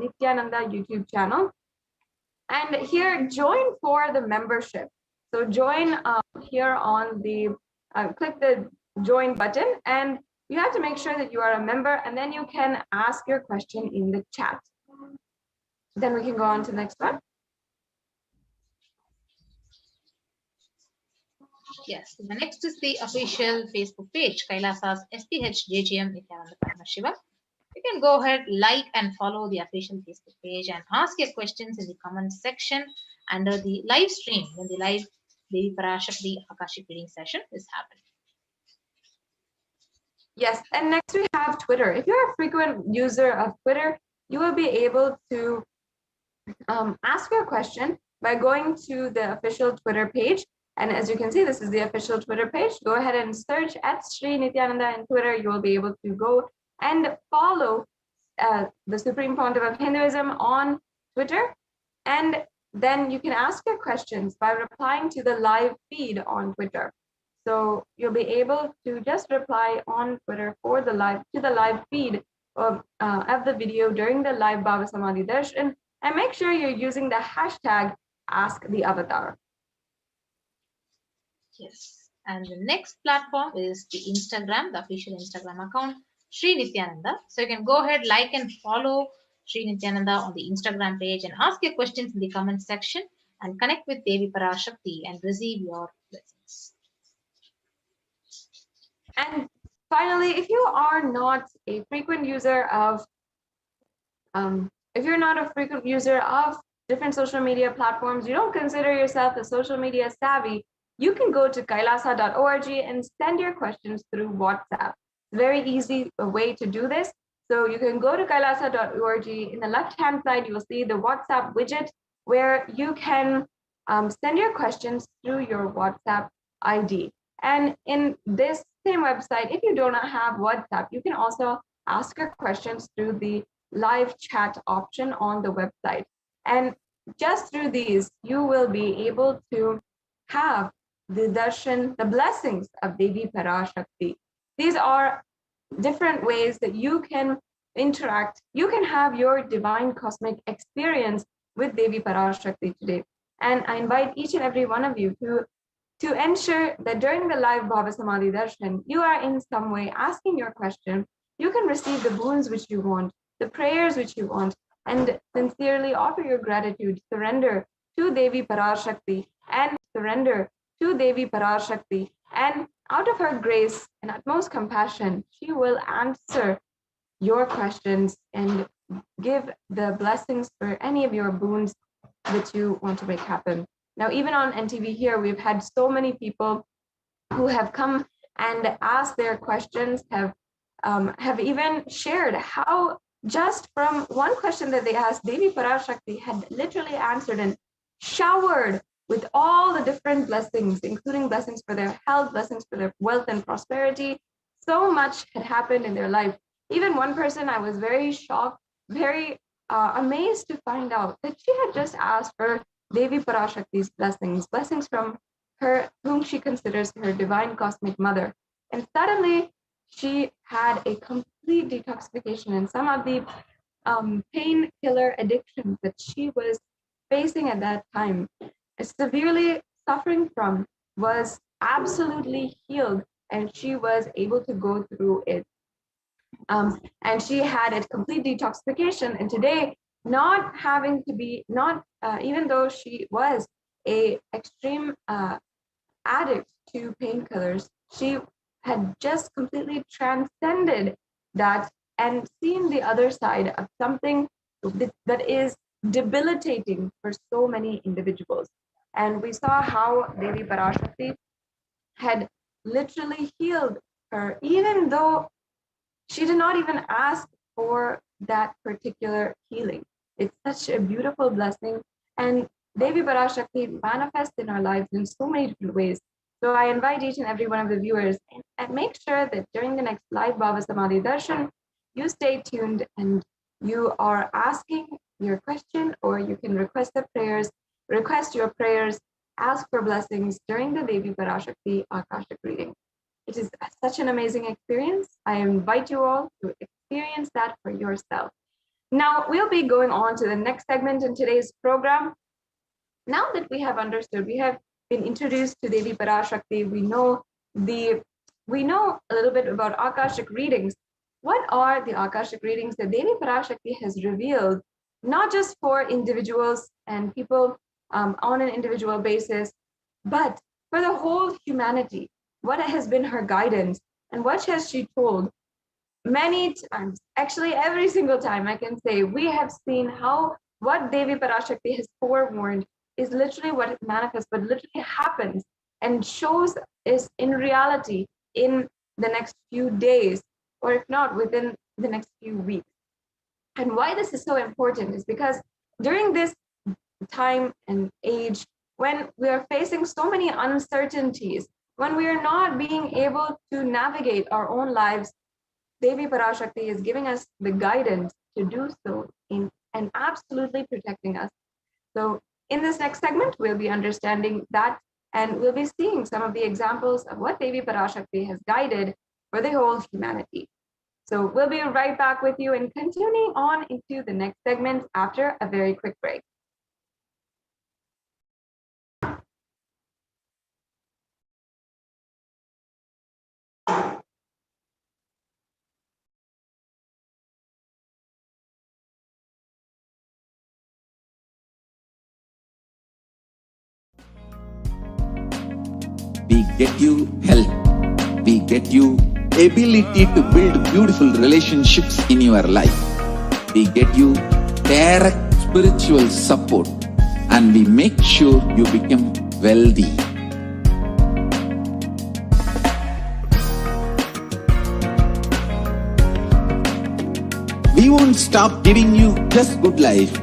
Nithyananda YouTube channel. And here, join for the membership. So join here on the, click the join button, and you have to make sure that you are a member, and then you can ask your question in the chat. Then we can go on to the next one. Yes, the next is the official Facebook page, Kailasa's HDH Nithyananda Paramashivam. You can go ahead, like and follow the official Facebook page and ask your questions in the comment section under the live stream when the live Devi Parashakti Akashic reading session is happening. Yes, and next we have Twitter. If you're a frequent user of Twitter, you will be able to ask your question by going to the official Twitter page. And as you can see, this is the official Twitter page. Go ahead and search at Sri Nithyananda in Twitter. You will be able to go and follow the Supreme Pontiff of Hinduism on Twitter. And then you can ask your questions by replying to the live feed on Twitter. So you'll be able to just reply on Twitter for the live feed of the video during the live Bhava Samadhi Darshan, and make sure you're using the hashtag #AskTheAvatar. Yes, and the next platform is the Instagram, the official Instagram account, Sri Nithyananda. So you can go ahead, like and follow Sri Nithyananda on the Instagram page and ask your questions in the comment section and connect with Devi Parashakti and receive your blessings. And finally, if you are not a frequent user of, different social media platforms, you don't consider yourself a social media savvy, you can go to kailasa.org and send your questions through WhatsApp. Very easy way to do this. So you can go to kailasa.org. In the left-hand side, you will see the WhatsApp widget where you can send your questions through your WhatsApp ID. And in this same website, if you do not have WhatsApp, you can also ask your questions through the live chat option on the website. And just through these, you will be able to have the darshan, the blessings of Devi Parashakti. These are different ways that you can interact. You can have your divine cosmic experience with Devi Parashakti today. And I invite each and every one of you to ensure that during the live Bhava Samadhi Darshan, you are in some way asking your question. You can receive the boons which you want, the prayers which you want, and sincerely offer your gratitude, surrender to Devi Parashakti, and surrender to Devi Parashakti. And out of her grace and utmost compassion, she will answer your questions and give the blessings for any of your boons that you want to make happen. Now, even on NTV here, we've had so many people who have come and asked their questions, have even shared how just from one question that they asked, Devi Parashakti had literally answered and showered with all the different blessings, including blessings for their health, blessings for their wealth and prosperity. So much had happened in their life. Even one person, I was very shocked, very amazed to find out that she had just asked for Devi Parashakti's blessings from her, whom she considers her divine cosmic mother. And suddenly she had a complete detoxification, and some of the painkiller addictions that she was facing at that time, severely suffering from, was absolutely healed, and she was able to go through it. And she had a complete detoxification, and today, not having to be, even though she was a extreme addict to painkillers, she had just completely transcended that and seen the other side of something that is debilitating for so many individuals. And we saw how Devi Parashakti had literally healed her, even though she did not even ask for that particular healing. It's such a beautiful blessing. And Devi Parashakti manifests in our lives in so many different ways. So I invite each and every one of the viewers and make sure that during the next live Bhava Samadhi Darshan, you stay tuned and you are asking your question, or you can request your prayers, ask for blessings during the Devi Parashakti Akashic reading. It is such an amazing experience. I invite you all to experience that for yourself. Now we'll be going on to the next segment in today's program. Now that we have understood, we have been introduced to Devi Parashakti, we know a little bit about Akashic readings. What are the Akashic readings that Devi Parashakti has revealed, not just for individuals and people on an individual basis, but for the whole humanity? What has been her guidance, and what has she told? Many times, actually every single time, I can say we have seen how what Devi Parashakti has forewarned is literally what manifests, but literally happens and shows is in reality in the next few days, or if not within the next few weeks. And why this is so important is because during this time and age, when we are facing so many uncertainties, when we are not being able to navigate our own lives, Devi Parashakti is giving us the guidance to do so and absolutely protecting us. So in this next segment, we'll be understanding that, and we'll be seeing some of the examples of what Devi Parashakti has guided for the whole humanity. So we'll be right back with you and continuing on into the next segment after a very quick break. We get you health. We get you ability to build beautiful relationships in your life. We get you direct spiritual support, and we make sure you become wealthy. We won't stop giving you just good life.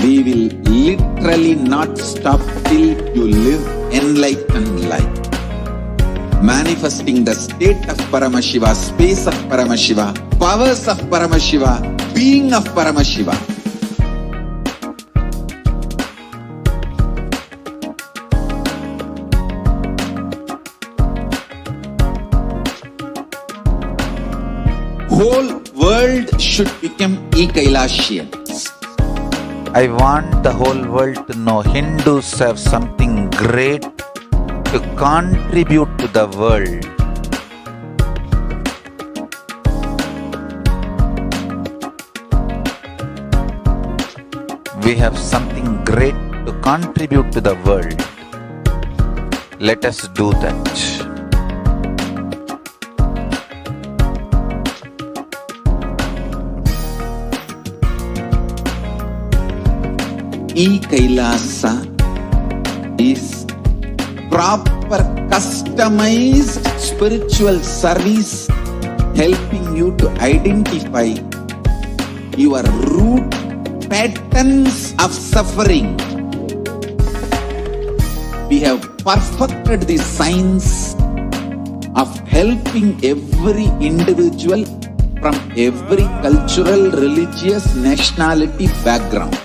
We will literally not stop till you live enlightened life. Manifesting the state of Paramashiva, space of Paramashiva, powers of Paramashiva, being of Paramashiva. Whole world should become Kailasians. I want the whole world to know Hindus have something great to contribute to the world. We have something great to contribute to the world. Let us do that. Kailasa is proper customized spiritual service helping you to identify your root patterns of suffering. We have perfected the science of helping every individual from every cultural, religious, nationality background.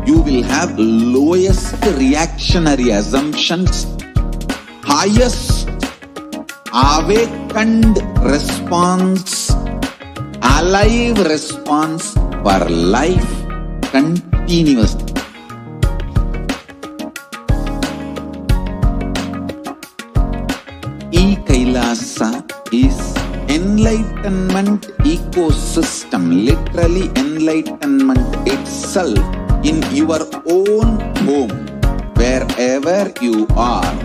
You will have lowest reactionary assumptions, highest awakened response, alive response for life continuously. Kailasa is enlightenment ecosystem, literally enlightenment itself in your own home, wherever you are.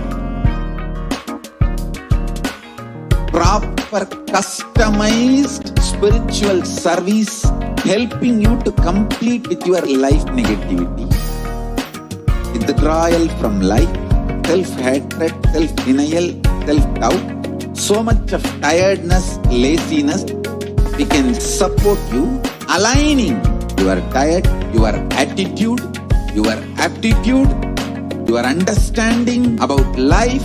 Proper customized spiritual service helping you to complete with your life negativity, withdrawal from life, self-hatred, self-denial, self-doubt, so much of tiredness, laziness. We can support you aligning your diet, your attitude, your aptitude, your understanding about life.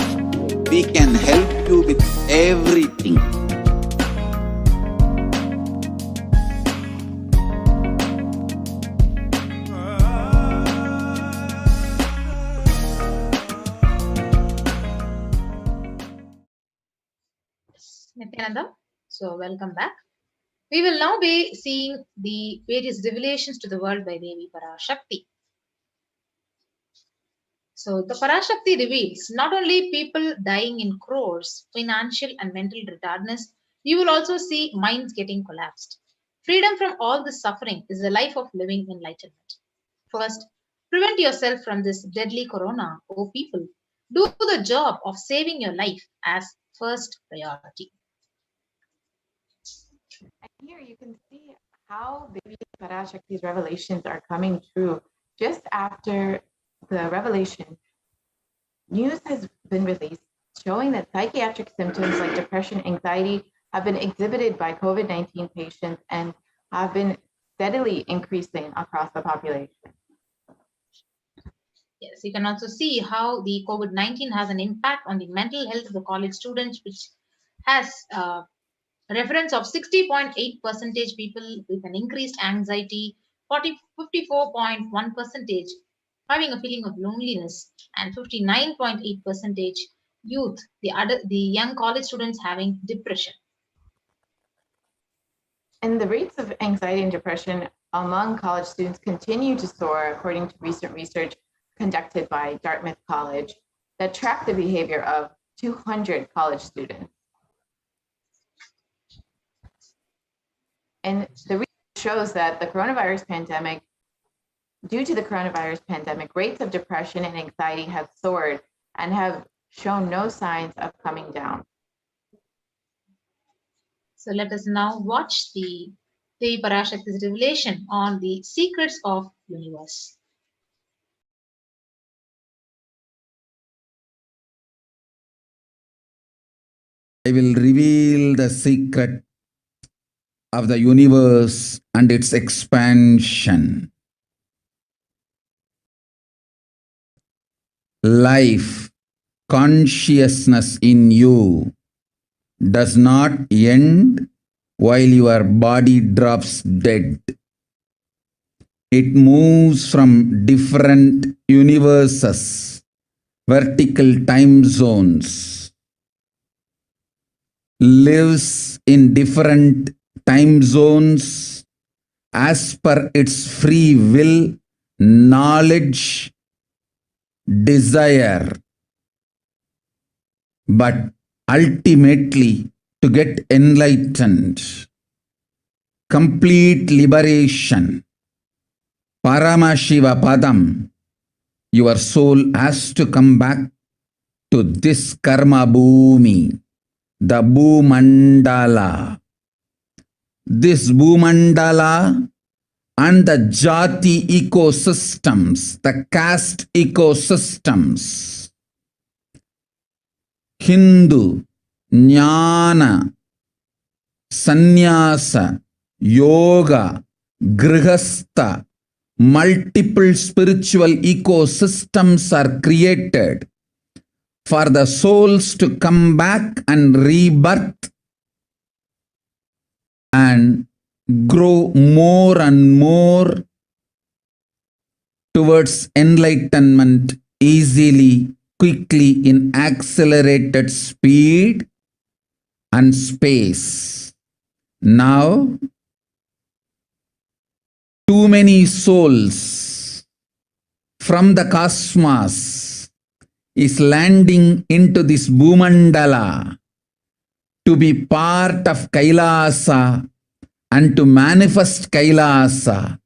We can help you with everything. Nithyananda. So, welcome back. We will now be seeing the various revelations to the world by Devi Parashakti. So, the Parashakti reveals not only people dying in crores, financial and mental retardedness, you will also see minds getting collapsed. Freedom from all this suffering is the life of living enlightenment. First, prevent yourself from this deadly corona, O people. Do the job of saving your life as first priority. And here you can see how Devi Parashakti's revelations are coming true. Just after the revelation, news has been released showing that psychiatric symptoms like depression, anxiety have been exhibited by COVID-19 patients and have been steadily increasing across the population. Yes, you can also see how the COVID-19 has an impact on the mental health of the college students, which has reference of 60.8% people with an increased anxiety, 54.1% having a feeling of loneliness, and 59.8% youth, the young college students having depression. And the rates of anxiety and depression among college students continue to soar, according to recent research conducted by Dartmouth College that tracked the behavior of 200 college students. And the research shows that due to the coronavirus pandemic, rates of depression and anxiety have soared and have shown no signs of coming down. So let us now watch the Devi Parashakti's revelation on the secrets of universe. I will reveal the secret of the universe and its expansion. Life, consciousness in you does not end while your body drops dead. It moves from different universes, vertical time zones, lives in different time zones as per its free will, knowledge, desire, but ultimately to get enlightened, complete liberation, Paramashiva Padam, your soul has to come back to this karma bhumi, the Bhumandala. This Bhumandala and the Jati ecosystems, the caste ecosystems, Hindu, Jnana, Sannyasa, Yoga, Grihastha, multiple spiritual ecosystems are created for the souls to come back and rebirth and grow more and more towards enlightenment easily, quickly, in accelerated speed and space. Now, too many souls from the cosmos is landing into this Bhumandala to be part of Kailasa and to manifest Kailasa.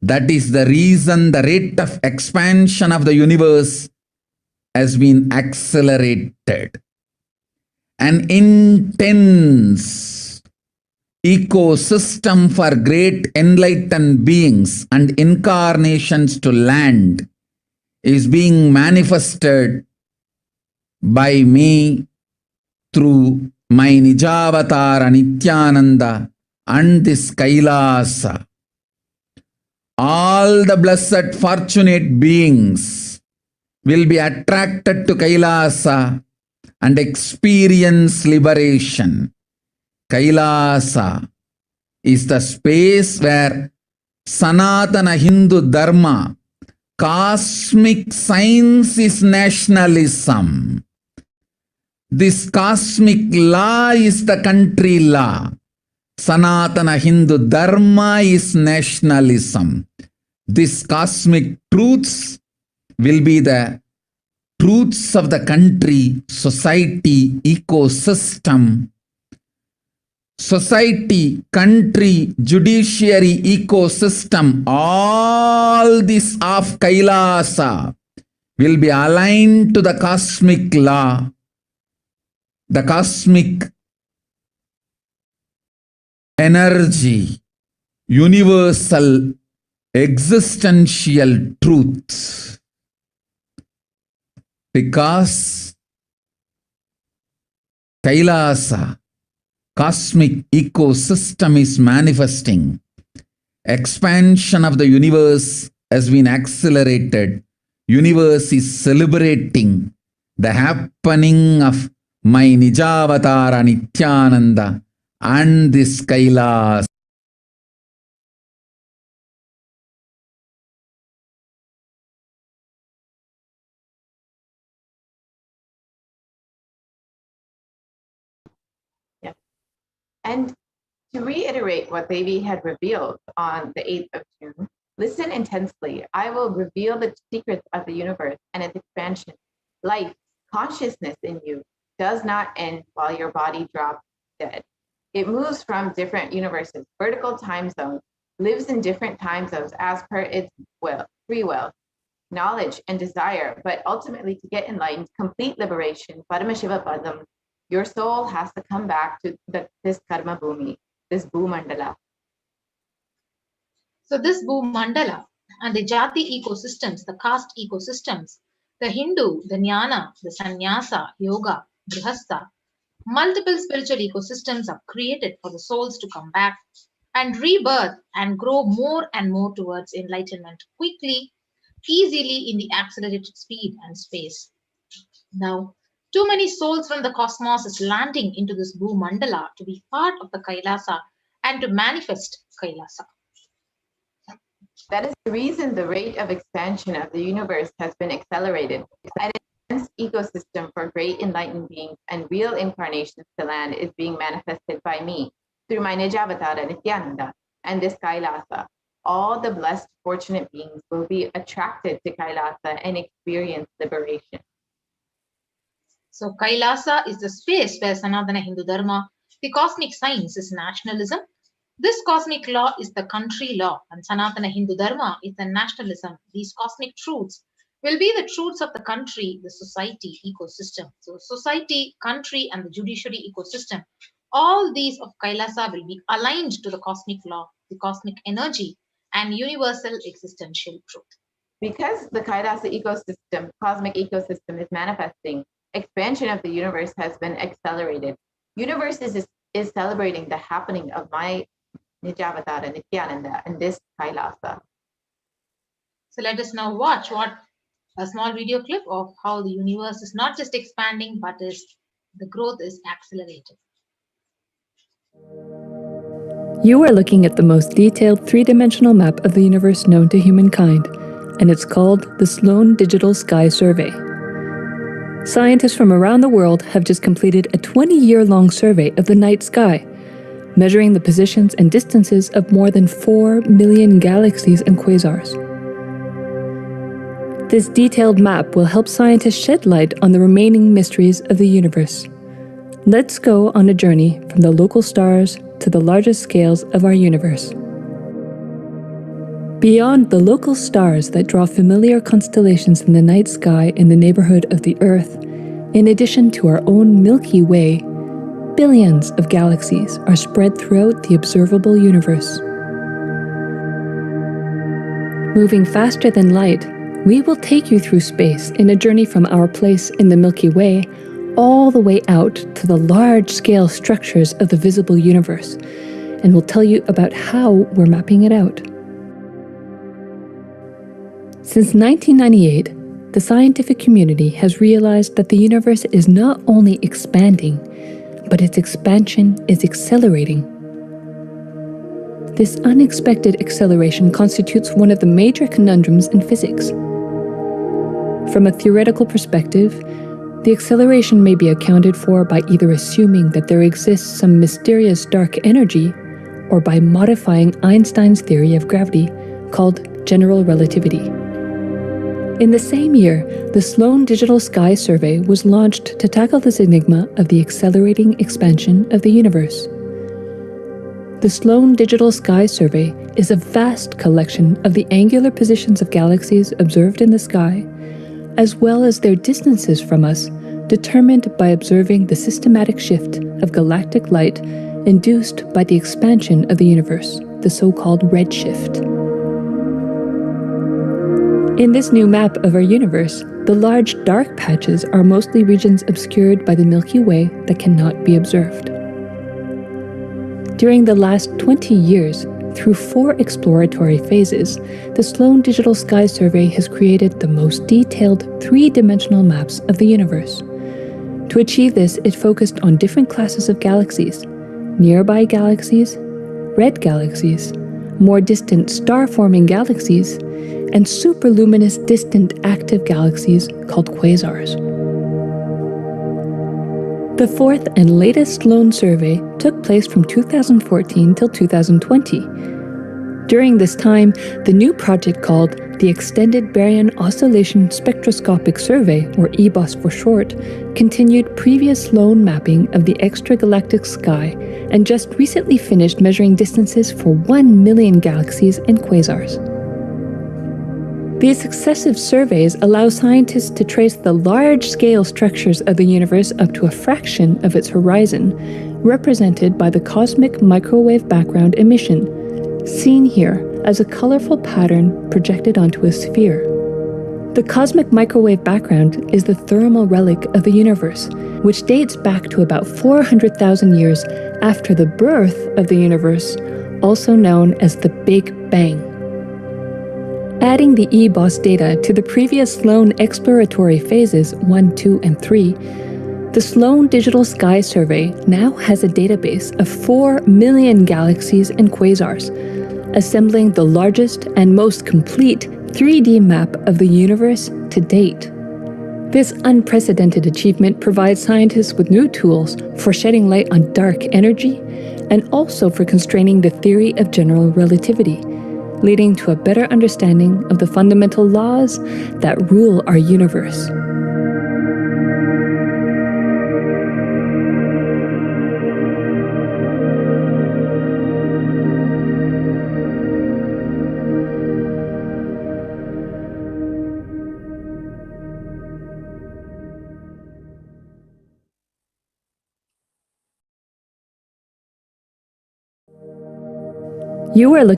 That is the reason the rate of expansion of the universe has been accelerated. An intense ecosystem for great enlightened beings and incarnations to land is being manifested by me through my Nijavatara Nithyananda and this Kailasa. All the blessed fortunate beings will be attracted to Kailasa and experience liberation. Kailasa is the space where Sanatana Hindu Dharma, cosmic science is nationalism. This cosmic law is the country law. Sanatana Hindu Dharma is nationalism. These cosmic truths will be the truths of the country, society, ecosystem. Society, country, judiciary, ecosystem, all this of Kailasa will be aligned to the cosmic law, the cosmic energy, universal existential truths. Because Kailasa, cosmic ecosystem is manifesting. Expansion of the universe has been accelerated. Universe is celebrating the happening of my Nijavatara Nithyananda and this Kailasa. And to reiterate what Devi had revealed on the 8th of June, listen intensely. I will reveal the secrets of the universe and its expansion. Life, consciousness in you does not end while your body drops dead. It moves from different universes, vertical time zones, lives in different time zones as per its will, free will, knowledge, and desire, but ultimately to get enlightened, complete liberation, Paramashivoham, your soul has to come back to this karma bhumi, this bhumandala. So this bhumandala and the jati ecosystems, the caste ecosystems, the Hindu, the jnana, the sannyasa, yoga, grihastha, multiple spiritual ecosystems are created for the souls to come back and rebirth and grow more and more towards enlightenment quickly, easily in the accelerated speed and space. Now, too many souls from the cosmos is landing into this bhumandala to be part of the Kailasa and to manifest Kailasa. That is the reason the rate of expansion of the universe has been accelerated. An immense ecosystem for great enlightened beings and real incarnations to land is being manifested by me through my Nijavatara Nithyananda and this Kailasa. All the blessed, fortunate beings will be attracted to Kailasa and experience liberation. So Kailasa is the space where Sanatana Hindu Dharma, the cosmic science, is nationalism. This cosmic law is the country law, and Sanatana Hindu Dharma is the nationalism. These cosmic truths will be the truths of the country, the society, ecosystem. So society, country, and the judiciary ecosystem, all these of Kailasa will be aligned to the cosmic law, the cosmic energy, and universal existential truth. Because the Kailasa ecosystem, cosmic ecosystem is manifesting, expansion of the universe has been accelerated. Universe is celebrating the happening of my Nijavatara Nithyananda and this Kailasa. So let us now watch a small video clip of how the universe is not just expanding, but the growth is accelerated. You are looking at the most detailed three-dimensional map of the universe known to humankind, and it's called the Sloan Digital Sky Survey. Scientists from around the world have just completed a 20-year-long survey of the night sky, measuring the positions and distances of more than 4 million galaxies and quasars. This detailed map will help scientists shed light on the remaining mysteries of the universe. Let's go on a journey from the local stars to the largest scales of our universe. Beyond the local stars that draw familiar constellations in the night sky in the neighborhood of the Earth, in addition to our own Milky Way, billions of galaxies are spread throughout the observable universe. Moving faster than light, we will take you through space in a journey from our place in the Milky Way all the way out to the large-scale structures of the visible universe, and we'll tell you about how we're mapping it out. Since 1998, the scientific community has realized that the universe is not only expanding, but its expansion is accelerating. This unexpected acceleration constitutes one of the major conundrums in physics. From a theoretical perspective, The acceleration may be accounted for by either assuming that there exists some mysterious dark energy or by modifying Einstein's theory of gravity, called general relativity. In the same year, the Sloan Digital Sky Survey was launched to tackle this enigma of the accelerating expansion of the universe. The Sloan Digital Sky Survey is a vast collection of the angular positions of galaxies observed in the sky, as well as their distances from us, determined by observing the systematic shift of galactic light induced by the expansion of the universe, the so-called redshift. In this new map of our universe, the large dark patches are mostly regions obscured by the Milky Way that cannot be observed. During the last 20 years, through 4 exploratory phases, the Sloan Digital Sky Survey has created the most detailed 3-dimensional maps of the universe. To achieve this, it focused on different classes of galaxies: nearby galaxies, red galaxies, more distant star-forming galaxies, and superluminous distant active galaxies called quasars. The 4th and latest Sloan survey took place from 2014 till 2020. During this time, the new project called the Extended Baryon Oscillation Spectroscopic Survey, or EBOS for short, continued previous Sloan mapping of the extragalactic sky and just recently finished measuring distances for 1 million galaxies and quasars. These successive surveys allow scientists to trace the large-scale structures of the universe up to a fraction of its horizon, represented by the cosmic microwave background emission, seen here as a colorful pattern projected onto a sphere. The cosmic microwave background is the thermal relic of the universe, which dates back to about 400,000 years after the birth of the universe, also known as the Big Bang. Adding the EBOS data to the previous Sloan exploratory phases 1, 2, and 3, the Sloan Digital Sky Survey now has a database of 4 million galaxies and quasars, assembling the largest and most complete 3D map of the universe to date. This unprecedented achievement provides scientists with new tools for shedding light on dark energy and also for constraining the theory of general relativity, leading to a better understanding of the fundamental laws that rule our universe. You are looking.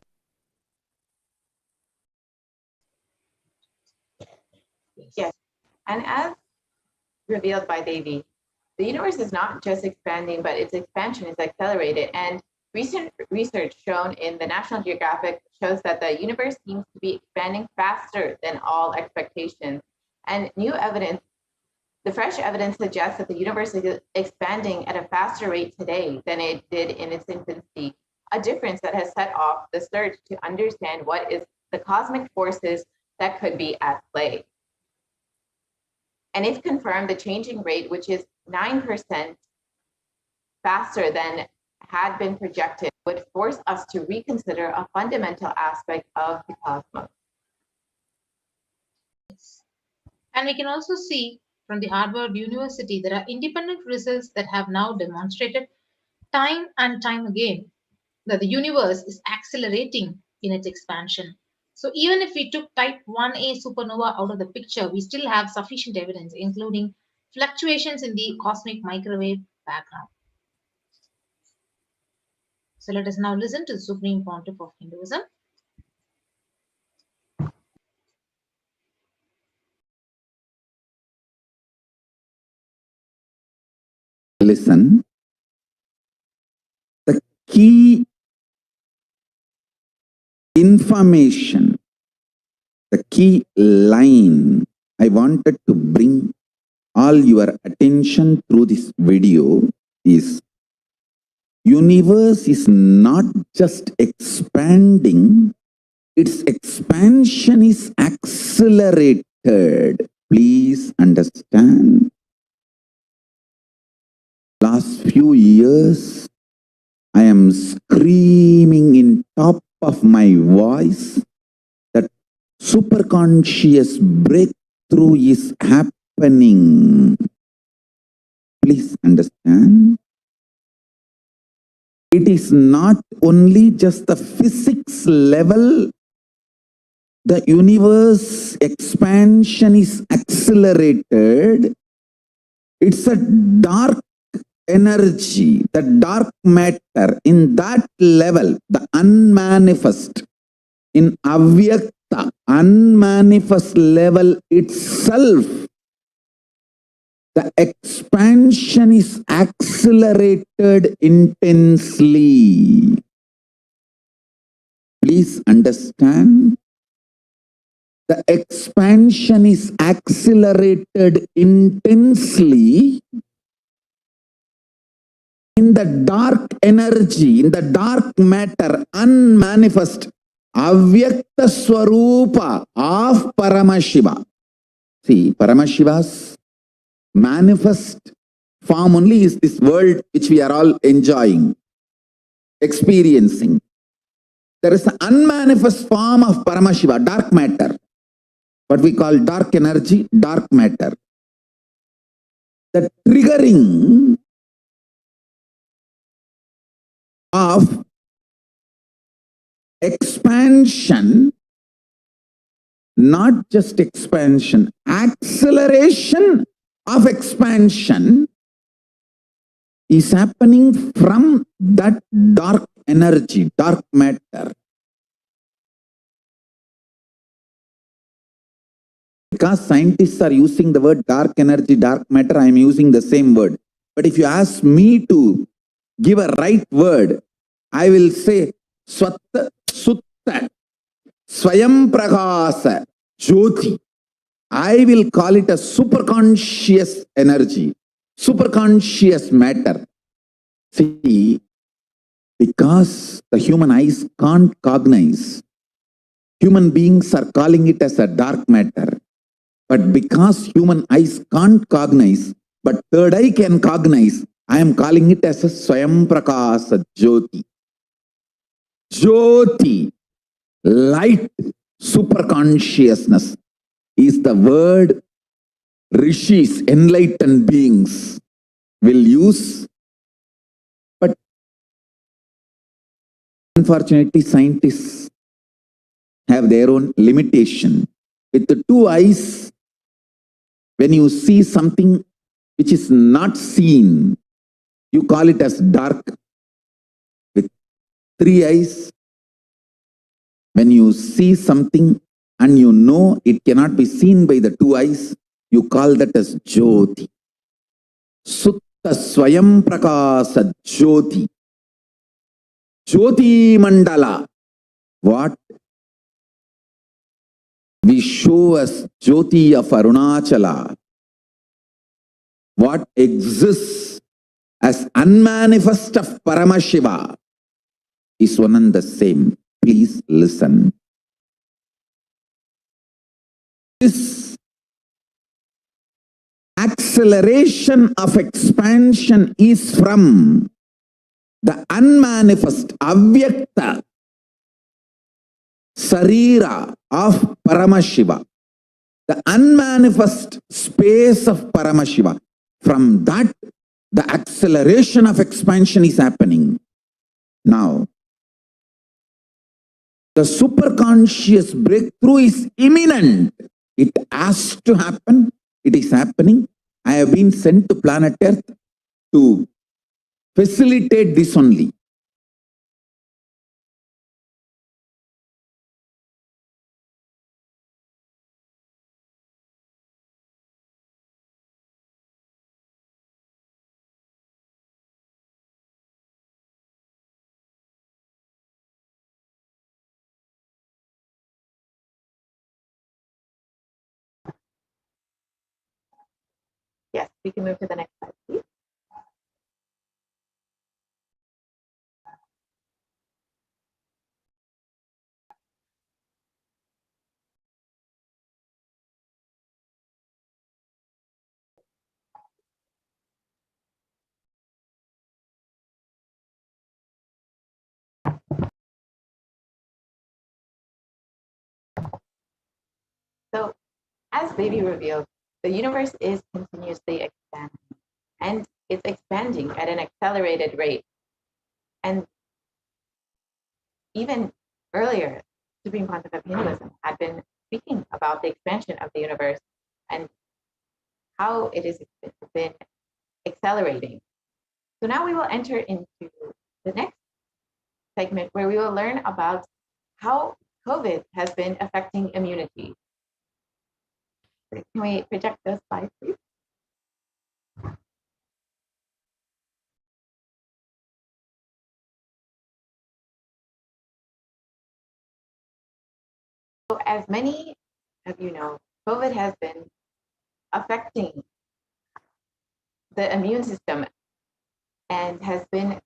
Yes, and as revealed by Devi, the universe is not just expanding, but its expansion is accelerated. And recent research shown in the National Geographic shows that the universe seems to be expanding faster than all expectations. And new evidence, the fresh evidence suggests that the universe is expanding at a faster rate today than it did in its infancy, a difference that has set off the search to understand what is the cosmic forces that could be at play. And if confirmed, the changing rate, which is 9% faster than had been projected, would force us to reconsider a fundamental aspect of the cosmos. And we can also see from the Harvard University, there are independent results that have now demonstrated time and time again that the universe is accelerating in its expansion. So even if we took type 1a supernova out of the picture, we still have sufficient evidence, including fluctuations in the cosmic microwave background. So let us now listen to the Supreme Pontiff of Hinduism. Listen. The key information, the key line I wanted to bring all your attention through this video is universe is not just expanding, its expansion is accelerated. Please understand. last few years, I am screaming in top of my voice that superconscious breakthrough is happening. Please understand. It is not only just the physics level. The universe expansion is accelerated. It's a dark energy, the dark matter in that level, the unmanifest, in avyakta, unmanifest level itself, the expansion is accelerated intensely. Please understand. The expansion is accelerated intensely in the dark energy, in the dark matter, unmanifest, avyakta swarupa of Paramashiva. See, Paramashiva's manifest form only is this world which we are all enjoying, experiencing. There is an unmanifest form of Paramashiva, dark matter. What we call dark energy, dark matter. The triggering of expansion, not just expansion, acceleration of expansion is happening from that dark energy, dark matter. Because scientists are using the word dark energy, dark matter, I am using the same word. But if you ask me to give a right word, I will say Swatta, Sutta, Swayam Prakasa, Jyoti. I will call it a superconscious energy, superconscious matter. See, because the human eyes can't cognize, human beings are calling it as a dark matter. But because human eyes can't cognize, but third eye can cognize, I am calling it as a Swayam Prakasa Jyoti. Jyoti, light, superconsciousness is the word rishis, enlightened beings will use. But unfortunately, scientists have their own limitation. With the two eyes, when you see something which is not seen, you call it as dark. With three eyes, when you see something and you know it cannot be seen by the two eyes, you call that as Jyoti. Sutta Swayam Prakasa Jyoti. Jyoti Mandala. What we show as Jyoti of Arunachala. What exists as unmanifest of Paramashiva is one and the same. Please listen. This acceleration of expansion is from the unmanifest, avyakta, sarira of Paramashiva. The unmanifest space of Paramashiva. From that, the acceleration of expansion is happening. Now, the superconscious breakthrough is imminent. It has to happen. It is happening. I have been sent to planet Earth to facilitate this only. Yes, we can move to the next slide, please. So as Devi revealed, the universe is continuously expanding, and it's expanding at an accelerated rate. And even earlier, Supreme Concept of Hinduism had been speaking about the expansion of the universe and how it has been accelerating. So now we will enter into the next segment where we will learn about how COVID has been affecting immunity. Can we project those slides, please? So as many of you know, COVID has been affecting the immune system and has been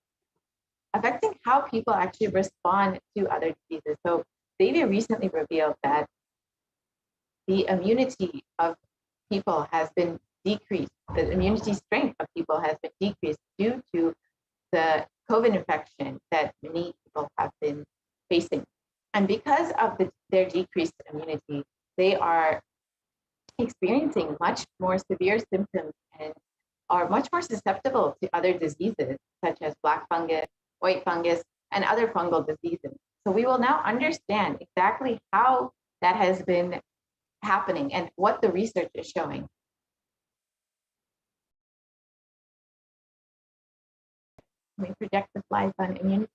affecting how people actually respond to other diseases. So Devi recently revealed that the immunity of people has been decreased. The immunity strength of people has been decreased due to the COVID infection that many people have been facing. And because of their decreased immunity, they are experiencing much more severe symptoms and are much more susceptible to other diseases, such as black fungus, white fungus, and other fungal diseases. So we will now understand exactly how that has been happening and what the research is showing. Can we project the slides on immunity?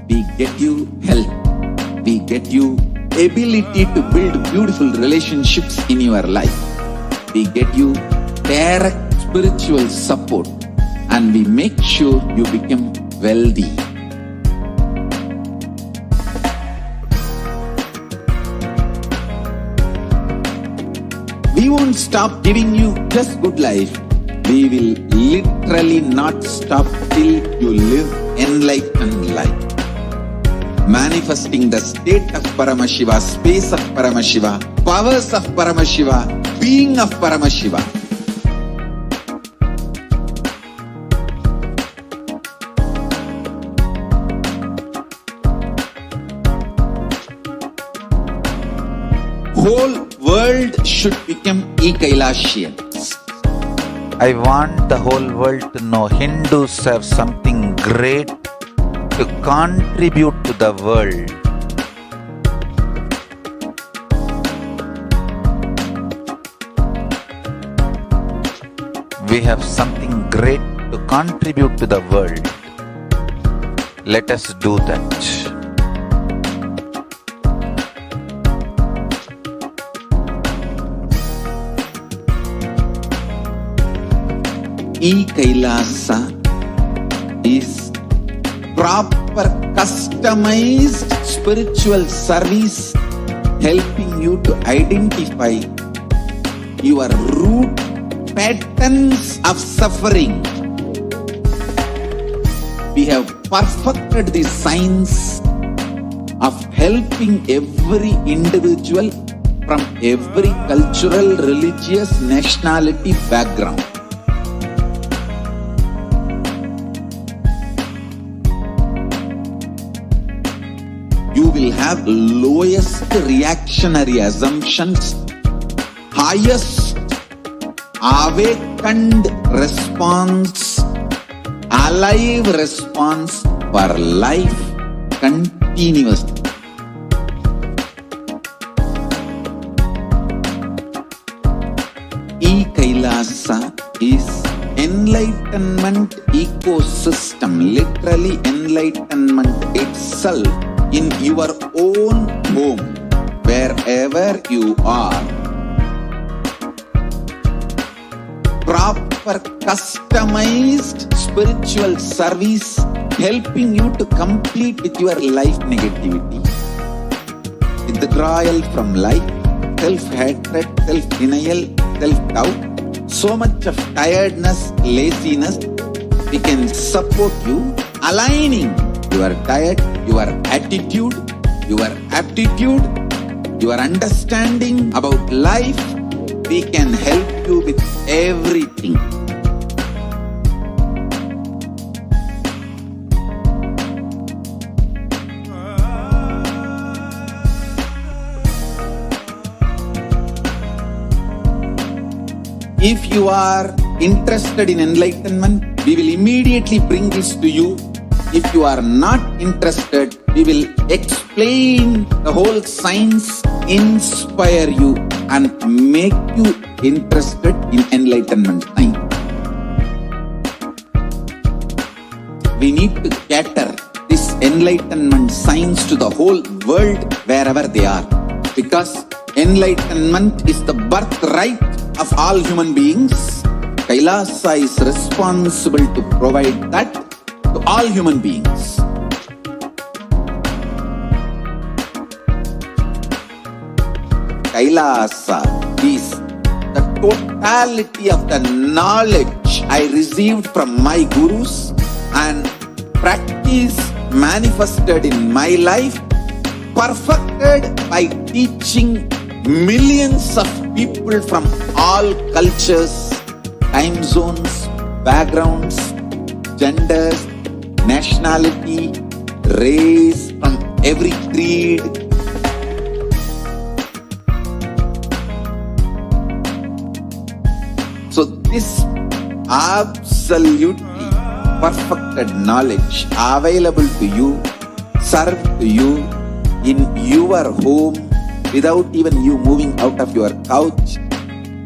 We get you health. We get you ability to build beautiful relationships in your life. We get you direct spiritual support, and we make sure you become wealthy. We won't stop giving you just good life. We will literally not stop till you live enlightened life. Manifesting the state of Paramashiva, space of Paramashiva, powers of Paramashiva, being of Paramashiva. Whole world should become Kailasians. I want the whole world to know Hindus have something great to contribute to the world. We have something great to contribute to the world. Let us do that. Kailasa is proper customized spiritual service helping you to identify your root patterns of suffering. We have perfected the science of helping every individual from every cultural, religious, nationality background. You will have lowest reactionary assumptions, highest awakened response, alive response for life continuously. Kailasa is enlightenment ecosystem, literally enlightenment itself in your own home, wherever you are. Proper customized spiritual service helping you to complete with your life negativity. Withdrawal from life, self-hatred, self-denial, self-doubt, so much of tiredness, laziness. We can support you aligning your diet, your attitude, your aptitude, your understanding about life. We can help you with everything. If you are interested in enlightenment, we will immediately bring this to you. If you are not interested, we will explain the whole science, inspire you and make you interested in enlightenment time. We need to cater this enlightenment science to the whole world wherever they are, because enlightenment is the birthright of all human beings. Kailasa is responsible to provide that to all human beings. Kailasa is the totality of the knowledge I received from my gurus and practice manifested in my life, perfected by teaching millions of people from all cultures, time zones, backgrounds, genders, nationality, race, from every creed. So this absolutely perfected knowledge available to you, served to you in your home without even you moving out of your couch,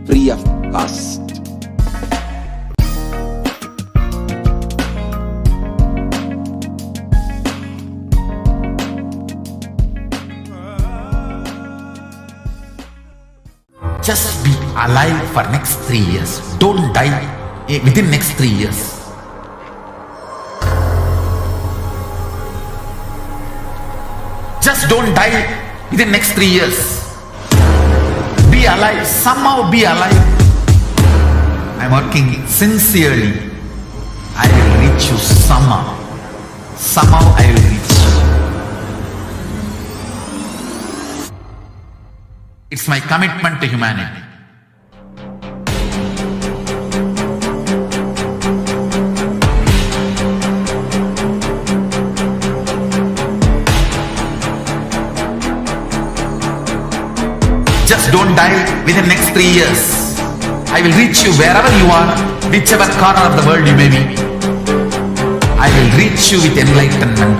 free of cost. Just be alive for next 3 years. Don't die within next 3 years. Just don't die within next 3 years. Be alive. Somehow be alive. I'm working sincerely. I will reach you somehow. Somehow I will reach you. It's my commitment to humanity. Just don't die within next 3 years. I will reach you wherever you are, whichever corner of the world you may be. I will reach you with enlightenment.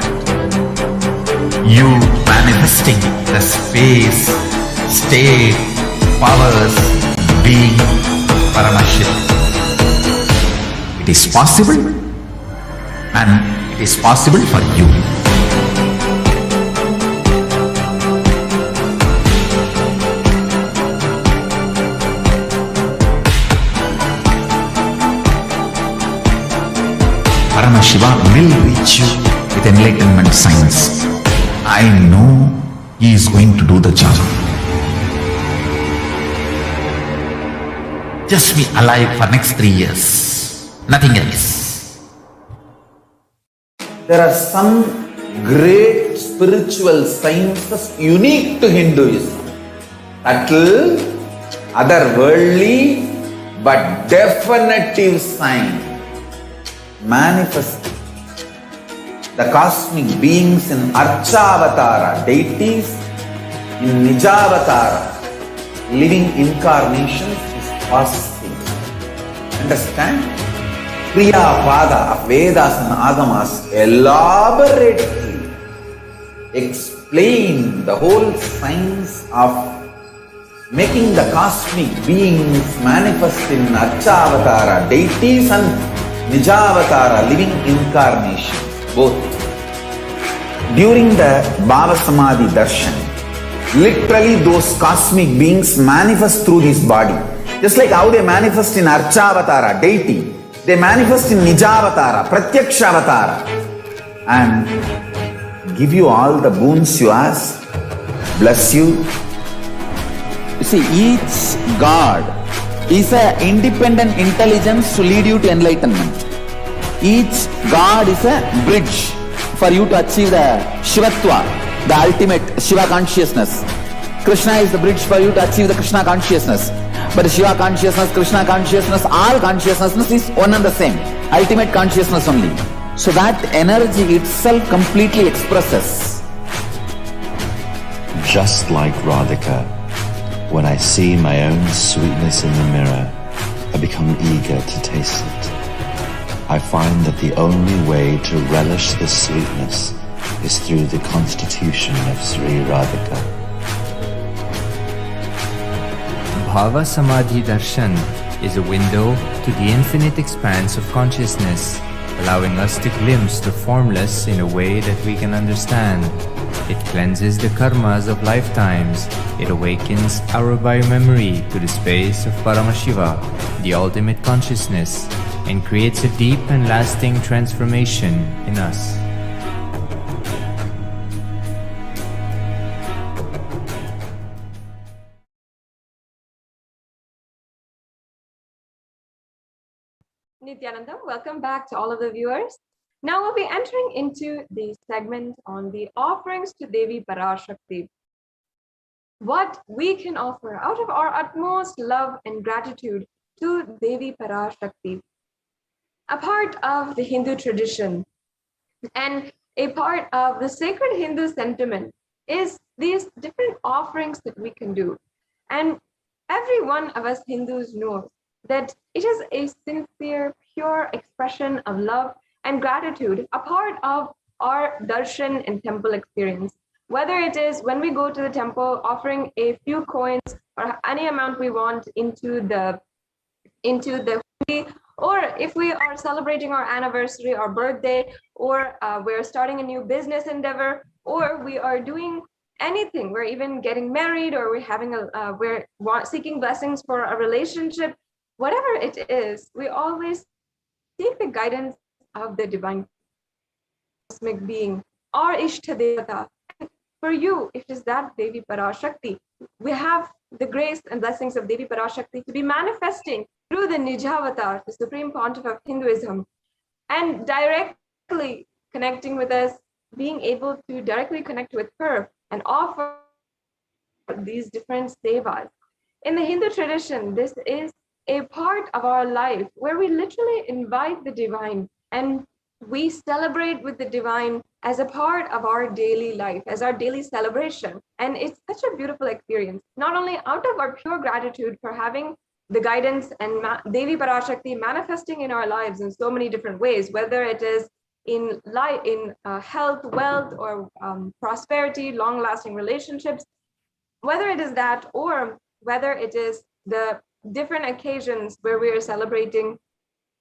You manifesting the space, state, powers, being, Paramashivoham. It is possible, and it is possible for you. Paramashivoham will reach you with enlightenment science. I know he is going to do the job. Just be alive for next 3 years. Nothing else. There are some great spiritual sciences unique to Hinduism. Subtle, otherworldly, but definitive sign. Manifesting the cosmic beings in Archavatara, deities in Nijavatara, living incarnations is possible. Understand? Kriya Pada of Vedas and Agamas elaborately explain the whole science of making the cosmic beings manifest in Archavatara, deities and Nijavatara, living incarnations, both. During the Bhava Samadhi Darshan, literally those cosmic beings manifest through this body. Just like how they manifest in Archavatara, deity, they manifest in Nijavatara, Pratyakshavatara, and give you all the boons you ask, bless you. You see, each God is an independent intelligence to lead you to enlightenment. Each God is a bridge for you to achieve the Shivatva, the ultimate Shiva consciousness. Krishna is the bridge for you to achieve the Krishna consciousness. But Shiva consciousness, Krishna consciousness, all consciousness is one and the same. Ultimate consciousness only. So that energy itself completely expresses. Just like Radhika, when I see my own sweetness in the mirror, I become eager to taste it. I find that the only way to relish this sweetness is through the constitution of Sri Radhika. Bhava Samadhi Darshan is a window to the infinite expanse of consciousness, allowing us to glimpse the formless in a way that we can understand. It cleanses the karmas of lifetimes. It awakens our biomemory to the space of Paramashiva, the ultimate consciousness, and creates a deep and lasting transformation in us. Nithyananda, welcome back to all of the viewers. Now we'll be entering into the segment on the offerings to Devi Parashakti. What we can offer out of our utmost love and gratitude to Devi Parashakti. A part of the Hindu tradition and a part of the sacred Hindu sentiment is these different offerings that we can do. And every one of us Hindus knows that it is a sincere, pure expression of love and gratitude, a part of our darshan and temple experience. Whether it is when we go to the temple offering a few coins or any amount we want into the hundi, or if we are celebrating our anniversary or birthday, or we're starting a new business endeavor, or we are doing anything, we're even getting married, or we're seeking blessings for a relationship, whatever it is, we always seek the guidance of the divine cosmic being, our Ishtadevata. For you, it is that Devi Parashakti. We have the grace and blessings of Devi Parashakti to be manifesting through the Nijavatar, the Supreme Pontiff of Hinduism, and directly connecting with us, being able to directly connect with her and offer these different sevas. In the Hindu tradition, this is a part of our life where we literally invite the divine and we celebrate with the divine as a part of our daily life, as our daily celebration. And it's such a beautiful experience, not only out of our pure gratitude for having the guidance and Devi Parashakti manifesting in our lives in so many different ways, whether it is in life, in health, wealth, or prosperity, long-lasting relationships, whether it is that, or whether it is the different occasions where we are celebrating,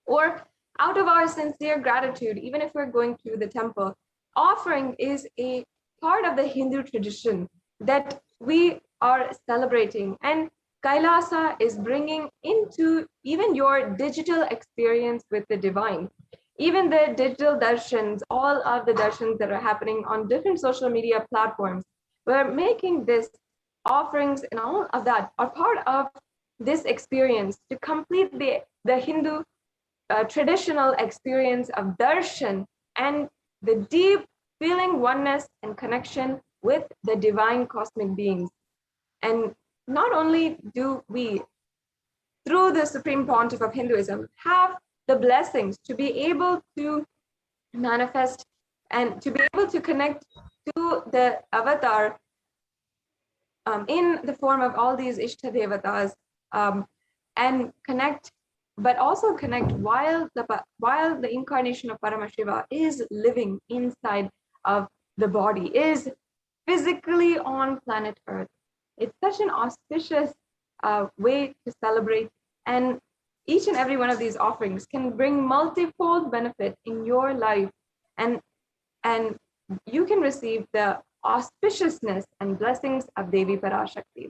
or out of our sincere gratitude, even if we're going to the temple, offering is a part of the Hindu tradition that we are celebrating. And Kailasa is bringing into even your digital experience with the divine, even the digital darshans, all of the darshans that are happening on different social media platforms. We're making this offerings and all of that are part of this experience to complete the Hindu traditional experience of darshan and the deep feeling oneness and connection with the divine cosmic beings. And not only do we, through the Supreme Pontiff of Hinduism, have the blessings to be able to manifest and to be able to connect to the avatar in the form of all these Ishtadevatas, and connect, but also connect while the incarnation of Paramashiva is living inside of the body, is physically on planet Earth. It's such an auspicious way to celebrate, and each and every one of these offerings can bring multifold benefit in your life, and you can receive the auspiciousness and blessings of Devi Parashakti.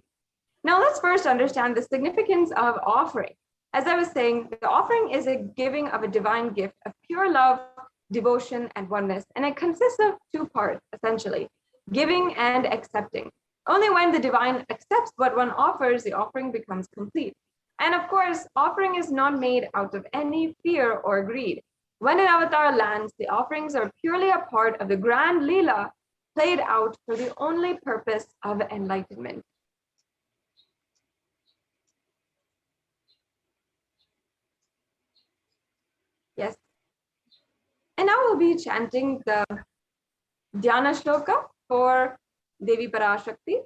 Now let's first understand the significance of offering. As I was saying, the offering is a giving of a divine gift of pure love, devotion, and oneness, and it consists of two parts, essentially, giving and accepting. Only when the divine accepts what one offers, the offering becomes complete. And of course, offering is not made out of any fear or greed. When an avatar lands, the offerings are purely a part of the grand Leela played out for the only purpose of enlightenment. Yes. And now we'll be chanting the Dhyana Shloka for Devi Parashakti.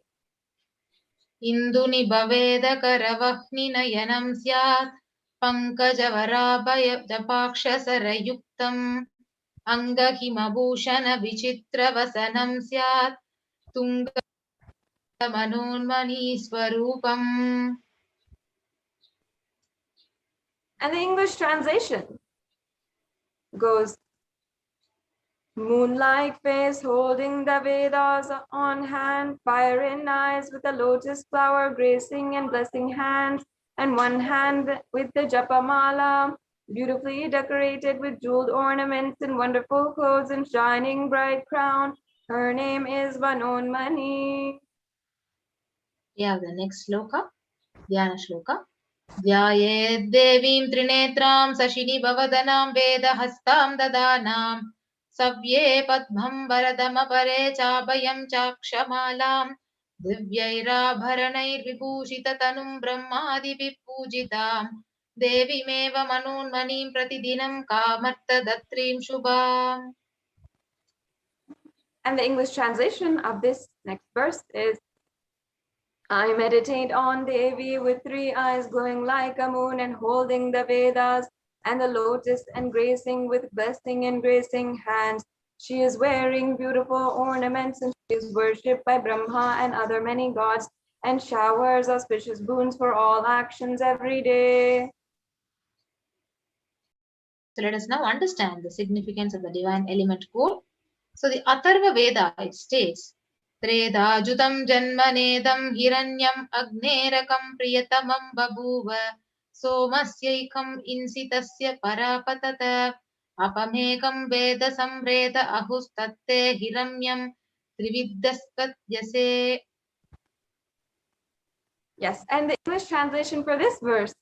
Induni bhaveda karavahni nayanam syat pankajavaraabhaya japakshasarayuktam angahimabhushana vichitra vasanam syat tunga manonmani swarupam. And the English translation goes, moonlight face holding the Vedas on hand, fire in eyes with a lotus flower gracing and blessing hands, and one hand with the Japamala, beautifully decorated with jeweled ornaments and wonderful clothes and shining bright crown. Her name is Vanonmani. Yeah, the next sloka, Dhyana Shloka. Dhyayed Devim Trinetram Sashini Bhavadanam Vedahastam Dadanam Savye Padmam Varadamapare Chabhayam Chakshamalam Divyairabharanair Vibhushita Tanum Brahmadi Vipujitam Devi Meva Manonmanim Pratidinam Kamarta Datrim Shubham. And the English translation of this next verse is, I meditate on Devi with three eyes glowing like a moon and holding the Vedas and the lotus and gracing with blessing and gracing hands. She is wearing beautiful ornaments and she is worshipped by Brahma and other many gods and showers auspicious boons for all actions every day. So let us now understand the significance of the divine element gold. So the Atharva Veda, it states, Treda Jutam Janmanedam Hiranyam Agnerakam Priyatamam Babuva Somasyaikam Insitasya Parapatata Apamekam Veda Samvreda Ahustatte Hiramyam Trividdaskatyase. Yes, and the English translation for this verse,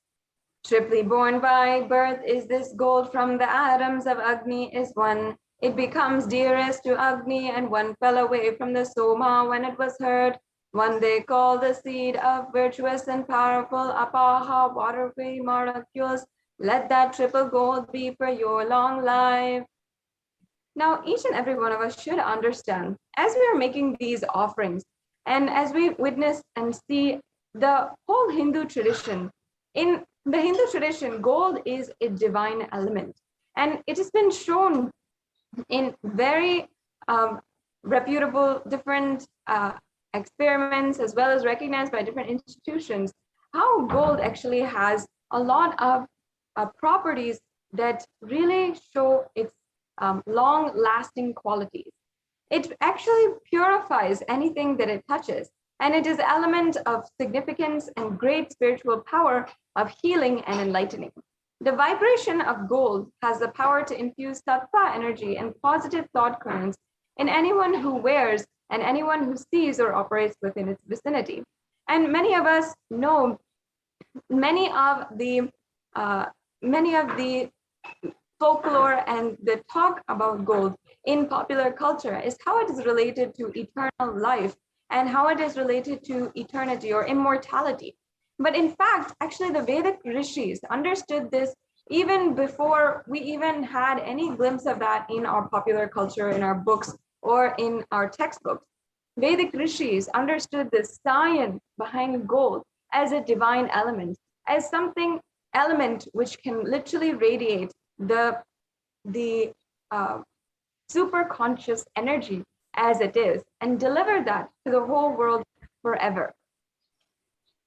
triply born by birth is this gold from the atoms of Agni is one. It becomes dearest to Agni and one fell away from the Soma when it was heard. One they call the seed of virtuous and powerful Apaha water-free molecules. Let that triple gold be for your long life. Now, each and every one of us should understand, as we are making these offerings, and as we witness and see the whole Hindu tradition, in the Hindu tradition, gold is a divine element. And it has been shown in very reputable different experiments, as well as recognized by different institutions, how gold actually has a lot of properties that really show its long-lasting qualities. It actually purifies anything that it touches, and it is an element of significance and great spiritual power of healing and enlightening. The vibration of gold has the power to infuse tattva energy and positive thought currents in anyone who wears and anyone who sees or operates within its vicinity. And many of us know many of the folklore and the talk about gold in popular culture is how it is related to eternal life and how it is related to eternity or immortality. But in fact, actually the Vedic rishis understood this even before we even had any glimpse of that in our popular culture, in our books, or in our textbooks. Vedic rishis understood the science behind gold as a divine element, as something element which can literally radiate the super conscious energy as it is and deliver that to the whole world forever.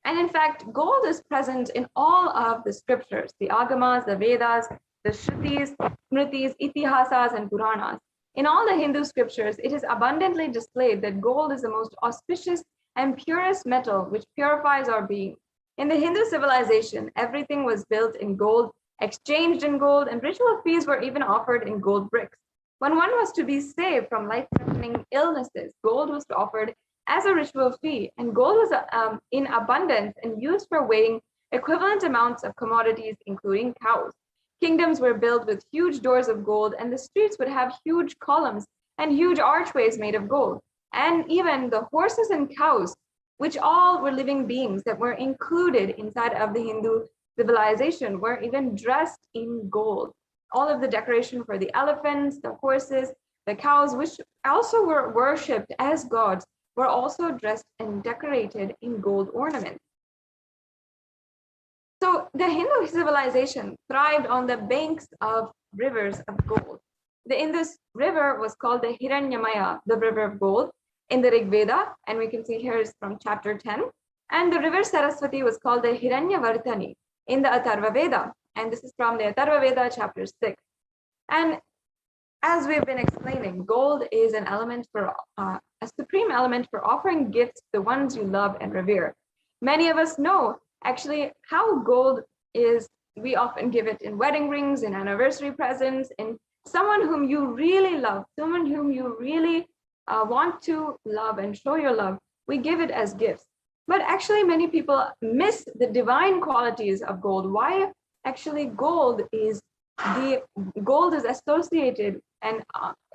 And in fact, gold is present in all of the scriptures, the Agamas, the Vedas, the Shrutis, Smritis, Itihasas, and Puranas. In all the Hindu scriptures, it is abundantly displayed that gold is the most auspicious and purest metal which purifies our being. In the Hindu civilization, everything was built in gold, exchanged in gold, and ritual fees were even offered in gold bricks. When one was to be saved from life-threatening illnesses, gold was offered as a ritual fee, and gold was in abundance and used for weighing equivalent amounts of commodities, including cows. Kingdoms were built with huge doors of gold, and the streets would have huge columns and huge archways made of gold. And even the horses and cows, which all were living beings that were included inside of the Hindu civilization, were even dressed in gold. All of the decoration for the elephants, the horses, the cows, which also were worshipped as gods, were also dressed and decorated in gold ornaments. So the Hindu civilization thrived on the banks of rivers of gold. The Indus River was called the Hiranyamaya, the river of gold, in the Rig Veda, and we can see here is from chapter 10. And the river Saraswati was called the Hiranyavartani in the Atharva Veda, and this is from the Atharva Veda, chapter 6. And as we've been explaining, gold is an element for a supreme element for offering gifts to the ones you love and revere. Many of us know actually how gold is. We often give it in wedding rings, in anniversary presents, in someone whom you really love, someone whom you really want to love and show your love. We give it as gifts. But actually many people miss the divine qualities of gold. Why actually gold is associated and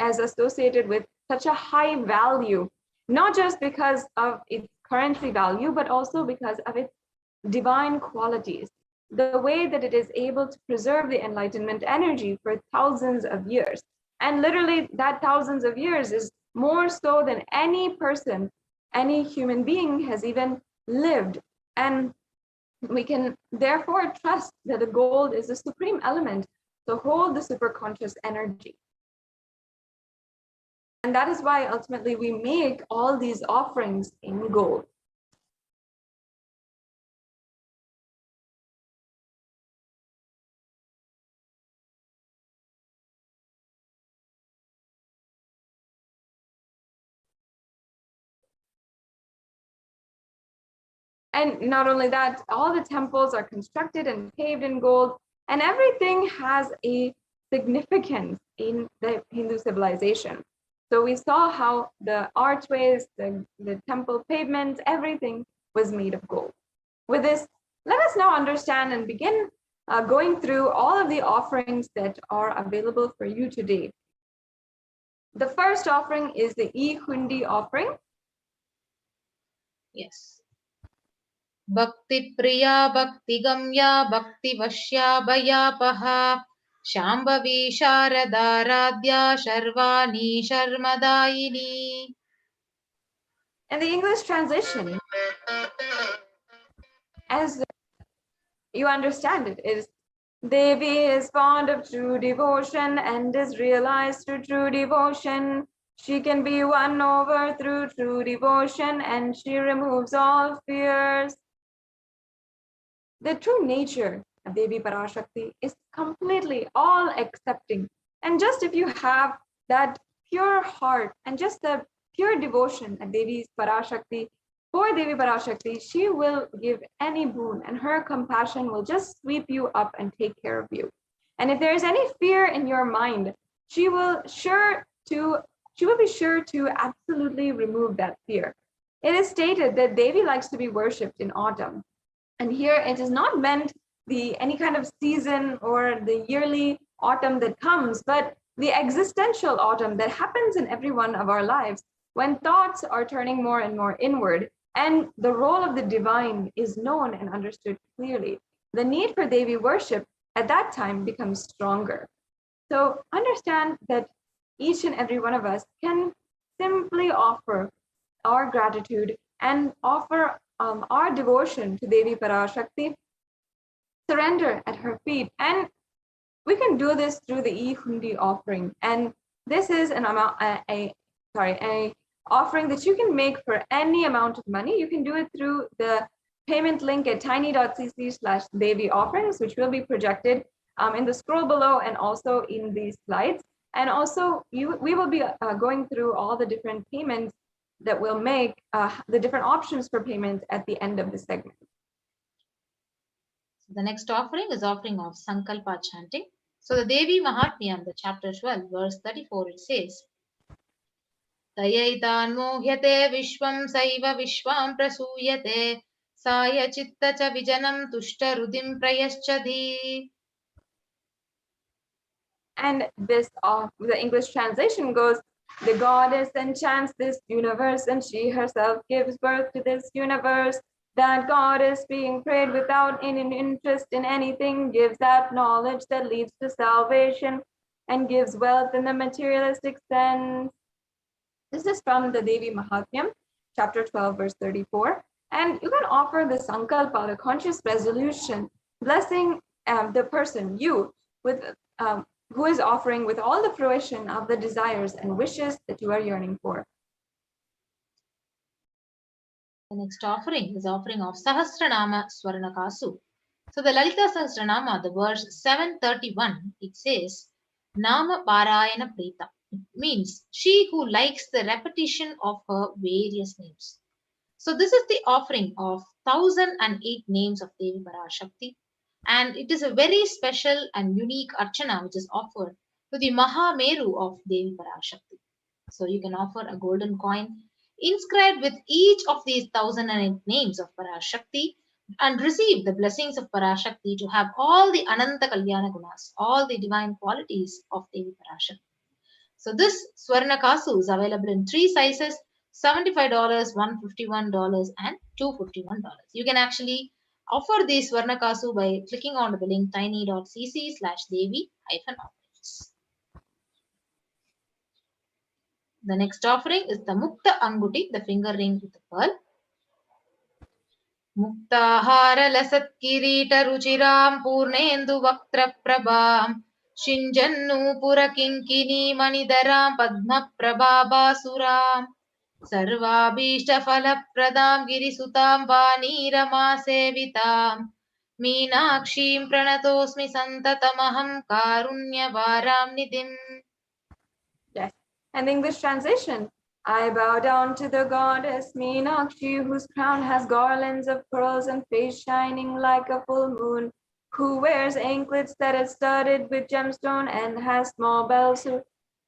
as associated with such a high value, not just because of its currency value, but also because of its divine qualities, the way that it is able to preserve the enlightenment energy for thousands of years. And literally that thousands of years is more so than any person, any human being has even lived. And we can therefore trust that the gold is the supreme element to hold the superconscious energy. And that is why ultimately we make all these offerings in gold. And not only that, all the temples are constructed and paved in gold, and everything has a significance in the Hindu civilization. So we saw how the archways, the temple pavements, everything was made of gold. With this, let us now understand and begin going through all of the offerings that are available for you today. The first offering is the e-hundi offering. Yes. Bhakti Priya Bhakti Gamya Bhakti Vashya Bhayapaha Shambhavi Sharada Radhya Sharvani Sharmadayini. And the English translation, as you understand it, is Devi is fond of true devotion and is realized through true devotion. She can be won over through true devotion and she removes all fears. The true nature of Devi Parashakti is completely all accepting. And just if you have that pure heart and just the pure devotion at Devi Parashakti, for Devi Parashakti, she will give any boon and her compassion will just sweep you up and take care of you. And if there is any fear in your mind, she will be sure to absolutely remove that fear. It is stated that Devi likes to be worshipped in autumn. And here it is not meant any kind of season or the yearly autumn that comes, but the existential autumn that happens in every one of our lives when thoughts are turning more and more inward and the role of the divine is known and understood clearly. The need for Devi worship at that time becomes stronger. So understand that each and every one of us can simply offer our gratitude and offer our devotion to Devi Parashakti, surrender at her feet. And we can do this through the e-hundi offering. And this is an offering that you can make for any amount of money. You can do it through the payment link at tiny.cc/Devi offerings, which will be projected in the scroll below and also in these slides. And also we will be going through all the different payments that will make the different options for payment at the end of the segment. So the next offering is offering of Sankalpa chanting. So the Devi Mahatmyam, the chapter 12, verse 34, it says, Tayaitan mohyate vishwam saiva vishwam prasuyate saya chitta cha vijanam tushta rudim prayaschadi. And this, the English translation goes, the goddess enchants this universe and she herself gives birth to this universe. That goddess, being prayed without any interest in anything, gives that knowledge that leads to salvation and gives wealth in the materialistic sense. This is from the Devi Mahatmyam, chapter 12, verse 34. And you can offer the sankalpa, the conscious resolution, blessing the person, you, with who is offering with all the fruition of the desires and wishes that you are yearning for. The next offering is offering of Sahasranama Swarnakasu. So the Lalita Sahasranama, the verse 731, it says, Nama Parayana Prita. It means she who likes the repetition of her various names. So this is the offering of 1008 names of Devi Parashakti. And it is a very special and unique archana which is offered to the Mahameru of Devi Parashakti. So you can offer a golden coin inscribed with each of these 1008 names of Parashakti and receive the blessings of Parashakti to have all the Ananta Kalyana Gunas, all the divine qualities of Devi Parashakti. So this Swarnakasu is available in 3 sizes, $75, $151, and $251. You can actually offer the Swarnakasu by clicking on the link tiny.cc/Devi-offerings. The next offering is the Mukta Anguti, the finger ring with the pearl. Muktahara lasat kirita ruchiram purnendu vaktra prabham Shinjannu pura kinkini manidaram padma prabhabasuram Sarvabhishta falapradam girisutam vanirama sevitam Meenakshim pranatosmi santatamaham karunyavaram nidhim. Yes, and the English translation, I bow down to the goddess Meenakshi, whose crown has garlands of pearls and face shining like a full moon, who wears anklets that are studded with gemstone and has small bells,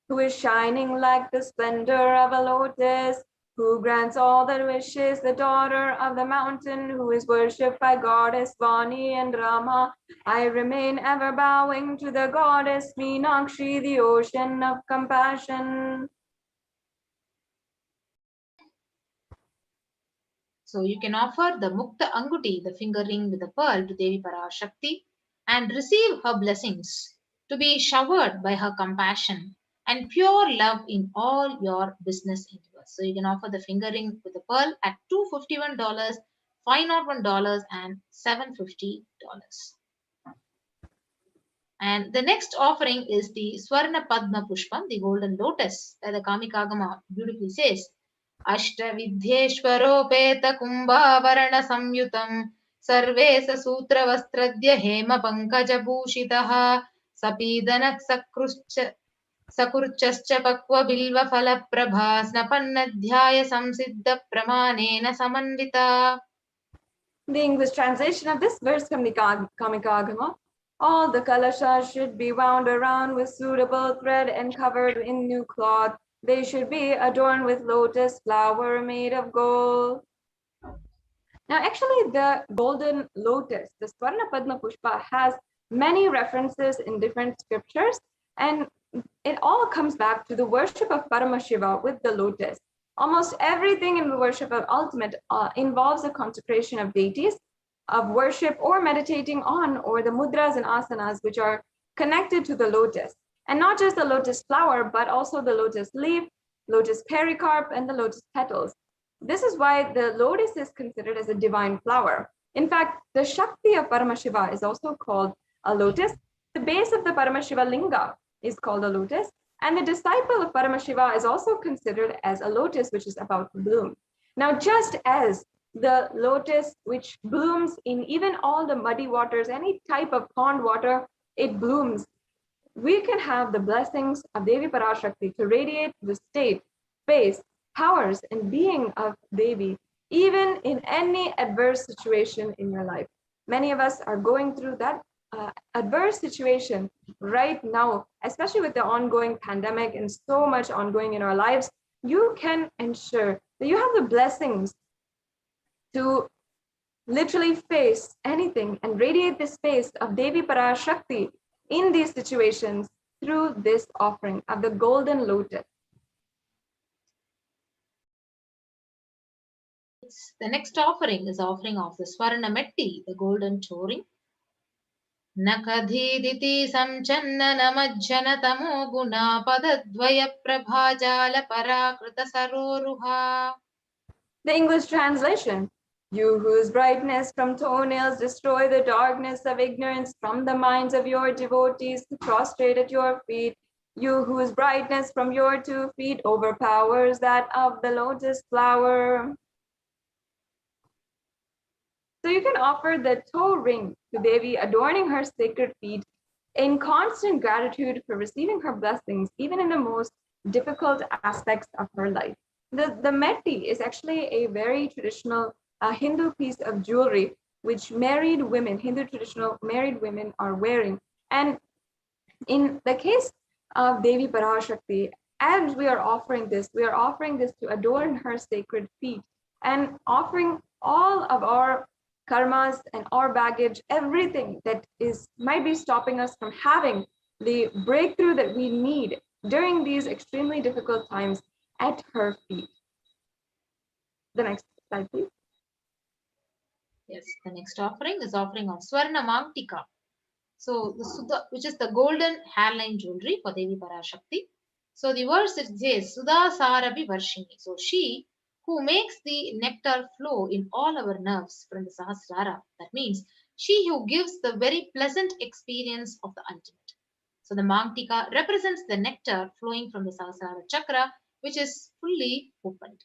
who is shining like the splendor of a lotus, who grants all the wishes, the daughter of the mountain, who is worshipped by goddess Vani and Rama. I remain ever bowing to the goddess Meenakshi, the ocean of compassion. So you can offer the Mukta Anguti, the finger ring with the pearl, to Devi Parashakti and receive her blessings to be showered by her compassion and pure love in all your business endeavors. So you can offer the finger ring with the pearl at $251, $501, and $750. And the next offering is the Swarna Padma Pushpam, the golden lotus, that the Kamikagama beautifully says, Ashtavidhyeshwaropeta kumbhavarana samyutam sarvesa sutra vastradya hema pankaja bhushitaha sapidanak sakurchascha pakva bilva phala prabha snapannadhyaya samsiddha pramanena samanvita. The English translation of this verse from the Kamikagama, all the kalashas should be wound around with suitable thread and covered in new cloth. They should be adorned with lotus flower made of gold. Now, actually, the golden lotus, the Swarna Padma Pushpa, has many references in different scriptures, and it all comes back to the worship of Paramashiva with the lotus. Almost everything in the worship of ultimate involves a consecration of deities, of worship or meditating on, or the mudras and asanas which are connected to the lotus. And not just the lotus flower, but also the lotus leaf, lotus pericarp, and the lotus petals. This is why the lotus is considered as a divine flower. In fact, the Shakti of Paramashiva is also called a lotus. The base of the Paramashiva linga is called a lotus. And the disciple of Paramashiva is also considered as a lotus, which is about to bloom. Now, just as the lotus, which blooms in even all the muddy waters, any type of pond water, it blooms. We can have the blessings of Devi Parashakti to radiate the state, space, powers, and being of Devi, even in any adverse situation in your life. Many of us are going through that adverse situation right now, especially with the ongoing pandemic and so much ongoing in our lives. You can ensure that you have the blessings to literally face anything and radiate the space of Devi Parashakti in these situations through this offering of the golden lotus. The next offering is offering of the Swarnametti, the golden touring. Nakadhiditi samchanna namajjana tamo guna padadvaya prabhajala parakrita saroruha. The English translation: you whose brightness from toenails destroy the darkness of ignorance from the minds of your devotees who prostrate at your feet, you whose brightness from your 2 feet overpowers that of the lotus flower. So you can offer the toe ring to Devi, adorning her sacred feet in constant gratitude for receiving her blessings, even in the most difficult aspects of her life. The metti is actually a very traditional Hindu piece of jewelry which married women, Hindu traditional married women are wearing. And in the case of Devi Parashakti, as we are offering this to adorn her sacred feet and offering all of our karmas and our baggage, everything that might be stopping us from having the breakthrough that we need during these extremely difficult times at her feet. The next slide, please. Yes, the next offering is offering of Swarna Mangtika. So, the Sudha, which is the golden hairline jewelry for Devi Parashakti. So, the verse it says, Sudha Sarabi Varshini. So, she who makes the nectar flow in all our nerves from the Sahasrara. That means she who gives the very pleasant experience of the ultimate. So, the Mangtika represents the nectar flowing from the Sahasrara chakra, which is fully opened.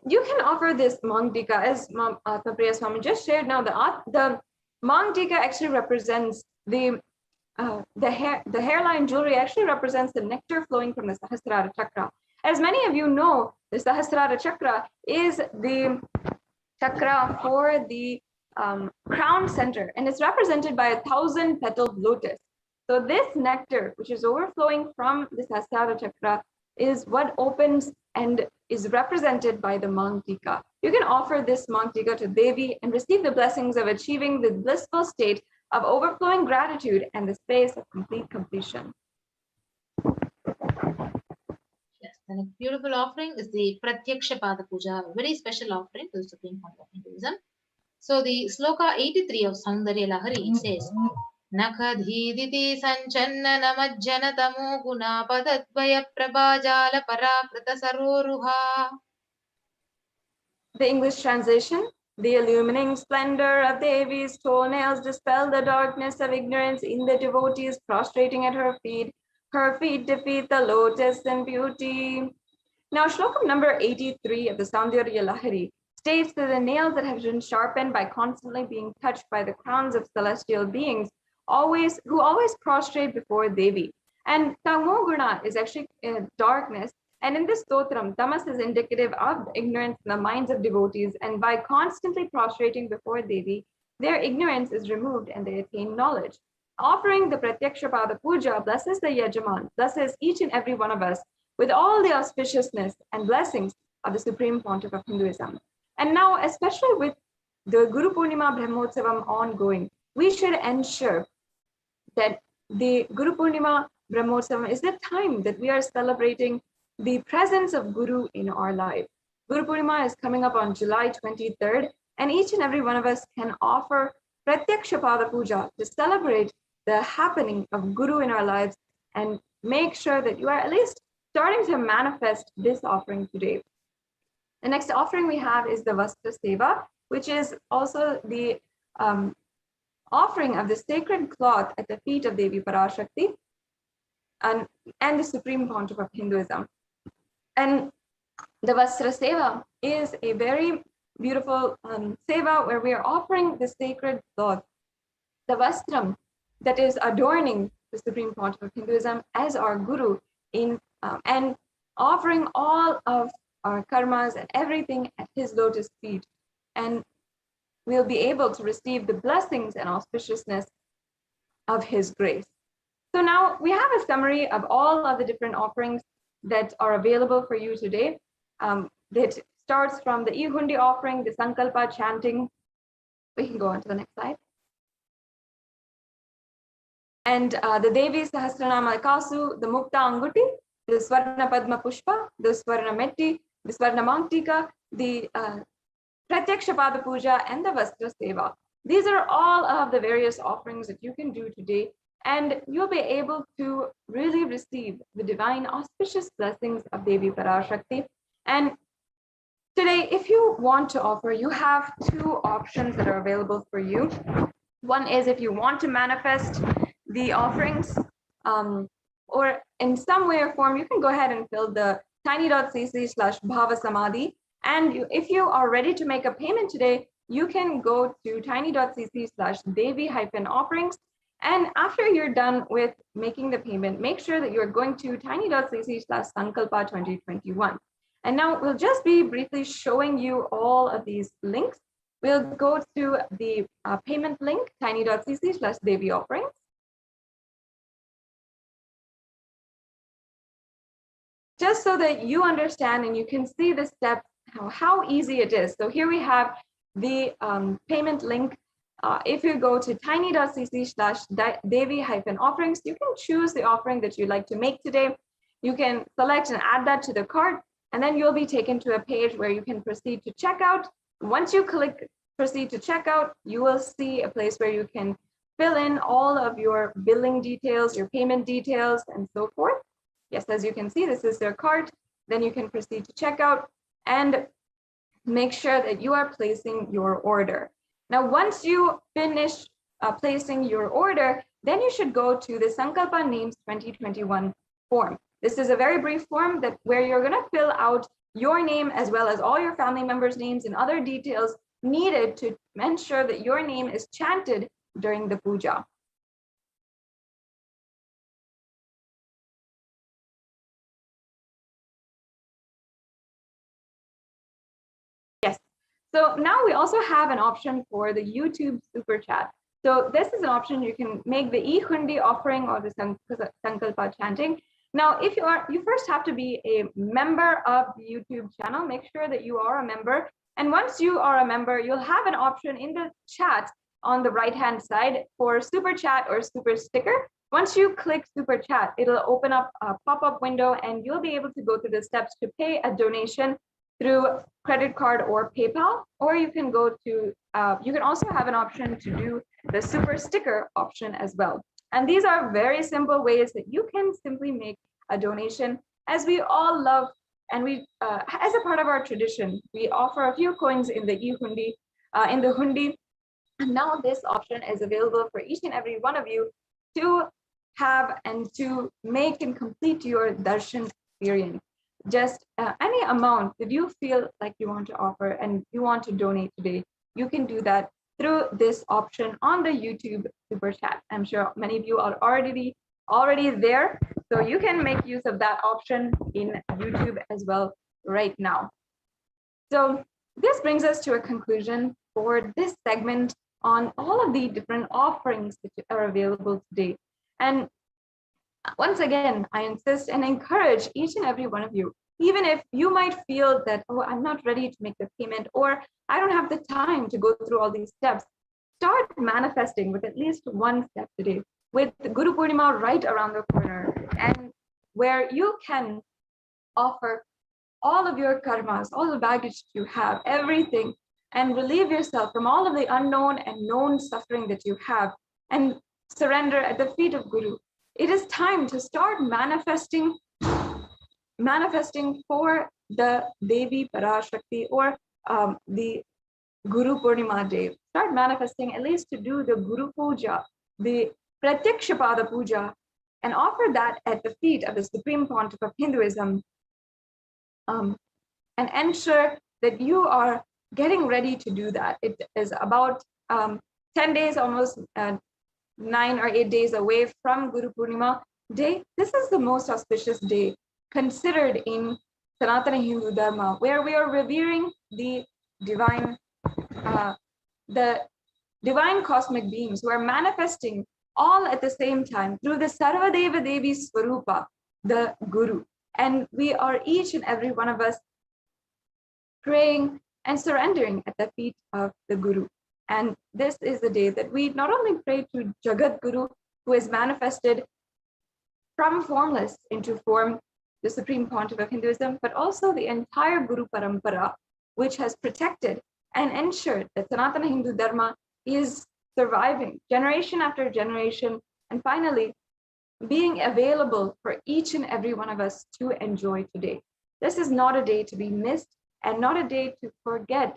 You can offer this Mangtika, as Papriya Swami just shared now. The Mangtika actually represents the hairline jewelry actually represents the nectar flowing from the Sahasrara chakra. As many of you know, the Sahasrara chakra is the chakra for the crown center, and it's represented by 1,000-petaled lotus. So this nectar, which is overflowing from the Sahasrara chakra, is what opens and is represented by the Mangtika. You can offer this Mangtika to Devi and receive the blessings of achieving the blissful state of overflowing gratitude and the space of complete completion. Yes, the next beautiful offering is the Pratyaksha Pada Puja, a very special offering to the Supreme Fount of Hinduism. So the sloka 83 of Saundarya Lahari, it says, Nakadhiditi sanchanna namajjana tamo guna padadvaya prabhajala parakrita saroruha. The English translation: the illumining splendor of Devi's toenails dispel the darkness of ignorance in the devotees prostrating at her feet. Her feet defeat the lotus in beauty. Now, slokam number 83 of the Saundarya Lahari states that the nails that have been sharpened by constantly being touched by the crowns of celestial beings who always prostrate before Devi. And Tamoguna is actually darkness. And in this stotram, tamas is indicative of ignorance in the minds of devotees. And by constantly prostrating before Devi, their ignorance is removed and they attain knowledge. Offering the Pratyaksha Pada Puja blesses the Yajaman, blesses each and every one of us with all the auspiciousness and blessings of the Supreme Pontiff of Hinduism. And now, especially with the Guru Purnima Brahmotsavam ongoing, we should ensure that the Guru Purnima Brahmotsavam is the time that we are celebrating the presence of Guru in our life. Guru Purnima is coming up on July 23rd, and each and every one of us can offer Pratyaksha Pada Puja to celebrate the happening of Guru in our lives and make sure that you are at least starting to manifest this offering today. The next offering we have is the Vastra Seva, which is also the offering of the sacred cloth at the feet of Devi Parashakti and the Supreme Pontiff of Hinduism. And the Vastra Seva is a very beautiful seva where we are offering the sacred cloth, the Vastram, that is adorning the Supreme Pontiff of Hinduism as our Guru and offering all of our karmas and everything at his lotus feet. And we'll be able to receive the blessings and auspiciousness of his grace. So now we have a summary of all of the different offerings that are available for you today. That starts from the Ihundi offering, the Sankalpa chanting. We can go on to the next slide. And the Devi Sahasranama Kasu, the Mukta Anguti, the Swarna Padma Pushpa, the Swarna Metti, the Swarna Mantika, the Pratyaksha Pada Puja, and the Vastra Seva. These are all of the various offerings that you can do today, and you'll be able to really receive the divine auspicious blessings of Devi Parashakti. And today, if you want to offer, you have two options that are available for you. One is if you want to manifest the offerings, or in some way or form, you can go ahead and fill the tiny.cc/bhavasamadhi. And if you are ready to make a payment today, you can go to tiny.cc/devi-offerings. And after you're done with making the payment, make sure that you're going to tiny.cc/sankalpa 2021. And now we'll just be briefly showing you all of these links. We'll go to the payment link, tiny.cc/devi-offerings. Just so that you understand and you can see the steps, how easy it is. So here we have the payment link. If you go to tiny.cc/devi-offerings, you can choose the offering that you'd like to make today. You can select and add that to the cart, and then you'll be taken to a page where you can proceed to checkout. Once you click proceed to checkout, you will see a place where you can fill in all of your billing details, your payment details, and so forth. Yes, as you can see, this is their cart. Then you can proceed to checkout and make sure that you are placing your order. Now, once you finish placing your order, then you should go to the Sankalpa Names 2021 form. This is a very brief form where you're going to fill out your name as well as all your family members' names and other details needed to ensure that your name is chanted during the puja. Yes. So now we also have an option for the YouTube super chat. So this is an option. You can make the e-hundi offering or the Sankalpa chanting. Now, if you first have to be a member of the YouTube channel. Make sure that you are a member. And once you are a member, you'll have an option in the chat on the right-hand side for super chat or super sticker. Once you click super chat, it'll open up a pop-up window and you'll be able to go through the steps to pay a donation through credit card or PayPal, or you can go to, you can also have an option to do the super sticker option as well. And these are very simple ways that you can simply make a donation. As we all love, and we, as a part of our tradition, we offer a few coins in the e-hundi, in the hundi. And now this option is available for each and every one of you to have and to make and complete your darshan experience. Just any amount that you feel like you want to offer and you want to donate today, you can do that through this option on the YouTube super chat. I'm sure many of you are already there, so you can make use of that option in YouTube as well right now. So this brings us to a conclusion for this segment on all of the different offerings that are available today. And once again, I insist and encourage each and every one of you, even if you might feel that, oh, I'm not ready to make the payment, or I don't have the time to go through all these steps, start manifesting with at least one step today, with Guru Purnima right around the corner, and where you can offer all of your karmas, all the baggage you have, everything, and relieve yourself from all of the unknown and known suffering that you have, and surrender at the feet of Guru. It is time to start manifesting for the Devi Parashakti or the Guru Purnima Day. Start manifesting at least to do the Guru Puja, the Pratyaksha Pada Puja, and offer that at the feet of the Supreme Pontiff of Hinduism, and ensure that you are getting ready to do that. It is about 10 days, almost 9 or 8 days away from Guru Purnima Day. This is the most auspicious day considered in Sanatana Hindu Dharma, where we are revering the divine cosmic beings who are manifesting all at the same time through the Sarvadeva Devi Swarupa, the Guru. And we are each and every one of us praying and surrendering at the feet of the Guru. And this is the day that we not only pray to Jagat Guru, who has manifested from formless into form, the Supreme Pontiff of Hinduism, but also the entire Guru Parampara, which has protected and ensured that Sanatana Hindu Dharma is surviving generation after generation, and finally being available for each and every one of us to enjoy today. This is not a day to be missed and not a day to forget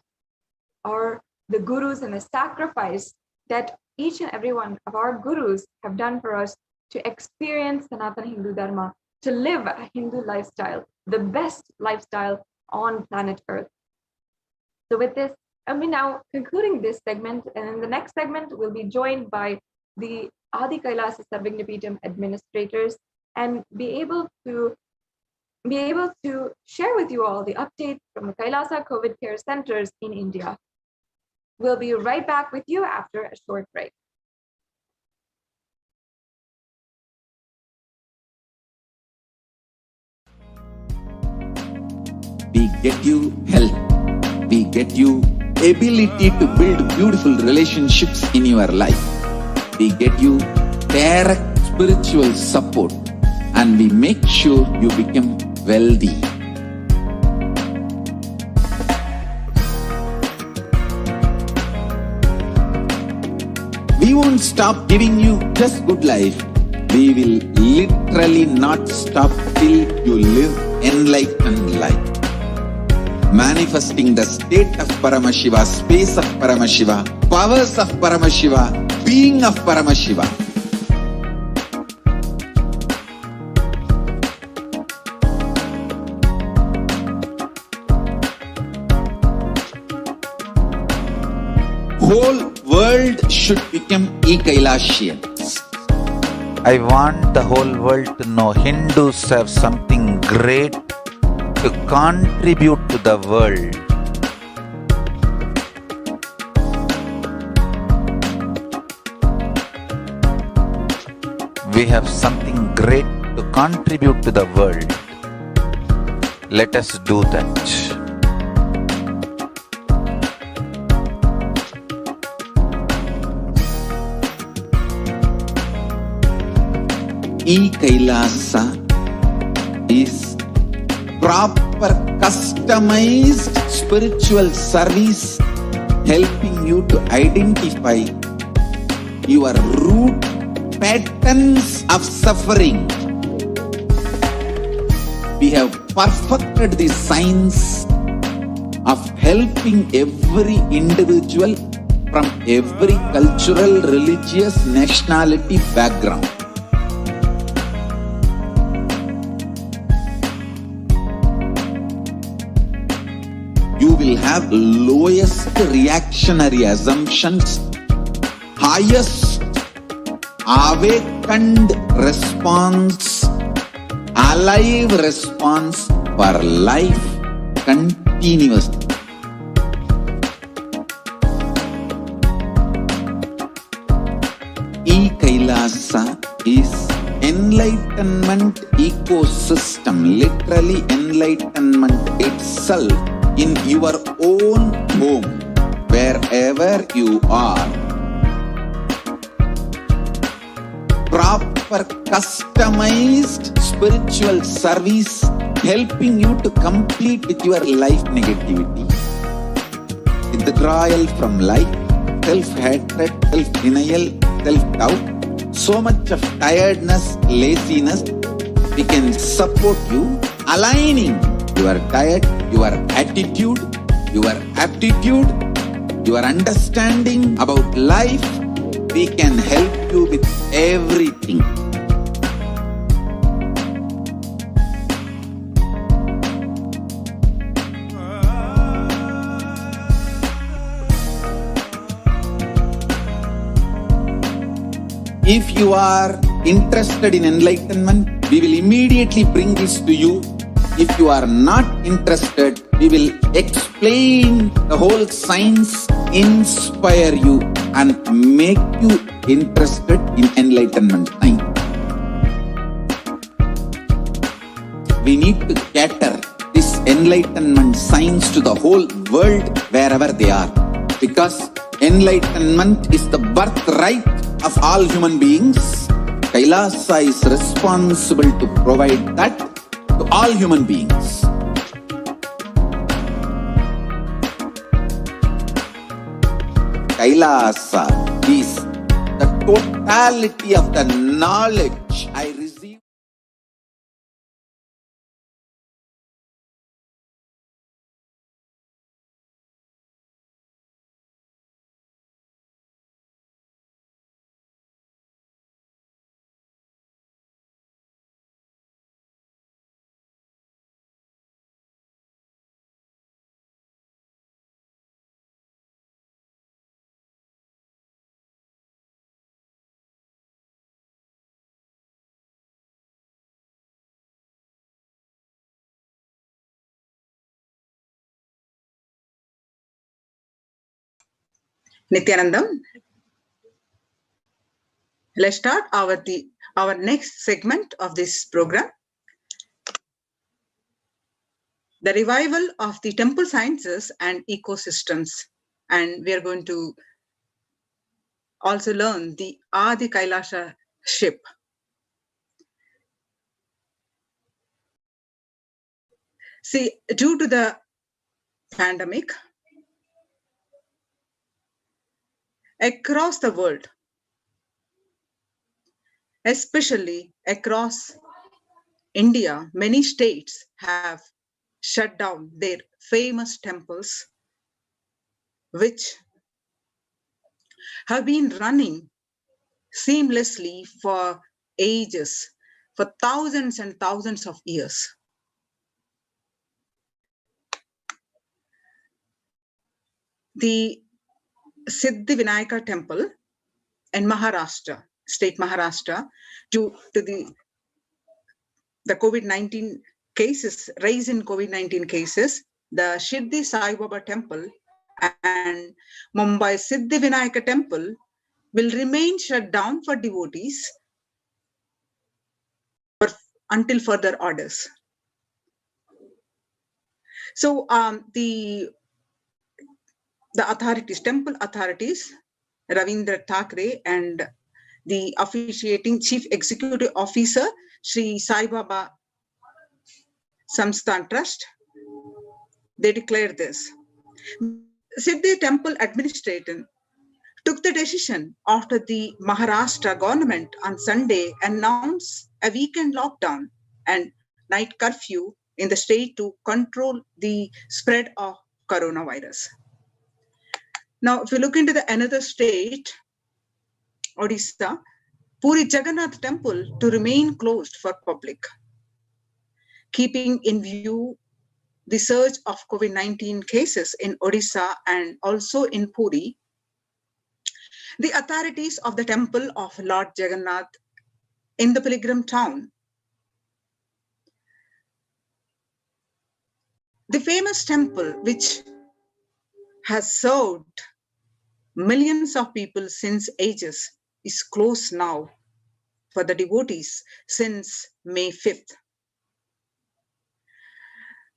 the gurus and the sacrifice that each and every one of our gurus have done for us to experience Sanatana Hindu Dharma, to live a Hindu lifestyle, the best lifestyle on planet Earth. So with this, I'll be now concluding this segment, and in the next segment, we'll be joined by the Adi Kailasa Sarvignapeetham administrators and be able to share with you all the updates from the Kailasa COVID care centers in India. We'll be right back with you after a short break. We get you health. We get you ability to build beautiful relationships in your life. We get you direct spiritual support, and we make sure you become wealthy. We won't stop giving you just good life. We will literally not stop till you live enlightened life. Manifesting the state of Paramashiva, space of Paramashiva, powers of Paramashiva, being of Paramashiva. Whole world should become Kailasians. I want the whole world to know Hindus have something great to contribute to the world. We have something great to contribute to the world. Let us do that. Kailasa is proper customized spiritual service helping you to identify your root patterns of suffering. We have perfected the science of helping every individual from every cultural, religious, nationality background. You will have lowest reactionary assumptions, highest awakened response, alive response for life continuously. Kailasa is enlightenment ecosystem, literally enlightenment itself in your own home, wherever you are. Proper customized spiritual service helping you to complete with your life negativity, withdrawal from life, self-hatred, self-denial, self-doubt, so much of tiredness, laziness. We can support you aligning your diet, your attitude, your aptitude, your understanding about life. We can help you with everything. If you are interested in enlightenment, we will immediately bring this to you. If you are not interested, we will explain the whole science, inspire you and make you interested in enlightenment time. We need to cater this enlightenment science to the whole world wherever they are, because enlightenment is the birthright of all human beings. Kailasa is responsible to provide that to all human beings. Kailasa is the totality of the knowledge I receive. Nithyanandam, let's start our next segment of this program. The revival of the temple sciences and ecosystems. And we are going to also learn the Adi Kailasa ship. See, due to the pandemic, across the world, especially across India, many states have shut down their famous temples, which have been running seamlessly for ages, for thousands and thousands of years. The Siddhivinayaka temple in Maharashtra, state Maharashtra, due to the COVID-19 cases, rise in COVID-19 cases, the Shirdi Sai Baba temple and Mumbai Siddhivinayaka temple will remain shut down for devotees until further orders. So the authorities, temple authorities, Ravindra Thakre and the officiating Chief Executive Officer, Sri Sai Baba Samsthan Trust, they declared this. Siddhi Temple Administrator took the decision after the Maharashtra government on Sunday announced a weekend lockdown and night curfew in the state to control the spread of coronavirus. Now, if you look into the another state, Odisha, Puri Jagannath temple to remain closed for public, keeping in view the surge of COVID-19 cases in Odisha and also in Puri. The authorities of the temple of Lord Jagannath in the pilgrim town, the famous temple which has served millions of people since ages, is closed now for the devotees since May 5th.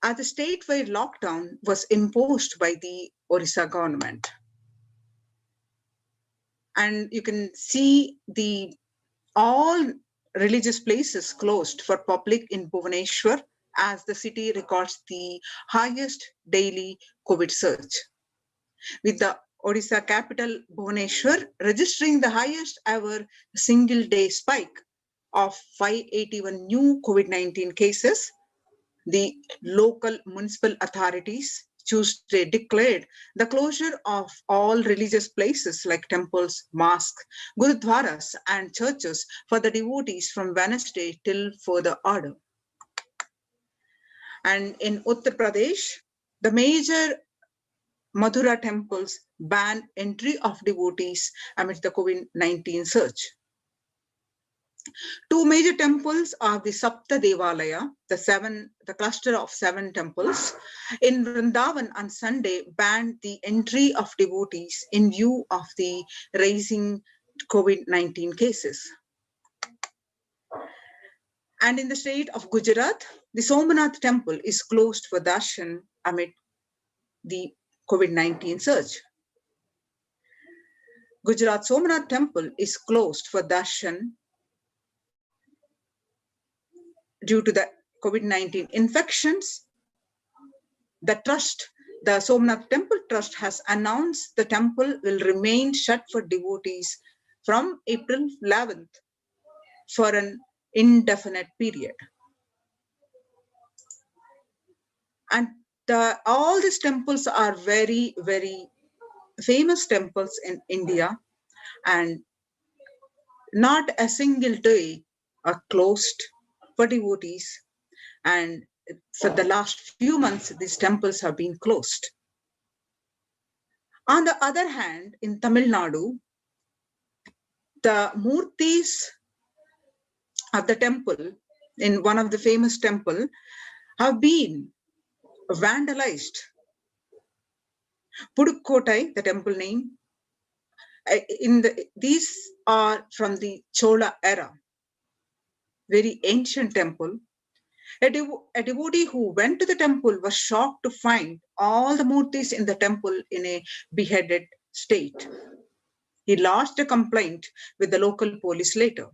As the statewide lockdown was imposed by the Orissa government. And you can see all religious places closed for public in Bhubaneswar as the city records the highest daily COVID surge, with the Odisha capital Bhubaneswar registering the highest ever single day spike of 581 new COVID-19 cases. The local municipal authorities Tuesday declared the closure of all religious places like temples, mosques, gurudwaras, and churches for the devotees from Wednesday till further order. And in Uttar Pradesh, the major Mathura temples banned entry of devotees amidst the COVID-19 surge. Two major temples are the Sapta Devalaya, the cluster of 7 temples in Vrindavan on Sunday banned the entry of devotees in view of the rising COVID-19 cases. And in the state of Gujarat, the Somnath temple is closed for darshan amid the COVID-19 surge. Gujarat Somnath temple is closed for darshan due to the COVID-19 infections, the Somnath Temple Trust has announced the temple will remain shut for devotees from April 11th for an indefinite period. And all these temples are very, very famous temples in India, and not a single day are closed for devotees. And for the last few months, these temples have been closed. On the other hand, in Tamil Nadu, the murtis of the temple, in one of the famous temple, have been vandalized. Pudukottai, the temple name, these are from the Chola era, very ancient temple. A devotee who went to the temple was shocked to find all the murtis in the temple in a beheaded state. He lodged a complaint with the local police later.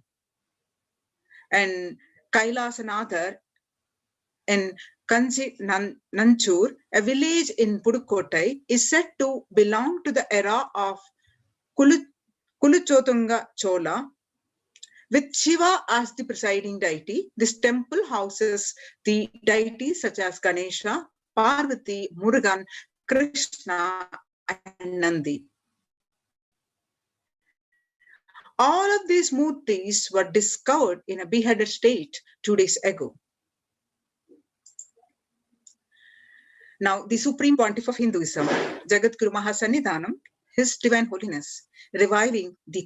And Kailasa in Kanchi Nanchur, a village in Pudukottai, is said to belong to the era of Kuluchotunga Chola. With Shiva as the presiding deity, this temple houses the deities such as Ganesha, Parvati, Murugan, Krishna, and Nandi. All of these murtis were discovered in a beheaded state 2 days ago. Now, the Supreme Pontiff of Hinduism, Jagadguru Mahasannidhanam, His Divine Holiness, reviving the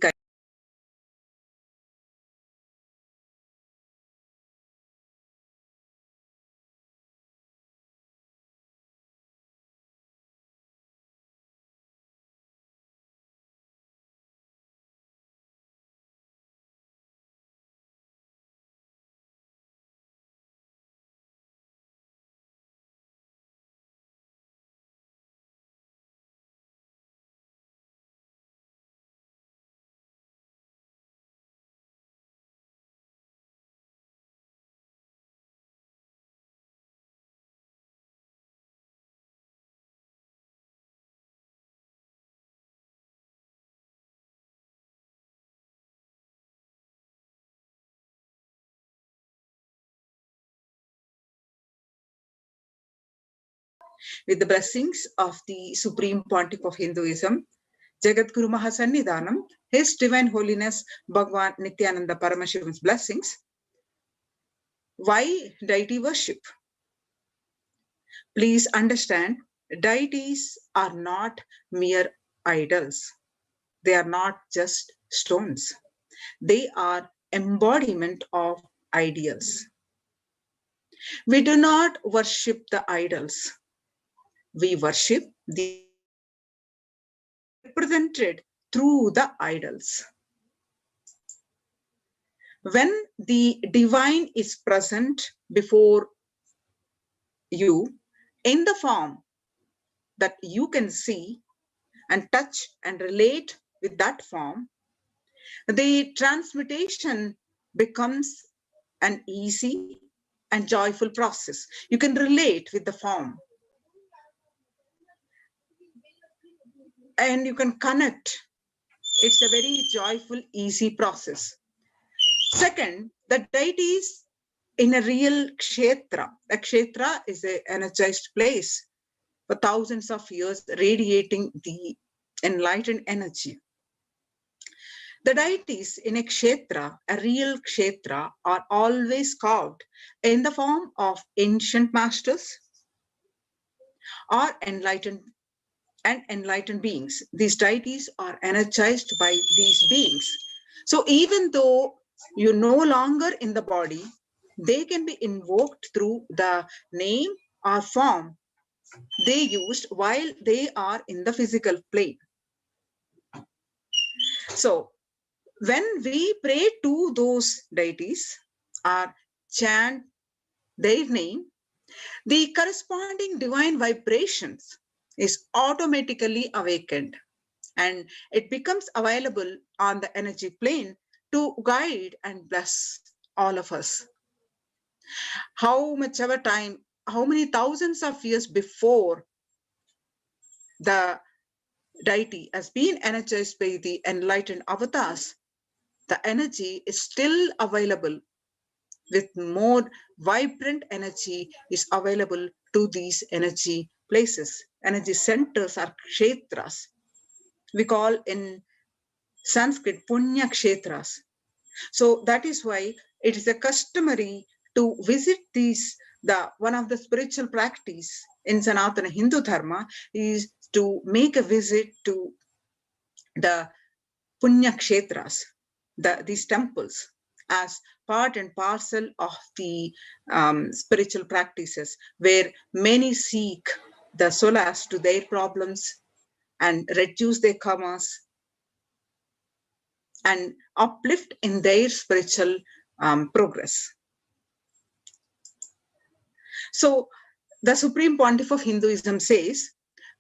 with the blessings of the Supreme Pontiff of Hinduism, Jagadguru Mahasannidhanam, His Divine Holiness Bhagwan Nithyananda Paramashivam's blessings. Why deity worship? Please understand, deities are not mere idols. They are not just stones. They are embodiment of ideals. We do not worship the idols. We worship the represented through the idols. When the divine is present before you in the form that you can see and touch and relate with that form, the transmutation becomes an easy and joyful process. You can relate with the form and you can connect. It's a very joyful, easy process. Second, the deities in a real kshetra. A kshetra is an energized place for thousands of years, radiating the enlightened energy. The deities in a kshetra, a real kshetra, are always carved in the form of ancient masters or enlightened beings. These deities are energized by these beings. So even though you're no longer in the body, they can be invoked through the name or form they used while they are in the physical plane. So when we pray to those deities or chant their name, the corresponding divine vibrations is automatically awakened and it becomes available on the energy plane to guide and bless all of us. How much ever time, how many thousands of years before the deity has been energized by the enlightened avatars, the energy is still available, with more vibrant energy is available to these energy places. Energy centers are kshetras. We call in Sanskrit punya kshetras. So that is why it is a customary to visit these. One of the spiritual practice in Sanatana Hindu Dharma is to make a visit to the punya kshetras, these temples, as part and parcel of the spiritual practices, where many seek the solace to their problems and reduce their karmas and uplift in their spiritual progress. So the Supreme Pontiff of Hinduism says,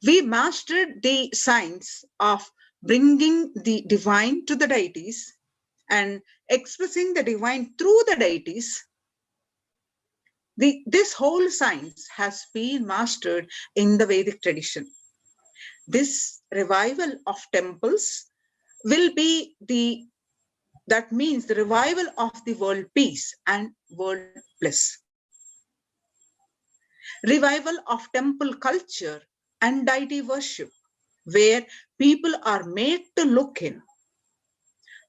we mastered the science of bringing the divine to the deities and expressing the divine through the deities. This whole science has been mastered in the Vedic tradition. This revival of temples will be that means the revival of the world peace and world bliss. Revival of temple culture and deity worship, where people are made to look in.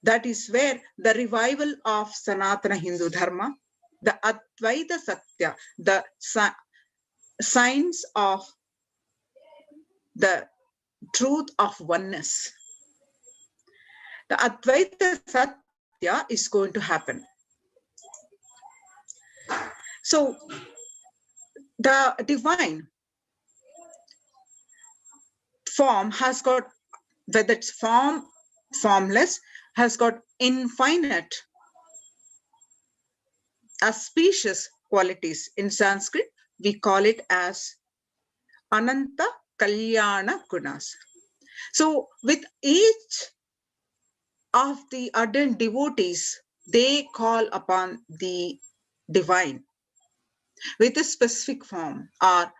That is where the revival of Sanatana Hindu Dharma, the Advaita Satya, the science of the truth of oneness, the Advaita Satya is going to happen. So the divine form has got, whether it's formless, has got infinite auspicious qualities. In Sanskrit, we call it as Ananta Kalyana Gunas. So with each of the ardent devotees, they call upon the divine with a specific form, or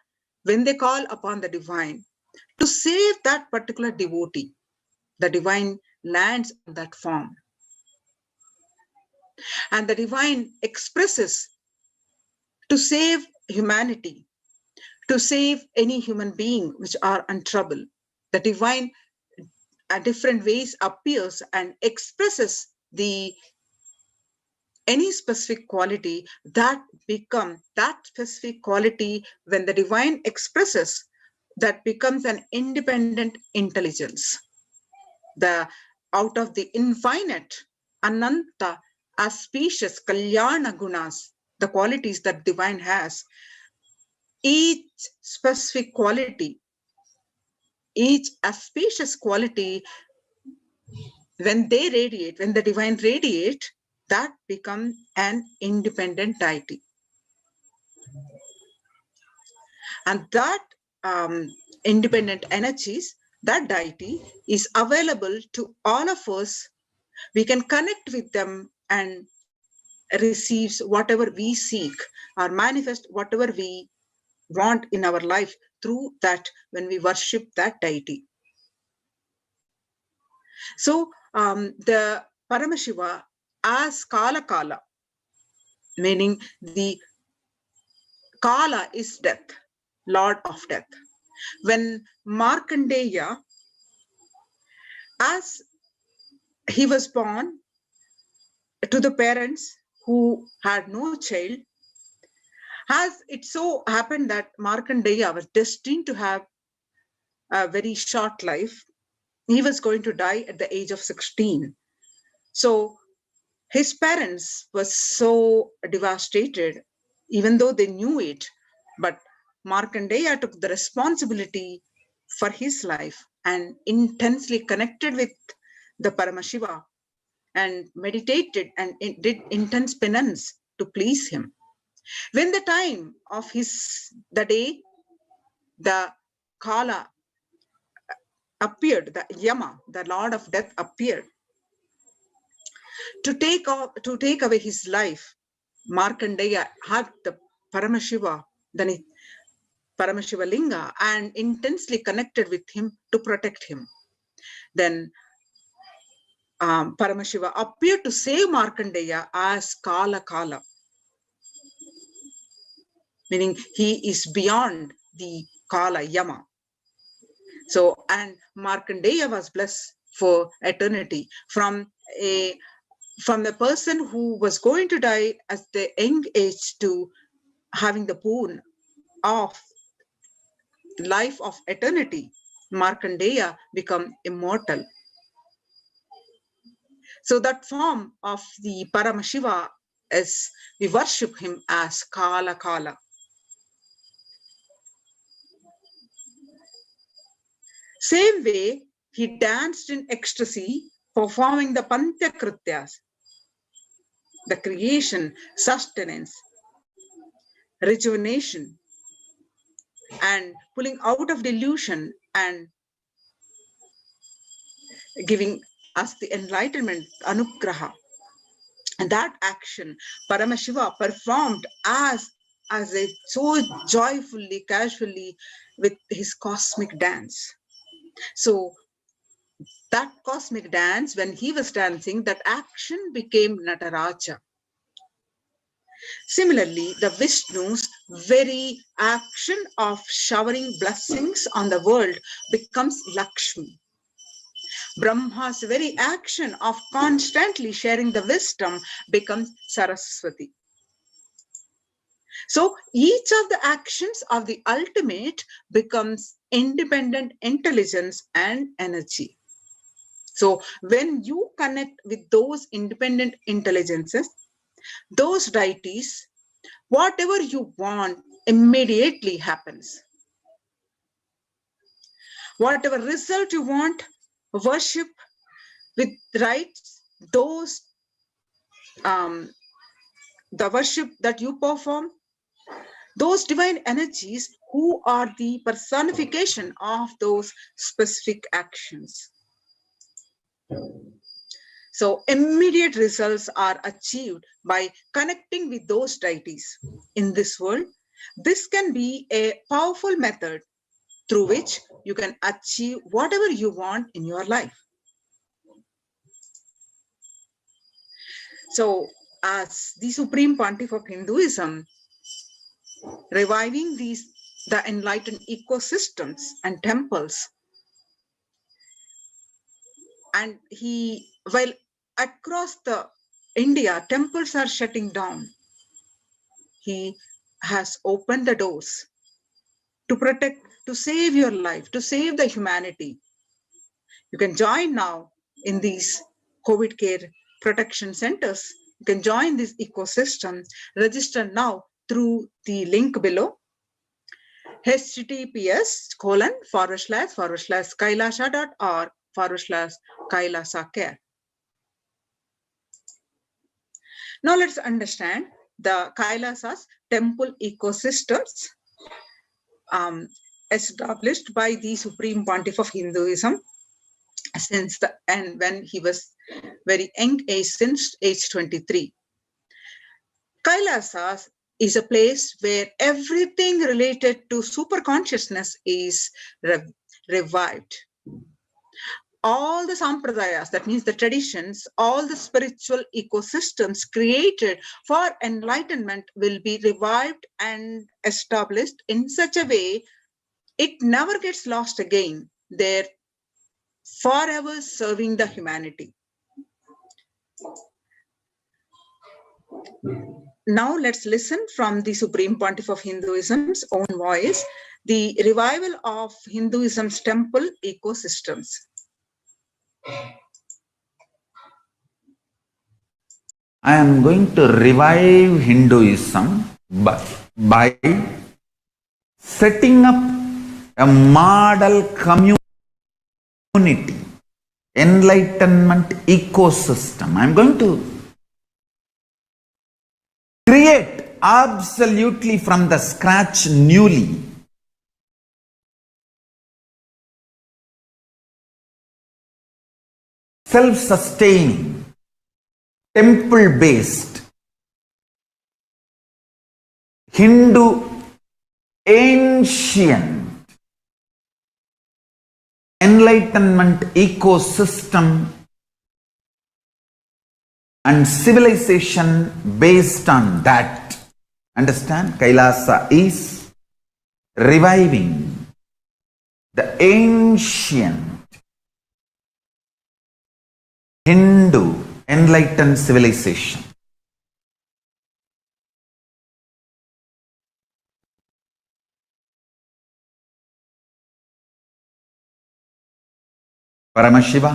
when they call upon the divine to save that particular devotee, the divine lands in that form. And the divine expresses to save humanity, to save any human being which are in trouble. The divine at different ways appears and expresses any specific quality that specific quality, when the divine expresses, that becomes an independent intelligence. Out of the infinite, Ananta, auspicious, Kalyana Gunas, the qualities that divine has, each specific quality, each auspicious quality, when they radiate, when the divine radiate, that becomes an independent deity. And that independent energies, that deity is available to all of us. We can connect with them and receives whatever we seek, or manifest whatever we want in our life through that, when we worship that deity. So the Paramashiva as Kala, meaning the Kala is death, Lord of death. When Markandeya, as he was born to the parents who had no child, as it so happened that Markandeya was destined to have a very short life. He was going to die at the age of 16. So his parents were so devastated, even though they knew it. But Markandeya took the responsibility for his life and intensely connected with the Paramashiva and meditated and did intense penance to please him. When the time of the day, the Kala appeared, the Yama, the Lord of Death appeared to take away his life. Markandeya hugged the Paramashiva, the Paramashiva Linga, and intensely connected with him to protect him. Then Paramashiva appeared to save Markandeya as Kala Kala, meaning he is beyond the Kala Yama. So, and Markandeya was blessed for eternity from the person who was going to die at the young age to having the boon of life of eternity. Markandeya become immortal. So that form of the Paramashiva is, we worship him as Kala Kala. Same way, he danced in ecstasy, performing the Pantya Krityas, the creation, sustenance, rejuvenation, and pulling out of delusion and giving us the enlightenment, anugraha. And that action, Paramashiva performed as a so joyfully, casually with his cosmic dance. So that cosmic dance, when he was dancing, that action became Nataraja. Similarly, the Vishnu's very action of showering blessings on the world becomes Lakshmi. Brahma's very action of constantly sharing the wisdom becomes Saraswati. So each of the actions of the ultimate becomes independent intelligence and energy. So when you connect with those independent intelligences, those deities, whatever you want immediately happens. Whatever result you want, worship with rites, those the worship that you perform, those divine energies who are the personification of those specific actions. So immediate results are achieved by connecting with those deities in this world. This can be a powerful method through which you can achieve whatever you want in your life. So as the Supreme Pontiff of Hinduism, reviving the enlightened ecosystems and temples, and while across the India, temples are shutting down, he has opened the doors to protect, to save your life, to save the humanity. You can join now in these COVID care protection centers. You can join this ecosystem. Register now through the link below, https://kailasa.org/Kailasa care. Now let's understand the Kailasa's temple ecosystems established by the Supreme Pontiff of Hinduism since when he was very young age, since age 23. Kailasa is a place where everything related to super consciousness is revived. All the sampradayas, that means the traditions, all the spiritual ecosystems created for enlightenment will be revived and established in such a way it never gets lost again. They're forever serving the humanity. Now let's listen from the Supreme Pontiff of Hinduism's own voice, the revival of Hinduism's temple ecosystems. I am going to revive Hinduism by setting up a model community, enlightenment ecosystem. I am going to create absolutely from the scratch newly self-sustaining, temple-based Hindu ancient enlightenment ecosystem and civilization based on that. Understand? Kailasa is reviving the ancient Hindu enlightened civilization. Paramashiva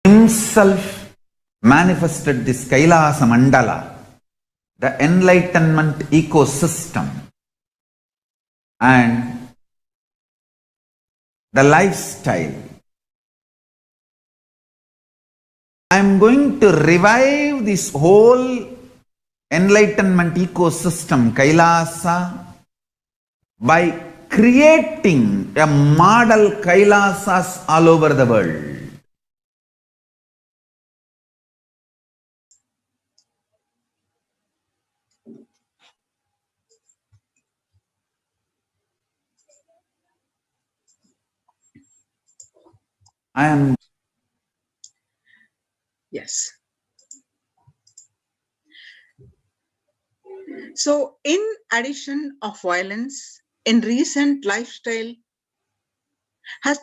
himself manifested this Kailasa Mandala, the enlightenment ecosystem, and the lifestyle. I am going to revive this whole enlightenment ecosystem, Kailasa, by creating a model Kailasas all over the world. Yes. So, in addition of violence in recent lifestyle has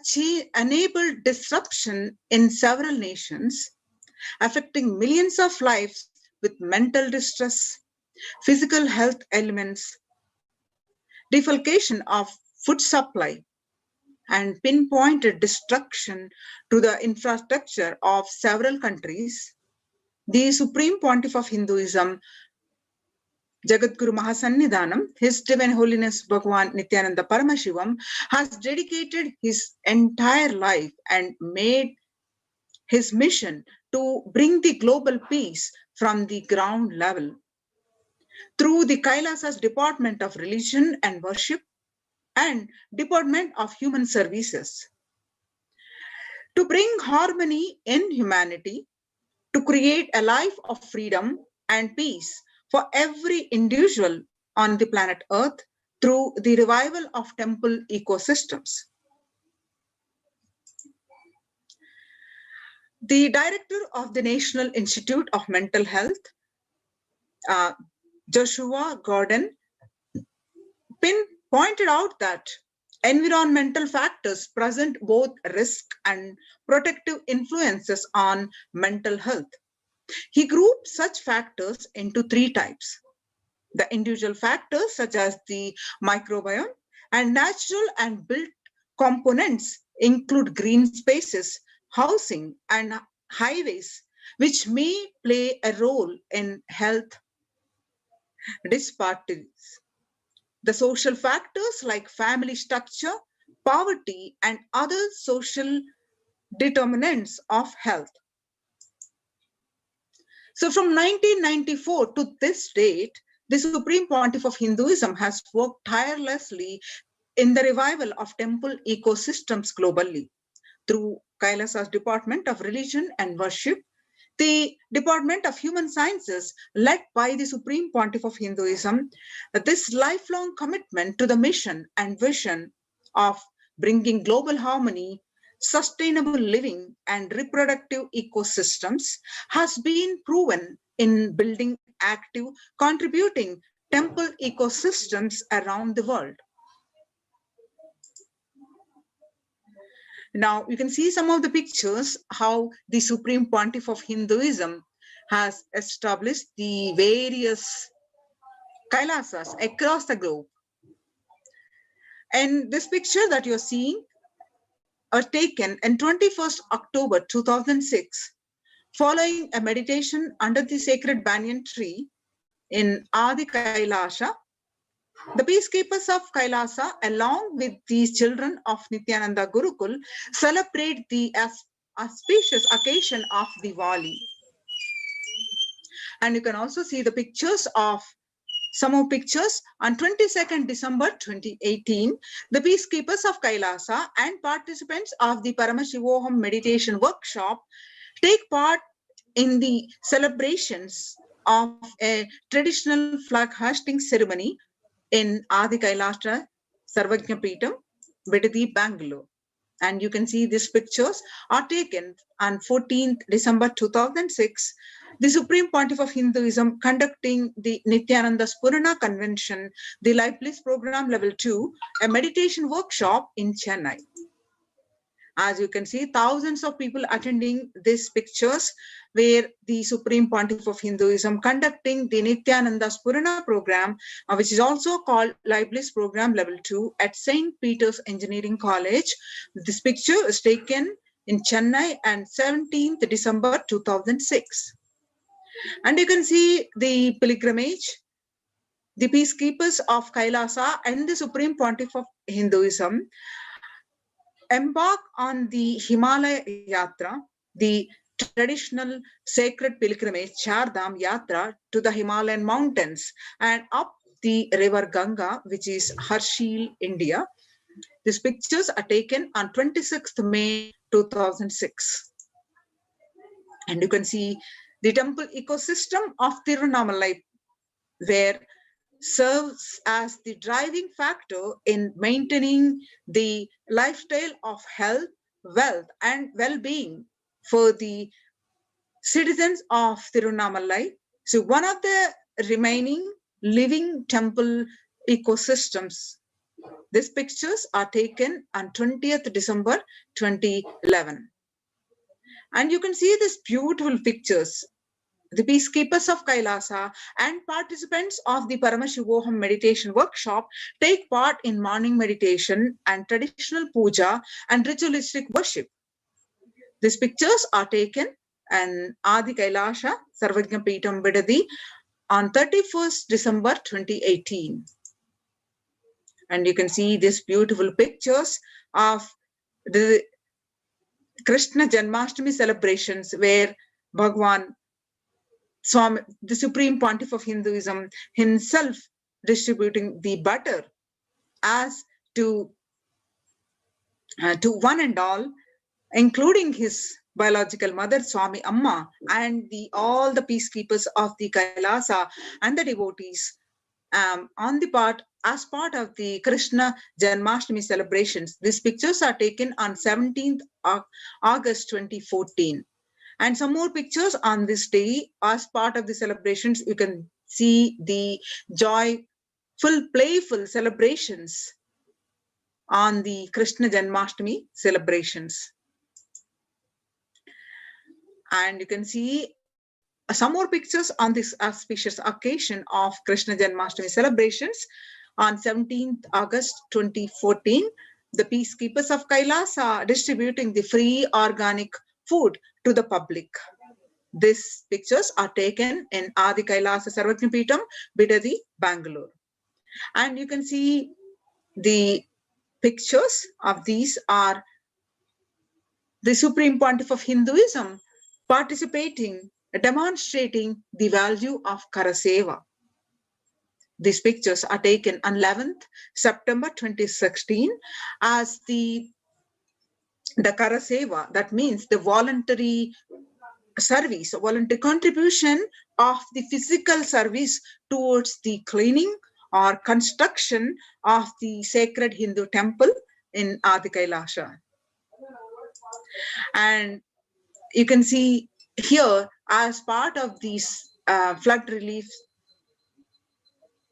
enabled disruption in several nations, affecting millions of lives with mental distress, physical health ailments, defalcation of food supply, and pinpointed destruction to the infrastructure of several countries. The Supreme Pontiff of Hinduism, Jagadguru Mahasannidhanam, His Divine Holiness Bhagwan Nithyananda Paramashivam, has dedicated his entire life and made his mission to bring the global peace from the ground level through the Kailasa's Department of Religion and Worship and Department of Human Services. To bring harmony in humanity, to create a life of freedom and peace for every individual on the planet Earth through the revival of temple ecosystems. The director of the National Institute of Mental Health, Joshua Gordon, pointed out that environmental factors present both risk and protective influences on mental health. He grouped such factors into three types: the individual factors such as the microbiome, and natural and built components include green spaces, housing, and highways, which may play a role in health disparities. The social factors like family structure, poverty, and other social determinants of health. So from 1994 to this date, the Supreme Pontiff of Hinduism has worked tirelessly in the revival of temple ecosystems globally through Kailasa's Department of Religion and Worship, the Department of Human Sciences led by the Supreme Pontiff of Hinduism, this lifelong commitment to the mission and vision of bringing global harmony, sustainable living, and reproductive ecosystems has been proven in building active, contributing temple ecosystems around the world. Now, you can see some of the pictures how the Supreme Pontiff of Hinduism has established the various Kailasas across the globe. And this picture that you're seeing are taken on 21st October 2006, following a meditation under the sacred banyan tree in Adi Kailasa. The peacekeepers of Kailasa, along with the children of Nithyananda Gurukul, celebrate the auspicious occasion of Diwali. And you can also see the pictures of some more pictures on 22nd December 2018. The peacekeepers of Kailasa and participants of the Paramashivoham meditation workshop take part in the celebrations of a traditional flag hoisting ceremony in Adi Kailasa Sarvajna Peetham, Bidadi, Bangalore. And you can see these pictures are taken on 14th December 2006. The Supreme Pontiff of Hinduism conducting the Nithyananda Purana Convention, the Life Bliss Program Level 2, a meditation workshop in Chennai. As you can see, thousands of people attending these pictures where the Supreme Pontiff of Hinduism conducting the Nithyananda Purana program, which is also called Life Bliss Program Level 2 at St. Peter's Engineering College. This picture is taken in Chennai on 17th December 2006. And you can see the pilgrimage, the peacekeepers of Kailasa and the Supreme Pontiff of Hinduism embark on the Himalaya Yatra, the traditional sacred pilgrimage Chardham Yatra to the Himalayan mountains and up the river Ganga, which is Harshil, India. These pictures are taken on 26th May 2006. And you can see the temple ecosystem of Tirunamalai, where serves as the driving factor in maintaining the lifestyle of health, wealth, and well-being for the citizens of Tirunamalai. So one of the remaining living temple ecosystems. These pictures are taken on 20th December 2011. And you can see these beautiful pictures. The peacekeepers of Kailasa and participants of the Paramashivoham meditation workshop take part in morning meditation and traditional puja and ritualistic worship. These pictures are taken in Adi Kailasa Sarvajna Peetham Bidadi on 31st December 2018. And you can see these beautiful pictures of the Krishna Janmashtami celebrations where Bhagwan Swami, the Supreme Pontiff of Hinduism, himself distributing the butter as to one and all, including his biological mother, Swami Amma, and all the peacekeepers of the Kailasa and the devotees as part of the Krishna Janmashtami celebrations. These pictures are taken on 17th August 2014. And some more pictures on this day as part of the celebrations. You can see the joyful, playful celebrations on the Krishna Janmashtami celebrations. And you can see some more pictures on this auspicious occasion of Krishna Janmashtami celebrations on 17th August 2014. The peacekeepers of Kailasa distributing the free organic food to the public. These pictures are taken in Adi Kailasa Sarvajna Peetham, Bidadi, Bangalore. And you can see the pictures of these are the Supreme Pontiff of Hinduism participating, demonstrating the value of Karaseva. These pictures are taken on 11th September 2016 as the Karaseva, that means the voluntary service, voluntary contribution of the physical service towards the cleaning or construction of the sacred Hindu temple in Adi Kailasa. And you can see here, as part of these flood relief,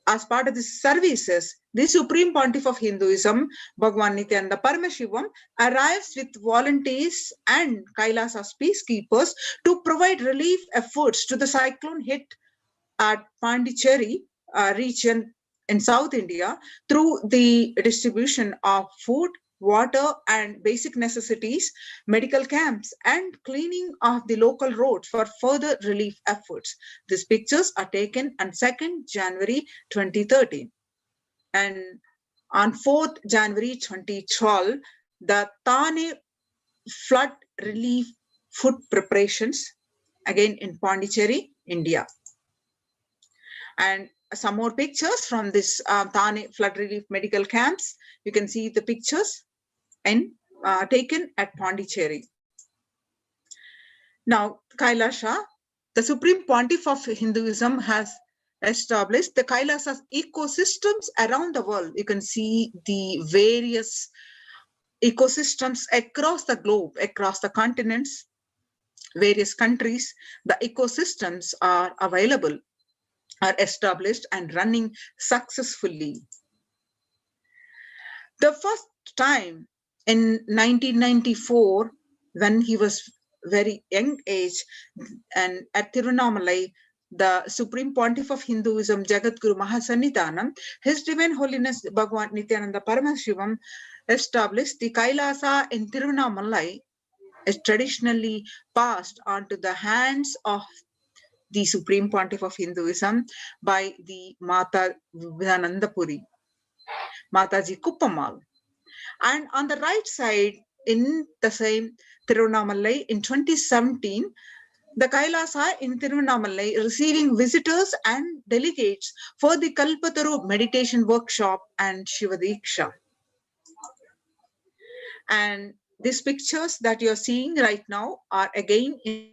as part of the services, the Supreme Pontiff of Hinduism, Bhagwan Nithyananda Paramashivam, arrives with volunteers and Kailasa's peacekeepers to provide relief efforts to the cyclone hit at Pondicherry region in South India through the distribution of food, water, and basic necessities, medical camps, and cleaning of the local roads for further relief efforts. These pictures are taken on 2nd January 2013. And on 4th January 2012, the Thane flood relief food preparations, again in Pondicherry, India. And some more pictures from this Thane flood relief medical camps. You can see the pictures taken at Pondicherry. Now, Kailasa The Supreme Pontiff of Hinduism has established the Kailasa ecosystems around the world. You can see the various ecosystems across the globe, across the continents, various countries. The ecosystems are available, are established and running successfully. The first time in 1994, when he was very young age, and at Tirunamalai, the Supreme Pontiff of Hinduism, Jagadguru Mahasannidhanam, His Divine Holiness Bhagwan Nithyananda Paramashivam established the Kailasa in Tirunamalai, is traditionally passed onto the hands of the Supreme Pontiff of Hinduism by the Mata Vidanandapuri, Mataji Kuppamal. And on the right side, in the same Tirunamalai in 2017, the Kailasa in Tirunamalai receiving visitors and delegates for the Kalpataru meditation workshop and Shivadiksha. And these pictures that you're seeing right now are again in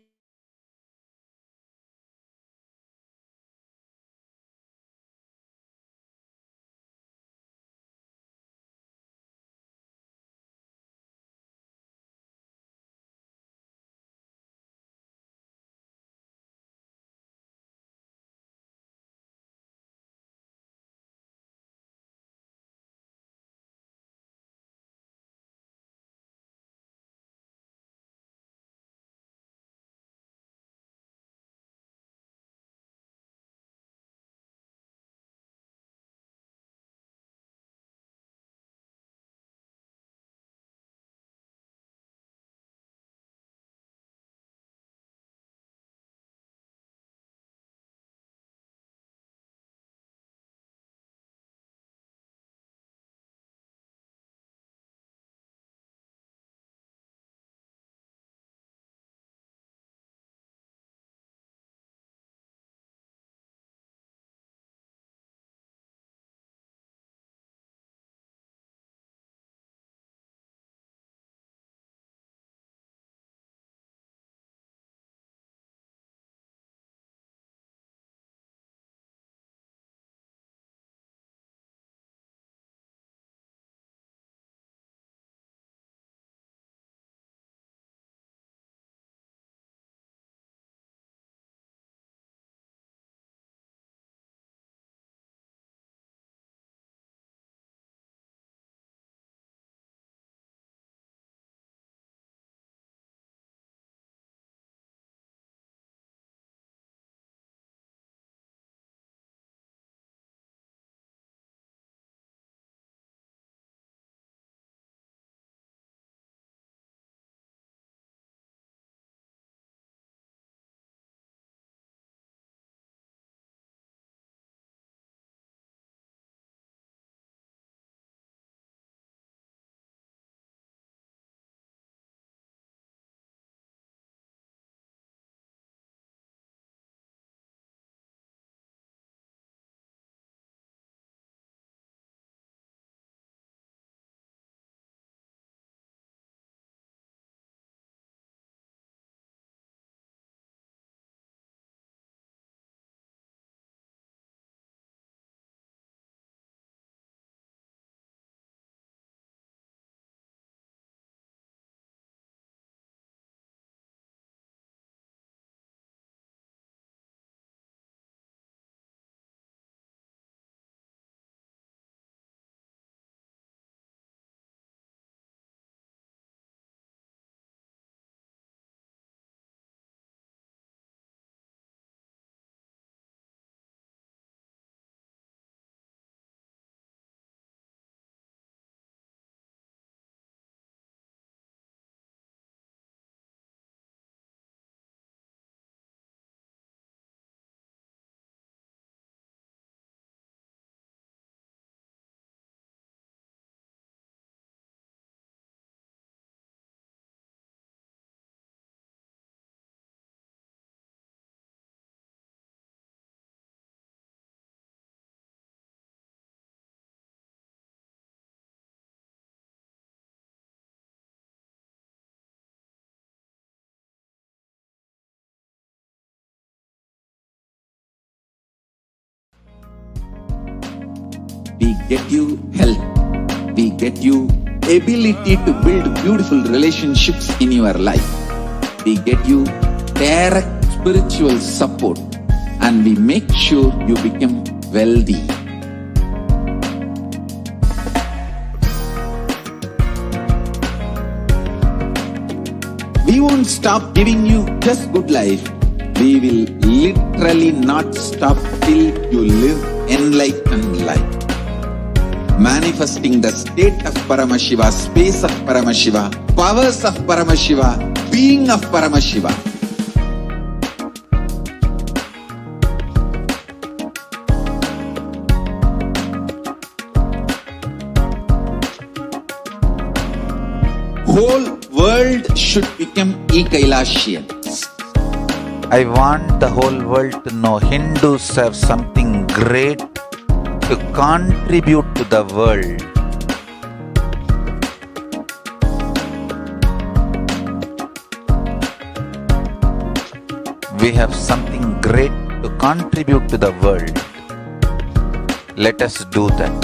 we get you health, we get you ability to build beautiful relationships in your life. We get you direct spiritual support and we make sure you become wealthy. We won't stop giving you just good life. We will literally not stop till you live enlightened life. Manifesting the state of Paramashiva, space of Paramashiva, powers of Paramashiva, being of Paramashiva. Whole world should become Kailasians. I want the whole world to know Hindus have something great to contribute to the world. We have something great to contribute to the world. Let us do that.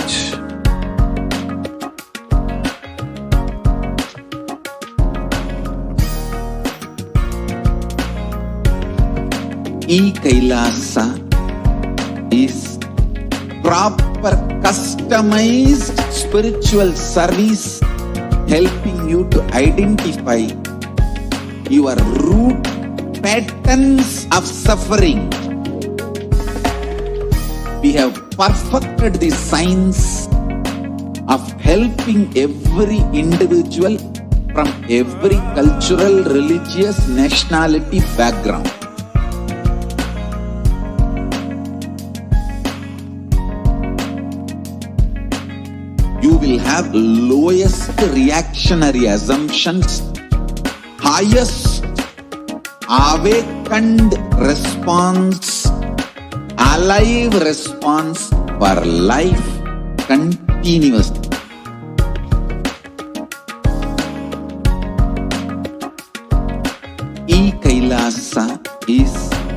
Kailasa is proper customized spiritual service helping you to identify your root patterns of suffering. We have perfected the science of helping every individual from every cultural, religious, nationality background. You will have lowest reactionary assumptions, highest awakened response, alive response for life continuously. Kailasa is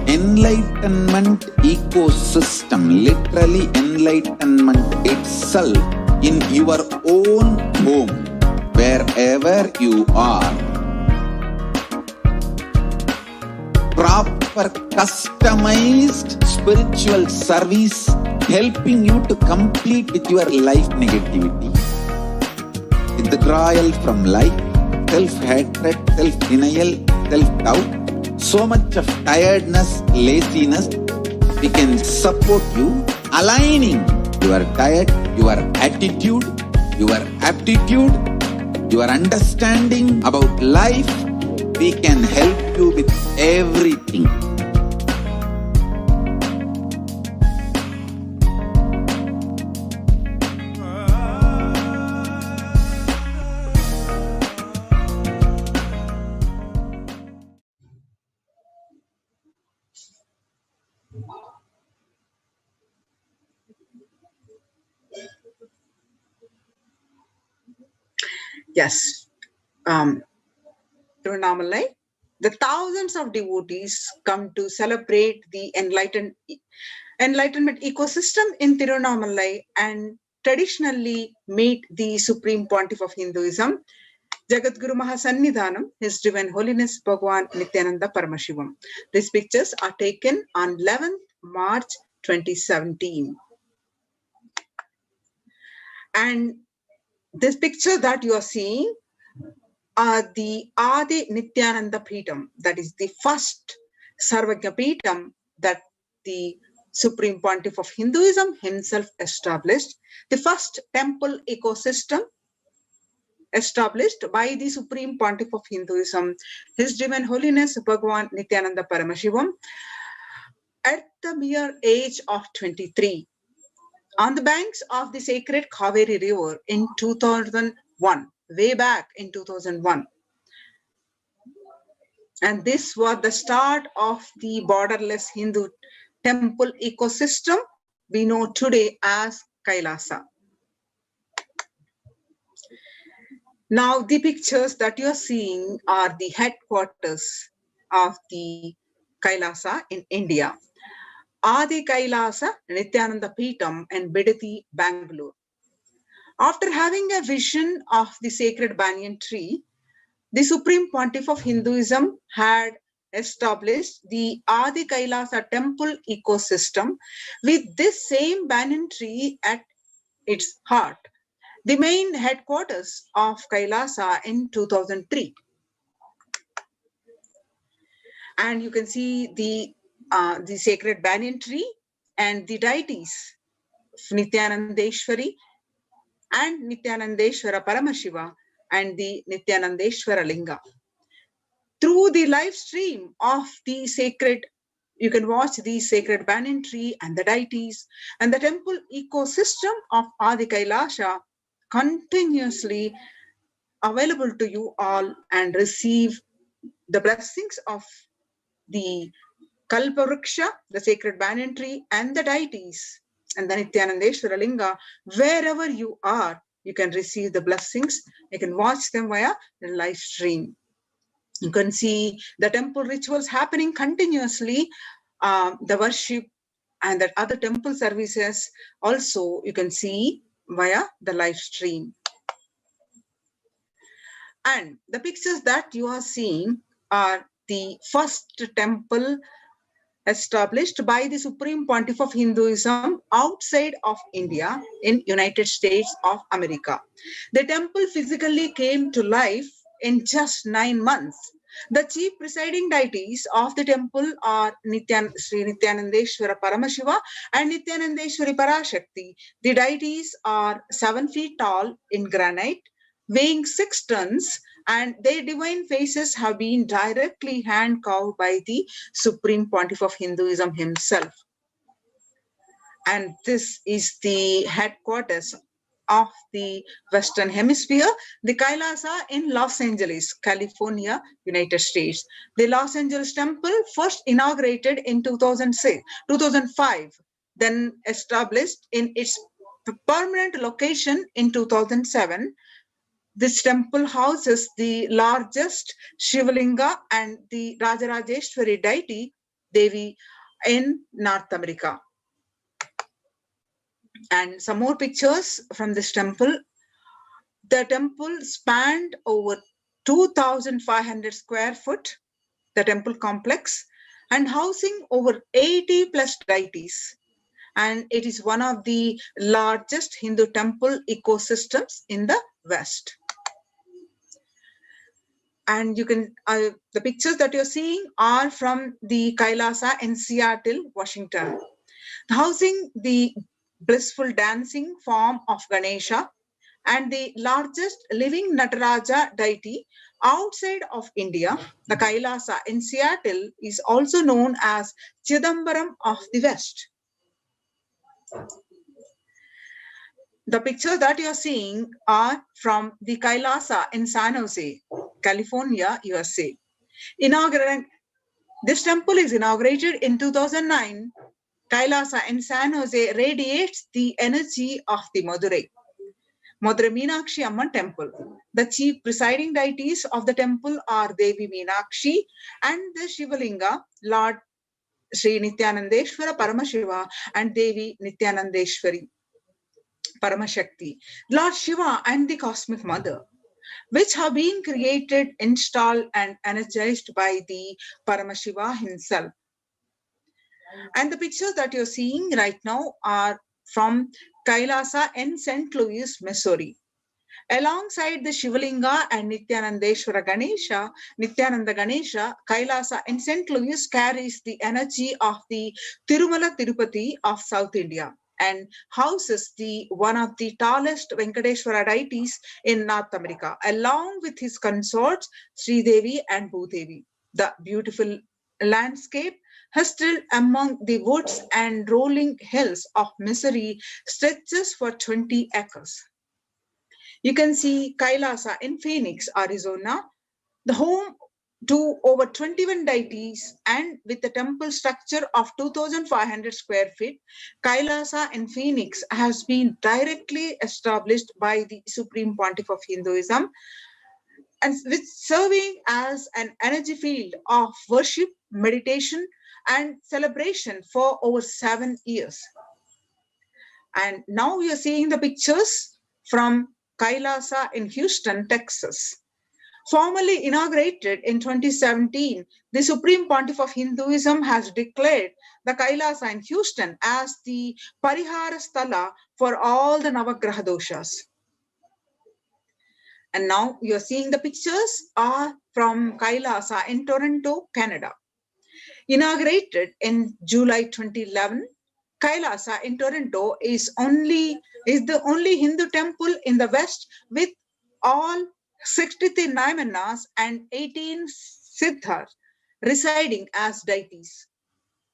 enlightenment ecosystem, literally enlightenment itself in your own home, wherever you are. Proper customized spiritual service helping you to complete with your life negativity. Withdrawal from life, self-hatred, self-denial, self-doubt, so much of tiredness, laziness. We can support you aligning your diet, your attitude, your aptitude, your understanding about life. We can help you with everything. Yes. Tiruvannamalai, the thousands of devotees come to celebrate the enlightenment ecosystem in Tiruvannamalai and traditionally meet the Supreme Pontiff of Hinduism, Jagadguru Mahasannidhanam, His Divine Holiness Bhagwan Nithyananda Paramashivam. These pictures are taken on 11th March 2017. And this picture that you are seeing are the Adi Nithyananda Peetham, that is the first Sarvagya Peetham that the Supreme Pontiff of Hinduism himself established, the first temple ecosystem established by the Supreme Pontiff of Hinduism, His Divine Holiness Bhagwan Nithyananda Paramashivam, at the mere age of 23, on the banks of the sacred Kaveri River in 2001, way back in 2001. And this was the start of the borderless Hindu temple ecosystem we know today as Kailasa. Now, the pictures that you are seeing are the headquarters of the Kailasa in India. Adi Kailasa Nithyananda Peetham in Bidati, Bangalore. After having a vision of the sacred banyan tree, the Supreme Pontiff of Hinduism had established the Adi Kailasa temple ecosystem with this same banyan tree at its heart, the main headquarters of Kailasa in 2003. And you can see the sacred banyan tree and the deities Nithyanandeshwari and Nithyanandeshwara Paramashiva and the Nithyanandeshwara Linga. Through the live stream of the sacred, you can watch the sacred banyan tree and the deities and the temple ecosystem of Adi Kailasa continuously available to you all and receive the blessings of the Kalpavriksha, the sacred banyan tree, and the deities, and the Nithyanandeshwara Linga. Wherever you are, you can receive the blessings. You can watch them via the live stream. You can see the temple rituals happening continuously, the worship and the other temple services also you can see via the live stream. And the pictures that you are seeing are the first temple established by the Supreme Pontiff of Hinduism outside of India in United States of America. The temple physically came to life in just 9 months. The chief presiding deities of the temple are Sri Nithyanandeshwara Paramashiva and Nithyanandeshwari Parashakti. The deities are 7 feet tall in granite, weighing 6 tons, and their divine faces have been directly hand carved by the Supreme Pontiff of Hinduism himself. And this is the headquarters of the Western Hemisphere, the Kailasa in Los Angeles, California, United States. The Los Angeles temple first inaugurated in 2005, then established in its permanent location in 2007. This temple houses the largest Shivalinga and the Rajarajeshwari deity, Devi, in North America. And some more pictures from this temple. The temple spanned over 2,500 square foot, the temple complex, and housing over 80 plus deities. And it is one of the largest Hindu temple ecosystems in the West. And you can, the pictures that you're seeing are from the Kailasa in Seattle, Washington, housing the blissful dancing form of Ganesha and the largest living Nataraja deity outside of India. The Kailasa in Seattle is also known as Chidambaram of the West. The pictures that you're seeing are from the Kailasa in San Jose, California, USA. This temple is inaugurated in 2009. Kailasa in San Jose radiates the energy of the Madurai Meenakshi Amman temple. The chief presiding deities of the temple are Devi Meenakshi and the Shivalinga, Lord Sri Nithyanandeshwara Paramashiva and Devi Nithyanandeshwari Paramashakti, Lord Shiva and the Cosmic Mother, which have been created, installed and energized by the Paramashiva himself. And the pictures that you're seeing right now are from Kailasa in St. Louis, Missouri. Alongside the Shivalinga and Nithyanandeshwara Ganesha, Nithyananda Ganesha, Kailasa in St. Louis carries the energy of the Tirumala Tirupati of South India and houses one of the tallest Venkateshwara deities in North America, along with his consorts Sri Devi and Bhudevi. The beautiful landscape hustled among the woods and rolling hills of Missouri stretches for 20 acres. You can see Kailasa in Phoenix, Arizona, the home to over 21 deities and with a temple structure of 2,500 square feet. Kailasa in Phoenix has been directly established by the Supreme Pontiff of Hinduism and with serving as an energy field of worship, meditation, and celebration for over 7 years. And now you're seeing the pictures from Kailasa in Houston, Texas. Formally inaugurated in 2017, the Supreme Pontiff of Hinduism has declared the Kailasa in Houston as the Parihara Sthala for all the Navagraha doshas. And now you're seeing the pictures are from Kailasa in Toronto, Canada. Inaugurated in July 2011, Kailasa in Toronto is the only Hindu temple in the West with all 63 Nayamanas and 18 Siddhas residing as deities.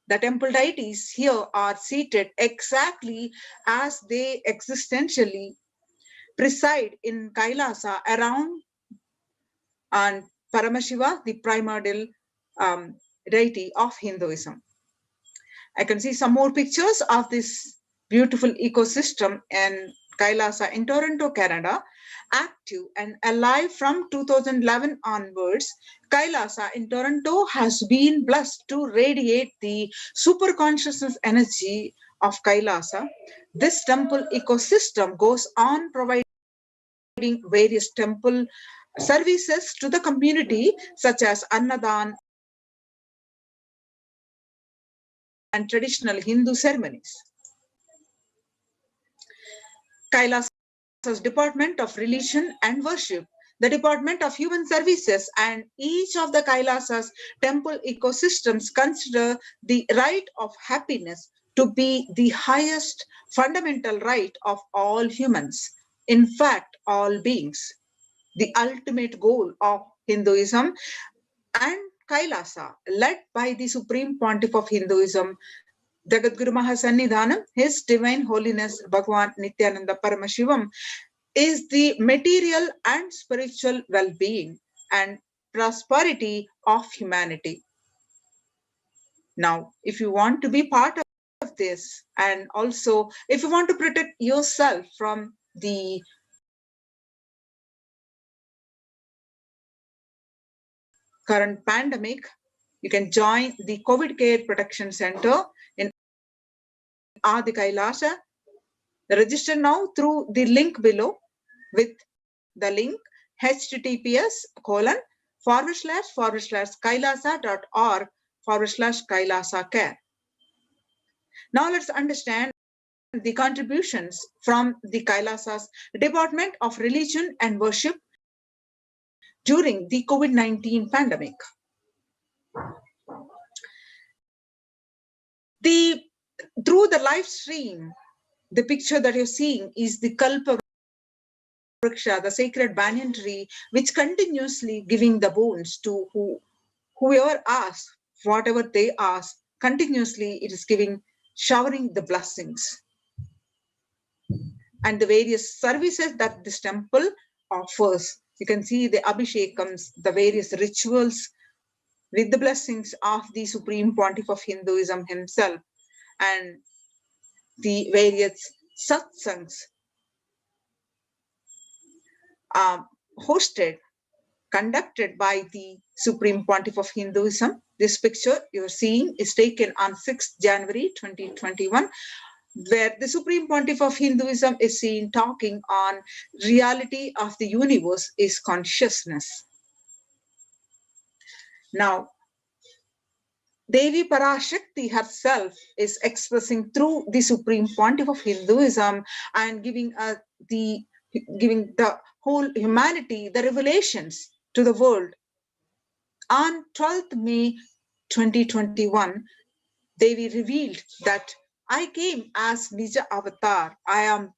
The temple deities here are seated exactly as they existentially preside in Kailasa around and Paramashiva, the primordial deity of Hinduism. I can see some more pictures of this beautiful ecosystem in Kailasa in Toronto, Canada, active and alive from 2011 onwards. Kailasa in Toronto has been blessed to radiate the super consciousness energy of Kailasa. This temple ecosystem goes on providing various temple services to the community, such as Annadan and traditional Hindu ceremonies. Kailasa's Department of Religion and Worship, the Department of Human Services, and each of the Kailasa's temple ecosystems consider the right of happiness to be the highest fundamental right of all humans, in fact, all beings. The ultimate goal of Hinduism and Kailasa, led by the Supreme Pontiff of Hinduism, Jagadguru Mahasannidhanam, His Divine Holiness Bhagavan Nithyananda Paramashivam, is the material and spiritual well-being and prosperity of humanity. Now, if you want to be part of this, and also if you want to protect yourself from the current pandemic, you can join the COVID Care Protection Center in Adi Kailasa. Register now through the link below with the link https://kailasa.org/Kailasa care. Now let's understand the contributions from the Kailasa's Department of Religion and Worship during the COVID-19 pandemic. Through the live stream, the picture that you're seeing is the Kalpa Vriksha, the sacred banyan tree, which continuously giving the boons to whoever asks, whatever they ask, continuously it is showering the blessings. And the various services that this temple offers. You can see the Abhishekams, the various rituals with the blessings of the Supreme Pontiff of Hinduism himself, and the various satsangs conducted by the Supreme Pontiff of Hinduism. This picture you're seeing is taken on 6th January 2021, where the Supreme Pontiff of Hinduism is seen talking on reality of the universe is consciousness. Now, Devi Parashakti herself is expressing through the Supreme Pontiff of Hinduism and giving the whole humanity the revelations to the world. On 12th May 2021, Devi revealed that I came as Nija Avatar. I am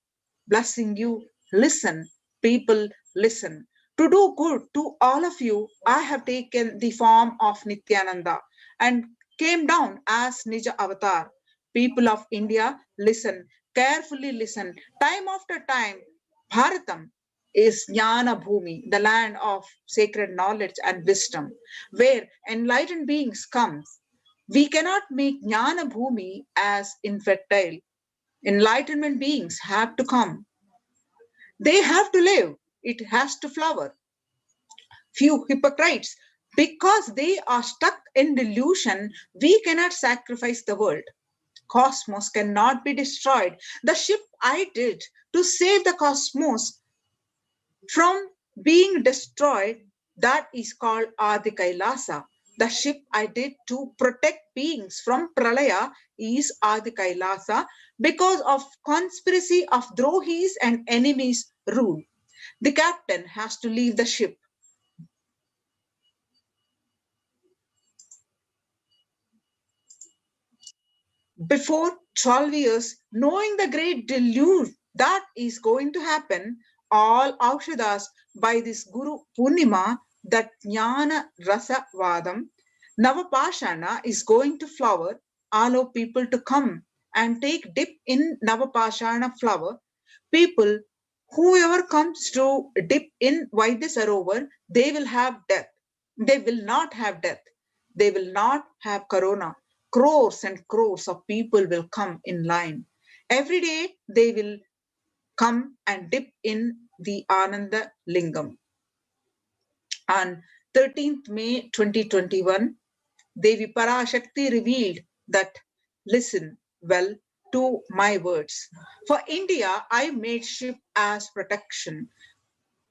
blessing you. Listen, people, listen. To do good to all of you, I have taken the form of Nithyananda and came down as Nija Avatar. People of India, listen, carefully listen. Time after time, Bharatam is Jnana Bhumi, the land of sacred knowledge and wisdom, where enlightened beings come. We cannot make Jnana Bhumi as infertile. Enlightenment beings have to come. They have to live. It has to flower. Few hypocrites Because they are stuck in delusion, we cannot sacrifice the world. Cosmos cannot be destroyed. The ship I did to save the cosmos from being destroyed, that is called Adi Kailasa. The ship I did to protect beings from Pralaya is Adi Kailasa because of conspiracy of Drohis and enemies rule. The captain has to leave the ship. Before 12 years, knowing the great deluge that is going to happen, all Aukshadas by this Guru Purnima, that Jnana Rasa Vadam, Navapashana is going to flower, allow people to come and take dip in Navapashana flower. People, whoever comes to dip in Vaidya Sarovar, they will have death. They will not have death. They will not have corona. Crores and crores of people will come in line. Every day they will come and dip in the Ananda Lingam. On 13th May 2021, Devi Parashakti revealed that, listen well to my words. For India, I made ship as protection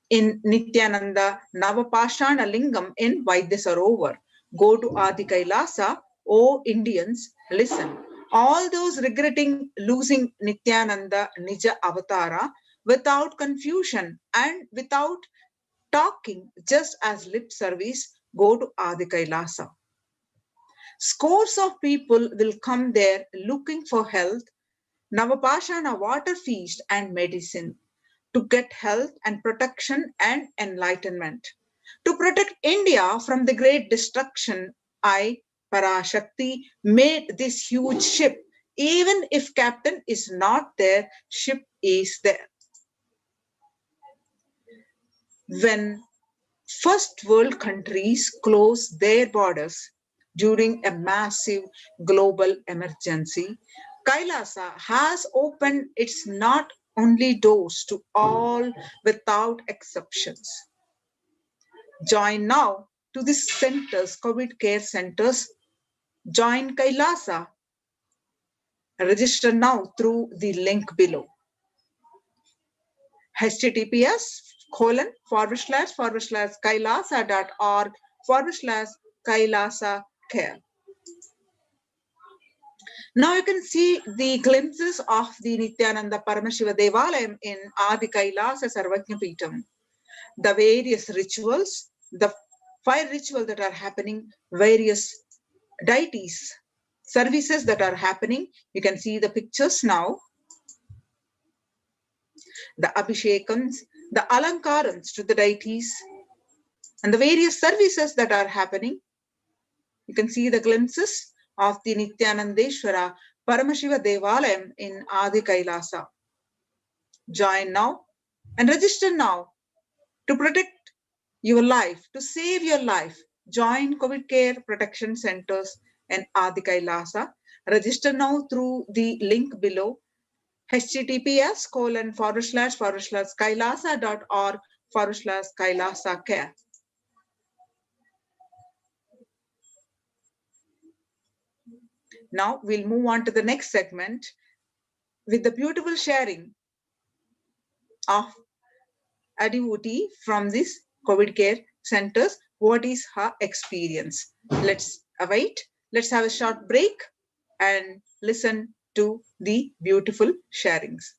in Nithyananda Navapashana Lingam in Vaidya Sarovar. Go to Adi Kailasa, O Indians, listen. All those regretting losing Nithyananda Nija Avatara without confusion and without talking, just as lip service, go to Adi Kailasa. Scores of people will come there looking for health, Navapashana water feast and medicine, to get health and protection and enlightenment. To protect India from the great destruction, I, Parashakti, made this huge ship. Even if captain is not there, ship is there. When first world countries closed their borders during a massive global emergency, Kailasa has opened its not only doors to all without exceptions. Join now to the centers, COVID care centers. Join Kailasa. Register now through the link below. https://kailasa.org/Kailasa care. Now you can see the glimpses of the Nithyananda Paramashiva Devalayam in Adi Kailasa Sarvajna Peetam. The various rituals, the 5 rituals that are happening, various deities, services that are happening. You can see the pictures now. The Abhishekams, the Alankarams to the deities, and the various services that are happening. You can see the glimpses of the Nithyanandeshwara Paramashiva Devalayam in Adi Kailasa. Join now and register now to protect your life, to save your life. Join COVID care protection centers in Adi Kailasa. Register now through the link below. https://kailasa.org/Kailasa care. Now we'll move on to the next segment with the beautiful sharing of a devotee from these COVID care centers. What is her experience? Let's await. Let's have a short break and listen to the beautiful sharings.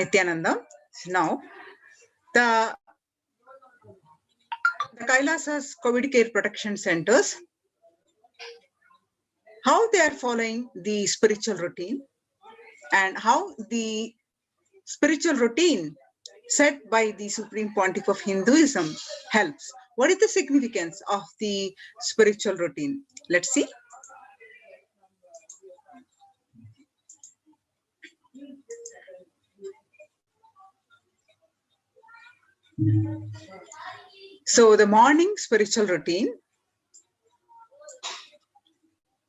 Nithyananda. Now, the Kailasa's COVID care protection centers, how they are following the spiritual routine and how the spiritual routine set by the Supreme Pontiff of Hinduism helps. What is the significance of the spiritual routine? Let's see. So the morning spiritual routine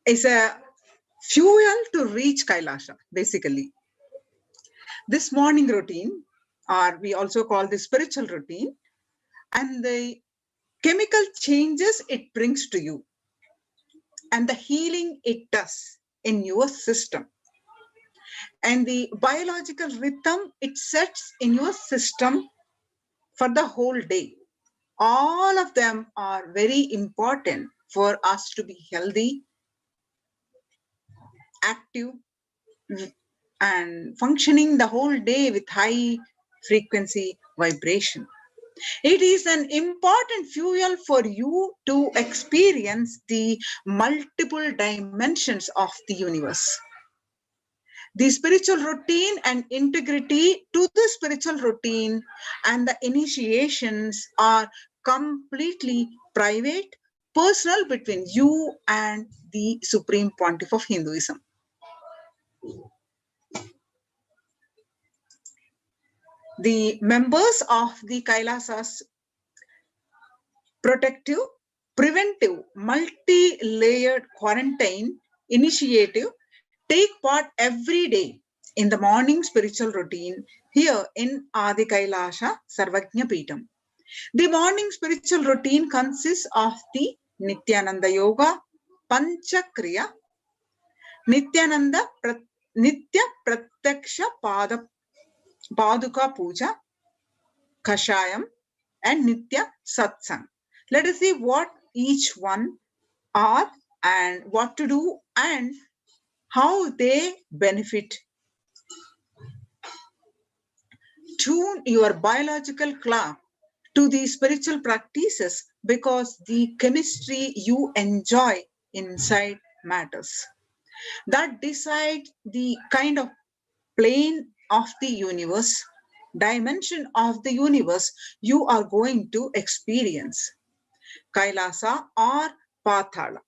is a fuel to reach Kailasa, basically. This morning routine, or we also call this spiritual routine, and the chemical changes it brings to you, and the healing it does in your system, and the biological rhythm it sets in your system for the whole day. All of them are very important for us to be healthy, active, and functioning the whole day with high frequency vibration. It is an important fuel for you to experience the multiple dimensions of the universe. The spiritual routine and integrity to the spiritual routine and the initiations are completely private, personal between you and the Supreme Pontiff of Hinduism. The members of the Kailasa's protective, preventive, multi-layered quarantine initiative take part every day in the morning spiritual routine here in Adi Kailasa Sarvajna Peetham. The morning spiritual routine consists of the Nithyananda Yoga, Panchakriya, Nithya Pratyaksha Paduka Puja, Kashayam, and Nitya Satsang. Let us see what each one are and what to do and how they benefit. Tune your biological clock to the spiritual practices because the chemistry you enjoy inside matters. That decides the kind of plane of the universe, dimension of the universe you are going to experience. Kailasa or Pathala,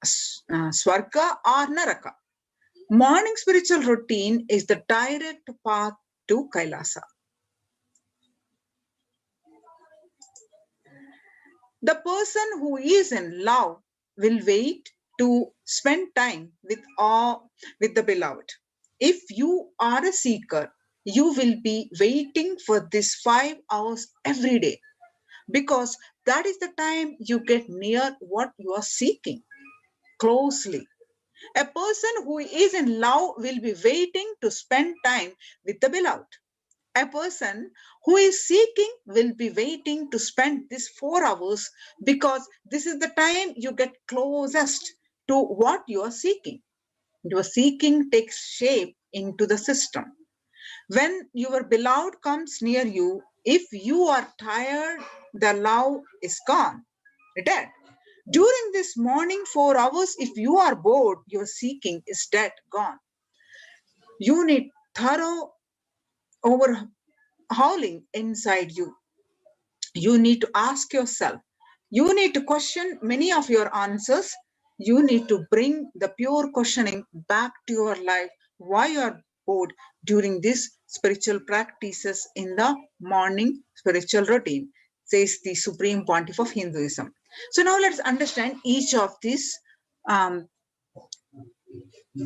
Swarga or Naraka. Morning spiritual routine is the direct path to Kailasa. The person who is in love will wait to spend time with the beloved. If you are a seeker, you will be waiting for this 5 hours every day because that is the time you get near what you are seeking closely. A person who is in love will be waiting to spend time with the beloved. A person who is seeking will be waiting to spend this 4 hours because this is the time you get closest to what you are seeking. Your seeking takes shape into the system. When your beloved comes near you, if you are tired, the love is gone, dead. During this morning 4 hours, if you are bored, your seeking is dead, gone. You need thorough overhauling inside you. You need to ask yourself. You need to question many of your answers. You need to bring the pure questioning back to your life. Why you are bored during these spiritual practices in the morning spiritual routine, says the Supreme Pontiff of Hinduism. So now let's understand each of these,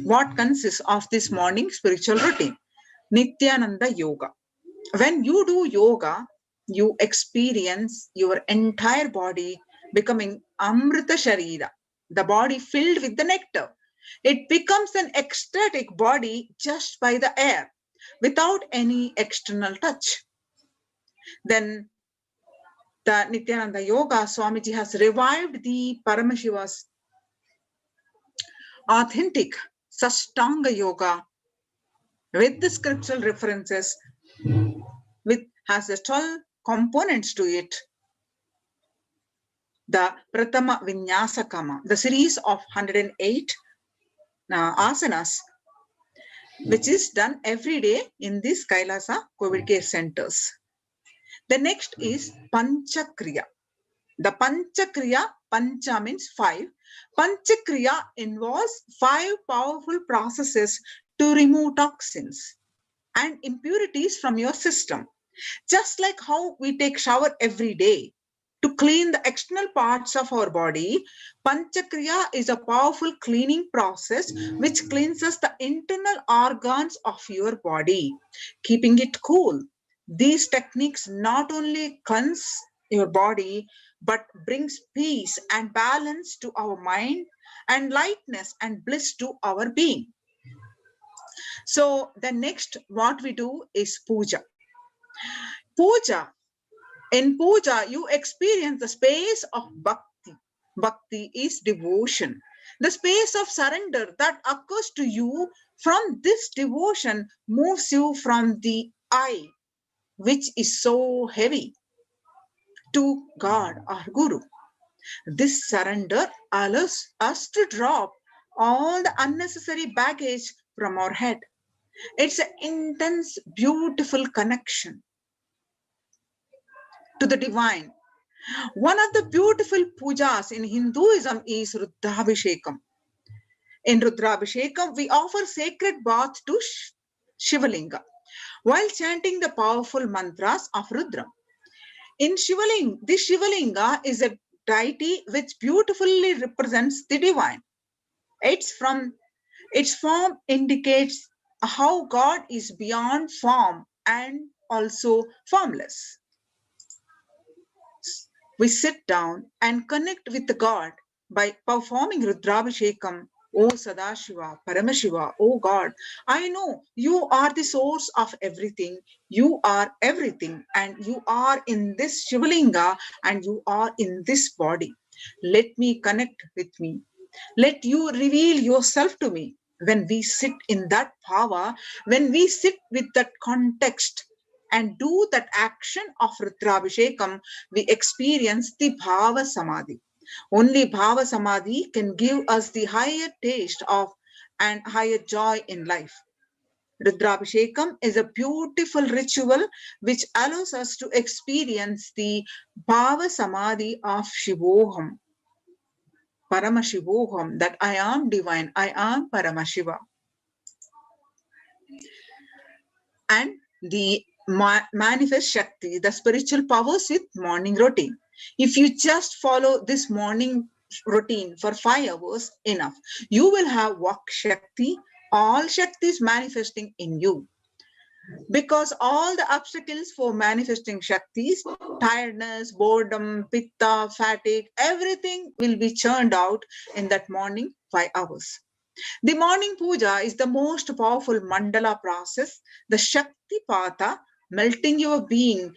what consists of this morning spiritual routine. Nithyananda Yoga. When you do yoga, you experience your entire body becoming Amrita Sharira, the body filled with the nectar. It becomes an ecstatic body just by the air, without any external touch. Then the Nithyananda Yoga, Swamiji has revived the Paramashiva's authentic Sastanga Yoga with the scriptural references, has the 12 components to it. The Pratama Vinyasa Kama, the series of 108 asanas, which is done every day in these Kailasa COVID care centers. The next is Panchakriya. The Panchakriya, Pancha means 5. Panchakriya involves 5 powerful processes to remove toxins and impurities from your system. Just like how we take shower every day to clean the external parts of our body, Panchakriya is a powerful cleaning process which cleanses the internal organs of your body, keeping it cool. These techniques not only cleanse your body, but brings peace and balance to our mind and lightness and bliss to our being. So the next what we do is puja. Puja. In puja, you experience the space of bhakti. Bhakti is devotion. The space of surrender that occurs to you from this devotion moves you from the I, which is so heavy, to God or Guru. This surrender allows us to drop all the unnecessary baggage from our head. It's an intense, beautiful connection to the divine. One of the beautiful pujas in Hinduism is Rudrabhishekam. In Rudrabhishekam, we offer sacred bath to Shivalinga while chanting the powerful mantras of Rudra. In Shivalinga, this Shivalinga is a deity which beautifully represents the divine. Its form indicates how God is beyond form and also formless. We sit down and connect with God by performing Rudrabhishekam. O Sadashiva, Paramashiva, O God, I know you are the source of everything. You are everything, and you are in this Shivalinga, and you are in this body. Let me connect with me. Let you reveal yourself to me. When we sit in that power, when we sit with that context and do that action of Rudrabhishekam, we experience the Bhava Samadhi. Only Bhava Samadhi can give us the higher taste of and higher joy in life. Rudrabhishekam is a beautiful ritual which allows us to experience the Bhava Samadhi of Shivoham, Paramashivoham, that I am divine, I am Paramashiva. And the manifest Shakti, the spiritual powers with morning routine. If you just follow this morning routine for 5 hours, enough. You will have Vak Shakti, all Shaktis manifesting in you. Because all the obstacles for manifesting Shaktis, tiredness, boredom, pitta, fatigue, everything will be churned out in that morning 5 hours. The morning puja is the most powerful mandala process, the Shakti Pata, melting your being,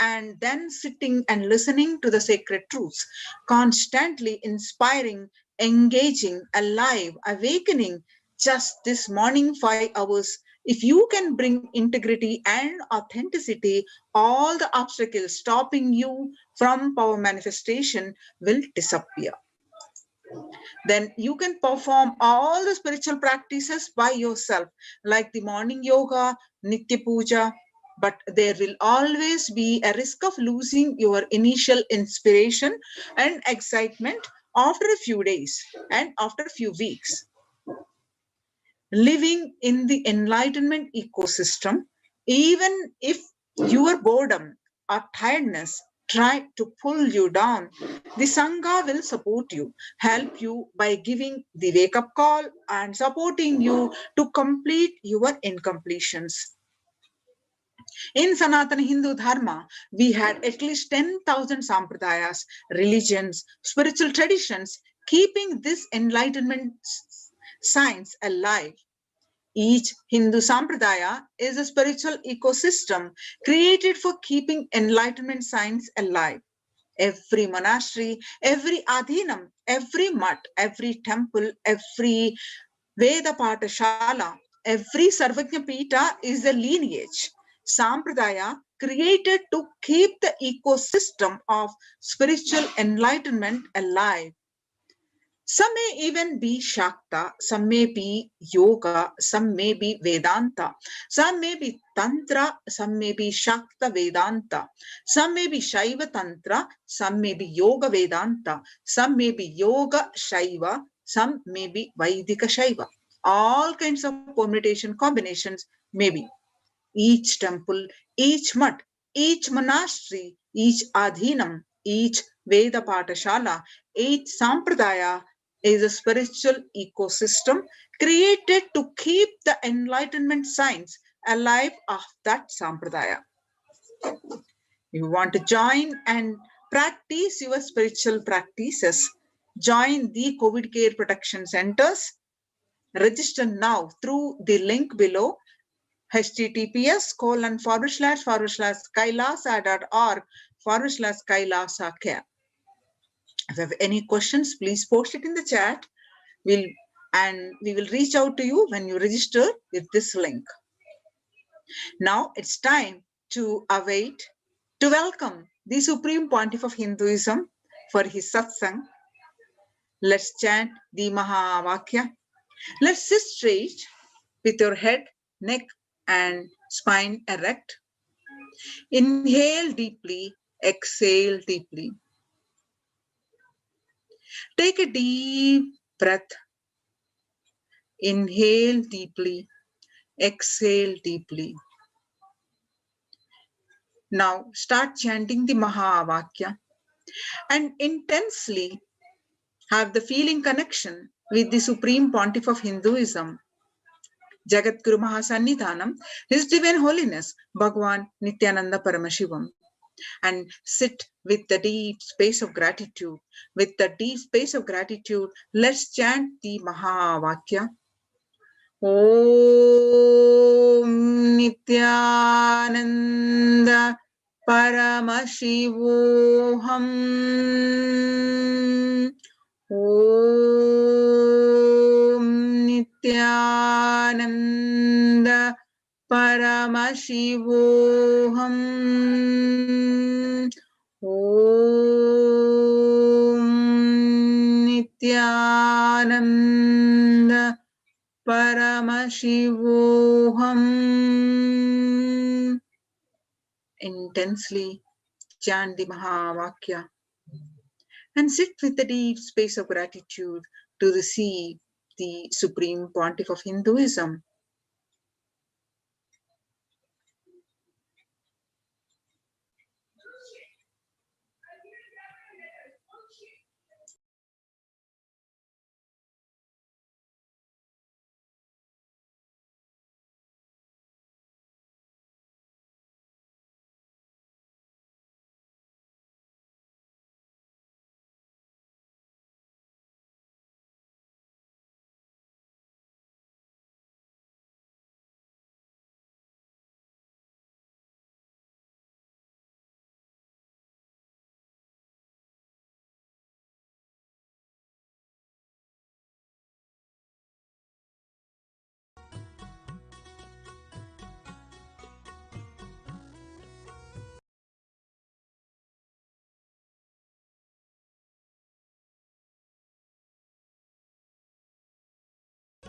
and then sitting and listening to the sacred truths, constantly inspiring, engaging, alive, awakening. Just this morning 5 hours, if you can bring integrity and authenticity, all the obstacles stopping you from power manifestation will disappear. Then you can perform all the spiritual practices by yourself, like the morning yoga, Nitya Puja, but there will always be a risk of losing your initial inspiration and excitement after a few days and after a few weeks. Living in the enlightenment ecosystem, even if your boredom or tiredness try to pull you down, the Sangha will support you, help you by giving the wake-up call and supporting you to complete your incompletions. In Sanatana Hindu Dharma, we had at least 10,000 sampradayas, religions, spiritual traditions, keeping this enlightenment science alive. Each Hindu sampradaya is a spiritual ecosystem created for keeping enlightenment science alive. Every monastery, every adhinam, every mutt, every temple, every Veda Patashala, Every Sarvajna Pita is a lineage. Sampradaya created to keep the ecosystem of spiritual enlightenment alive. Some may even be Shakta, some may be Yoga, some may be Vedanta, some may be Tantra, some may be Shakta Vedanta, some may be Shaiva Tantra, some may be Yoga Vedanta, some may be Yoga Shaiva, some may be Vaidika Shaiva. All kinds of permutation combinations may be. Each temple, each mutt, each monastery, each adhinam, each Veda Patashala, each Sampradaya is a spiritual ecosystem created to keep the enlightenment signs alive of that Sampradaya. You want to join and practice your spiritual practices, join the COVID Care Protection Centers. Register now through the link below, https://kailasa.org/kailasa care. If you have any questions, please post it in the chat. We will reach out to you when you register with this link. Now it's time to welcome the Supreme Pontiff of Hinduism for his satsang. Let's chant the Mahavakya. Let's sit straight with your head, neck, and spine erect. Inhale deeply, exhale deeply. Take a deep breath. Inhale deeply, exhale deeply. Now start chanting the Mahavakya and intensely have the feeling connection with the Supreme Pontiff of Hinduism, Jagat Guru Mahasannidhanam, His Divine Holiness, Bhagwan Nithyananda Paramashivam, and sit with the deep space of gratitude. With the deep space of gratitude, let's chant the Mahavakya. Om Nithyananda Paramashivoham. Om Nithyananda Paramashivoham. Om Nithyananda Paramashivoham. Intensely chant the Mahavakya and sit with the deep space of gratitude to receive the Supreme Pontiff of Hinduism.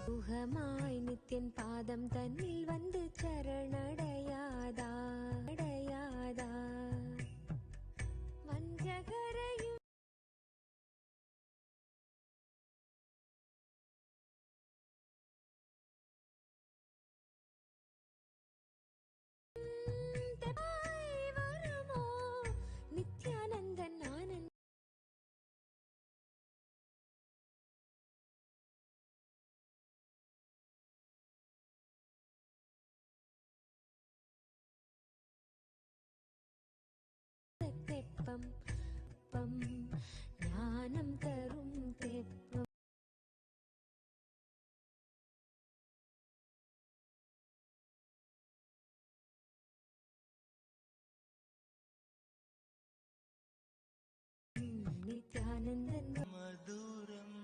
சுகமாய் நித்தியன் பாதம் தன்னில் வந்து சரணடையாதா அடையாதா வஞ்சகரையும் வருமோ நித்யானந்தன் ஆனந்த தெப்பம் பம் ஞானம் தரும் தெப்பம் நித்யானந்தன் மதுரம்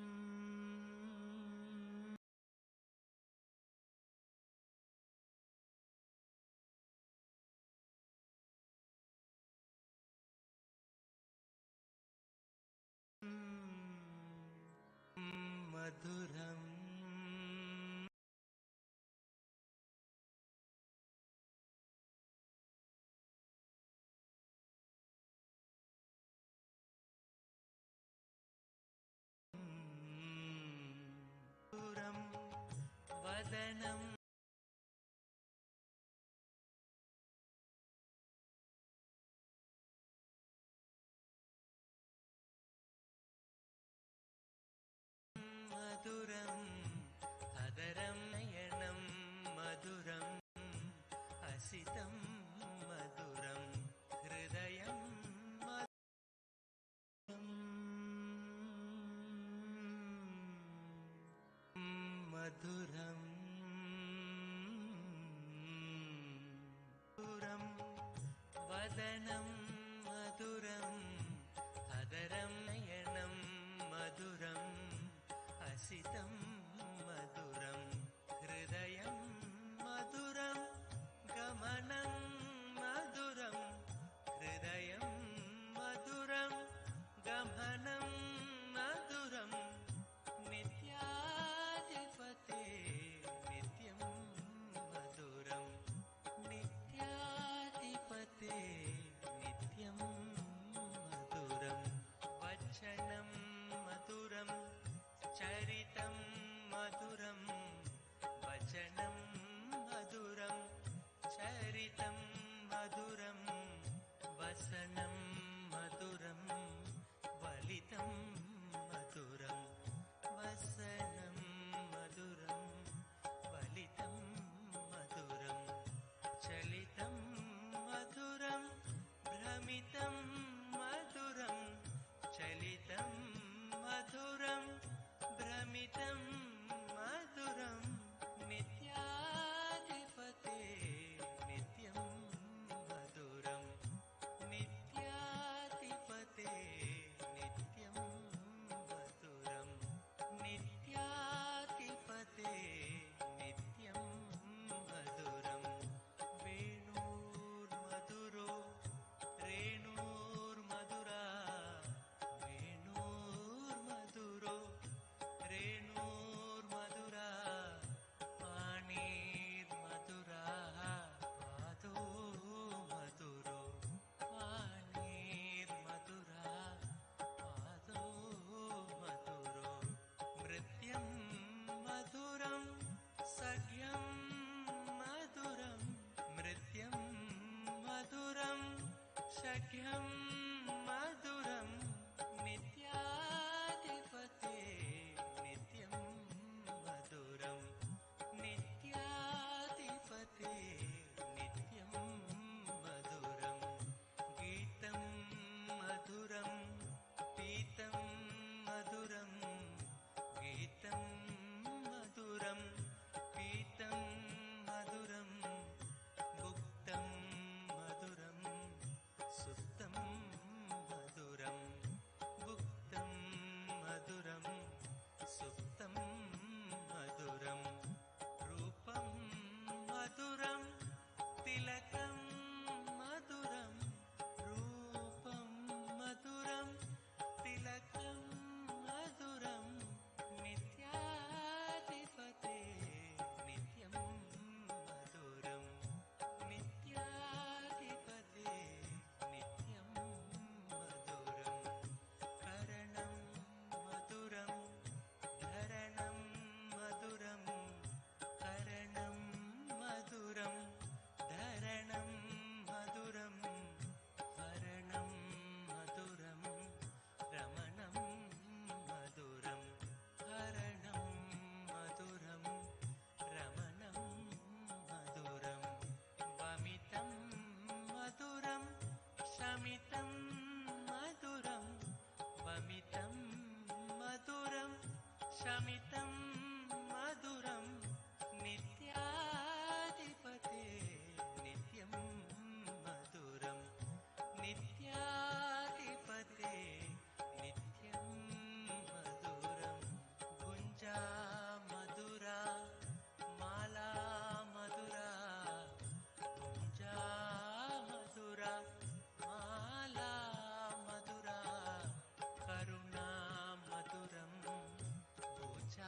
మధురం మధురం వదనం మధురం అదరం నయనం మధురం అసితం మధురం హృదయం మధురం మధురం వదనం మధురం అదరం నయనం మధురం అసితం మధురం హృదయం మధురం గమనం మధురం హృదయం మధురం గమనం మధురం నిత్యాధిపతే నిత్యం మధురం నిత్యాధిపతే నిత్యం మధురం వచనం మధురం చరితం మధురం వచనం మధురం చరితం మధురం వసనం మధురం వలితం మధురం వసనం మధురం వలితం మధురం చలితం మధురం భ్రమితం మధురం చలితం మధురం భ్రమితం మధురం నిత్యాధిపతే నిత్యం మధురం నిత్యాధిపతే నిత్యం మధురం నిత్యాధిపతే నిత్యం మధురం వేణుర్మధురో రేణుర్మధురా వేణుర్మధురో రేణుర్మధురా పాణిర్మధురా పాదో మధురో పాణిర్మధురా పాదో మధురో నృత్యం మధురం సఖ్యం మధురం నృత్యం మధురం సఖ్యం మధురం నిత్యాధిపతే నిత్యం మధురం నిత్యాధిపతే నిత్యం మధురం గీతం మధురం పీతం మధురం గీతం మధురం పీతం మధురం భుక్తం మధురం సుప్తం మధురం భుక్తం మధురం సుప్తం మధురం రూపం మధురం తిలకం మధురం రూపం మధురం తిలకం మధురం నిత్యాధిపతే నిత్యం మధురం నిత్యాధిపతే నిత్యం మధురం కరణం మధురం ధరణం మధురం కరణం మధురం ధరణం మధురం హరణం మధురం రమణం మధురం హరణం మధురం రమణం మధురం వమితం మధురం శమితం మధురం వమితం మధురం శమితం మధురం నిత్యాధిపతే నిత్యం మధురం నిత్యాధిపతే నిత్యం మధురం గుంజా మధురా మాలా మధురా గుంజా మధురా మాలా మధురా కరుణా మధురం పూజా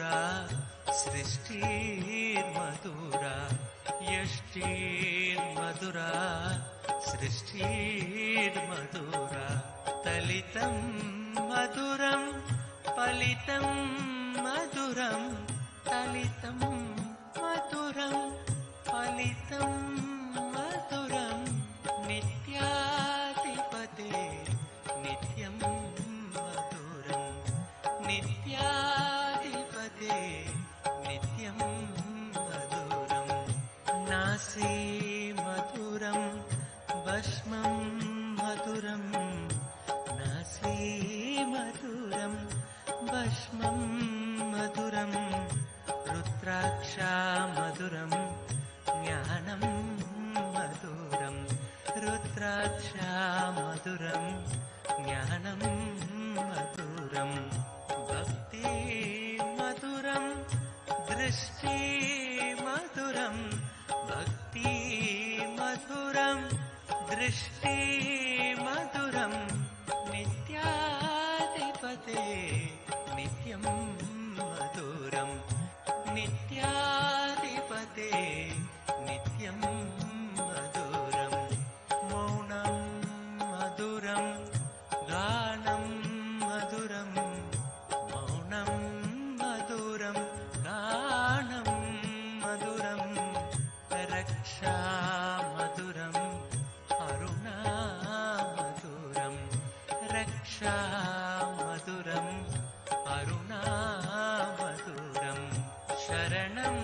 मधुरा सृष्टिर्मधुरा यष्टिर्मधुरा सृष्टिर्मधुरा तलितं मधुरं फलितं मधुरं तलितं मधुरं फलितं मधुरं नित्याधिपते नित्यं मधुरं नित्याधिपते नित्यं मधुरं नासी मधुरं भस्मं मधुरं नासी मधुरं भस्मं मधुरं रुद्राक्षा मधुरं ज्ञानं मधुरं रुद्राक्षा मधुरं ज्ञानं मधुरं भक्ति मधुरं दृष्टि मधुरं भक्ति मधुरं दृष्टि मधुरं नित्याधिपते नित्यं मधुरं नित्याधिपते नित्यं मधुरं मौनं मधुरं गानं मधुरं मौनं मधुरं गानं मधुरं रक्षा मधुरं अरुणा मधुरं रक्षा मधुरं अरुणा मधुरं शरणं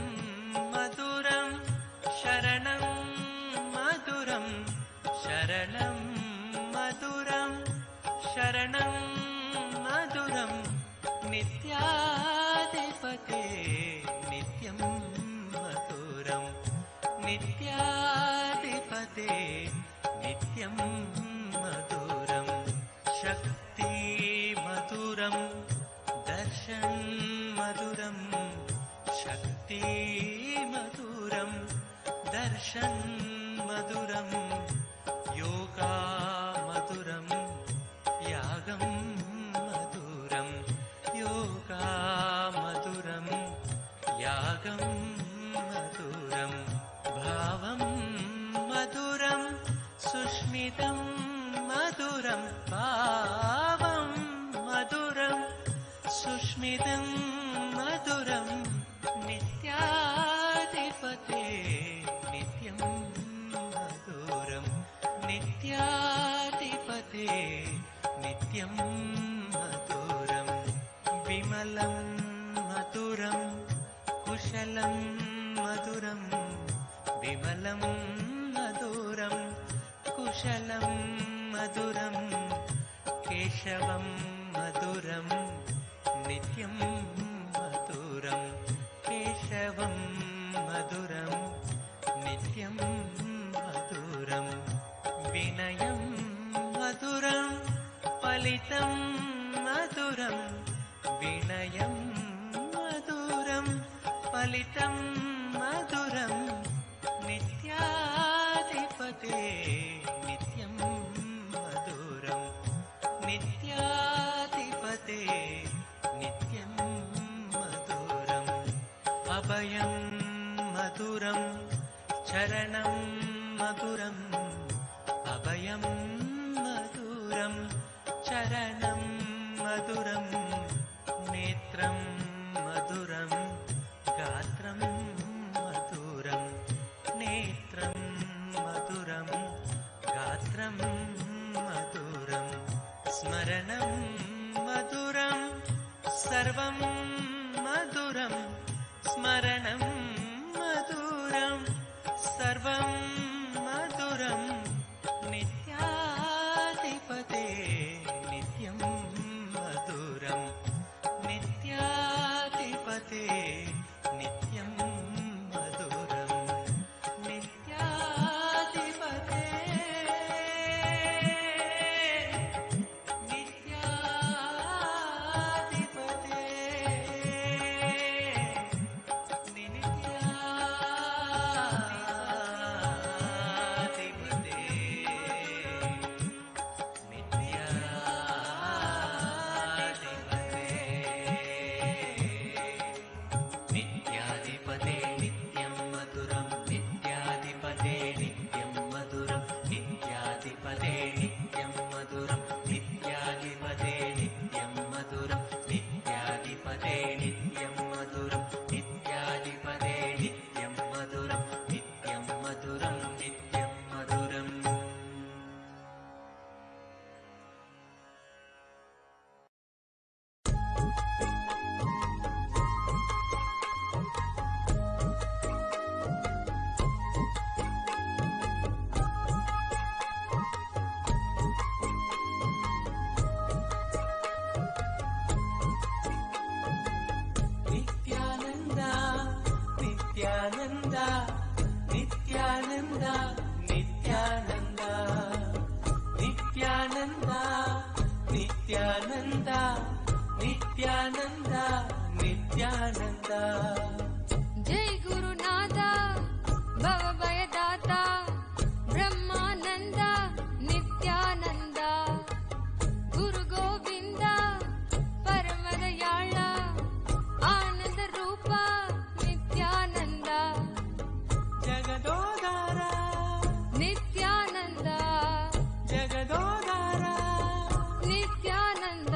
मधुरं शरणं मधुरं शरणं मधुरं शरणं मधुरं नित्याधिपते नित्यं मधुरं नित्याधिपते नित्यं मधुरं शक्ति मधुरं दर्शन मधुरं शक्ति मधुरं दर्शन मधुरं योगा मधुरं यागं मधुरं योगा मधुरं यागं मधुरं भावं मधुरं सुष्मितं मधुरं भावं मधुरं सुष्मितं मधुरं नित्याधिपते नित्यं मधुरं नित्याधिपते नित्यं मधुरं विमलं मधुरं कुशलं मधुरं विमलं मधुरं कुशलं मधुरं केशवं मधुरं नित्यं मधुरं केशवं मधुरं नित्यं मधुरं विनयं मधुरं फलितं मधुरं विनयं मधुरं फलितं मधुरं नित्याधिपते नित्यं मधुरं नित्याधिपते नित्यं मधुरम् अभयं मधुरं चरणं मधुरम् अभयं मधुरं चरणं मधुरं नेत्रं मधुरं गात्रं मधुरं नेत्रं मधुरं गात्रं मधुरं स्मरणं मधुरं सर्वं मधुरं स्मरणं मधुरं सर्वं मधुरं नित्याधिपते नित्यं मधुरं नित्याधिपते नित्यं मधुरं नित्याधिपते नित्याधिपते Nithyananda, Nithyananda, Nithyananda, Nithyananda, Nithyananda, Nithyananda, Nithyananda. जय गुरुनाथा भवभयदाता ब्रह्मानंद नित्यानंद गुरु गोविंद परमदयाळ आनंद रूप Nityanand Jagadodara, Nityanand Jagadodara, Nityanand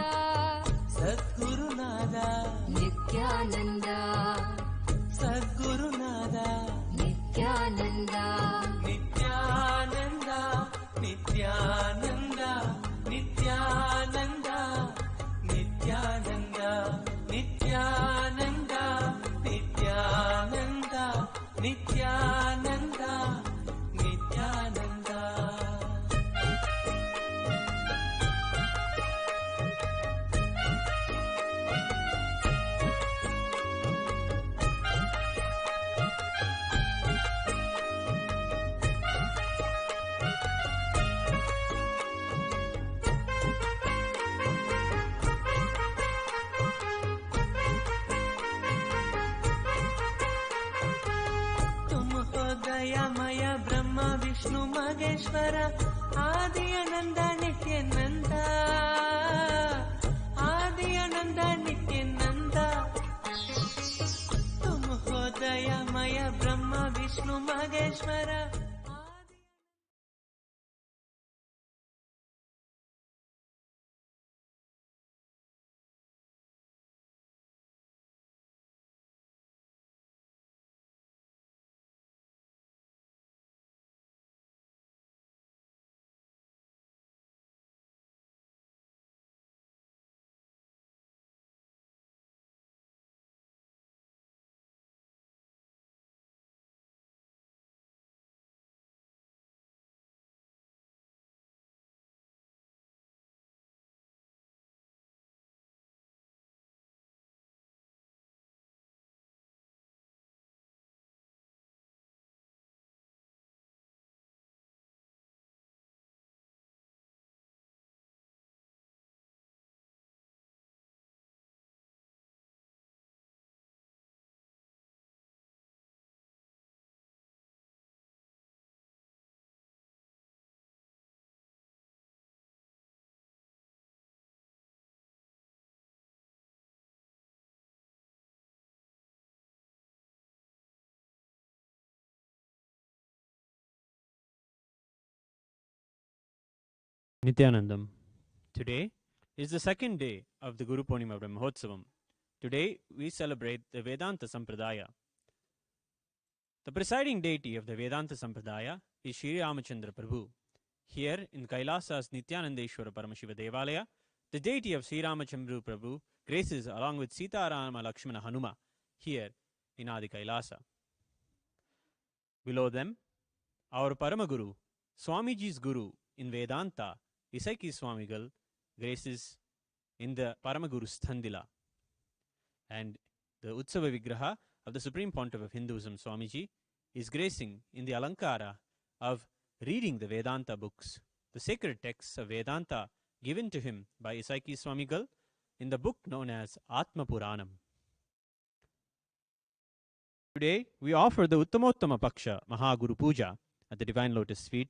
Sadgurunada, Nityanand Sadgurunada, Nityanand Nithyananda, Nithyananda, Nithyananda, Nithyananda, Nithyananda, Nithyananda, Nithyananda, Nithyananda. तुम हो दयामय ब्रह्म विष्णु महेश्वर आदि अनंत नित्य नंद आदि अनंत नित्य नंद तुम हो दयामय ब्रह्म Vishnu Maheshwar Nithyanandam. Today is the second day of the Guru Purnima Brahmotsavam. Today we celebrate the Vedanta Sampradaya. The presiding deity of the Vedanta Sampradaya is Sri Ramachandra Prabhu. Here in Kailasa's Nithyanandeshwara Paramashiva Devalaya, the deity of Sri Ramachandra Prabhu graces along with Sita Rama Lakshmana Hanuma here in Adi Kailasa. Below them, our Paramaguru, Swamiji's Guru in Vedanta, Isaiki Swamigal, graces in the Paramaguru Sthandila. And the Utsava Vigraha of the Supreme Pontiff of Hinduism, Swamiji, is gracing in the Alankara of reading the Vedanta books, the sacred texts of Vedanta given to him by Isaiki Swamigal in the book known as Atma Puranam. Today, we offer the Uttamottama Paksha Mahaguru Puja at the Divine Lotus feet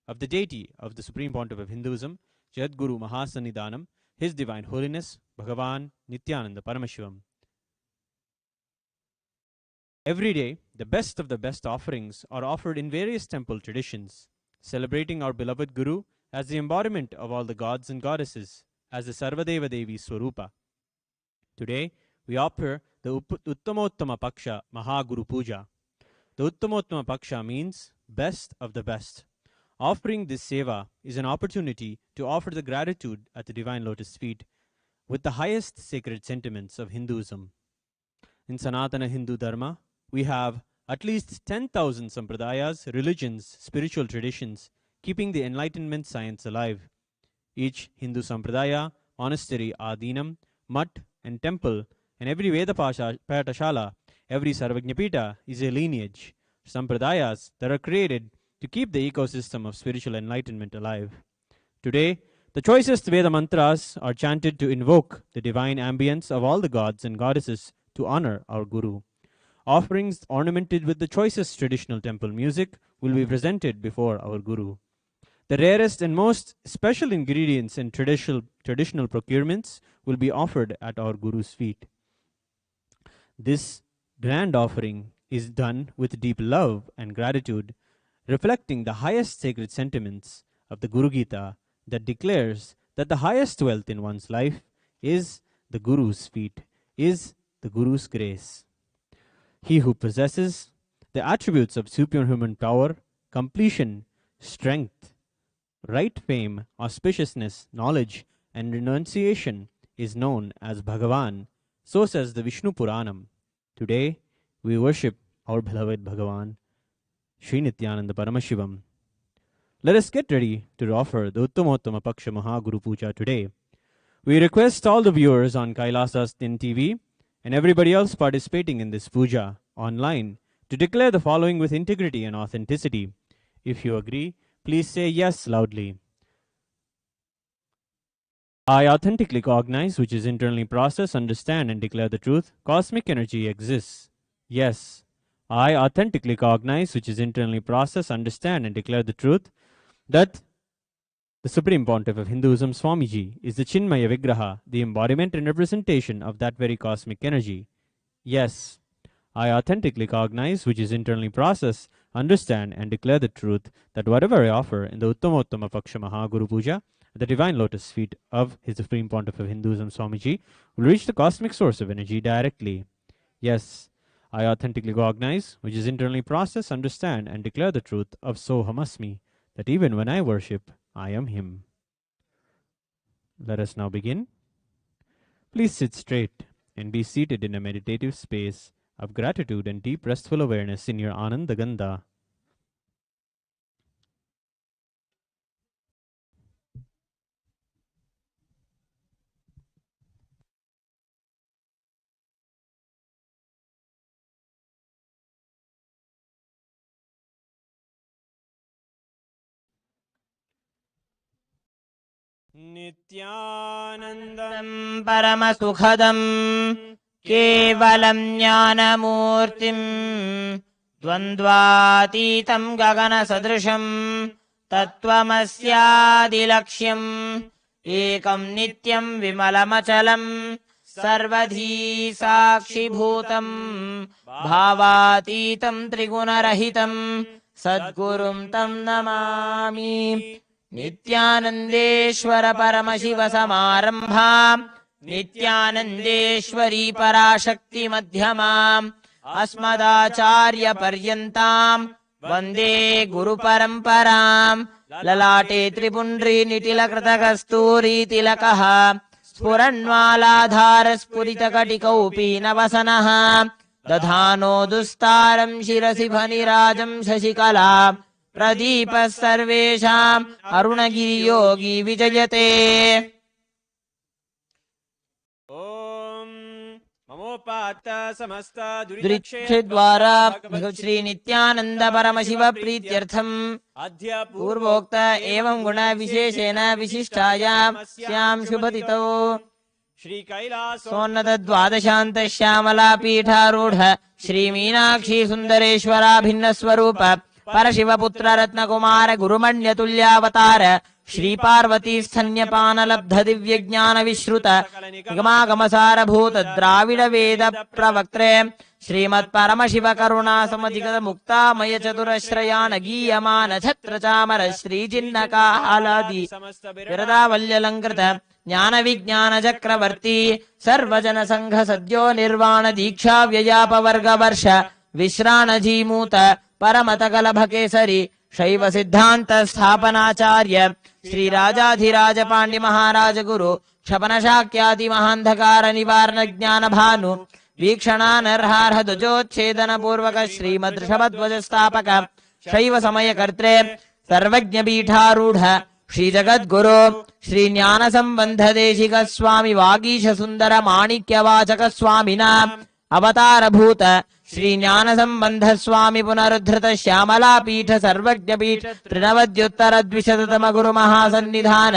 of the deity of the Supreme Pontiff of Hinduism, Jadguru Mahasannidhanam, His Divine Holiness, Bhagavan Nithyananda Paramashivam. Every day, the best of the best offerings are offered in various temple traditions, celebrating our beloved Guru as the embodiment of all the gods and goddesses, as the Sarvadeva Devi Swarupa. Today, we offer the Uttamottama Paksha Mahaguru Puja. The Uttamottama Paksha means best of the best. Offering this seva is an opportunity to offer the gratitude at the Divine Lotus feet with the highest sacred sentiments of Hinduism. In Sanatana Hindu Dharma, we have at least 10,000 sampradayas, religions, spiritual traditions, keeping the enlightenment science alive. Each Hindu sampradaya, monastery, adinam, mutt, and temple, and every Veda Patashala Every Sarvajñapita is a lineage, sampradayas that are created to keep the ecosystem of spiritual enlightenment alive. Today, the choicest Veda mantras are chanted to invoke the divine ambience of all the gods and goddesses to honor our Guru. Offerings ornamented with the choicest traditional temple music will be presented before our Guru. The rarest and most special ingredients in traditional procurements will be offered at our Guru's feet. This grand offering is done with deep love and gratitude, reflecting the highest sacred sentiments of the Guru Gita that declares that the highest wealth in one's life is the Guru's feet, is the Guru's grace. He who possesses the attributes of superhuman power, completion, strength, right fame, auspiciousness, knowledge, and renunciation is known as Bhagavan. So says the Vishnu Puranam. Today, we worship our beloved Bhagavan, Sri Nithyananda Paramashivam. Let us get ready to offer the Uttamottama Paksha Maha Guru Puja today. We request all the viewers on Kailasa's Tin TV and everybody else participating in this puja online to declare the following with integrity and authenticity. If you agree, please say yes loudly. I authentically cognize, which is internally process, understand and declare the truth. Cosmic energy exists. Yes. I authentically cognize, which is internally process, understand and declare the truth, that the Supreme Pontiff of Hinduism, Swamiji, is the Chinmaya Vigraha, the embodiment and representation of that very cosmic energy. Yes. I authentically cognize, which is internally process, understand and declare the truth, that whatever I offer in the Uttamottama Paksha Maha Guru Puja, the divine lotus feet of His Supreme Pontiff of Hinduism, Swamiji, will reach the cosmic source of energy directly. Yes. I authentically cognize, which is internally process, understand and declare the truth of Sohamasmi, that even when I worship, I am Him. Let us now begin. Please sit straight and be seated in a meditative space of gratitude and deep restful awareness in your Ananda Gandha. Nithyanandam Paramasukhadam Kevalam Jnanamurtim Dvandvatitam Gagana Sadrisham Tattvamasyaadilaksham Ekam Nityam Vimalamachalam Sarvadhi Sakshibhutam Bhavatitam Trigunarahitam Sadgurum Tam Namami Nithyanandeshwara Paramashiva Samarambham Nithyanandeshwari Parashakti Madhyamam Asmadacharya Paryantam Vande Guru Paramparam Lalate Tripundri Nitilakrata Kasturi Tilakaha Spuranmaladhara Spurita Katikaupi Navasanaha Dadhano Dustaram Shirasi Bhanirajam Shashikala Pradipa Sarvesham Arunagiri Yogi Vijayate Om Mamopata Samasta Durikshedvara Bhagav Shri Nithyananda Paramashiva Prityartham Adhya Purvokta Evam Guna Visheshena Vishishtaya Syam Shubhatito Shri Kailasa Sonnata Dvadashanta Shyamala Pitharudha Shri Meenakshi Sundareshwara Bhinna Swarupa Parashivaputra Ratna Kumara Gurumanya Tulyavatara Shri Parvati Sthanyapana Labdha Divya Jnana Vishruta Nigamagamasa Bhuta Dravida Veda Pravaktre Srimad Paramashiva Karuna Samadhikata Mukta Maya Chaturashrayana Giyamana Chhatra Chamara Shri Jinnaka Haladi Virada Valyalankrita Jnana Vijnana Chakravarti Sarvajana Sangha Sadyo Nirvana Diksha Vyayapa Varga Varsha Vishrana Jimuta Paramatakalabhakesari Shaiva Siddhanta Sthapanacharya Sri Rajadhiraja Pandi Maharaja Guru Kshapana Shakyati Mahandhakara Nivarna Jnana Bhanu Vikshana Narharha Dujotchedana Purvaka Shri Madrishabadvaja Stapaka Shaiva Samaya Kartre Sarvajna Pitharudha Shri Jagat Guru Shri Jnana Sambandha Deshika Swami Vagisha Sundara Manikya Vachaka Swamina अवतारभूत Shri ज्ञान संबंध स्वामी पुनरुद्धृत श्यामला पीठ सर्वज्ञ पीठ त्रिनवद्युत्तर द्विशततम गुरु महासन्निधान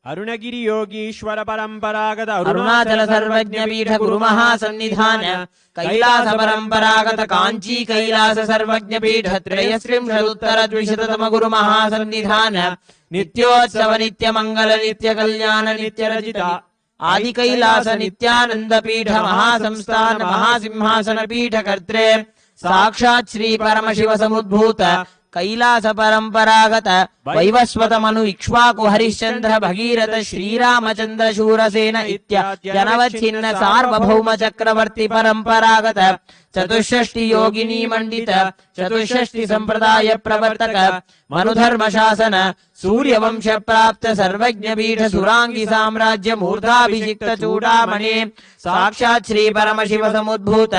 अरुणगिरि योगीश्वर परंपरागत अरुणाचल सर्वज्ञ पीठ गुरु महासन्निधान कैलास परंपरागत कांची कैलास सर्वज्ञ पीठ त्रयस्त्रिंशदुत्तर द्विशततम गुरु महासन्निधान नित्योत्सव नित्य मंगल नित्य कल्याण नित्य रजिता आदि कैलास नित्यानंद पीठ महासंस्थान महासिंहासन पीठ कर्त्रे साक्षात् श्री परमशिव समुद्भूत कैलास परंपरागत वैवस्वत मनु इक्ष्वाकु हरिश्चंद्र भगीरथ श्रीरामचंद्र शूरसेन इत्याद्यनवच्छिन्न सार्वभौम चक्रवर्ती परंपरागत चतुष्षष्टि योगिनी मंडित चतुष्षष्टि संप्रदाय प्रवर्तक मनुधर्म शासन सूर्यवंश प्राप्त सर्वज्ञ पीठ सुरांगी साम्राज्य मूर्धाभिषिक्त चूड़ामणि साक्षात् श्री परमशिव समुद्भूत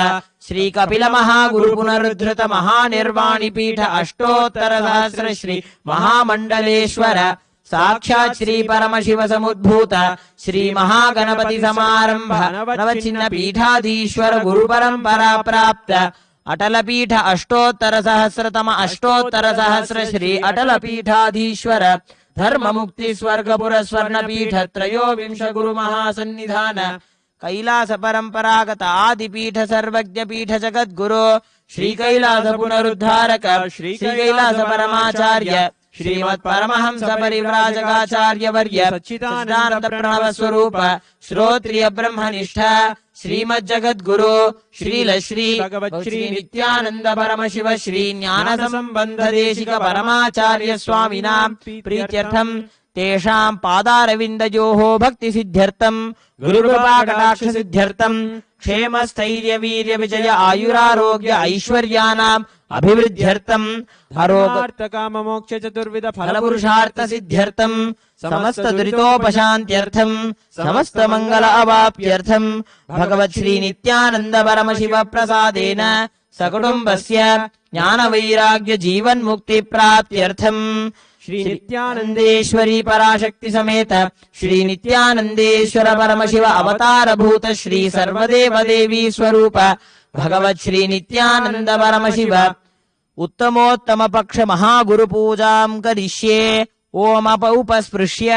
श्री कपिल महागुरु पुनरुद्धृत महानिर्वाणि पीठ अष्टोत्तर सहस्र श्री महामंडलेश्वर साक्षात् श्री परमशिव समुद्भूत श्री महागणपति समारंभ नवचिन्न पीठाधीश्वर गुरु परंपरा प्राप्त अटल पीठ अष्टोत्तर सहस्र श्री अटल पीठाधीश्वर धर्म मुक्ति स्वर्गपुर स्वर्ण पीठ त्रयोविंश गुरु महासन्निधान कैलास परंपरागत आदि पीठ सर्वज्ञ पीठ जगद्गुरु श्री कैलास पुनरुद्धारक श्री कैलास परमाचार्य श्रीमत् परमहंस परिव्राजकाचार्य वर्य सच्चिदानंद प्रणव स्वरूप श्रोत्रिय ब्रह्मनिष्ठ श्रीमद् जगद्गुरु श्रील श्री भगवत् श्री नित्यानंद परमशिव श्री ज्ञान संबंध देशिक परमाचार्य स्वामिनां प्रीत्यर्थं तेषां पादारविन्दयोः भक्ति सिद्ध्यर्थं गुरुकृपा कटाक्ष सिद्ध्यर्थं क्षेम स्थैर्य वीर्य विजय आयुरारोग्य ऐश्वर्यानाम् अभिवृद्ध्यर्थं हरोगार्थ काम मोक्ष चतुर्विध फल पुरुषार्थ सिद्ध्यर्थं समस्त दुरितोपशान्त्यर्थं समस्त मंगल अवाप्त्यर्थं भगवत् श्री नित्यानंद परमशिव प्रसादेन सकुटुम्बस्य ज्ञान वैराग्य जीवन मुक्ति प्राप्त्यर्थं श्री नित्यानंदेश्वरी पराशक्ति समेत श्री नित्यानंदेश्वर परमशिव अवतार भूत श्री सर्वदेव देवी स्वरूप भगवत् श्री नित्यानंद परमशिव उत्तमोत्तम पक्ष महागुरु पूजां करिष्ये ओम उपस्पृश्य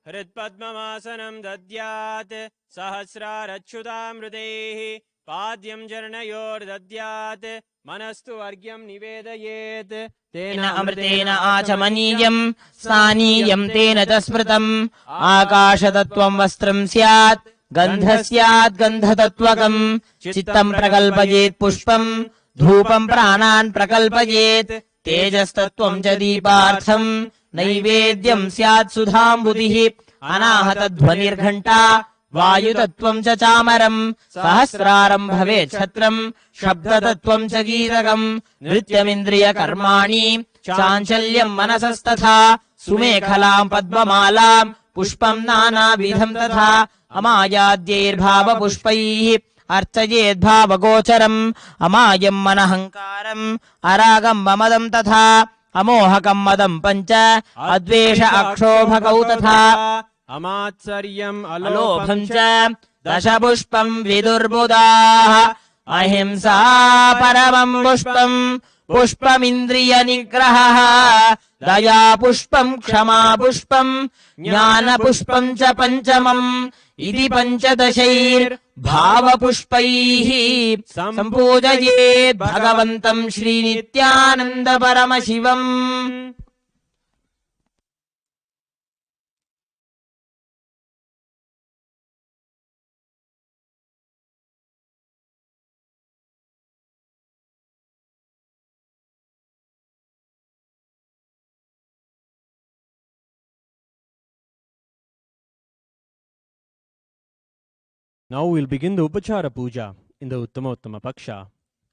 हृत्पद्ममासनं दद्यात् सहस्रारच्युतां हृदेः पाद्यं चरणयोर्दद्यात् मनस्तु अर्घ्यं निवेदयेत् तेन अमृतेन आचमनीयं स्नानीयं तेन च स्मृतम् आकाशतत्त्वं वस्त्रं स्यात् गन्धः स्यात् गन्धतत्त्वकम् चित्तं प्रकल्पयेत् पुष्पं धूपं प्राणान् प्रकल्पयेत् तेजस्तत्त्वं च दीपार्थं नैवेद्यं स्यात् सुधाम्बुधिः अनाहतध्वनिर्घण्टा वायुतत्त्वं च चामरं सहस्रारं भवेत् छत्रं शब्दतत्त्वं च गीतकं नृत्यमिन्द्रियकर्माणि चाञ्चल्यं मनसस्तथा सुमेखलां पद्ममालां पुष्पं नानाविधं तथा अमायाद्यैर्भावपुष्पैः अर्चयेद्भावगोचरम् अमायं मनहङ्कारम् अरागं ममदं तथा अमोहकं मदं पञ्च अद्वेष अक्षोभकौ तथा अमात्सर्यम् अलोभं च दशपुष्पं विदुर्बुधाः अहिंसा परमं पुष्पं पुष्पमिन्द्रियनिग्रहः दया पुष्पं क्षमा पुष्पं ज्ञानपुष्पं च पञ्चमम् इति पञ्चदशैर्भावपुष्पैः सम्पूजयेत् भगवन्तं Shri Nityananda Paramashivam Now we'll begin the Upachara Puja in the Uttama Paksha,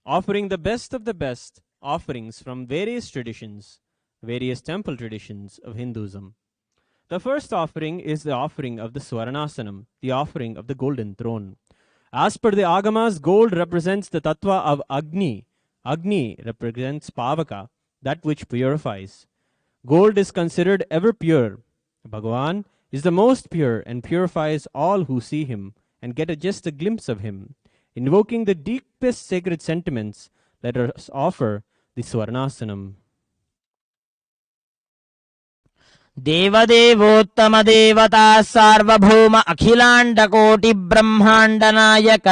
offering the best of the best offerings from various traditions, various temple traditions of Hinduism. The first offering is the offering of the Swaranasanam, the offering of the golden throne. As per the Agamas, gold represents the tattva of Agni, Agni represents Pavaka, that which purifies. Gold is considered ever pure. Bhagavan is the most pure and purifies all who see him and get just a glimpse of him. Invoking the deepest sacred sentiments, let us offer the Swarnasanam. देवदेवोत्तम देवता सार्वभौम अखिलांड कोटि ब्रह्मांड नायक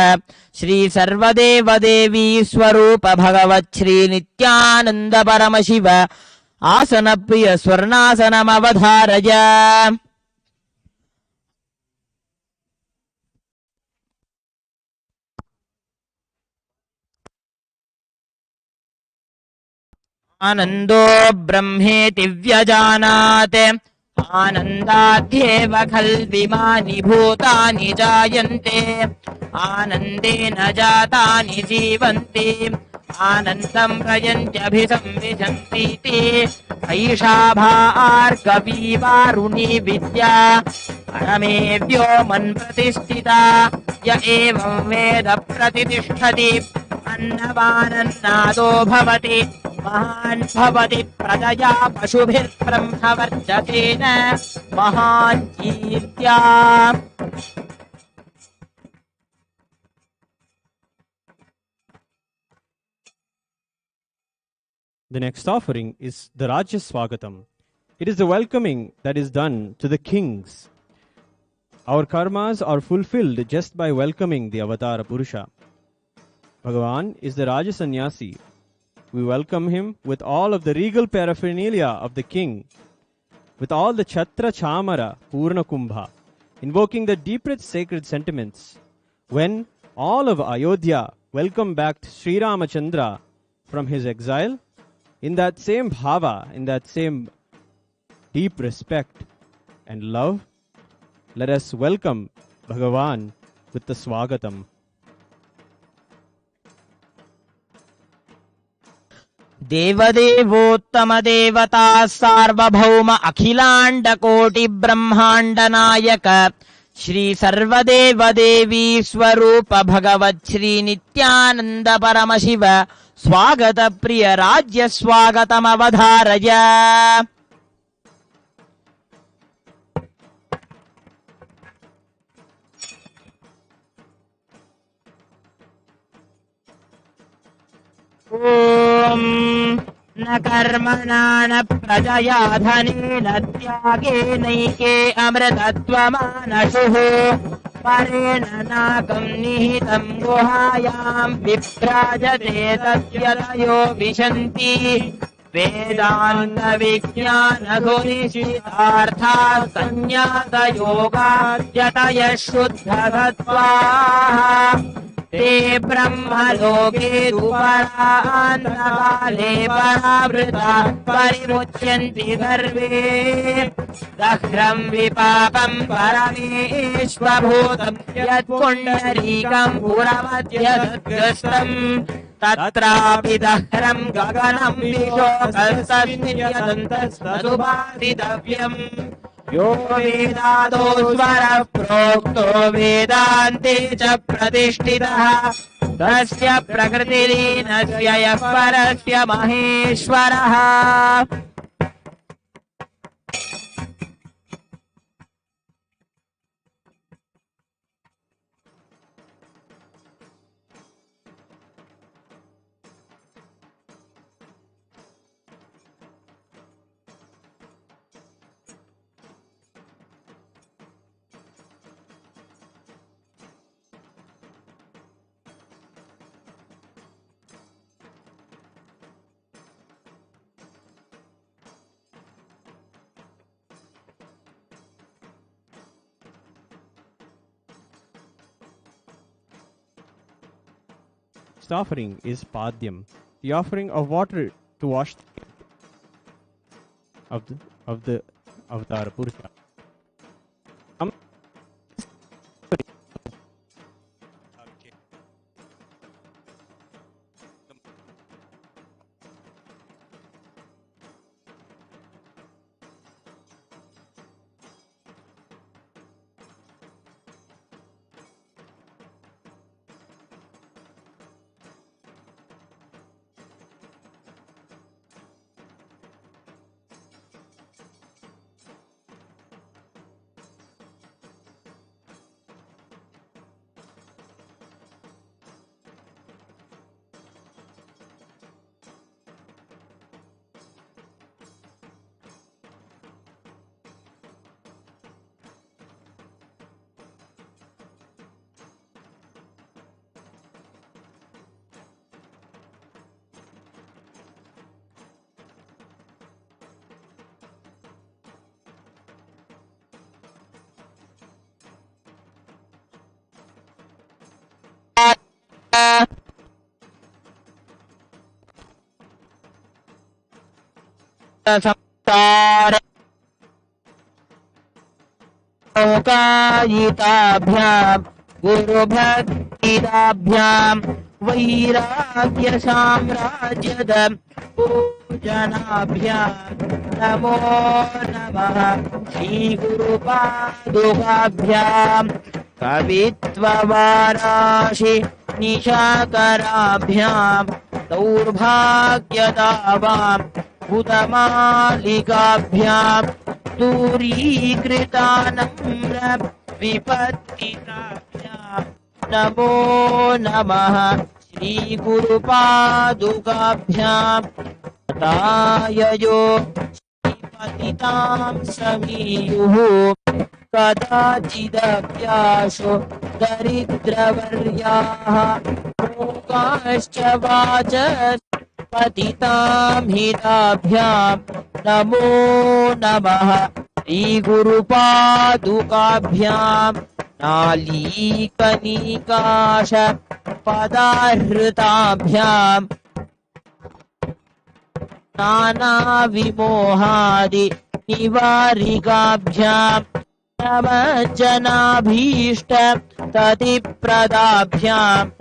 श्री सर्वदेव देवी स्वरूप भगवत् श्री नित्यानंद परमशिव आसन प्रिय स्वर्णासनमवधारय आनंदो ब्रह्मेति व्यजानात् आनन्दाद्येव खल्विमानि भूतानि जायन्ते आनन्देन जातानि जीवन्ति आनन्दं प्रयन्त्यभिसंविशन्तीति ऐषा भार्गवीवारुणी विद्या परमेभ्यो मन्प्रतिष्ठिता य एवं वेद प्रतिष्ठति अन्नवानन्नादो भवति महान् भवति प्रजया पशुभिर्ब्रह्मवर्चसेन महान् कीर्त्या The next offering is the Rajya Swagatam. It is the welcoming that is done to the kings. Our karmas are fulfilled just by welcoming the Avatara Purusha. Bhagavan is the Raja Sannyasi. We welcome him with all of the regal paraphernalia of the king, with all the Chhatra Chamara Purna Kumbha, invoking the deepest sacred sentiments. When all of Ayodhya welcome back Sri Ramachandra from his exile, in that same bhava, in that same deep respect and love, let us welcome Bhagavan with the Swagatam. देवदेवोत्तम देवता सार्वभौम अखिलांड कोटि ब्रह्मांड नायक श्री सर्वदेव देवी स्वरूप भगवत् श्री नित्यानंद परमशिव स्वागत प्रिय राज्य स्वागतमवधारय ॐ न कर्मणा न प्रजया धनेन त्यागेनैके अमृतत्वमानशुः परेण नाकं निहितं गुहायां विभ्राजते तद्यतयो विशन्ति वेदान्तविज्ञानगुनिश्चितार्थाः संन्यासयोगाद्यतयः शुद्धसत्त्वाः ते ब्रह्मलोके दुपरान्तकाले परावृता परिमुच्यन्ति सर्वे दह्रं विपाकं परमेश्वभूतं यत्पुण्डरीकं पुरमध्यदग्रस्तम् तत्रापि दह्रं गगनं विशोकस्तस्मिन्यदन्तस्तदुपासितव्यम् यो वेदादो स्वरः प्रोक्तो वेदान्ते च प्रतिष्ठितः तस्य प्रकृतिलीनस्य यः परस्य महेश्वरः Next offering is Padyam, the offering of water to wash of the Avatara Purusha. संसार लोकायिताभ्याम् गुरुभक्तिदाभ्याम् वैराग्य साम्राज्यद पूजनाभ्याम् नमो नमः श्रीगुरुपादुकाभ्याम् कवित्ववाराशि निशाकराभ्याम् दौर्भाग्यदावाम् भूतमालिकाभ्याम् दूरीकृतानम्र विपत्तिताभ्याम् नमो नमः श्रीगुरुपादुकाभ्याम् ताययो श्रीपतितां समीयुः कदाचिदप्याशो दरिद्रवर्याः मूकाश्च वाचस्पतितां हिताभ्याम् नमो नमः श्रीगुरुपादुकाभ्याम् नालीकनिकाश पदाहृताभ्याम् नानाविमोहादि निवारिकाभ्याम् नमज्जनाभीष्ट ततिप्रदाभ्याम्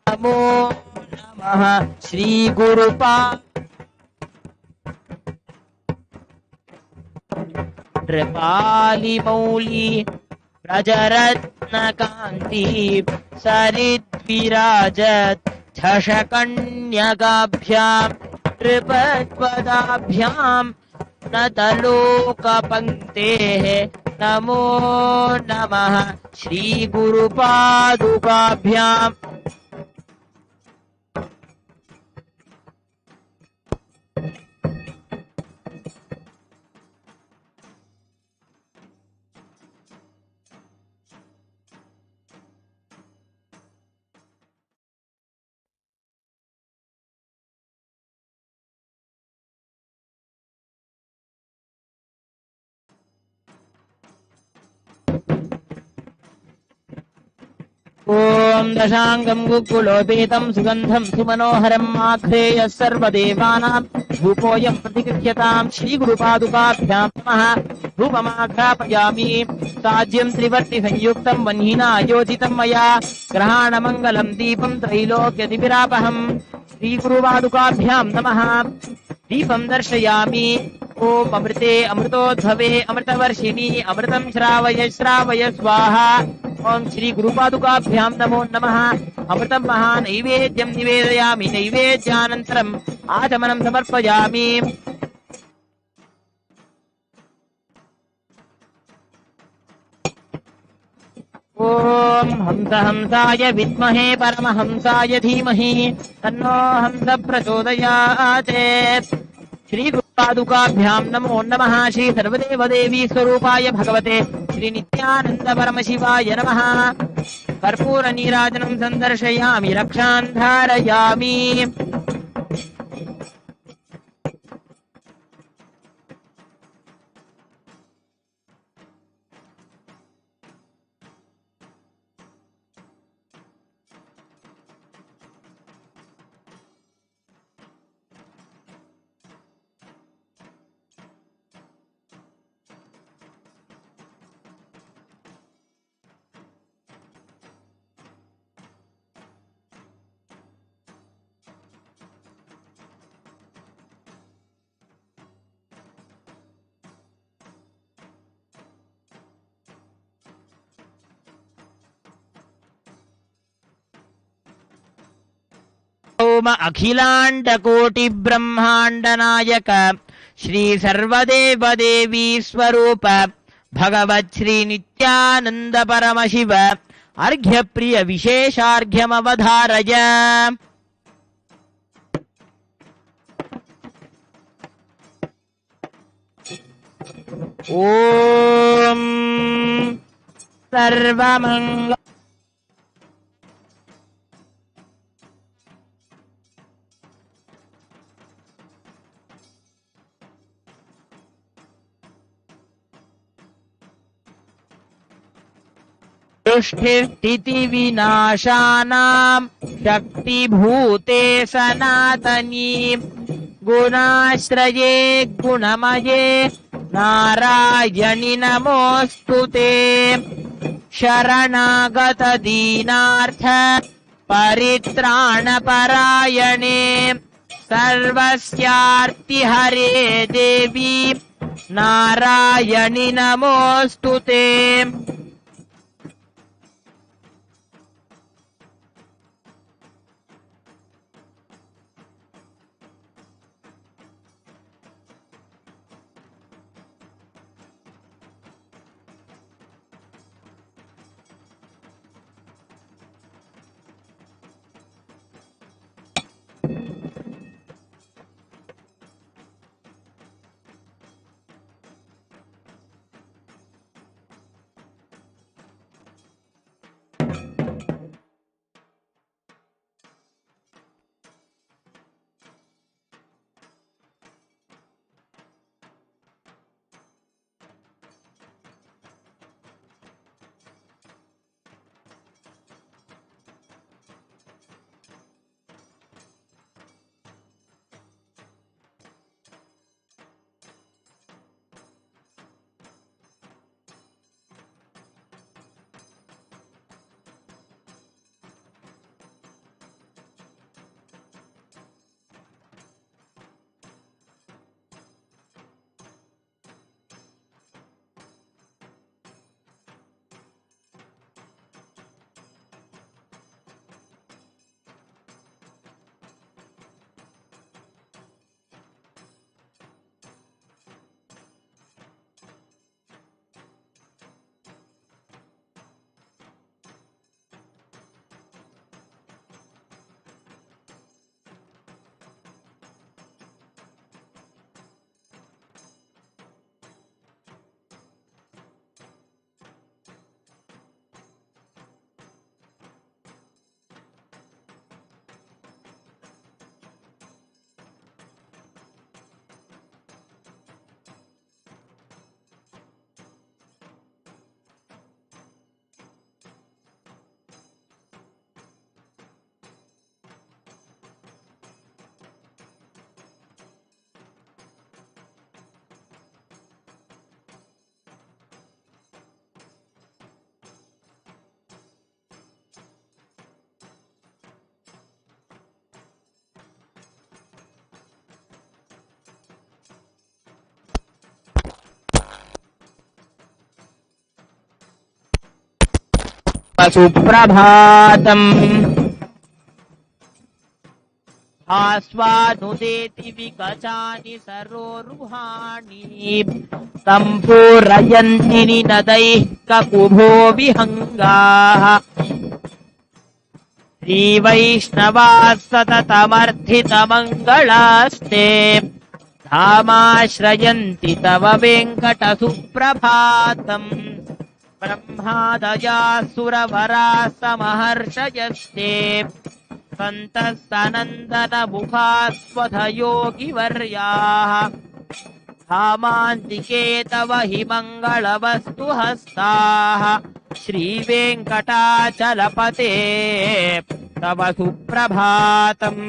नमो नमः श्रीगुरुपा नृपालिमौली व्रजरत्नकान्ति सरिद्विराजत् झषकन्यकाभ्याम् नृपत्वदाभ्याम् नतलोकपङ्क्तेः नमो नमः श्रीगुरुपादुकाभ्याम् ॐ दशाङ्गम् गुकुलोपेतम् सुगन्धम् सुमनोहरम् आघ्रेयः सर्वदेवानाम् धूपोऽयम् प्रतिगृह्यताम् श्रीगुरुपादुकाभ्याम् नमः धूपमाघ्रापयामि साज्यम् त्रिवर्तिसंयुक्तम् वह्निना योजितम् मया ग्रहाणमङ्गलम् दीपम् त्रैलोक्यदिभिरापहम् श्रीगुरुपादुकाभ्याम् नमः दीपम् दर्शयामि ॐ अमृते अमृतोद्भवे अमृतवर्षिणि अमृतम् श्रावय श्रावय स्वाहा ॐ श्रीगुरुपादुकाभ्याम् नमो नमः अमृतम् महानैवेद्यम् निवेदयामि नैवेद्यानन्तरम् आचमनम् समर्पयामि ॐ हंसहंसाय विद्महे परमहंसाय धीमहि तन्नो हंस प्रचोदयात् श्रीगुरुपादुकाभ्याम् नमो नमः श्री सर्वदेवदेवी स्वरूपाय भगवते श्री नित्यानंद परमशिवाय नमः कर्पूर नीराजनम् सन्दर्शयामि रक्षान् धारयामि ओम अखिलांड कोटि ब्रह्मांड नायक श्री सर्वदेव देवी स्वरूप भगवत श्री नित्यानंद परमशिव अर्घ्य प्रिय विशेषार्घ्यमवधारय ओम सर्वमंगल सृष्टिस्थिति विनाशानां शक्तिभूते सनातनी गुणाश्रये गुणमये नारायणि नमोऽस्तु ते शरणागत दीनार्थ परित्राणपरायणे सर्वस्यार्तिहरे देवी नारायणि नमोऽस्तु ते सुप्रभातम् आस्वानुदेति विकचानि सरोरुहाणि सम्पूरयन्ति निनदैः ककुभो विहङ्गाः श्रीवैष्णवाः सततमर्थितमङ्गलास्ते धामाश्रयन्ति तव वेङ्कटसुप्रभातम् ब्रह्मादयासुरवराः समहर्षयस्ते सन्तः सनन्दनमुखास्वधयोगिवर्याः धामान्तिके तव हि मङ्गलवस्तु हस्ताः श्रीवेङ्कटाचलपते तव सुप्रभातम्।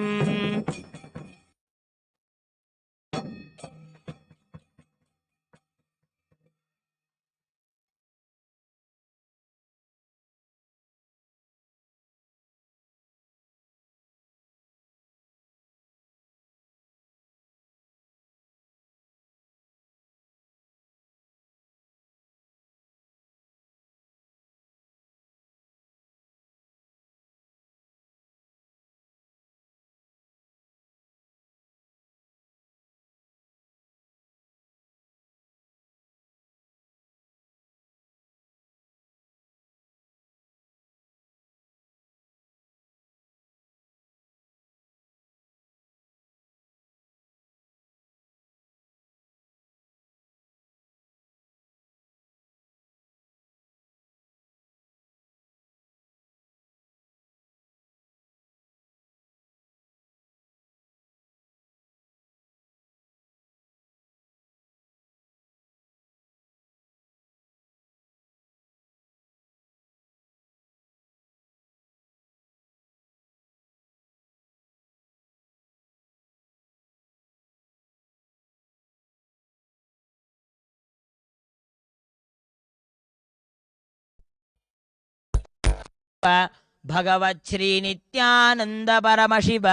भगवच्छ्री नित्यानन्द परमशिव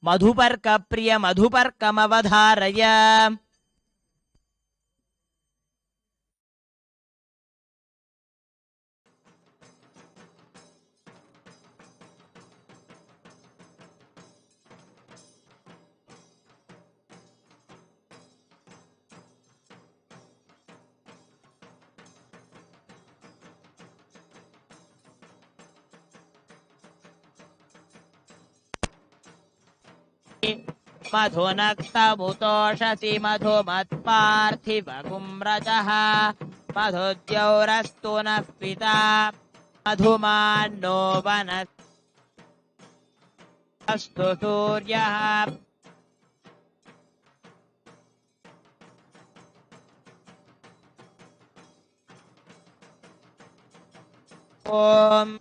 मधुपर्क प्रिय मधुपर्कमवधारय। मधुनक्तमुतोषसि मधुमत्पार्थिवकुम्रजः मधुद्यौरस्तु नः पिता मधुमान्नो वनस्तु सूर्यः ॐ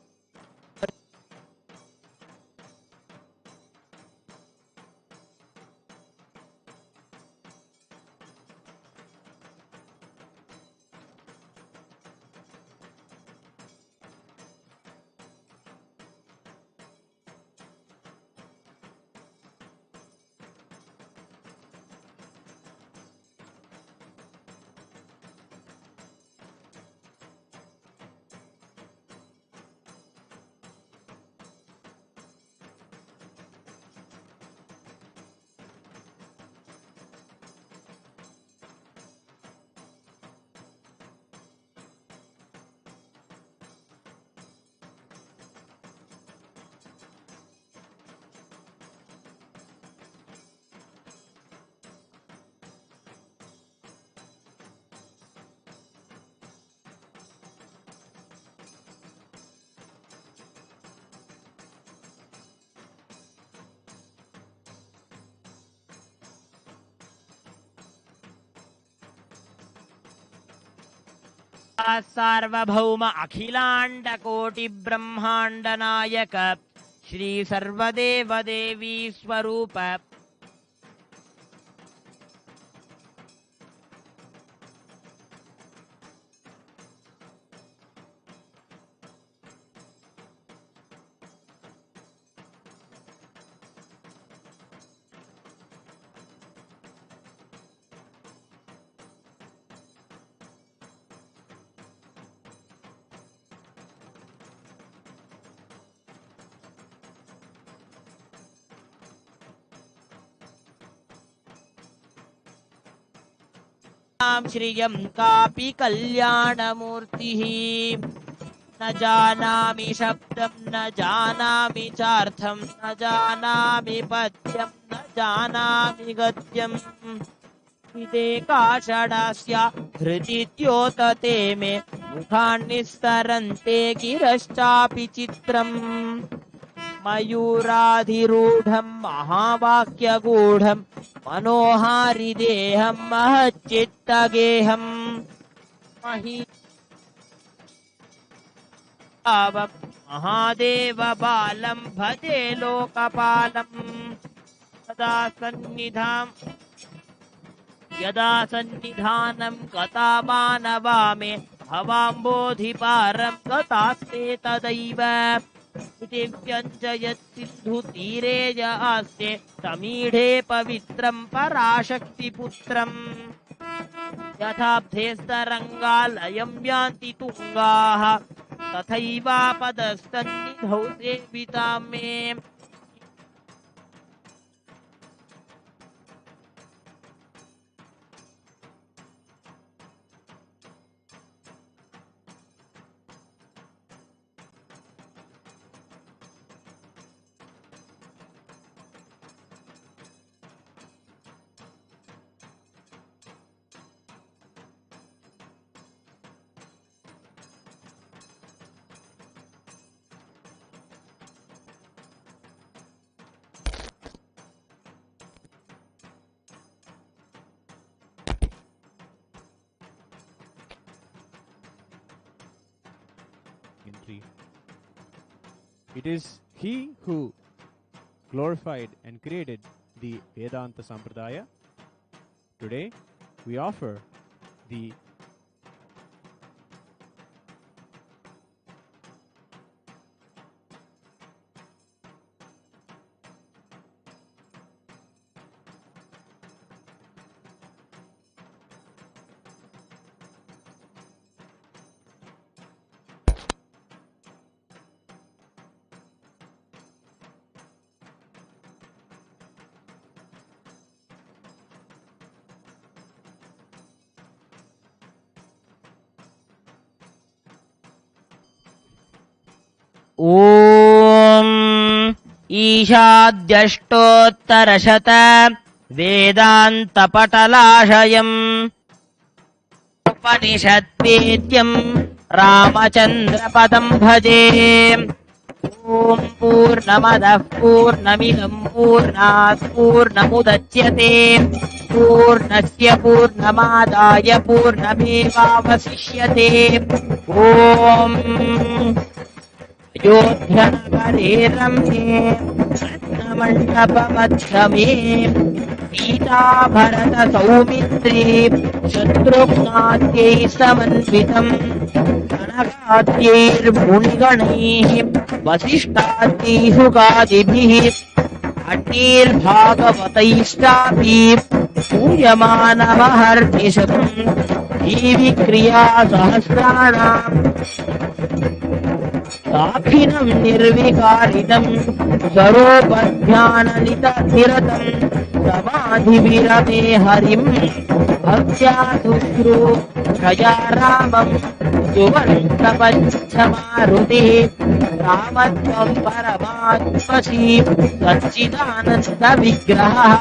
सार्वभौम अखिलाण्डकोटि ब्रह्माण्ड नायक श्री सर्वदेव देवी स्वरूप श्रियं कापि कल्याणमूर्तिः न जानामि शब्दं न जानामि चार्थं न जानामि पद्यं न जानामि गद्यम् विदेकाषडास्य हृदिद्योतते मे मुखान्निस्तरन्ते गिरश्चापि चित्रम् मयूराधिरूढं महावाक्यगूढं मनोहारिदेहं महच्चित्तगेहं महीभावं महादेवबालं भजे लोकपालम् यदा सन्निधानं गता मानवा मे भवाम्बोधिपारं गतास्ते तदैव इति व्यञ्जयत् सिन्धुतीरे य आस्ते समीढे पवित्रं पराशक्तिपुत्रम् यथाब्धेस्तरङ्गालयं यान्ति तुङ्गाः तथैवापदस्तन्निधौ सेवितां मे It is he who glorified and created the Vedanta Sampradaya. Today, we offer the ॐ ईशाद्यष्टोत्तरशत वेदान्तपटलाशयम् उपनिषद्वेद्यं रामचन्द्रपदं भजे। ॐ पूर्णमदः पूर्णमिदं पूर्णात् पूर्णमुदच्यते पूर्णस्य पूर्णमादाय पूर्णमेवावशिष्यते। ॐ अयोध्यानगरे रम्ये रत्नमण्डपमध्यमे सीताभरतसौमित्रे शत्रुघ्नाद्यै समन्वितम् कनकाद्यैर्मुनिगणैः वसिष्ठाद्यै सुगादिभिः अन्यैर्भागवतैश्चापि पूयमानमहर्निशम् जीविक्रिया सहस्राणाम् साखिनं निर्विकारितं स्वरूपध्याननिरतं समाधिविरमे हरिं भक्त्या शुश्रूषया रामं सुवन्तपञ्चमारुतिः रामत्वं परमात्मसि सच्चिदानन्दविग्रहः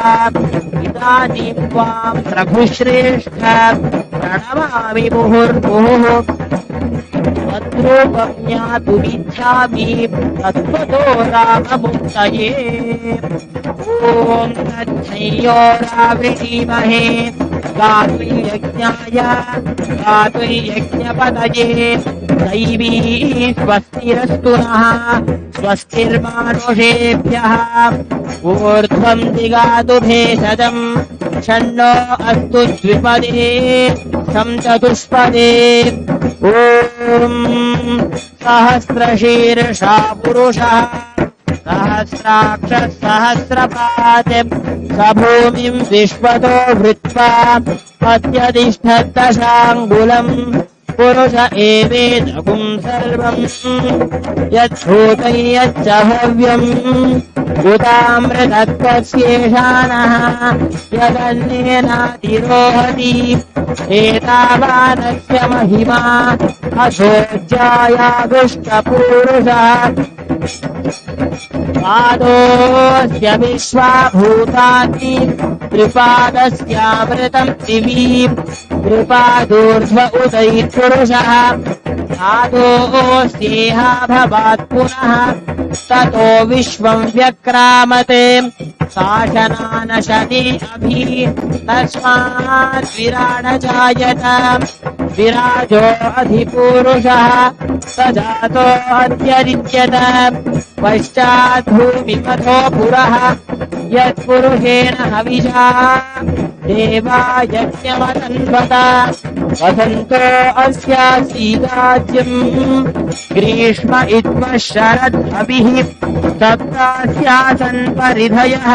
इदानीं त्वां रघुश्रेष्ठ प्रणमामि मुहुर्मुहुः तद्रूपं ज्ञातुमिच्छामि तत्त्वतो राममुक्तये। ॐ तच्छ्यो रावृणीमहे गातुं यज्ञपतये दैवी स्वस्तिरस्तु नः स्वस्तिर्मानुषेभ्यः ऊर्ध्वं दिगातु भेषजम् षण्णो अस्तु द्विपदे शं चतुष्पदे। ॐ सहस्रशीर्षा पुरुषः सहस्राक्षः सहस्रपात् स भूमिं विश्वतो भृत्वा अत्यतिष्ठद्दशाङ्गुलम् पुरुष एवेदगुं सर्वम् यच्छूतं यच्च हव्यम् उतामृतत्वस्येषानः यदन्येनातिरोहति एतावानस्य महिमा अशोच्यायादुष्टपूरुषः पादोऽस्य विश्वाभूतानि त्रिपादस्यामृतं दिवि त्रिपादोर्ध्व उदयपुरुषः पादोऽस्येहा भवात् पुनः ततो विश्वं व्यक्रामते शासनानशने अभि तस्मात् विराड जायत विराजो अधिपुरुषः सजातो अत्यरिच्यत पश्चात् भूमिपथो पुरः यत्पुरुषेण हविषा देवा यज्ञमतन्वत वसन्तो अस्यासीदाज्यम् ग्रीष्म इत्वः शरद्भिः सप्तास्यासन् परिधयः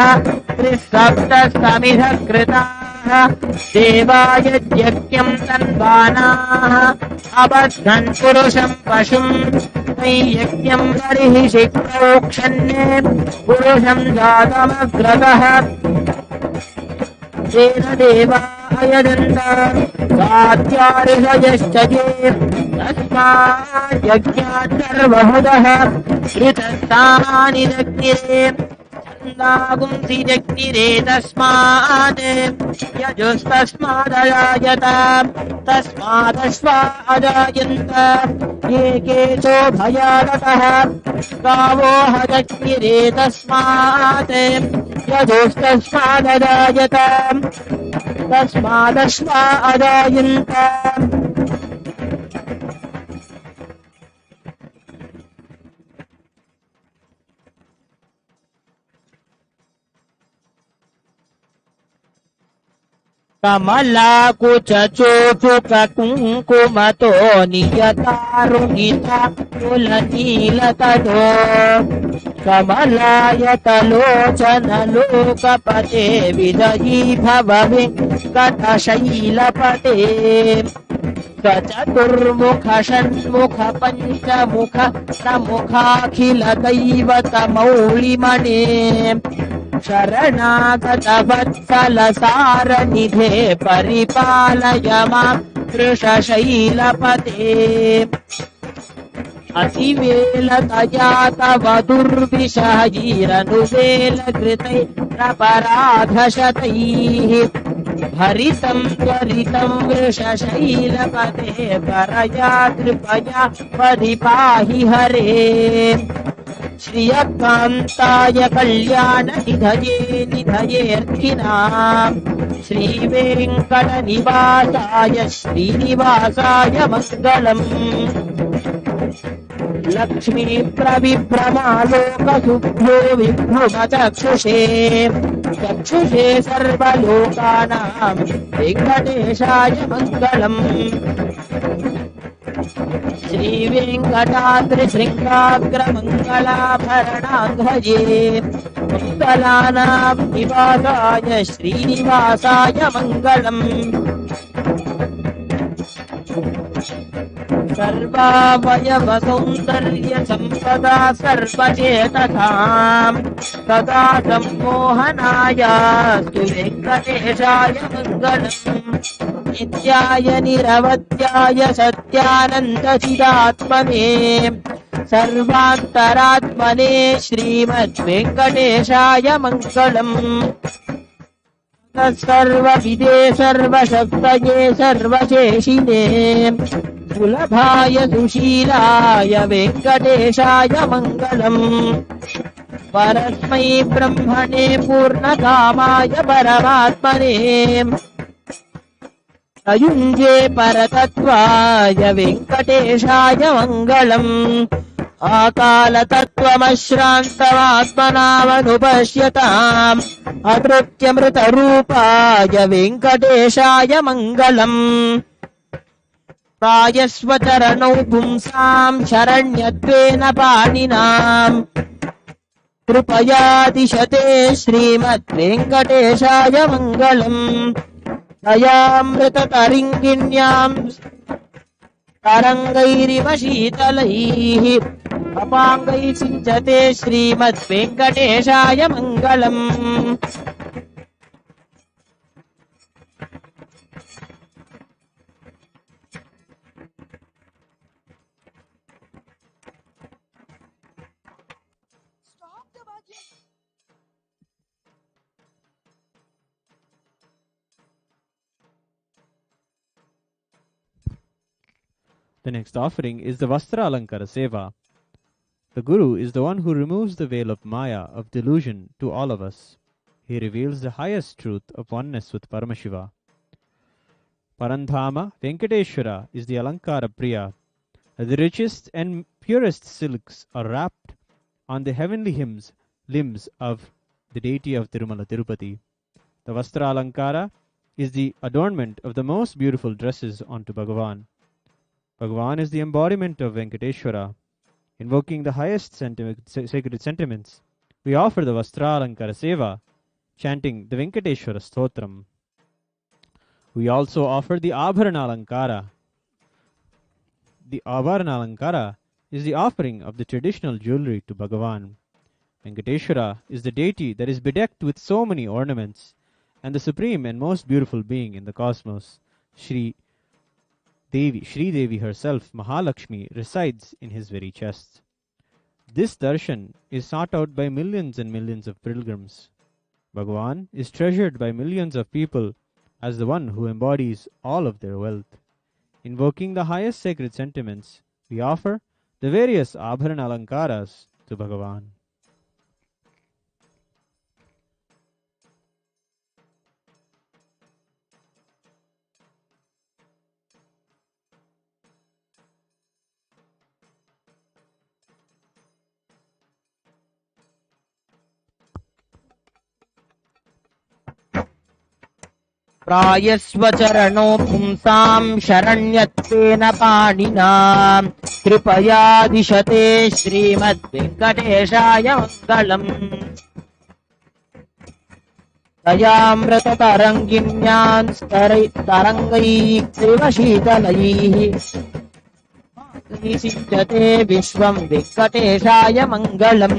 त्रिसप्तसमिधः कृताः देवा यज्ञं तन्वानाः अबध्नन् पुरुषं पशुम् यज्ञं बर्हिषि प्रोक्षन्ये पुरुषं जातमग्रतः तेन देवा अयजन्त सात्यार्षयश्च ये तस्मात् यज्ञात् सर्वहुतः ऋतस्तानि दग्निरे छन्दागुंसि जग्निरे तस्मात् यजुस्तस्मादजायत तस्मादश्वा अजायन्त ये केचो भयागतः गावो हजग्निरे तस्मात् यजुस्तस्मादजायत तस्मादश्वा अजायन्त। कमलाकुचोचुककुङ्कुमतो नियतारुणिता कुलनीलतटो कमलायतलोचनलोकपते विजयी भव वेङ्कटशैलपते चतुर्मुख षण्मुख पञ्चमुख प्रमुखाखिल दैवतमौलिमणे शरणागत वत्सल सारनिधे परिपालय मां कृशशैलपते अतिवेलतया तव दुर्विषहैरनुवेलकृतैरपराधशतैः हरितं त्वरितं वृषशैलपते परया कृपया परिपाहि हरे श्रियकान्ताय कल्याणनिधये निधयेऽर्थिनाम् श्रीवेङ्कटनिवासाय श्रीनिवासाय मङ्गलम् लक्ष्मी प्रविभ्रमालोकशुभ्यो विभ्रुमचक्षुषे चक्षुषे सर्वलोकानां वेङ्कटेशाय मङ्गलम् श्रीवेङ्कटाद्रिशृङ्गाग्रमङ्गलाभरणाङ्घ्रये मङ्गलानां निवासाय श्रीनिवासाय मङ्गलम् सर्वावयवसौन्दर्यसम्पदा सर्वचेतसाम् सदा सम्मोहनायास्तु वेङ्कटेशाय मङ्गलम् नित्याय निरवध्याय सत्यानन्दचिदात्मने सर्वान्तरात्मने श्रीमद्वेङ्कटेशाय मङ्गलम् सर्वविदे सर्वशक्तये सर्वशेषिने सुलभाय सुशीलाय वेङ्कटेशाय मङ्गलम् परस्मै ब्रह्मणे पूर्णकामाय परमात्मने प्रयुञ्जे परतत्त्वाय वेङ्कटेशाय मङ्गलम् आकालतत्त्वमश्रान्तमात्मनामनुपश्यताम् अतृप्त्यमृतरूपाय वेङ्कटेशाय मङ्गलम् प्रायस्वचरणौ पुंसाम् शरण्यत्वेन पाणिनाम् कृपया दिशते श्रीमद्वेङ्कटेशाय मङ्गलम् दयामृततरिङ्गिण्याम् तरङ्गैरिव शीतलैः अपाङ्गैः सिञ्चते श्रीमद्वेङ्कटेशाय मङ्गलम् The next offering is the Vastra Alankara Seva. The Guru is the one who removes the veil of Maya, of delusion, to all of us. He reveals the highest truth of oneness with Paramashiva. Parandhama Venkateshwara is the Alankara Priya. The richest and purest silks are wrapped on the heavenly limbs of the deity of Tirumala Tirupati. The Vastra Alankara is the adornment of the most beautiful dresses onto Bhagavan. Bhagavan is the embodiment of Venkateshwara. Invoking the highest sacred sentiments, we offer the Vastra Alankara Seva, chanting the Venkateshwara Stotram. We also offer the Abharana Alankara. The Abharana Alankara is the offering of the traditional jewelry to Bhagavan. Venkateshwara is the deity that is bedecked with so many ornaments, and the supreme and most beautiful being in the cosmos, Sri Devi herself, Mahalakshmi, resides in his very chest. This darshan is sought out by millions and millions of pilgrims. Bhagavan is treasured by millions of people as the one who embodies all of their wealth. Invoking the highest sacred sentiments, we offer the various Abharana Alankaras to Bhagavan. प्रायस्वचरणो पुंसाम् शरण्यत्वेन पाणिना कृपया दिशते श्रीमद्वेङ्कटेशाय मङ्गलम् दयामृततरङ्गिण्याम् तरङ्गैः शीतलैः सिञ्चते विश्वम् वेङ्कटेशाय मङ्गलम्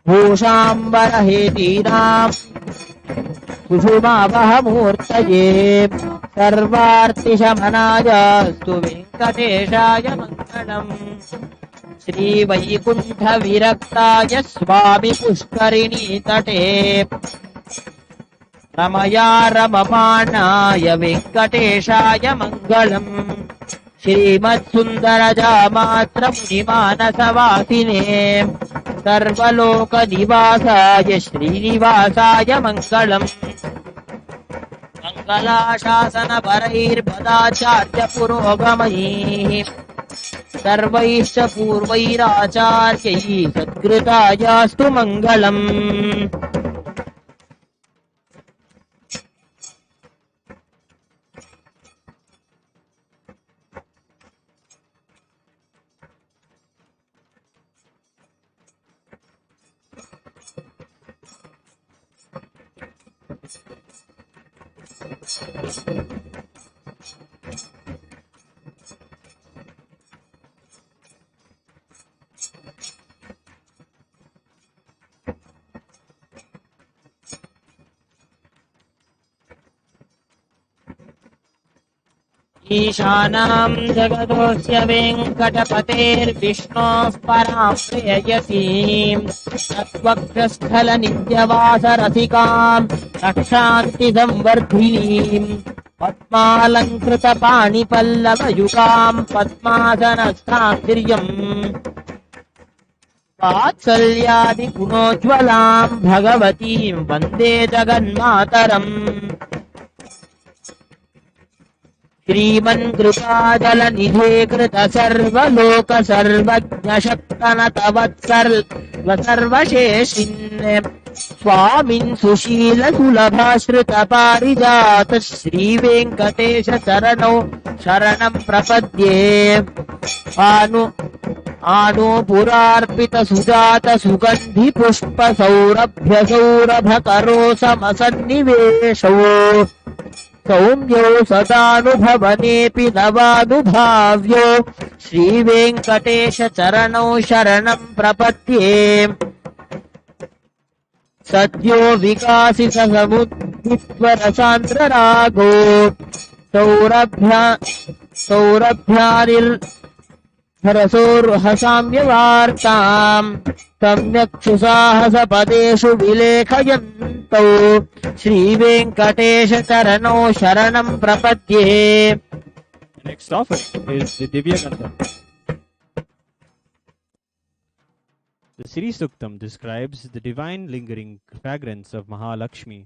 भूषाम्बरहेतीनाम् कुसुमावहमूर्तये सर्वार्तिशमनायास्तु वेङ्कटेशाय मङ्गलम् श्रीवैकुण्ठविरक्ताय स्वामि पुष्करिणी तटे रमया रममाणाय वेङ्कटेशाय मङ्गलम् श्रीमत्सुन्दरजामात्रमुनिमानसवासिने सर्वलोकनिवासाय श्रीनिवासाय मङ्गलम् मङ्गलाशासनपरैर्पदाचार्यपुरोगमैः सर्वैश्च पूर्वैराचार्यैः सत्कृतायास्तु मङ्गलम् ईशानां जगदोऽस्य वेङ्कटपतेर्विष्णोः परां प्रेयसीं तत्वक्षस्थलनित्यवासरसिकां रक्षान्तिसंवर्धिनीं पद्मालङ्कृतपाणिपल्लवयुगां पद्मासनस्थां धिर्यम् वात्सल्यादिगुणोज्ज्वलां भगवतीं वन्दे जगन्मातरम् श्रीमन्कृपाजलनिधे कृत सर्वलोक सर्वज्ञशक्तनतवत्सर्वशेषिन् स्वामिन् सुशील सुलभाश्रित पारिजात श्रीवेङ्कटेश चरणौ शरणं प्रपद्ये आनुपुरार्पित सुजात सुगन्धि पुष्प सौरभ्य सौरभकरो समसन्निवेशौ सौम्यो सदानुभवनेऽपि नवानुभाव्यो श्रीवेङ्कटेश चरणौ शरणं प्रपद्ये सद्यो विकासित समुद्धित्वरसान्द्ररागो सौरभ्यानिर्हरसोर्हसाम्यवार्ताम् सम्यक्षुसाहसपदेषु विलेखयन्तौ श्रीवेङ्कटेश चरणौ शरणं प्रपद्ये. Next offering is the Divya Gandham. The Sri Suktam describes the divine lingering fragrance of Mahalakshmi.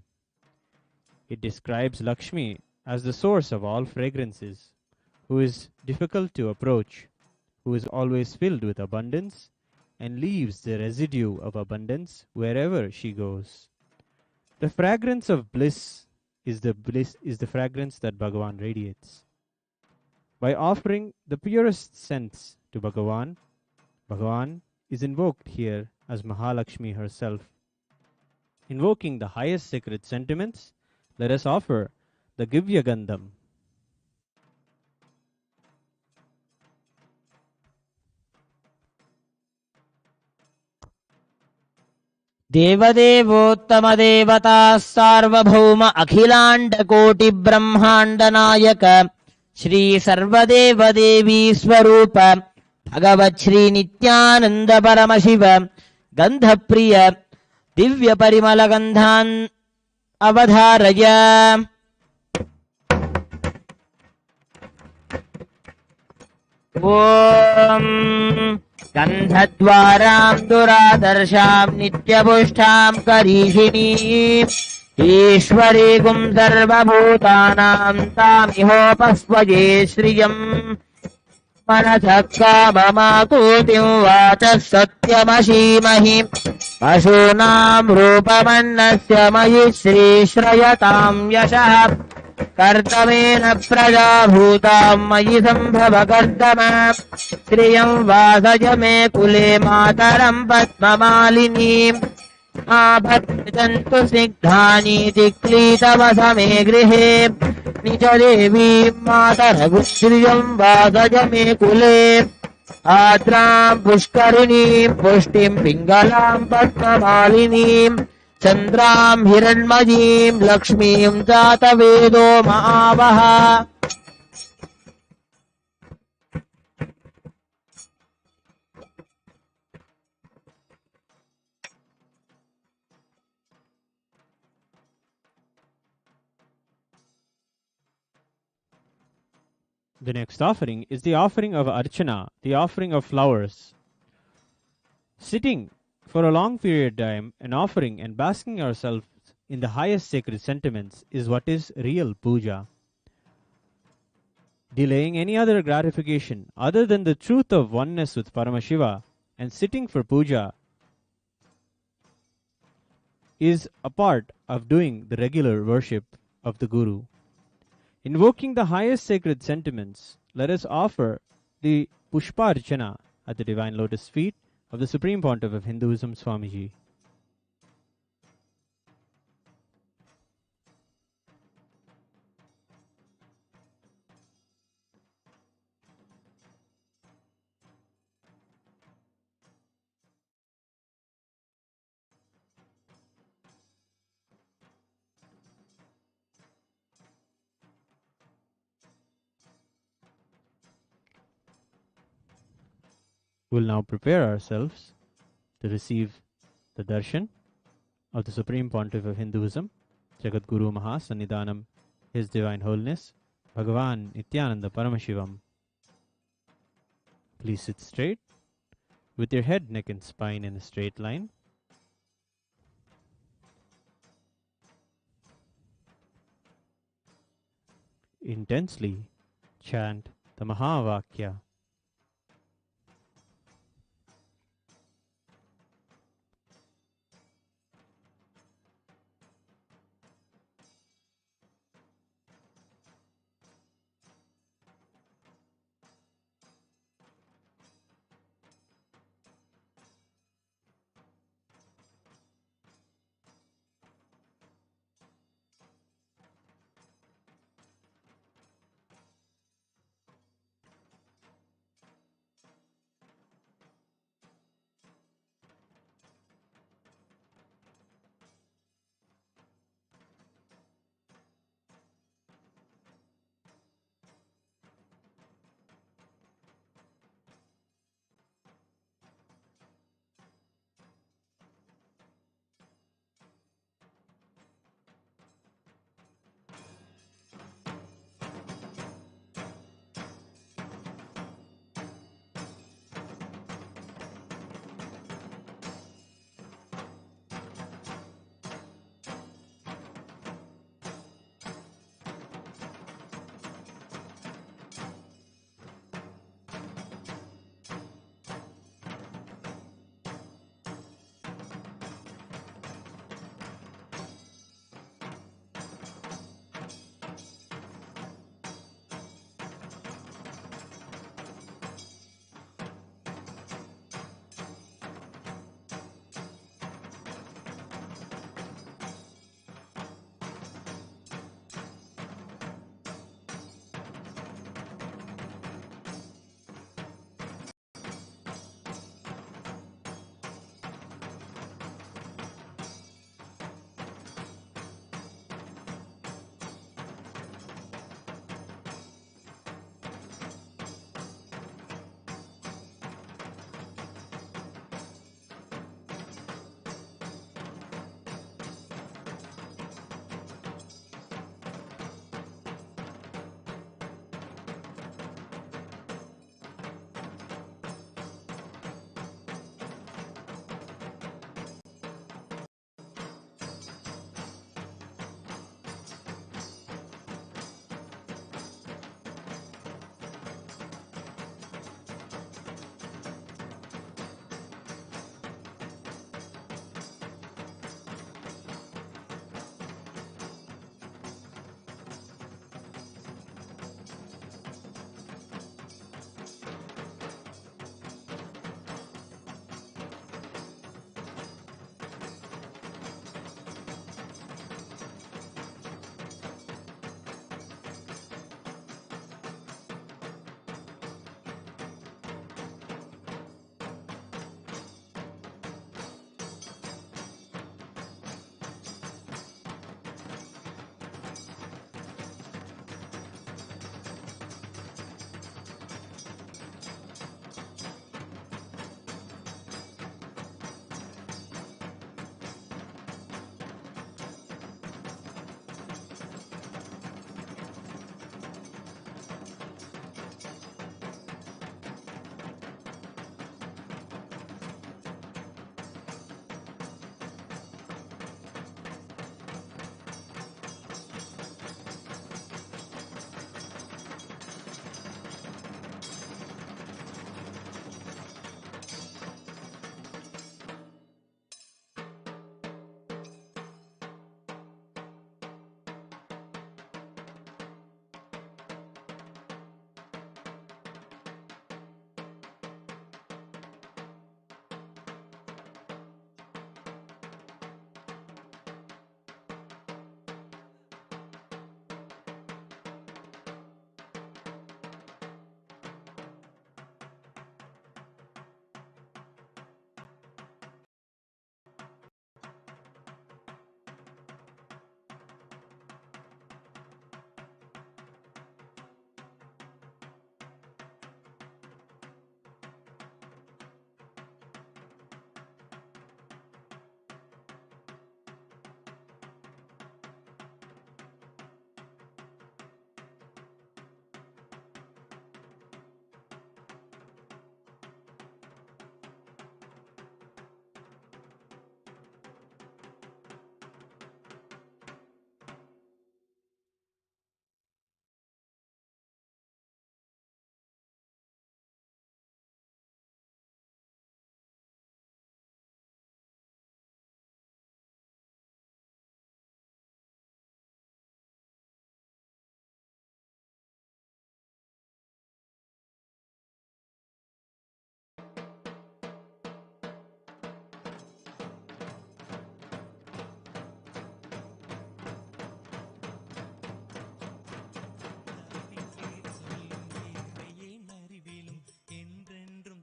It describes Lakshmi as the source of all fragrances, who is difficult to approach, who is always filled with abundance, and leaves the residue of abundance wherever she goes. The fragrance of bliss is the fragrance that Bhagavan radiates. By offering the purest scents to Bhagavan, Bhagavan is invoked here as Mahalakshmi herself. Invoking the highest sacred sentiments, let us offer the Divya Gandham. देवदेवोत्तमदेवताः सार्वभौम अखिलाण्डकोटिब्रह्माण्डनायक श्री सर्वदेवदेवी स्वरूप भगवत् श्री नित्यानन्द परमशिव गन्धप्रिय दिव्यपरिमलगन्धान् अवधारय. ॐ गन्धद्वारां दुरादर्शां नित्यपुष्टां करीषिणीम् ईश्वरीगुं सर्वभूतानां तामिहोपस्वये श्रियम् मनसः काममाकूतिं वाचः सत्यमशीमहि पशूनां रूपमन्नस्य मयि श्रीश्रयतां यशः कर्दमेन प्रजाभूतां मयि सम्भव कर्दम श्रियं वासय मे कुले मातरं पद्ममालिनीम् आभद्रजन्तु स्निग्धानीति क्लीतवसमे गृहे निज देवीं मातरगुश्रियं वासय मे कुले आद्रां पुष्करिणीं पुष्टिं पिङ्गलां पद्ममालिनीं चन्द्रां हिरण्मयीं लक्ष्मीं जातवेदो महावः The next offering is the offering of Archana, the offering of flowers. Sitting for a long period of time and offering and basking ourselves in the highest sacred sentiments is what is real puja. Delaying any other gratification other than the truth of oneness with Paramashiva and sitting for puja is a part of doing the regular worship of the Guru. Invoking the highest sacred sentiments, let us offer the Pushparchana at the Divine Lotus feet of the Supreme Pontiff of Hinduism, Swamiji. We'll now prepare ourselves to receive the darshan of the Supreme Pontiff of Hinduism, Jagat Guru Mahasannidhanam, His Divine Holiness, Bhagavan Nithyananda Paramashivam. Please sit straight, with your head, neck and spine in a straight line. Intensely chant the Mahavakya.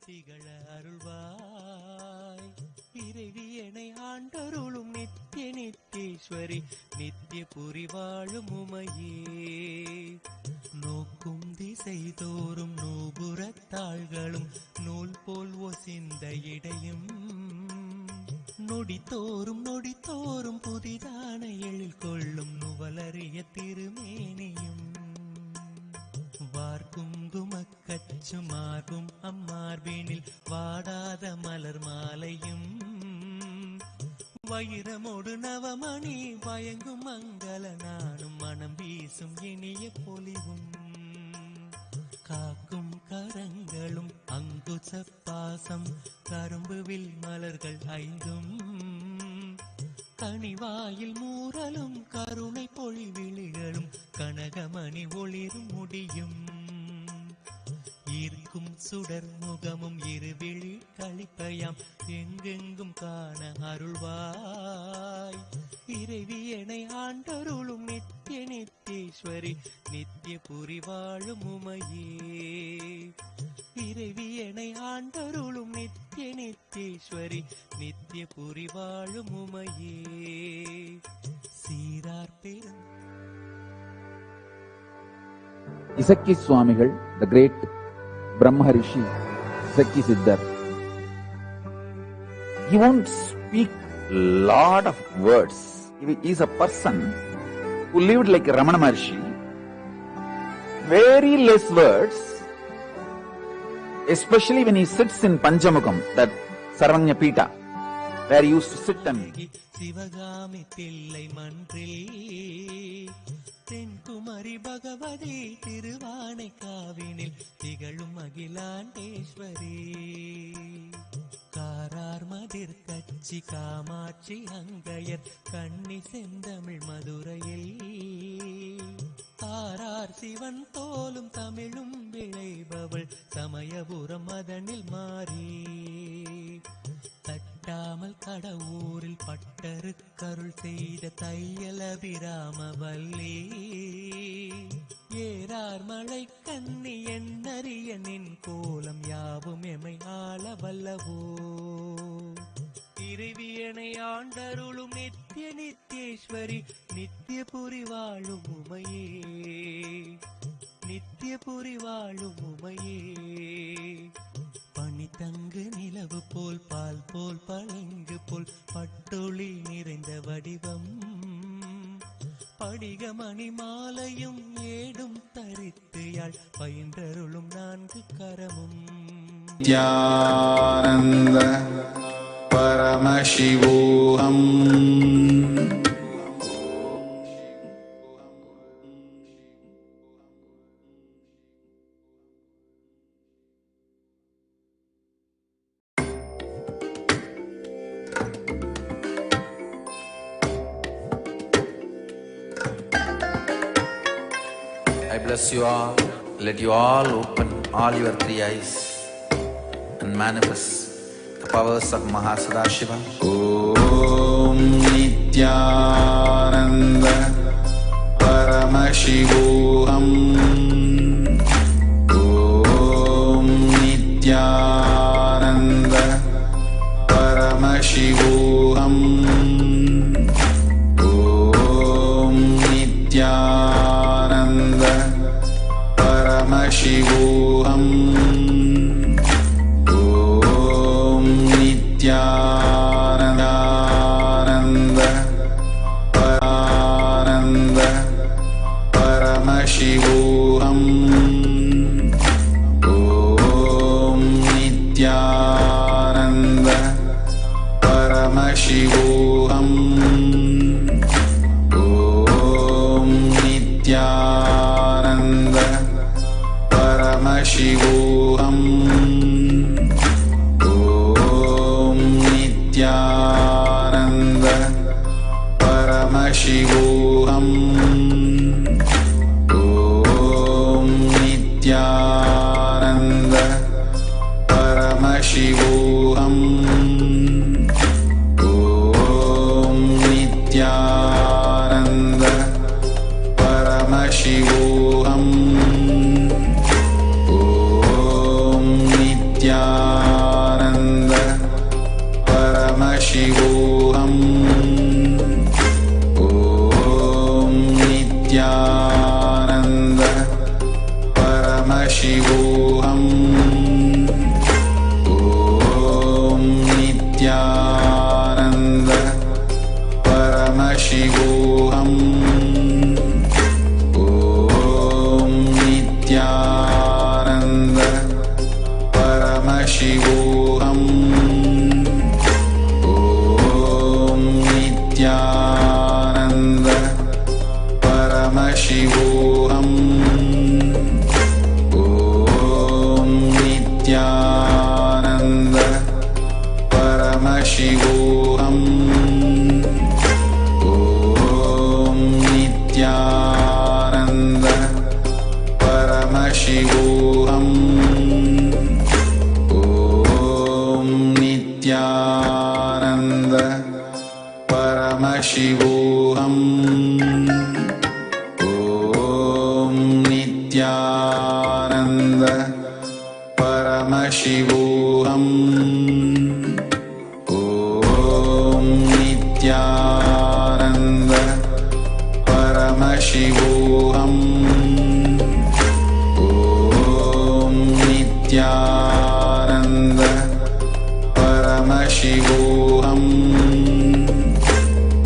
திகழ அருள்வாய். இறைவியனை ஆண்டருளும் நித்திய நித்தேஸ்வரி நித்திய புரி வாழும் உமையே. நோக்கும் திசை தோறும் நூபுறத்தாள்களும் நூல் போல் ஒசிந்த இடையும் நொடித்தோறும் புதிதான எழில் கொள்ளும் நுவலறிய திருமேனியும் வார்குங்குமக்கச்சு மார்பும் அம்மார்பினில் வாடாத மலர் மாலையும் வைரமோடு நவமணி பயங்கும் மங்கள நானும் மனம் வீசும் இனிய பொலிவும் காக்கும் கரங்களும் அங்குச பாசம் கரும்புவில் மலர்கள் ஐந்தும் கனிவாயில் மூரலும் கருணை பொழிவிழிகளும் கனகமணி ஒளிரும் முடியும் ஈர்க்கும் சுடர் முகமும் இருவிழி கழிப்பயாம் எங்கெங்கும் காண அருள்வாய். இறைவியனை ஆண்டருளும் நித்திய நித்தேஸ்வரி நித்திய புரி வாழும் உமையே. இறைவியனை ஆண்டருளும் நித்திய நித்தேஸ்வரி நித்திய புரி வாழும் உமையே. சீரார் பெரும் Isakki Swamigal, the great Brahmarishi, Isakki Siddhar, he won't speak lot of words. He is a person who lived like Ramana Maharshi. Very less words, especially when he sits in Panchamukam, that Sarvanya Pita, where he used to sit and Sivakami பிள்ளை மன்றில் தென்குமரி பகவதி திருவானை காவினில் திகழும் அகிலாண்டேஸ்வரி காரார் மதிர் கச்சி காமாட்சி அங்கையர் கண்ணி செந்தமிழ் மதுரையில் ஆரார் சிவன் தோலும் தமிழும் விளைபவள் சமயபுரம் மதனில் மாறி தட்டாமல் கடவுரில் பட்டரு கருள் செய்த தையலபிராமவல்லி ஏறார் மலை கண்ணி என்னறிய நின் கோலம் யாவும் எமை ஆள வல்லவோ. இறைவியனை ஆண்டருளும் நித்திய நித்தேஸ்வரி நித்திய புரி வாழும் உமையே. நித்திய புரி வாழும் உமையே. பனி தங்கு நிலவு போல் பால் போல் பளிங்கு போல் பட்டொளி நிறைந்த வடிவம் படிகமணி மாலையும் ஏடும் தரித்து யாழ் பயின்றருளும் நான்கு கரமும் Nityananda பரமசிவோஹம். I bless you all. Let you all open all your three eyes and manifest the powers of Mahasadashiva. Om Nithyananda Paramashivoham. Om Nithyananda Paramashivoham. Om Nithyananda Paramashivoham. Om Nithyananda Paramashivoham. Om Nithyananda Paramashivoham. Om Nithyananda Paramashivoham. Om Nithyananda Paramashivoham. Om Nithyananda Paramashivoham. Om Nithyananda Paramashivoham. Om Parashakti Om Nithyananda Paramashivoham Om Nithyananda Paramashivoham Om Nithyananda Paramashivoham Om Nithyananda Paramashivoham Om Nithyananda Paramashivoham Om Nithyananda Paramashivoham Om Nithyananda Paramashivoham Om Nithyananda Paramashivoham Om Nithyananda Paramashivoham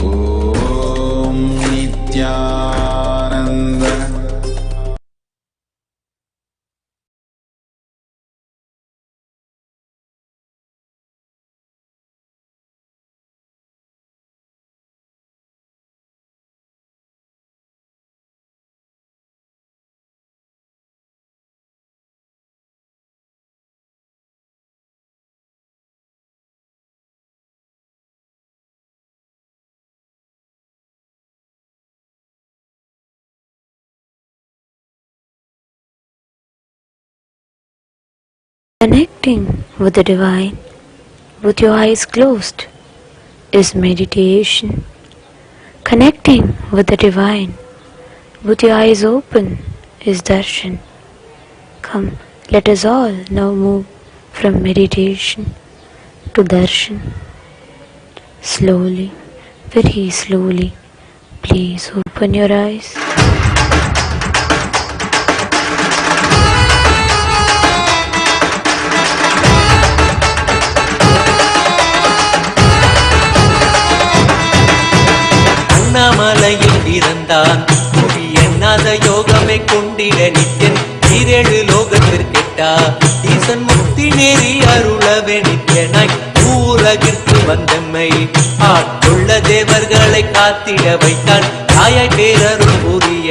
Om Nithyananda Connecting with the divine with your eyes closed is meditation. Connecting with the divine with your eyes open is darshan. Come, let us all now move from meditation to darshan. Slowly, very slowly, please open your eyes. அண்ணாமலையில் பிறந்தான் புவி எண்ணாத யோகமே கொண்டிட நித்யன் ஈரேழு லோகத்திற்கெட்டா ஈசன் முக்தி நேரி அருளவே நித்யனாய் ஊரகிற்கு வந்தம்மை ஆட்கொள்ள தேவர்களை காத்திட வைத்தான் தாயாய் பேரருள் புரிய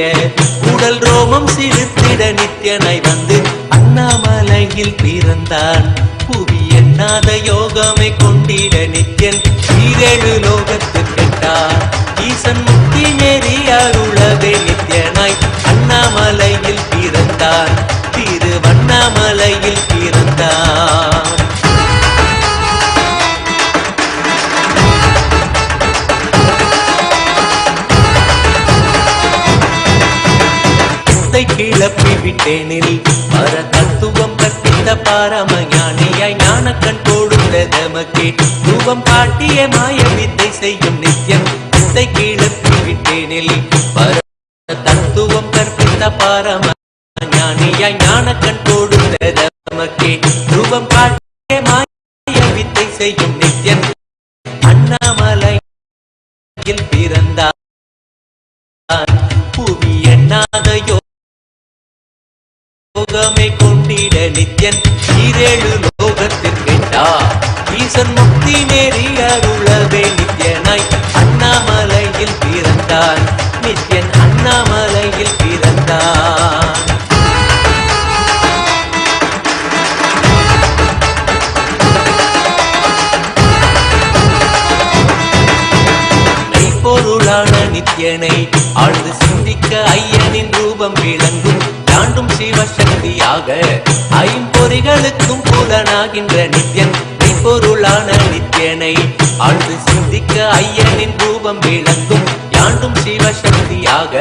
உடல் ரோமம் சிறுத்திட நித்யனாய் வந்து அண்ணாமலையில் பிறந்தான் புவி எண்ணாத யோகமே கொண்டிட நித்யன் ஈரேழு லோகத்திற்கெட்டார் ஈசன் முக்தி நேரி அருளவே நித்யனாய் அண்ணாமலையில் பிறந்தான் திருவண்ணாமலையில் பிறந்தான் கிளப்பி விட்டேனில் பர தத்துவம் கற்பித்த பாரம ஞானியாய் ஞான கண் கொடுத்த தமக்கே ரூபம் காட்டிய மாய வித்தை செய்யும் நித்யன் வித்தை கிளப்பி விட்டேனில் பர தத்துவம் கற்பித்த பாரம ஞானியாய் ஞான கண் கொடுத்த தமக்கே ரூபம் காட்டிய மாய வித்தை செய்யும் நித்யன் அண்ணாமலையில் பிறந்தார் புவி எண்ணாத யோகமே கொண்டிட நித்யன் ஈரேழு லோகத்திற்கெட்டா ஈசன் முக்தி நேரி அருளவே நித்யனாய் அண்ணாமலையில் பிறந்தான் நித்யன் அண்ணாமலையில் பிறந்தான் மெய்ப்பொருளான நித்யனை ஆழ்ந்து சிந்திக்க ஐயனின் ரூபம் விளங்கும் தாண்டும் சிவசக்தியாக ஐம்பொறிகளுக்கும் புலனாகின்ற நித்யன் மெய்ப்பொருளான நித்யனை ஆழ்ந்து சிந்திக்க ஐயனின் ரூபம் விளங்கும் யாண்டும் சிவசக்தியாக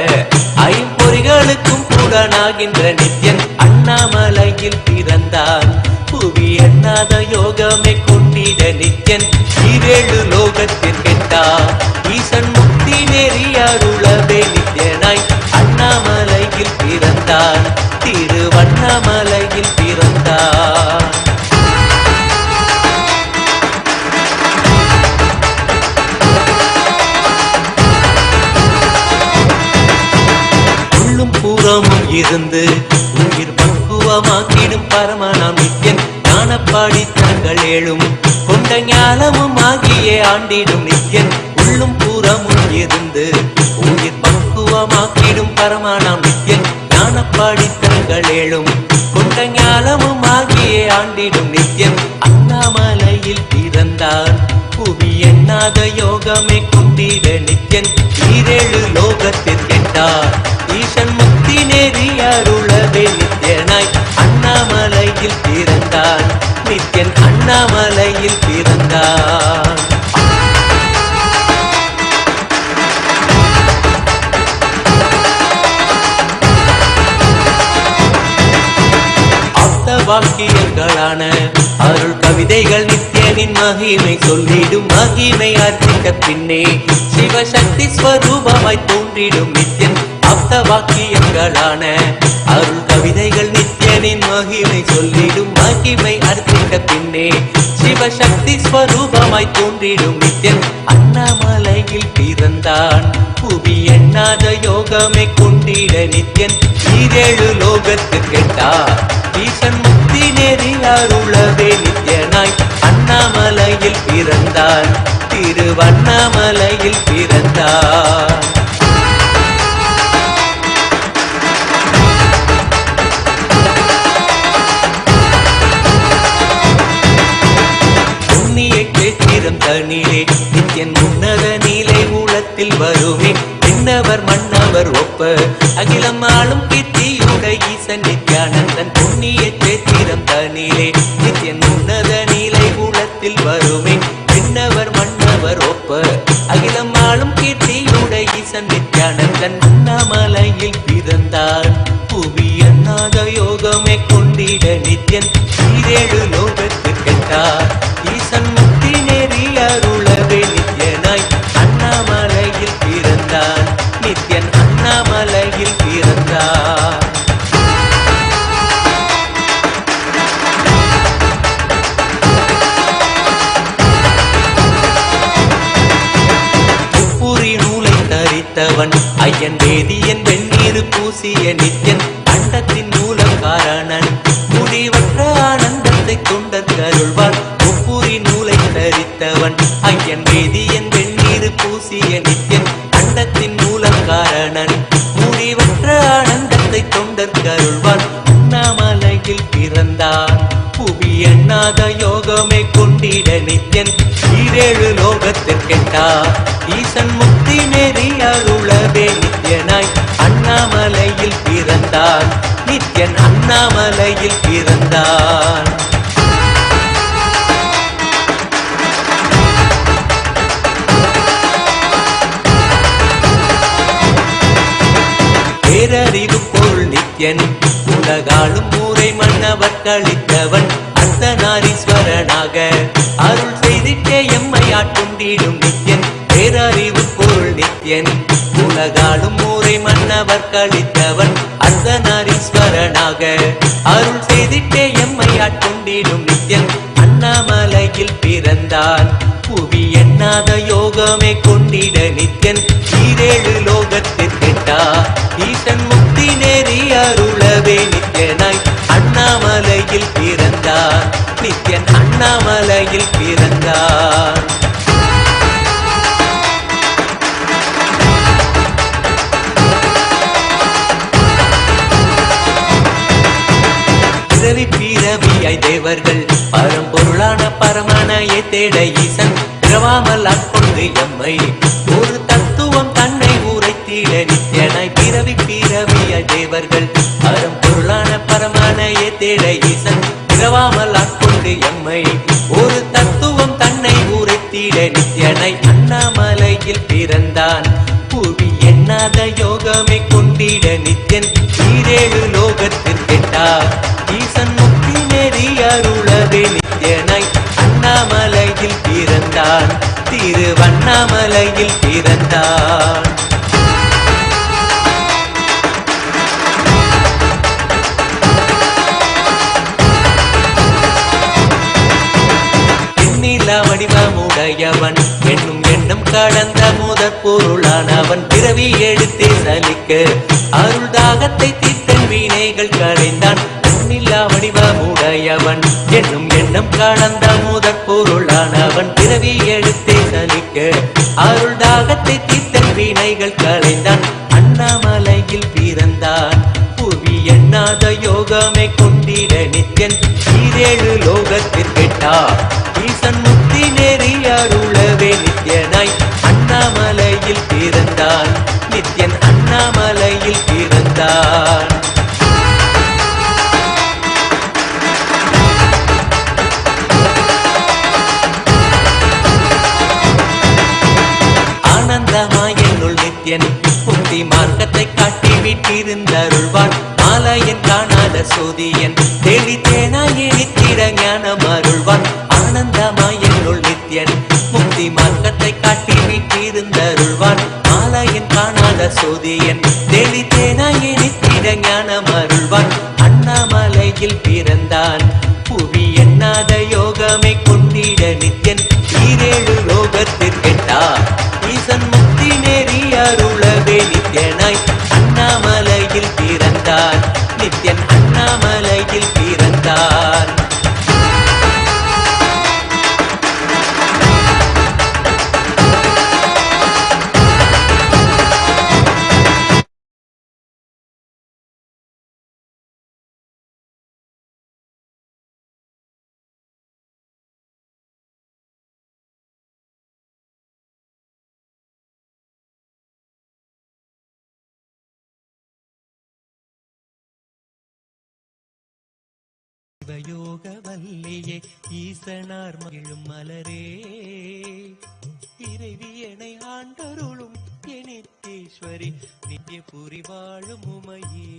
ஐம்பொறிகளுக்கும் புலனாகின்ற நித்யன் அண்ணாமலையில் பிறந்தான் புவி எண்ணாத யோகமே கொண்டிட நித்யன் ஈரேழு லோகத்திற்கெட்டா ஈசன் முக்தி நேரி அருளவே நித்யனாய் அண்ணாமலையில் பிறந்தான் திருவண்ணாமலையில் பிறந்தார். உள்ளும் புறமும் இருந்து உயிர் பக்குவமாக்கிடும் பரமனாம் நித்யன் ஞானப்பாடி தங்கள் ஏழும் கொண்ட ஞானமும் ஆகியே ஆண்டிடும் நித்யன். உள்ளும் புறமும் இருந்து உயிர் பக்குவமாக்கிடும் பரமனாம் நித்யன் ஞானப்பாடி தங்கள் ஏழும் கொண்ட ஞானமும் ஆகியே ஆண்டிடும் நித்யன். அண்ணாமலையில் பிறந்தார் புவி எண்ணாத யோகமே கொண்டிட நித்யன் ஈரேழு லோகத்திற்கெட்டார் ஈசன் முக்தி நெறி அருளவே நித்யனாய் அண்ணாமலையில் பிறந்தார் நித்யன் அண்ணாமலையில் பிறந்தார். வாக்கியங்களான அருள் கவிதைகள் நித்யனின் மகிமை சொல்லிடும் மகிமை அர்த்திக்க பின்னே சிவசக்தி ஸ்வரூபமாய் தோன்றிடும் நித்யன். அப்த வாக்கியங்களான அருள் கவிதைகள் நித்யனின் மகிமை சொல்லிடும் மகிமை அர்த்திக்க பின்னே சிவசக்தி ஸ்வரூபமாய் தோன்றிடும் நித்யன். அண்ணாமலையில் பிறந்தான் புவி எண்ணாத யோகமே கொண்டிட நித்யன் ஈரேழு லோகத்து கெட்டார் ஈசன் முக்தி நெறி அருளவே நித்யனாய் அண்ணாமலையில் பிறந்தார் திருவண்ணாமலையில் பிறந்தார். புண்ணிய கேத்திரம் தனிலே நித்யன் உன்னத நீலை ஊழத்தில் வருமே விண்ணவர் மன்னவர் ஒப்ப அகிலம் ஆளும் கீர்த்தியுடை ஈசன் நித்யானந்தன். புண்ணிய சேத்திரம் தனிலே நித்யன் உன்னத நீலை ஊழத்தில் வருமே விண்ணவர் மன்னவர் ஒப்ப அகிலம் ஆளும் கீர்த்தியுடை ஈசன் நித்யானந்தன். அண்ணாமலையில் பிறந்தார் புவி எண்ணாத யோகமே கொண்டிட நித்யன் ஈரேழு லோகத்திற்கெட்டார் ஈசன் முக்தி நெறி அருளவே நித்யனாய் அண்ணாமலையில் பிறந்தார் நித்யன் அண்ணாமலையில் பிறந்தார். முப்புரி நூலை தரித்தவன் ஐயன் வேதியன் வெந்நீர் பூசிய நித்யன் அண்டத்தின் மூல காரணன் முடிவற்ற ஆனந்தத்தை தொண்டற்கருள்வான். முப்புரி நூலை தரித்தவன் ஐயன் வேதியன் வெந்நீர் பூசிய நித்யன் அண்டத்தின் மூல காரணன் முடிவற்ற ஆனந்தத்தை தொண்டற்கருள்வான். அண்ணாமலையில் பிறந்தார் புவி எண்ணாத யோகமே கொண்டிட நித்யன் ஈரேழு லோகத்திற்கெட்டார் ஈசன் முக்தி நெறி அருளவே நித்யனாய் அண்ணாமலையில் பிறந்தார் நித்யன் அண்ணாமலையில் பிறந்தார். பேரறிவு பொருள் நித்யன் உலகாளும் ஊரை மன்னவர் கழித்தவன் அர்த்தநாரீஸ்வரனாக அருள் செய்திட்டே எம்மை ஆட்டுண்டிடும் நித்யன். பேரறிவு பொருள் நித்யன் உலகாளும் ஊரை மன்னவர் கழித்தவன் அர்த்தநாரீஸ்வரனாக அருள் செய்திட்டே எம்மை ஆட்டுண்டிடும் நித்யன். அண்ணாமலையில் பிறந்தான் புவி எண்ணாத யோகமே கொண்டிட நித்யன் ஈரேழு லோகத்திற்கெட்டார் ஈசன் முக்தி நெறி அருளவே நித்யனாய் அண்ணாமலையில் பிறந்தார் நித்யன் அண்ணாமலையில் பிறந்தார். பிறவி பிறவியாய் தேவர்கள் பரம்பொருளான பரமனையை தேட ஈசன் பிறவாமல் ஆட்கொண்டு எம்மை ஒரு தத்துவம் தன்னை உரைத்திட நித்யனாய். பிறவி பிறவியாய் தேவர்கள் பரம்பொருளான பரமனையை தேட ஈசன் பிறவாமல் ஆட்கொண்டு எம்மை ஒரு தத்துவம் தன்னை உரைத்திட நித்யனாய். அண்ணாமலையில் பிறந்தான் புவி எண்ணாத யோகமே கொண்டிட நித்யன் ஈரேழு லோகத்திற்கெட்டார் ஈசன் முக்தி நெறி அருளவே நித்யனாய் அண்ணாமலையில் பிறந்தான் திருவண்ணாமலையில் பிறந்தான். உடையவன் என்னும் எண்ணம் கடந்த முதற் பொருளானவன் பிறவி எடுத்தே சலிக்க அருள் தாகத்தை தீர்த்தன் வினைகள் களைந்தான் கண்ணில்லா வடிவமுடையவன் என்னும் எண்ணம் கடந்த முதற் பொருளானவன் பிறவி எடுத்தே சலிக்க அருள் தாகத்தை தீர்த்தன் வினைகள் களைந்தான் அண்ணாமலையில் பிறந்தான் புவி எண்ணாத யோகமே கொண்டிட நித்யன் ஈரேழு லோகத்திற்கெட்டார் ஈசன் முக்தி நெறி அருளவே நித்யனாய் அண்ணாமலையில் பிறந்தான் நித்யன் அண்ணாமலையில் பிறந்தான் ஆனந்தமாய் என்னுள் நித்யன் முக்தி மார்க்கத்தை காட்டி விட்டிருந்தருள்வான் மாலையன் காணாத சோதியன் தெளித்தேனாய் நித்திட ஞானம் அருள்வான் ஆனந்தமாய் என்னுள் நித்யன் முக்தி மார்க்கத்தை காட்டி விட்டிருந்தருள்வான் மாலையன் காணாத சோதியன் தெளித்தேனாய் நித்திட ஞானம் அருள்வான் அண்ணாமலையில் பிறந்தான் புவி எண்ணாத யோகமே கொண்டிட நித்யன் ஈரேழு லோகத்திற்கெட்டார் ஈசன் முக்தி நெறி அருளவே நித்யனாய் அண்ணாமலையில் பிறந்தான் நித்யன் அண்ணாமலையில் பிறந்தான் யோக வல்லியே ஈசனார் மகிழும் மலரே இறைவியனை ஆண்டருளும் நித்யேஸ்வரி நித்யபுரி வாழும் உமையே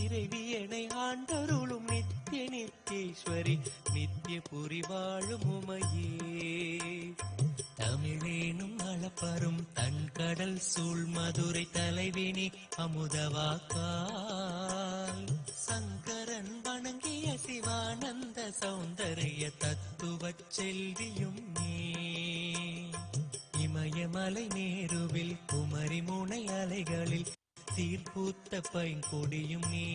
இறைவியனை ஆண்டருளும் நித்யேஸ்வரி நித்யபுரி வாழும் உமையே தமிழேனும் அளப்பரும் தன் கடல் சூழ் மதுரை தலைவினி அமுதவாக்கால் சங்கரன் வணங்கிய சிவானந்த சௌந்தரிய தத்துவச் செல்வியும் நீ இமயமலை நேருவில் குமரி முனை அலைகளில் சீர்பூத்த பைங்கொடியும் நீ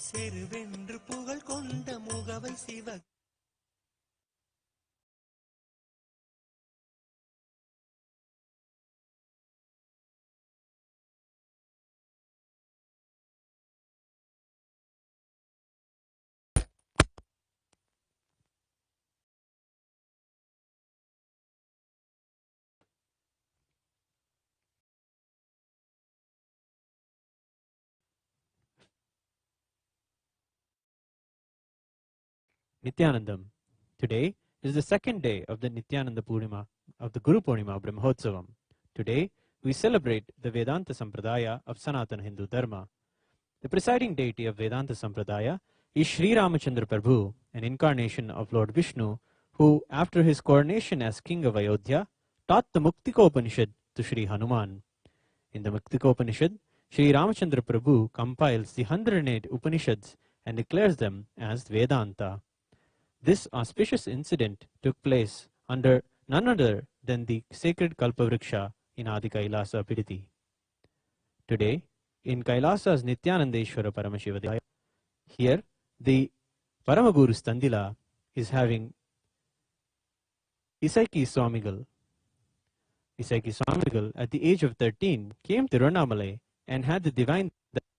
செருவென்று புகழ் கொண்ட முகவை சிவ Nithyanandam. Today is the second day of the Nithyananda Purnima of the Guru Purnima Brahmotsavam. Today we celebrate the Vedanta Sampradaya of Sanatana Hindu Dharma. The presiding deity of Vedanta Sampradaya is Sri Ramachandra Prabhu, an incarnation of Lord Vishnu, who, after his coronation as king of Ayodhya, taught the Muktikopanishad to Sri Hanuman. In the Muktikopanishad, Sri Ramachandra Prabhu compiles the 108 Upanishads and declares them as Vedanta. This auspicious incident took place under none other than the sacred Kalpavriksha in Adi Kailasa Piditi. Today, in Kailasa's Nithyanandeshwara Paramashivoham, here the Paramaguru Standila is having Isaiki Swamigal. Isaiki Swamigal, at the age of 13, came to Tiruvannamalai and had the divine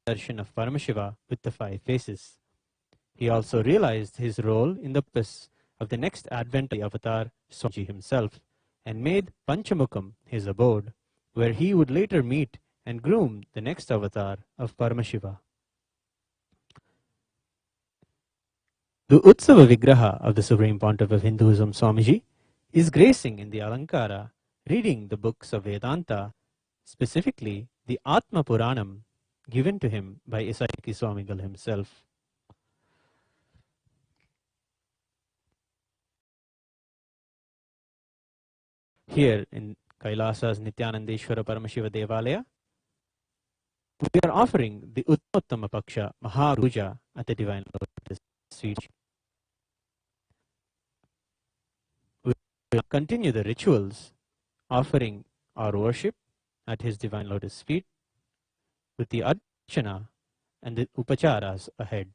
darshan of Paramashiva with the 5 faces. He also realized his role in the purpose of the next advent avatar, Swamiji himself, and made Panchamukham his abode, where he would later meet and groom the next avatar of Paramashiva. The Utsava Vigraha of the Supreme Pontiff of Hinduism, Swamiji, is gracing in the Alankara, reading the books of Vedanta, specifically the Atma Puranam given to him by Isaiki Swamigal himself. Here in Kailasa's Nithyanandeshwara Paramashiva Devalaya, we are offering the Uttottama Paksha Mahapuja at the Divine Lotus feet. We'll continue the rituals, offering our worship at His Divine Lotus feet with the Archana and the Upacharas ahead.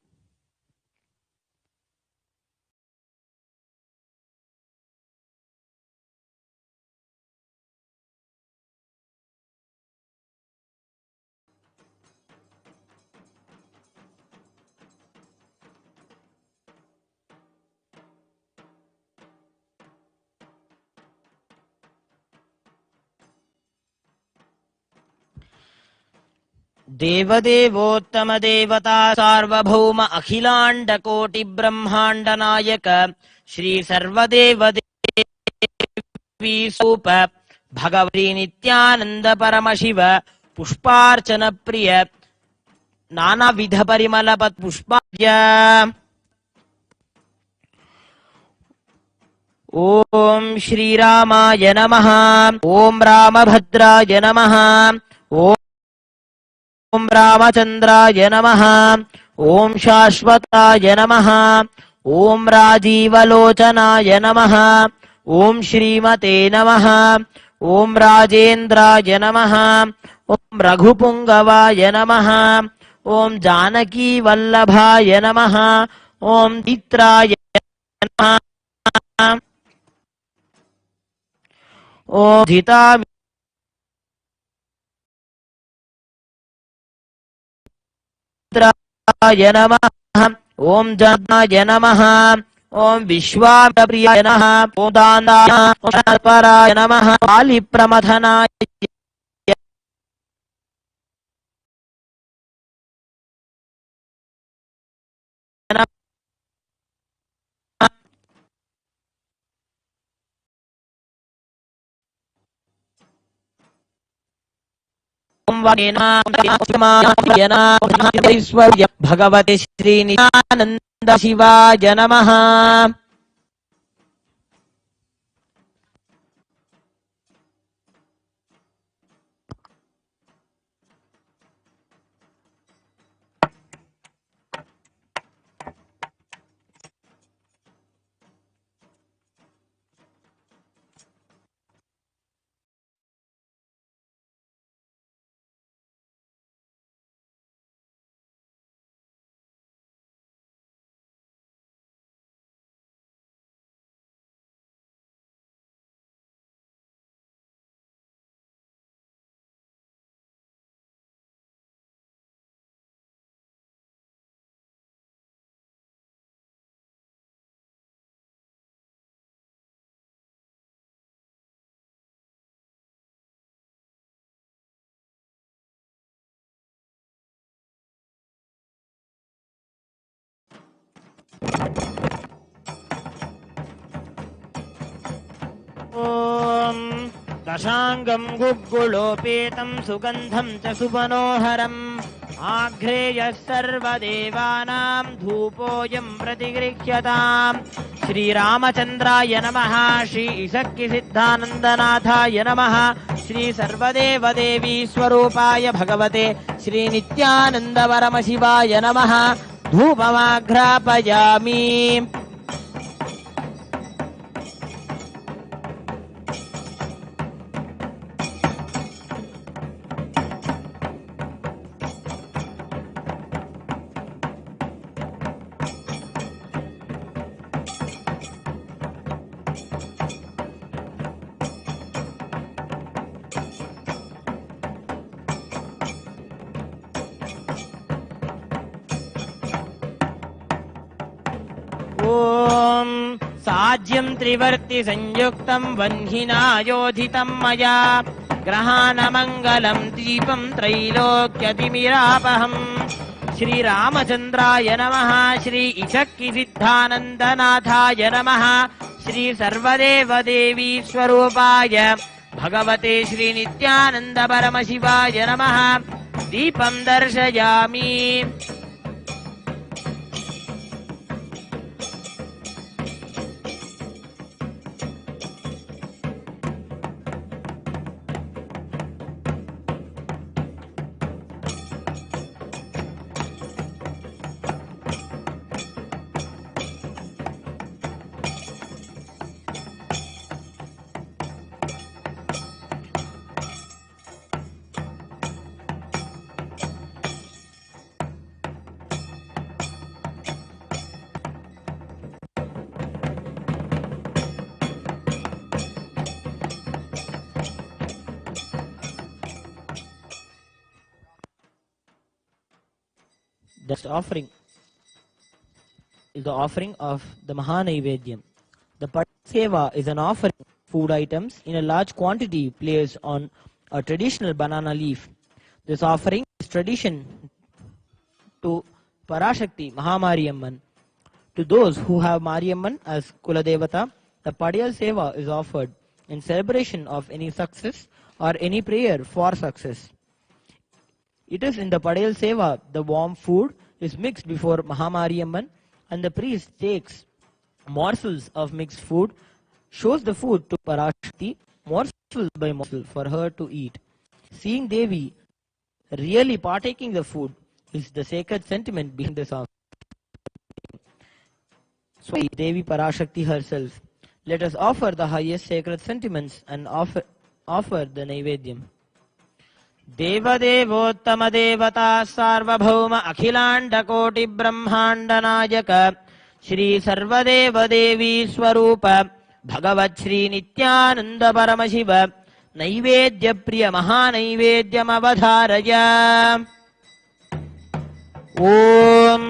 देवदेवोत्तमदेवता सार्वभौम अखिलाण्डकोटिब्रह्माण्डनायक श्री सर्वदेवदेवी सूप भगवती नित्यानन्द परमशिव पुष्पार्चन प्रिय नानाविध परिमलपत् पुष्पाय ओम श्रीरामाय नमः। ओम रामभद्राय नमः। ओम रामचंद्राय नमः। ओम शाश्वताय नमः। ओम राजीवलोचनाय नमः। ओम श्रीमते नमः। ओम राजेन्द्राय नमः। ओम रघुपुंगवाय नमः। ओम जानकी वल्लभाय नमः। ओम चित्राय नमः। ओम जिताय नमः। ओम जनाय नमः। ओम विश्वाप्रियाय नमः। ओम दानाय नमः। कालीप्रमथनाय भगवते श्रीनित्यानन्द शिवाय नमः। दशांगं गुग्गुलोपेतं सुगंधं च सुमनोहरम् आघ्रेयः सर्वदेवानां धूपोऽयं प्रतिगृह्यताम्। श्रीरामचन्द्राय नमः। श्री ईशक्ति सिद्धानन्दनाथाय नमः। श्री सर्वदेवदेवी स्वरूपाय भगवते श्री नित्यानन्द परमशिवाय नमः। धूपमाघ्रापयामि। ओम साज्यं त्रिवर्ति संयुक्तं वह्निना योजितं मया ग्रहाणमङ्गलं दीपं त्रैलोक्यतिमिरापहम्। श्रीरामचन्द्राय नमः। श्री ईशक्ति सिद्धानन्दनाथाय नमः। श्री सर्वदेवदेवी स्वरूपाय भगवते श्री नित्यानन्द परमशिवाय नमः। दीपं दर्शयामि। The offering is the offering of the Mahanaivedyam. The Seva is an offering of food items in a large quantity placed on a traditional banana leaf. This offering is tradition to Parashakti Mahamariyamman. To those who have Mariyamman as Kuladevata, the Padiyal Seva is offered in celebration of any success or any prayer for success. It is in the Padiyal Seva the warm food is mixed before Mahamariyamman and the priest takes morsels of mixed food, shows the food to Parashakti, morsel by morsel for her to eat. Seeing Devi really partaking the food is the sacred sentiment behind this offering. So Devi Parashakti herself. Let us offer the highest sacred sentiments and offer the Naivedyam. देवदेवोत्तम देवता सार्वभौम अखिलांड कोटि ब्रह्मांड नायक श्री सर्वदेव देवी स्वरूप भगवत् श्री नित्यानंद परमशिव नैवेद्य प्रिय महानैवेद्यमवधारय। ओम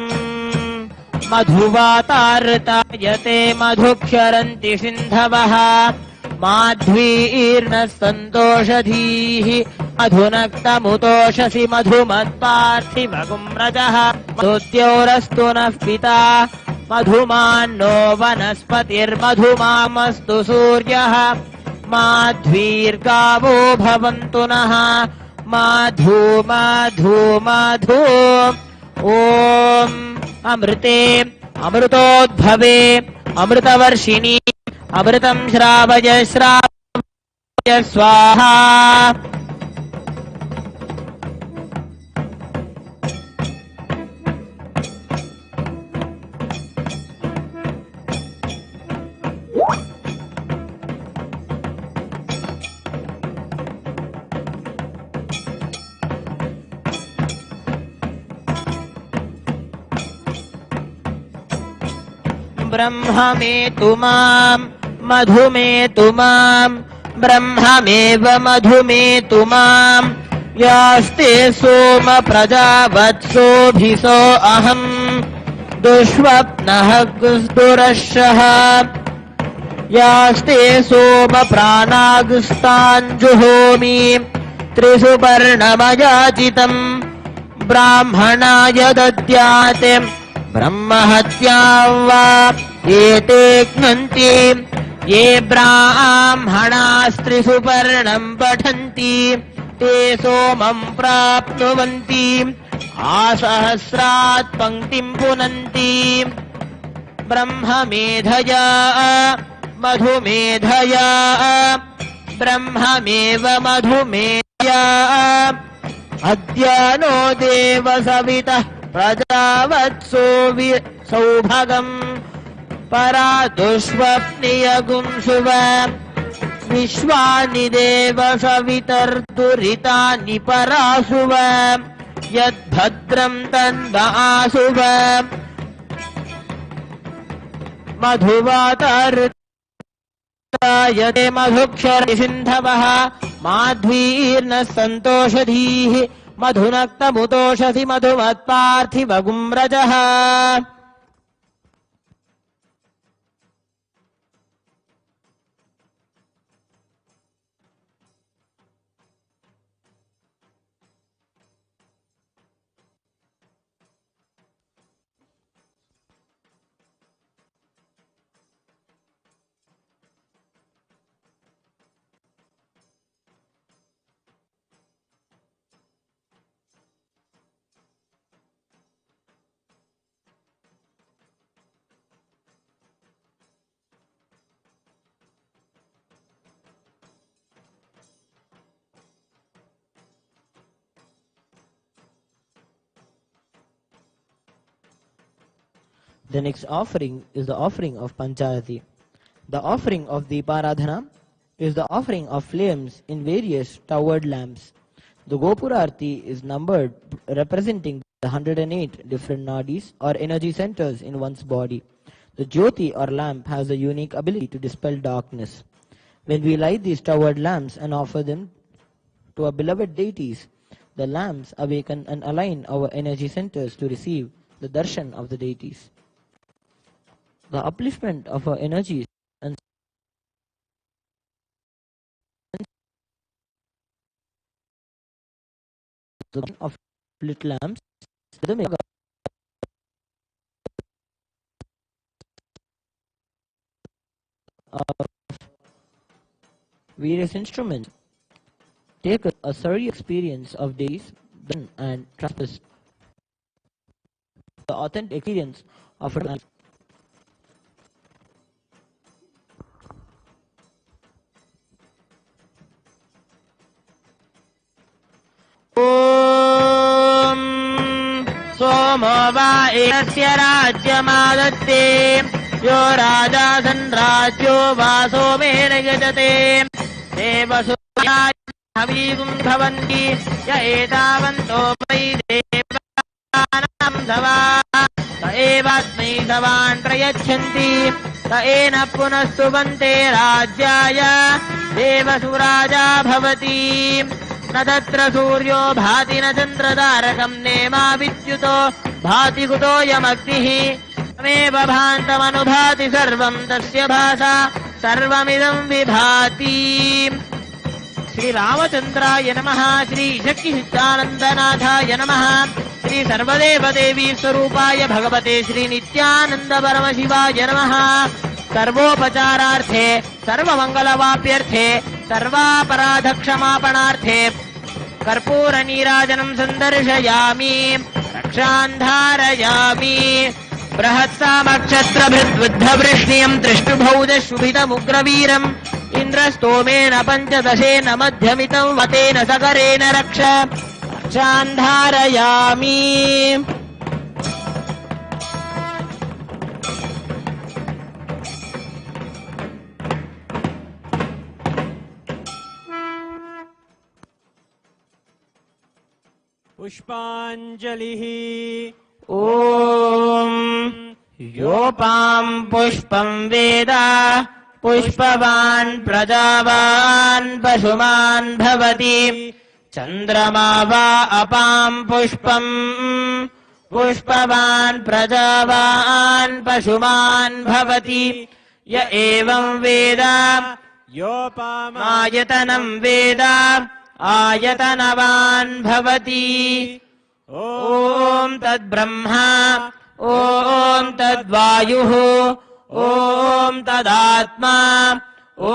मधुवातार्तायते मधुक्षरन्ति सिन्धवः माध्वीर्न सन्तोषधीः मधुनक्तमुतोषसि मधुमत्पार्थिवगुम्रजः मधुद्योरस्तु नः पिता मधुमान्नो वनस्पतिर्मधुमामस्तु सूर्यः माध्वीर्गावो भवन्तु नः माधु माधु माधु। ॐ अमृते अमृतोद्भवे अमृतवर्षिणी अमृतं श्रावय श्रावय स्वाहा। ब्रह्ममेतु मां मधुमेतु मां ब्रह्ममेव मधुमेतु मां यास्ते सोम प्रजावत्सोभिसो अहं दुष्वप्नः दुरशः यास्ते सोम प्राणागस्ताञ्जुहोमि त्रिसुपर्णमयाचितं ब्राह्मणाय दद्यात् ब्रह्महत्या वा एते घ्नन्ति ये ब्राह्मणास्त्रिसुपर्णं पठन्ति ते सोमं प्राप्नुवन्ति आसहस्रात् पङ्क्तिं पुनन्ति ब्रह्ममेधया मधुमेधया ब्रह्ममेव मधुमेधया अद्य नो देव सवितः प्रजावत्सो सौभगम् परा दुष्वप्नियगुंसुव विश्वानि देव सवितर्दुरितानि परासुव यद्भद्रं तन्वासुव मधुवातार्तायते मधुक्षर सिन्धवः माध्वीर्न सन्तोषधीः मधुनक्तमुतोषसि मधुमत्पार्थिवगुम्रजः। The next offering is the offering of Panchayati. The offering of Deeparadhana is the offering of flames in various towered lamps. The Gopurarti is numbered representing the 108 different nadis or energy centers in one's body. The Jyoti or lamp has a unique ability to dispel darkness. When we light these towered lamps and offer them to our beloved deities, The lamps awaken and align our energy centers to receive the darshan of the deities. The upliftment of our energies and the of lit lamps, the of various instruments take a surreal experience of days and transfer the authentic experience of a lamp. सोमो वा एतस्य राज्यमादत्ते यो राजा सन्राज्यो वा सोमेन यजते देवसुराहवीगुं भवन्ति य एतावन्तो मयि देवानां सवा स एवास्मै सवान् प्रयच्छन्ति स एन पुनः सुवन्ते राज्याय देवसुराजा भवति न तत्र सूर्यो भाति न चन्द्रतारकं नेमा विद्युतो भाति कुतोऽयमग्निः तमेव भान्तमनुभाति सर्वं तस्य भासा सर्वमिदं विभाति। श्री रामचन्द्राय नमः। श्री शक्तिसिद्धानन्दनाथाय नमः। श्री सर्वदेवदेवी स्वरूपाय भगवते श्री नित्यानन्द परमशिवाय नमः। सर्वोपचारार्थे सर्वमङ्गलवाप्यर्थे सर्वापराधक्षमापणार्थे कर्पूर नीराजनं सन्दर्शयामि रक्षान् धारयामि। बृहत्सामक्षत्रभृद्बुद्धवृष्णियं त्रिष्टुभौजशुभितमुग्रवीरम् इन्द्रस्तोमेन पञ्चदशेन मध्यमितं वतेन सकरेण रक्षान् धारयामि। पुष्पाञ्जलिः। ॐ योपां पुष्पं वेद पुष्पवान् प्रजावान् पशुमान् भवति चन्द्रमा वा अपां पुष्पं पुष्पवान् प्रजावान् पशुमान् भवति य एवं वेद योपामायतनं वेद आयतनवान् भवति। ॐ तद्ब्रह्मा ॐ तद्वायुः ॐ तदात्मा ॐ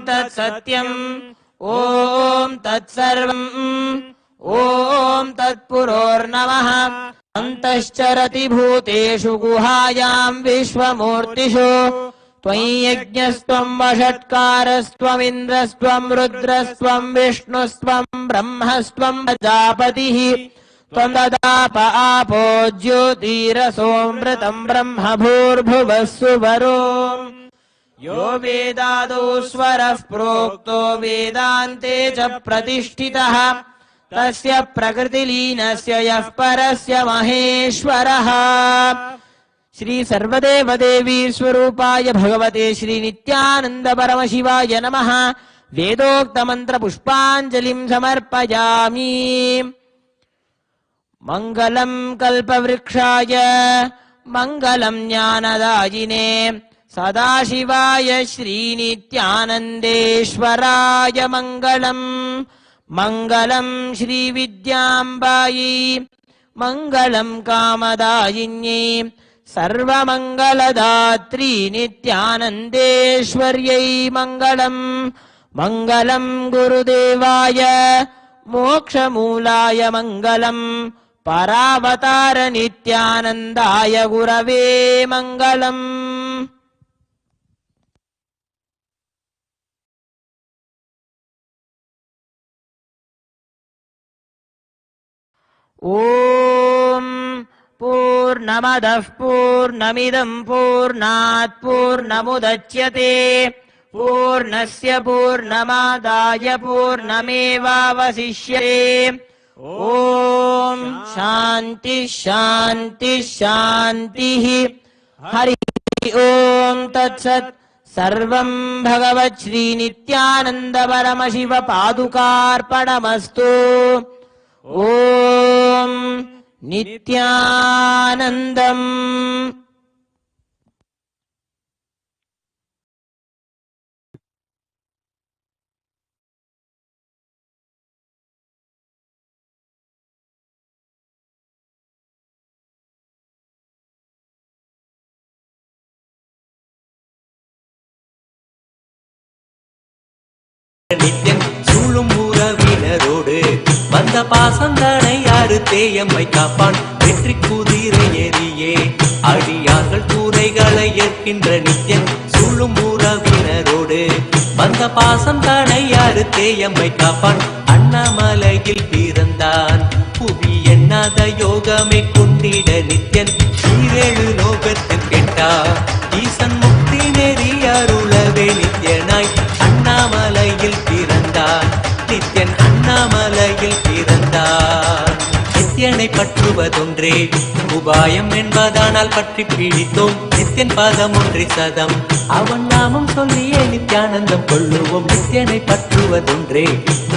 तत्सत्यम् ॐ तत्सर्वम् ॐ तत्पुरोर्नमः। अन्तश्चरति भूतेषु गुहायां विश्वमूर्तिषु त्वयि यज्ञस्त्वं वषट्कारस्त्वमिन्द्रस्त्वं रुद्रस्त्वं विष्णुस्त्वं ब्रह्मस्त्वं प्रजापतिः त्वं ददाप आपो ज्योतिरसोऽमृतं ब्रह्म भूर्भुवः सुवरो यो वेदादौ स्वरः प्रोक्तो वेदान्ते च प्रतिष्ठितः तस्य प्रकृतिलीनस्य यः परस्य महेश्वरः। श्री सर्वदेवदेवी स्वरूपाय भगवते श्री नित्यानंद परमशिवाय नमः। वेदोक्त मंत्र पुष्पांजलिं समर्पयामि। मंगलम कल्पवृक्षाय मंगलम ज्ञानदायिने सदाशिवाय श्री नित्यानंदेश्वराय मंगलम। मंगलम श्री विद्याम्बायै मंगलम कामदायिन्यै सर्वमंगलदात्री नित्यानंदेश्वर्यै मंगलम्। मंगलम् गुरुदेवाय मोक्षमूलाय मंगलम् परावतार नित्यानन्दाय गुरवे मंगलम्। ॐ पूर्णमदः पूर्णमिदं पूर्णात् पूर्णमुदच्यते पूर्णस्य पूर्णमादाय पूर्णमेवावशिष्यते। ॐ शान्ति शान्ति शान्तिः। हरि ओम तत्सत्। सर्वं भगवत् श्री नित्यानंद परमशिव पादुकार्पणमस्तु। ஓம் நித்யானந்தம். நித்யன் சூழும் உறவினரோடு வந்த பாசந்தனை யாரு தேயம்மை காப்பான் வெற்றி குதிரை ஏறியே அடியார்கள் கூரைகளை ஏற்கின்ற நித்யன் சூழும் உறவினரோடு வந்த பாசந்தனை யாரு தேயம்மை காப்பான் அண்ணாமலையில் பிறந்தான் புவி எண்ணாத யோகமே கொண்டிட நித்யன் ஈரேழு லோகத்தில் கேட்டா ஈசன் முக்தி நெறி அருளவே நித்யனாய் அண்ணாமலையில் பிறந்தார் நித்யன் அண்ணாமலையில் பிறந்தார். நித்யனை பற்றுவதொன்றே உபாயம் என்பதானால் பற்றி பிடித்தோம் நித்யன் பாதம் ஒன்றே சதம் அவன் நாமம் சொல்லியே நித்யானந்தம் கொள்ளுவோம். நித்யனை பற்றுவதொன்றே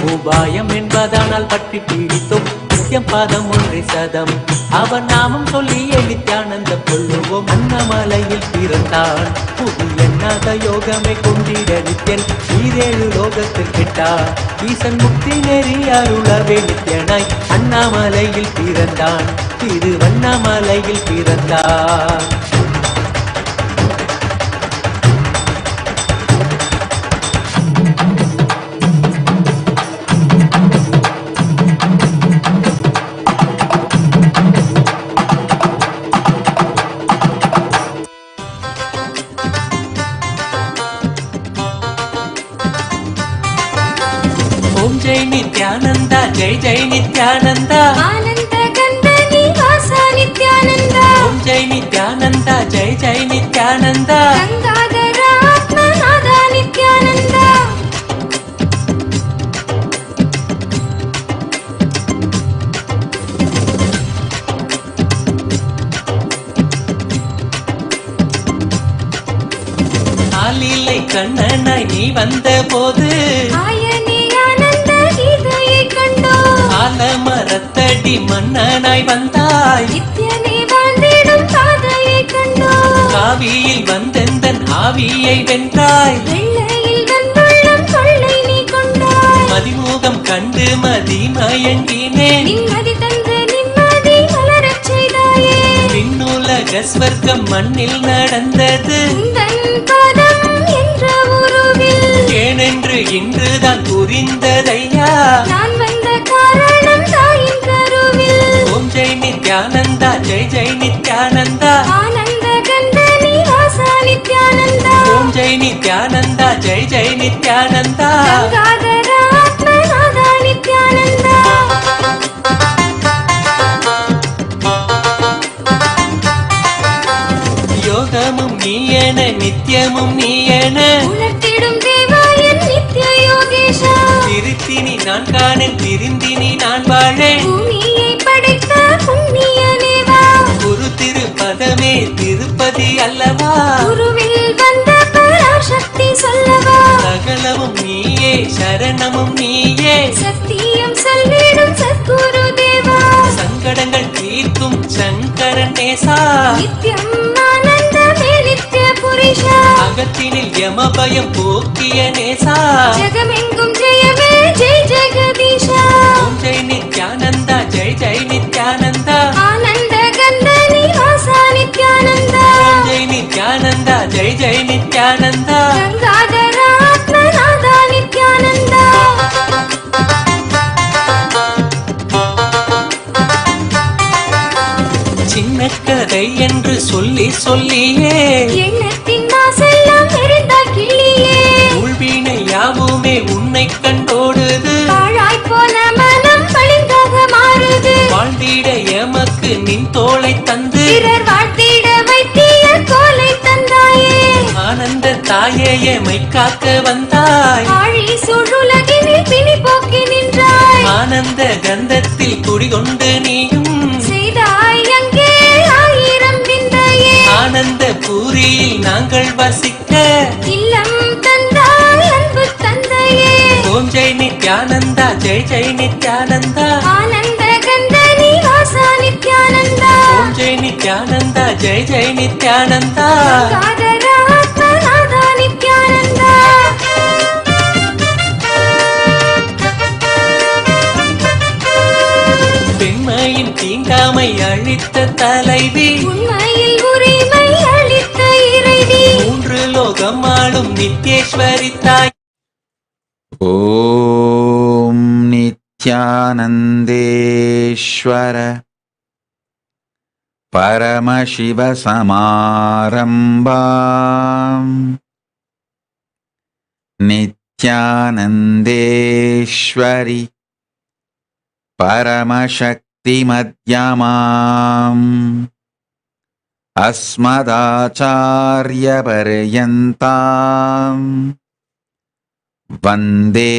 உபாயம் என்பதானால் பற்றி பிடித்தோம் நித்யம் பாதம் ஒன்றே சதம் அவன் நாமம் சொல்லியே நித்யானந்தம் கொள்ளுவோம். அண்ணாமலையில் பிறந்தான் புது எண்ணாத யோகமே கொண்டிட நித்யன் ஈரேழு லோகத்தில் கெட்டார் ஈசன் முக்தி நெறி அருளவே நித்யனாய் அண்ணாமலையில் பிறந்தான் திருவண்ணாமலையில் பிறந்தான். ஓம் ஜெய் நித்யானந்தா ஜெய் ஜெய் நித்யானந்தா ஆனந்த கந்த நிவாசா நித்யானந்தா ஓம் ஜெய் நித்யானந்தா ஜெய் ஜெய் நித்யானந்தா கங்காதர ஆத்மநாதா நித்யானந்தா ஆலிலை கண்ணனாய் நீ வந்த போது ஆயனே ஆனந்த கீதையை கண்டோ ஆலமரத்தடி மன்னனாய் வந்தாய் நித்யனே வாழ்ந்திடும் பாதையை கண்டோ காவியில் வந்தெந்தன் ஆவியை வென்றாய் வெள்ளையில் வந்துள்ளம் கொள்ளை நீ கொண்டாய் மதிமுகம் கண்டு மதிமயங்கினேன் நிம்மதி தந்து நிம்மதி வளரச் செய்தாயே விண்ணுலக ஸ்வர்க்கம் மண்ணில் நடந்தது உந்தன் பாதம் என்ற உருவில் ஏனென்று இன்றுதான் புரிந்ததையா நான் வந்த காரணம் தாயின் கருவில் ஓம் ஜெய் நித்யானந்தா ஜெய் ஜெய் நித்யானந்தா ஆனந்த கந்த நிவாசா நித்யானந்தா ஓம் ஜெய் நித்யானந்தா ஜெய் ஜெய் நித்யானந்தா கங்காதர ஆத்மநாதா நித்யானந்தா யோகமும் நீயன நித்யமும் நீயன உணர்த்திடும் தேவாயன் நித்ய யோகேஷா திருத்தினி நான் காணேன் திருந்தினி நான் வாழேன் பூமியை படைத்த புண்ணியனேவா குரு திருப்பதமே திருப்பதி அல்லவா குருவில் வந்த பராசக்தி சொல்லவா சகலமும் நீயே சரணமும் நீயே சத்தியம் சொல்லிடும் சத்குரு தேவா சங்கடங்கள் தீர்க்கும் சங்கரன் நேசா நித்யம் ஆனந்தமே நித்ய புரிஷா அகத்தினில் யமபயம் போக்கிய நேசா ஜெகமெங்கும் ஜெயமே ஜெய் ஜெகதீஷா ஓம் ஜெய் நித்யானந்தா ஜெய் ஜெய் நித்யானந்தா ஆனந்த கந்த நிவாசா நித்யானந்தா ஓம் ஜெய் நித்யானந்தா ஜெய் ஜெய் நித்யானந்தா கங்காதர ஆத்மநாதா நித்யானந்தா சின்ன கதை என்று சொல்லி சொல்லியே எண்ணத்தின் வாசெல்லாம் எரிந்தாய் கிளியே உள்வினை யாவுமே உன்னை கண்டோடுது பாழாய் போன மனம் பளிங்காக மாறுது வாழ்ந்திட எமக்கு நின் தோளை தந்து பிறர் வாழ்த்திட வைத்திய கோலை தந்தாயே ஆனந்த தாயே எமை காக்க வந்தாய் ஆழி சுழுலகினில் பிணி போக்கி நின்றாய் ஆனந்த கந்தத்தில் குடிகொண்டு நீயும் செய்தாய் அங்கே ஆயிரம் விந்தையே ஆனந்த பூரியில் நாங்கள் வசிக்க இல்லம் தந்தாய் அன்பு தந்தையே ஓம் ஜெய் நித்யானந்தா ஜெய் ஜெய் நித்யானந்தா ஆனந்த Nithyananda, Jai Jai Nithyananda. Gadara Atmanada Nithyananda. பெண்மையின் தீண்டாமை அழித்த தலைவி, உண்மையில் உரிமை அளித்த இறைவி, மூன்று லோகம் ஆளும் நித்யேஸ்வரி தாய். ஓம் நித்யானந்தேஸ்வர பரமசிவ சமாரம்பாம் நித்யானந்தேஸ்வரி பரமசக்தி மத்யமாம் அஸ்மதாச்சார்ய பர்யந்தாம் வந்தே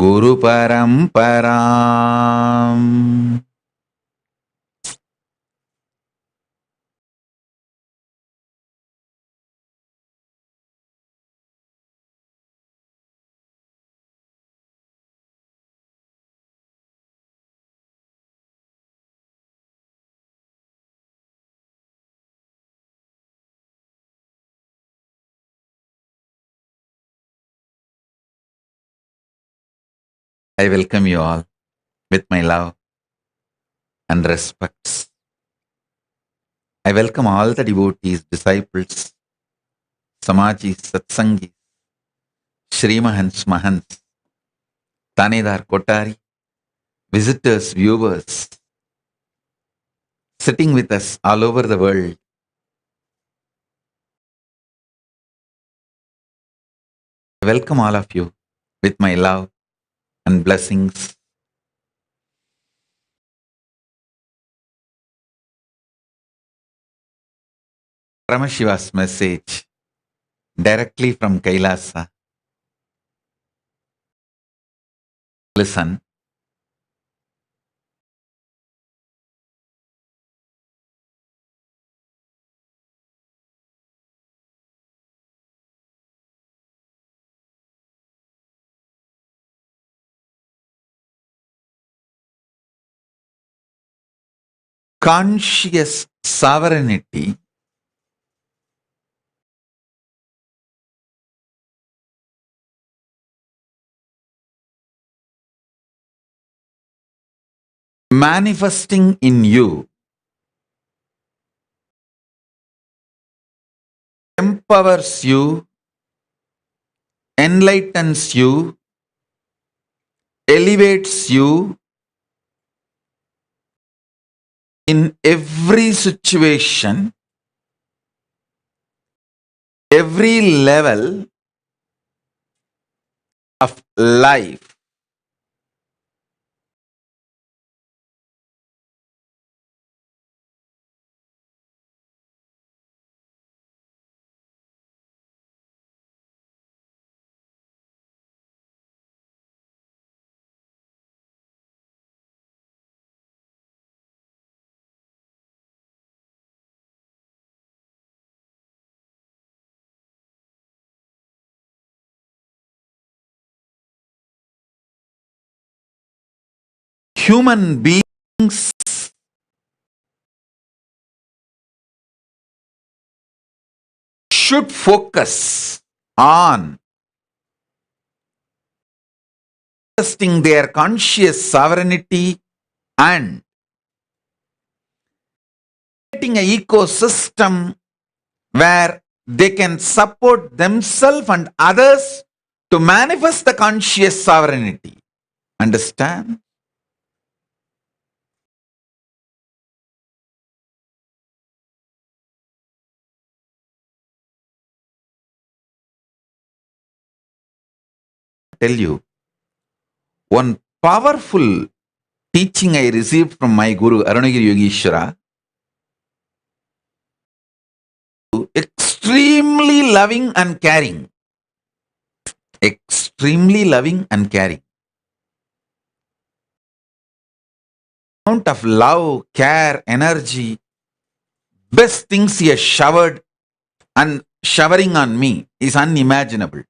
குரு பரம்பராம். I welcome you all with my love and respects. I welcome all the devotees, disciples, Samajis, Satsangis, Shrimahans, Mahants, Tanedar, Kotari, visitors, viewers, sitting with us all over the world. I welcome all of you with my love and blessings. Paramashiva's message directly from Kailasa. Listen. Conscious sovereignty manifesting in you empowers you, enlightens you, elevates you in every situation, every level of life. Human beings should focus on manifesting their conscious sovereignty and creating an ecosystem where they can support themselves and others to manifest the conscious sovereignty. Understand? Tell you one powerful teaching I received from my Guru Arunagiri Yogeshwara. Extremely loving and caring. Extremely loving and caring. Amount of love, care, energy, best things he has showered and showering on me is unimaginable.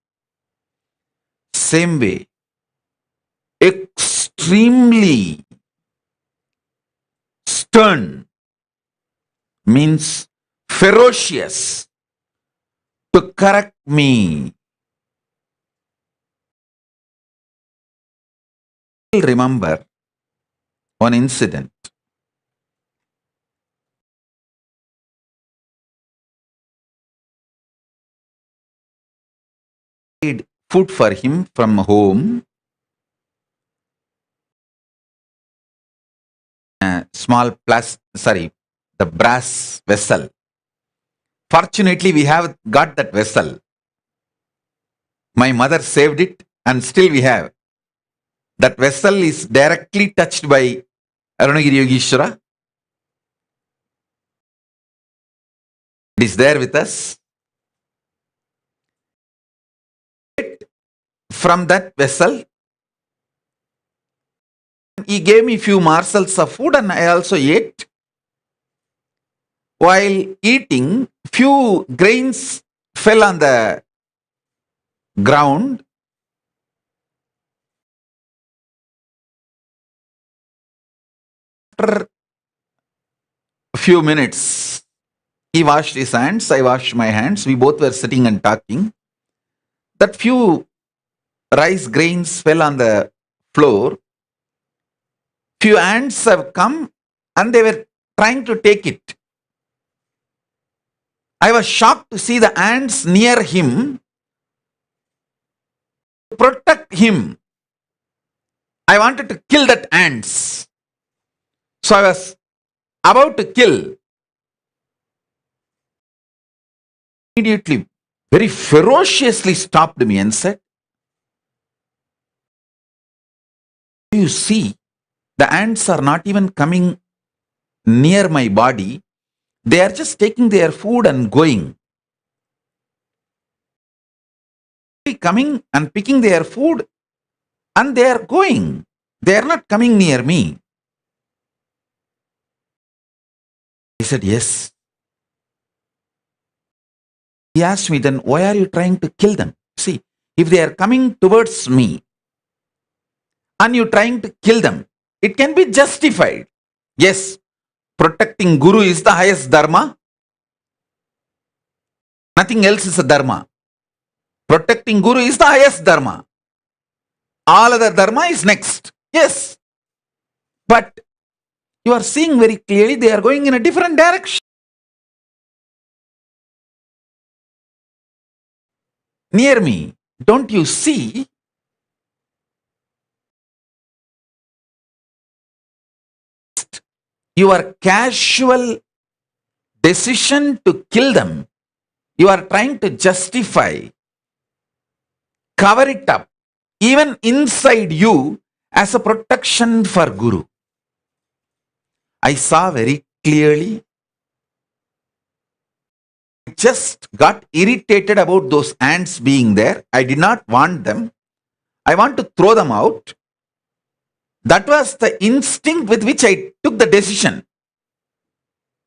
Same way, extremely stern means ferocious, to correct me. I remember one incident. I made food for him from home. Small the brass vessel. Fortunately, we have got that vessel. My mother saved it, and still we have. That vessel is directly touched by Arunagiri Yogeshwara. It is there with us. From that vessel, he gave me few morsels of food, and I also ate. While eating, few grains fell on the ground. After a few minutes, he washed his hands, I washed my hands. We both were sitting and talking. That few rice grains fell on the floor. Few ants have come and they were trying to take it. I was shocked to see the ants near him to protect him. I wanted to kill that ants. So I was about to kill. Immediately, very ferociously stopped me and said, "You see, the ants are not even coming near my body. They are just taking their food and going. Coming and picking their food and they are going. They are not coming near me." I said, "Yes." He asked me, "Then why are you trying to kill them? See, if they are coming towards me and you're trying to kill them, it can be justified. Yes, protecting Guru is the highest dharma. Nothing else is a dharma. Protecting Guru is the highest dharma. All other dharma is next. Yes. But you are seeing very clearly they are going in a different direction. Near me, don't you see?" Your casual decision to kill them, you are trying to justify, cover it up, even inside you as a protection for Guru. I saw very clearly. I just got irritated about those ants being there. I did not want them. I want to throw them out. That was the instinct with which I took the decision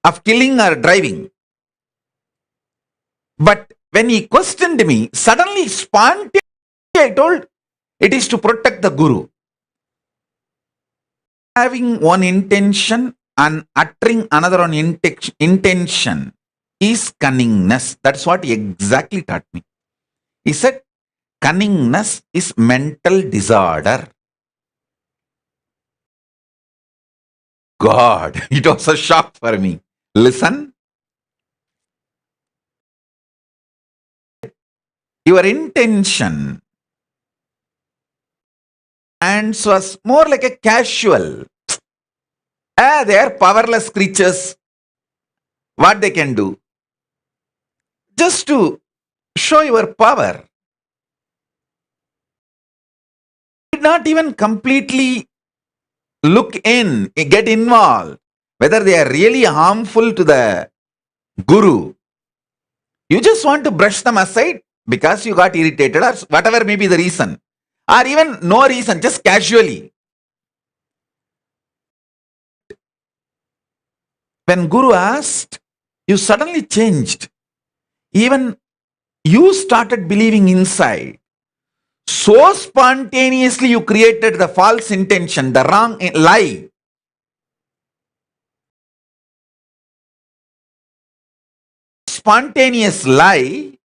of killing or driving. But when he questioned me, suddenly, spontaneously, I told, it is to protect the Guru. Having one intention and uttering another on intention is cunningness. That's what he exactly taught me. He said, cunningness is mental disorder. God, it was a shock for me. Listen. Your intention and was more like a casual. They are powerless creatures. What they can do? Just to show your power. Did not even completely look in, get involved, whether they are really harmful to the Guru. You just want to brush them aside because you got irritated or whatever may be the reason. Or even no reason, just casually. When Guru asked, you suddenly changed. Even you started believing inside. So spontaneously you created the false intention, the wrong lie. spontaneous lie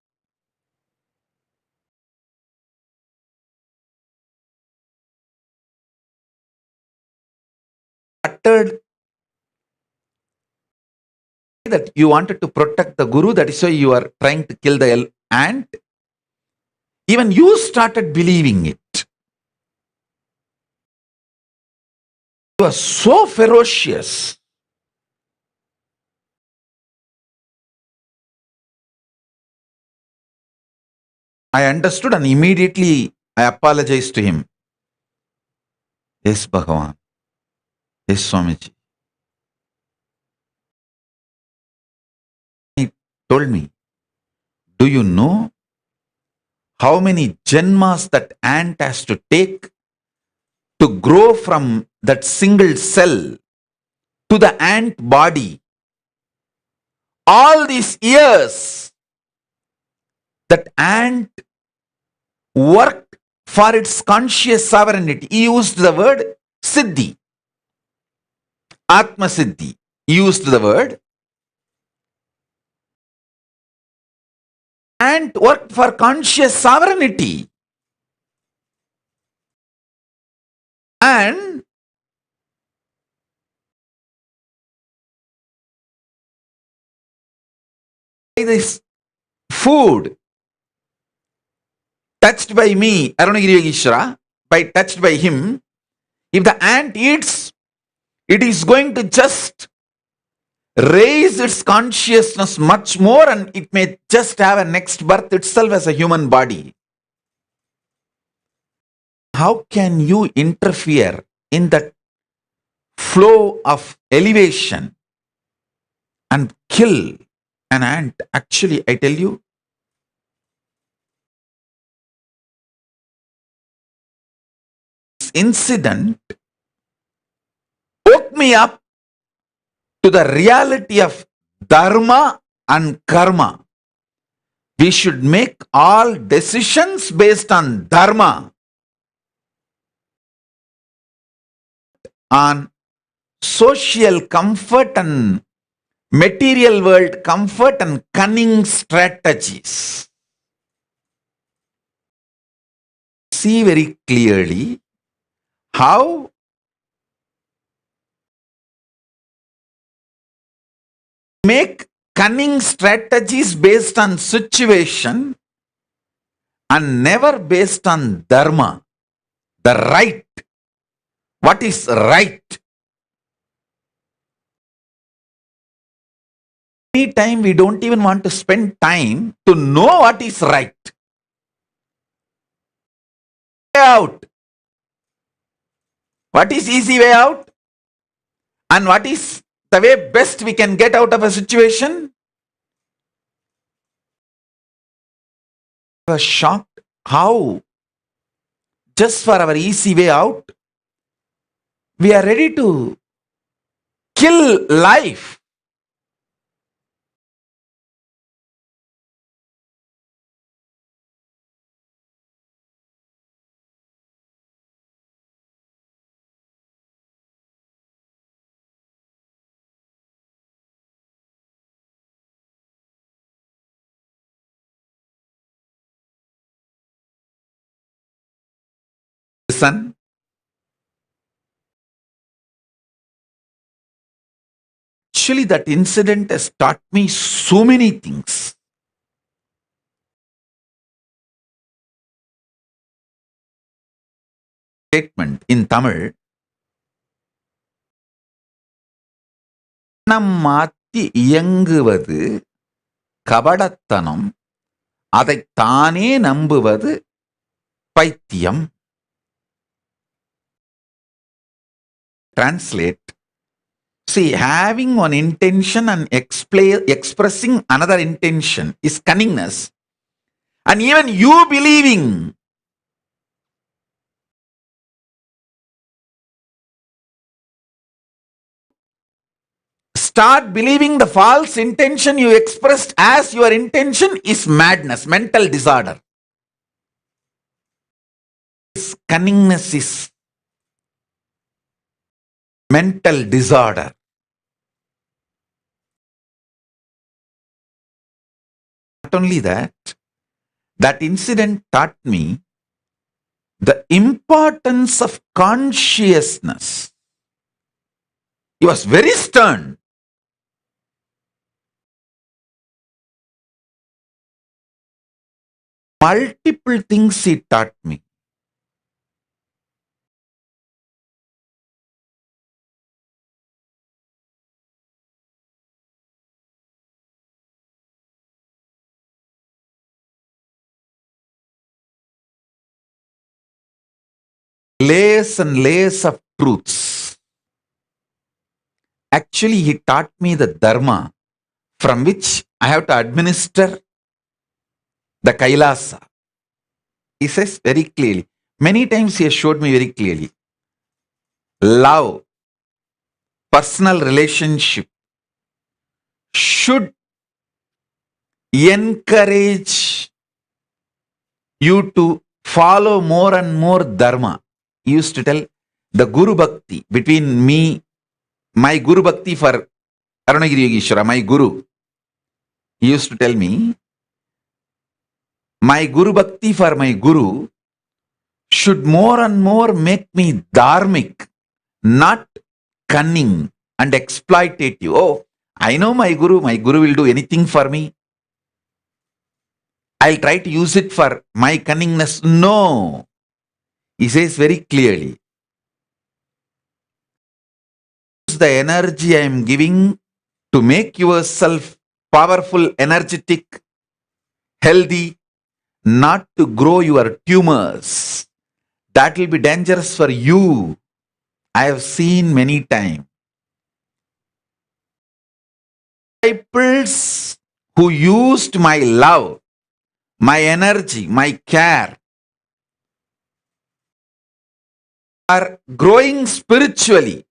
uttered that you wanted to protect the guru, that is why you are trying to kill the ant. Even you started believing it. You are so ferocious. I understood and immediately I apologized to him. Yes, Bhagavan. Yes, Swamiji. He told me, do you know how many janmas that ant has to take to grow from that single cell to the ant body? All these years, that ant worked for its conscious sovereignty. He used the word Siddhi. Atma Siddhi. He used the word. Ant worked for conscious sovereignty. And this food touched by me, Arunagiri Yogeshwara, touched by him, if the ant eats, it is going to just raise its consciousness much more and it may just have a next birth itself as a human body. How can you interfere in that flow of elevation and kill an ant? Actually, I tell you, this incident woke me up to the reality of dharma and karma. We should make all decisions based on dharma, on social comfort and material world comfort and cunning strategies. See very clearly how make cunning strategies based on situation and never based on dharma, the right. What is right? Anytime we don't even want to spend time to know what is right. Way out. What is easy way out? And what is the way best we can get out of a situation? I was shocked how just for our easy way out, we are ready to kill life. Listen. Actually, that incident has taught me so many things. Statement in Tamil. நம் மாத்தி இயங்குவது கபடத்தனம், அதைத் தானே நம்புவது பைத்தியம். Translate. See, having one intention and expressing another intention is cunningness. And even you believing start believing the false intention you expressed as your intention is madness, mental disorder. This cunningness is mental disorder. Not only that, that incident taught me the importance of consciousness. He was very stern. Multiple things he taught me. Layers and layers of truths. Actually, he taught me the dharma from which I have to administer the Kailasa. He says very clearly. Many times he has showed me very clearly. Love, personal relationship should encourage you to follow more and more dharma. He used to tell the Guru Bhakti between me, my Guru Bhakti for Arunagiri Yogeshwara, my Guru. He used to tell me, my Guru Bhakti for my Guru should more and more make me dharmic, not cunning and exploitative. Oh, I know my Guru will do anything for me. I'll try to use it for my cunningness. No. He says very clearly, use the energy I am giving to make yourself powerful, energetic, healthy, not to grow your tumors. That will be dangerous for you. I have seen many times. Disciples who used my love, my energy, my care, are growing spiritually.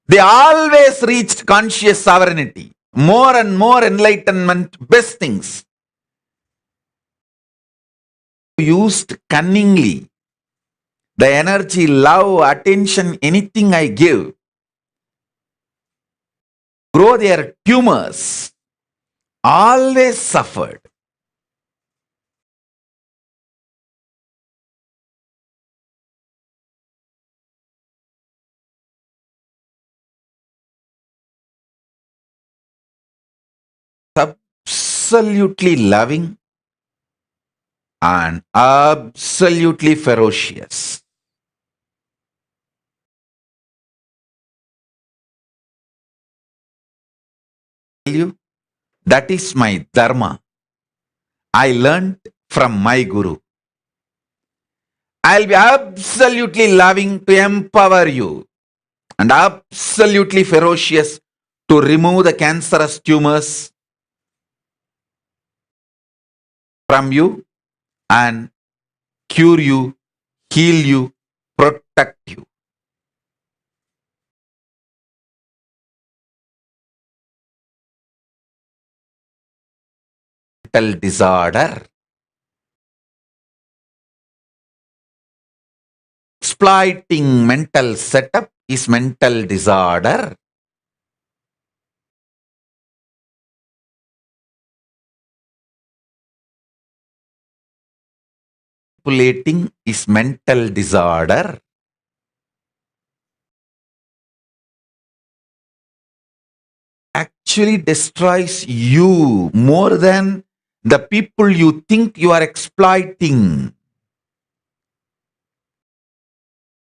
They always reached conscious sovereignty, more and more enlightenment, best things. Used cunningly, the energy, love, attention, anything I give, grow their tumors, always suffered. Absolutely loving and absolutely ferocious. You, that is my dharma. I learned from my Guru. I'll be absolutely loving to empower you and absolutely ferocious to remove the cancerous tumors from you and cure you, heal you, protect you. Mental disorder. Exploiting mental setup is mental disorder. Manipulating is mental disorder. Actually destroys you more than the people you think you are exploiting.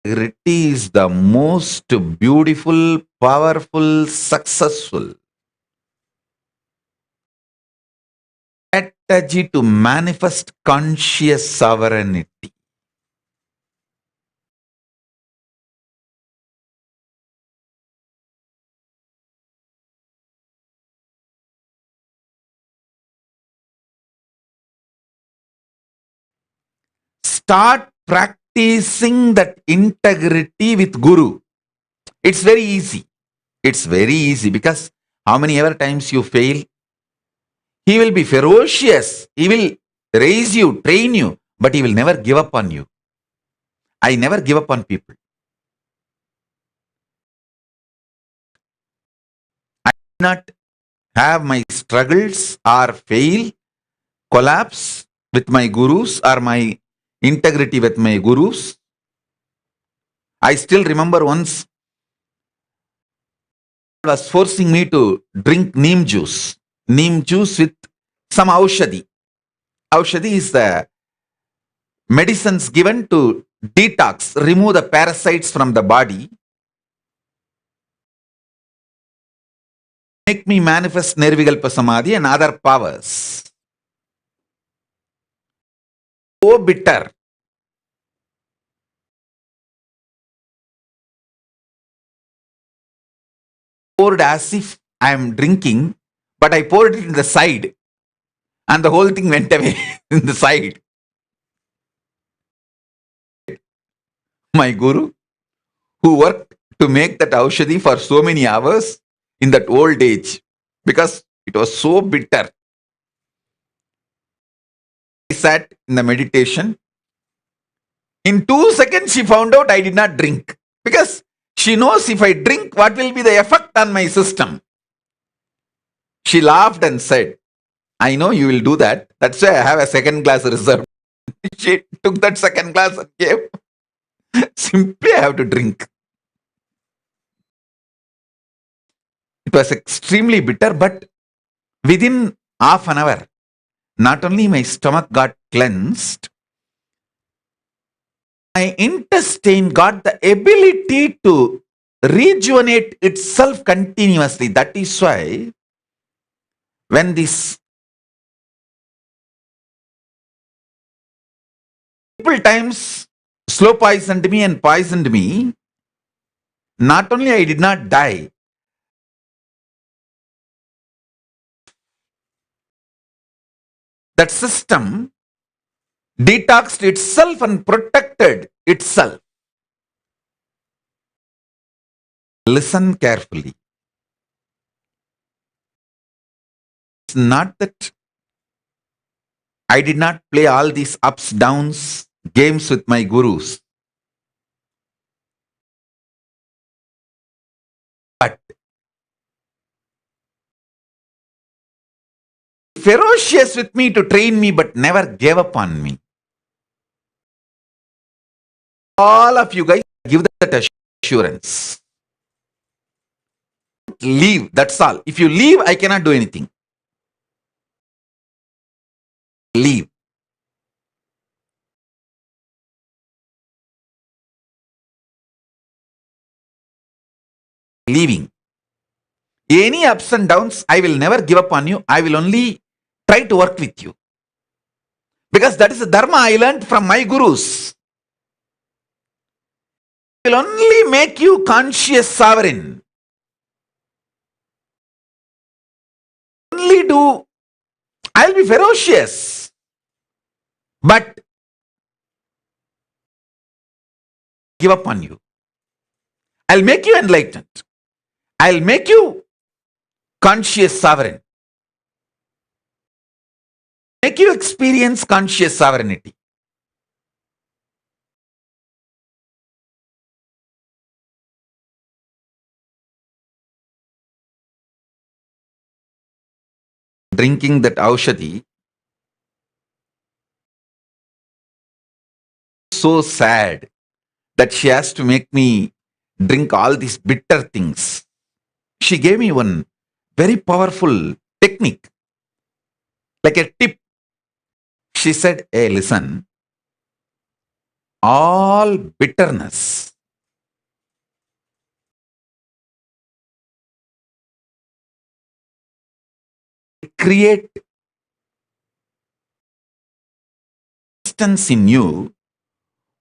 Integrity is the most beautiful, powerful, successful strategy to manifest conscious sovereignty. Start practicing that integrity with Guru. It's very easy. It's very easy because how many ever times you fail, he will be ferocious. He will raise you, train you, but he will never give up on you. I never give up on people. I do not have my struggles or fail, collapse with my gurus or my integrity with my gurus. I still remember once was forcing me to drink neem juice with some aushadhi. Aushadhi is the medicines given to detox, remove the parasites from the body, make me manifest Nirvikalpa Samadhi and other powers. So bitter. Poured as if I am drinking, but I poured it in the side and the whole thing went away in the side. My guru, who worked to make that aushadhi for so many hours in that old age, because it was so bitter. I sat in the meditation. In 2 seconds, she found out I did not drink, because she knows if I drink, what will be the effect on my system. She laughed and said, I know you will do that. That's why I have a second glass reserved. She took that second glass and gave. Simply I have to drink. It was extremely bitter, but within half an hour, not only my stomach got cleansed, my intestine got the ability to rejuvenate itself continuously. That is why when this multiple times slow poisoned me and poisoned me, not only I did not die, that system detoxed itself and protected itself. Listen carefully. It's not that I did not play all these ups, downs, games with my gurus. But ferocious with me to train me, but never gave up on me. All of you guys give that assurance. Leave, that's all. If you leave, I cannot do anything. Leave. Leaving. Any ups and downs, I will never give up on you. I will only try to work with you. Because that is the dharma I learned from my gurus. I will only make you conscious sovereign. Only do, I'll be ferocious. But give up on you. I'll make you enlightened. I'll make you conscious sovereign. Make you experience conscious sovereignty. Drinking that aushadhi, so sad that she has to make me drink all these bitter things. She gave me one very powerful technique, like a tip. She said, hey, listen, all bitterness create distance in you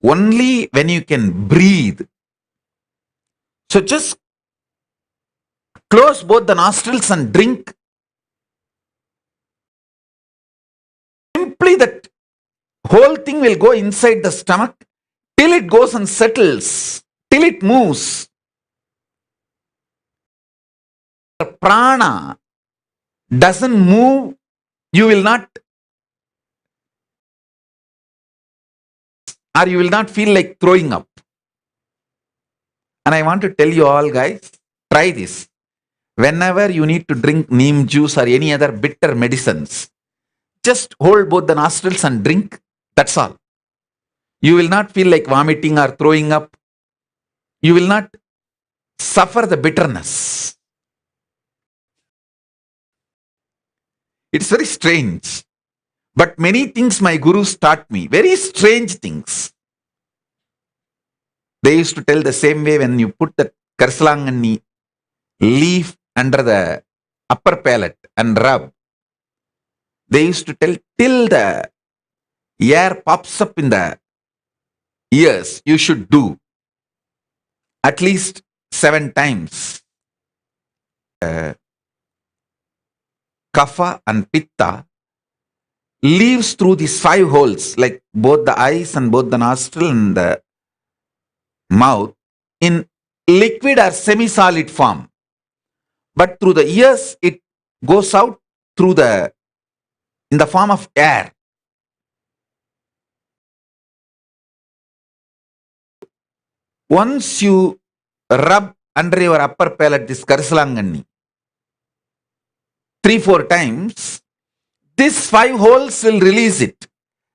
only when you can breathe. So just close both the nostrils and drink. Simply that whole thing will go inside the stomach till it goes and settles, till it moves. The prana doesn't move, you will not, or you will not feel like throwing up. And I want to tell you all guys, try this. Whenever you need to drink neem juice or any other bitter medicines, Just hold both the nostrils and drink. That's all. You will not feel like vomiting or throwing up. You will not suffer the bitterness. It's very strange. But many things my gurus taught me, very strange things. They used to tell the same way when you put the Karsalangani leaf under the upper palate and rub. They used to tell till the air pops up in the ears, you should do at least 7 times. Kapha and Pitta leaves through these 5 holes, like both the eyes and both the nostril and the mouth, in liquid or semi-solid form. But through the ears, it goes out through in the form of air. Once you rub under your upper palate this Karsalangani 3-4 times, these 5 holes will release it,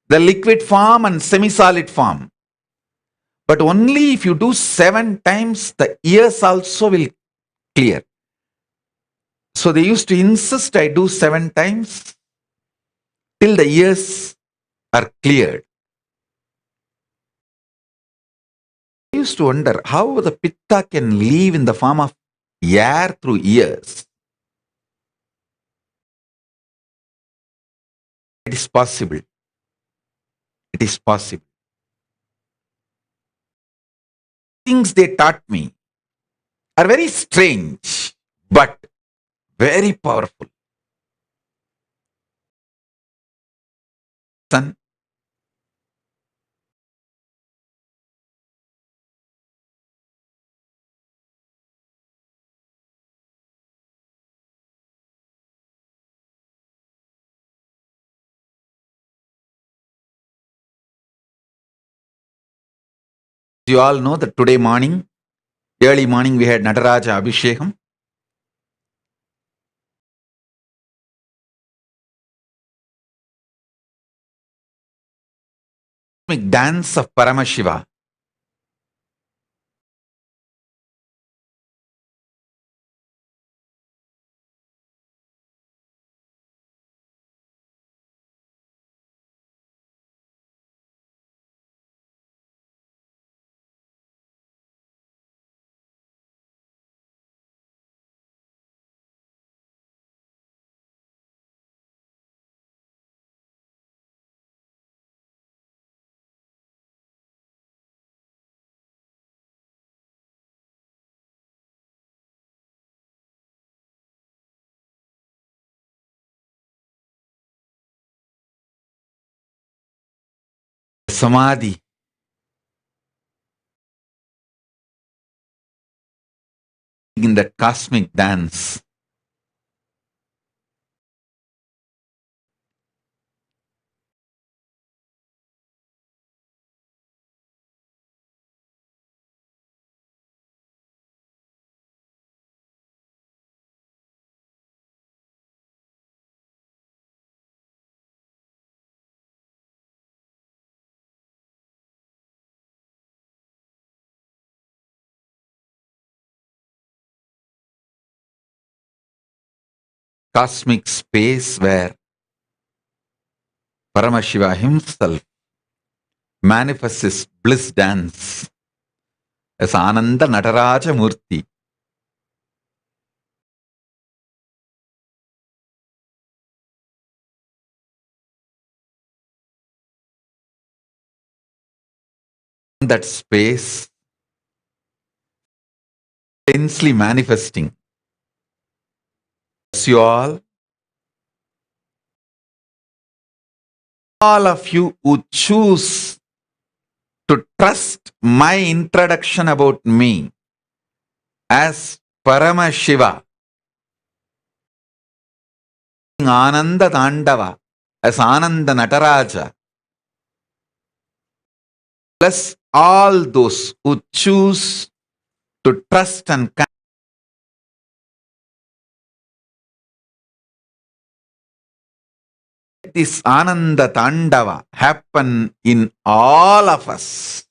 the liquid form and semi-solid form. But only if you do 7 times, the ears also will clear. So they used to insist I do 7 times till the ears are cleared. I used to wonder how the Pitta can leave in the form of air through ears. It is possible. It is possible. Things they taught me are very strange, but very powerful. Son, you all know that today morning, early morning, we had Nataraja Abhishekam. Dance of Paramashiva. Samadhi. In that cosmic dance. Cosmic space where Paramashiva himself manifests his bliss dance as Ananda Nataraja Murti. That space intensely manifesting. As you all of you who choose to trust my introduction about me as Paramashiva, Ananda Tandava, as Ananda Nataraja, plus all those who choose to trust and this Ananda Tandava happen in all of us.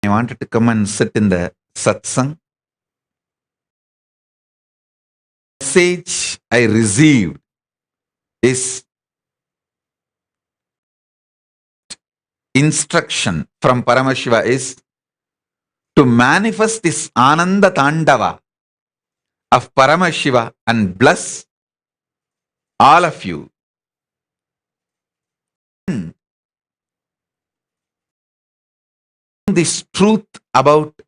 I wanted to come and sit in the satsang. Message I received is instruction from Paramashiva is to manifest this Ananda Tandava of Paramashiva and bless all of you. This truth about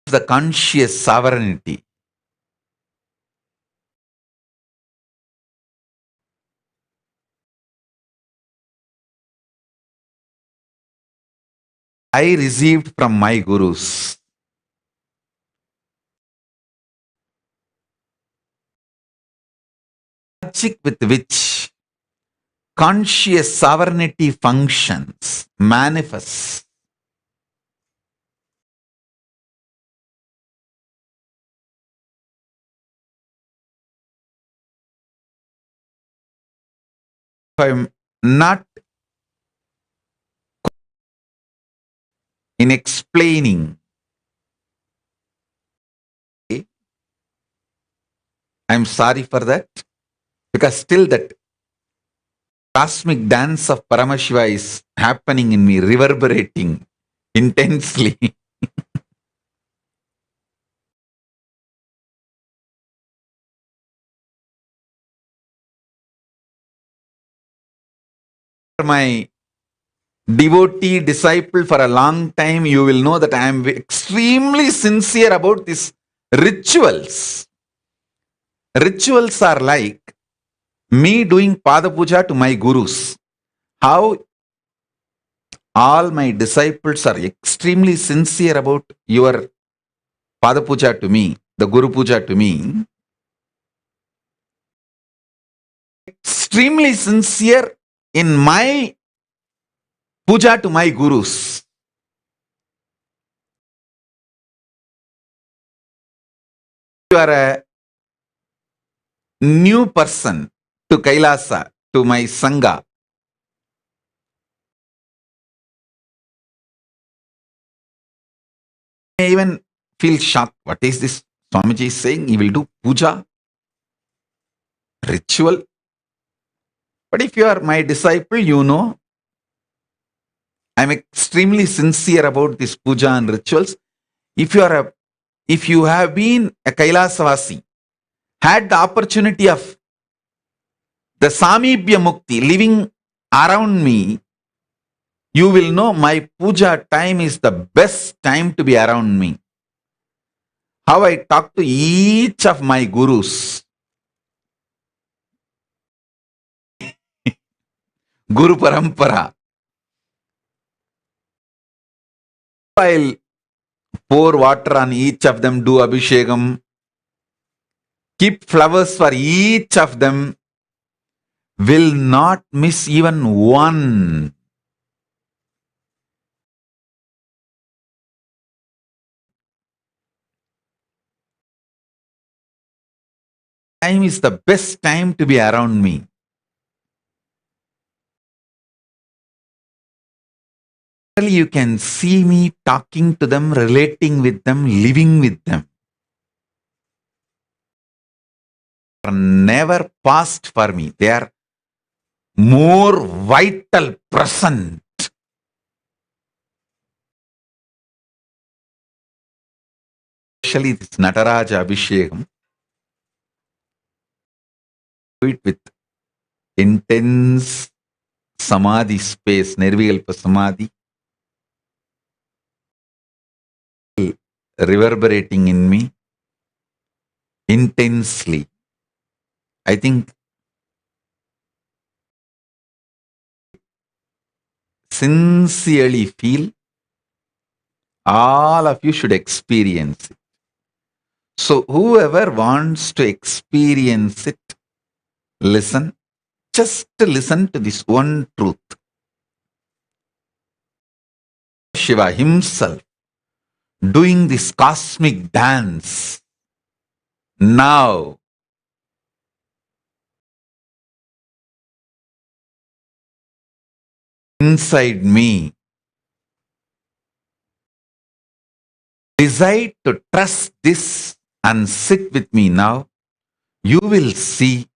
the conscious sovereignty. I received from my gurus. Logic with which conscious sovereignty functions, manifests. If I'm not in explaining, I'm sorry for that, because still that cosmic dance of Paramashiva is happening in me, reverberating intensely. My devotee disciple for a long time, you will know that I am extremely sincere about these rituals. Rituals are like me doing Pada Puja to my gurus. How all my disciples are extremely sincere about your Pada Puja to me, the Guru Puja to me. Extremely sincere in my puja to my gurus. You are a new person to Kailasa, to my Sangha. I even feel shocked. What is this Swamiji is saying? He will do puja, ritual. But if you are my disciple, you know, I'm extremely sincere about this puja and rituals. If you have been a Kailasavasi, had the opportunity of the Samibhya Mukti living around me, you will know my puja time is the best time to be around me. How I talk to each of my gurus. Guru Parampara. I'll pour water on each of them, do Abhishekam, keep flowers for each of them, will not miss even one. Time is the best time to be around me. You can see me talking to them, relating with them, living with them. They are never past for me. They are more vital, present. Especially this Nataraja Abhishekam. Do it with intense samadhi space, Nirvikalpa Samadhi, reverberating in me intensely. I think sincerely feel all of you should experience it. So whoever wants to experience it, listen. Just listen to this one truth. Shiva himself doing this cosmic dance now. Inside me. Decide to trust this and sit with me now. You will see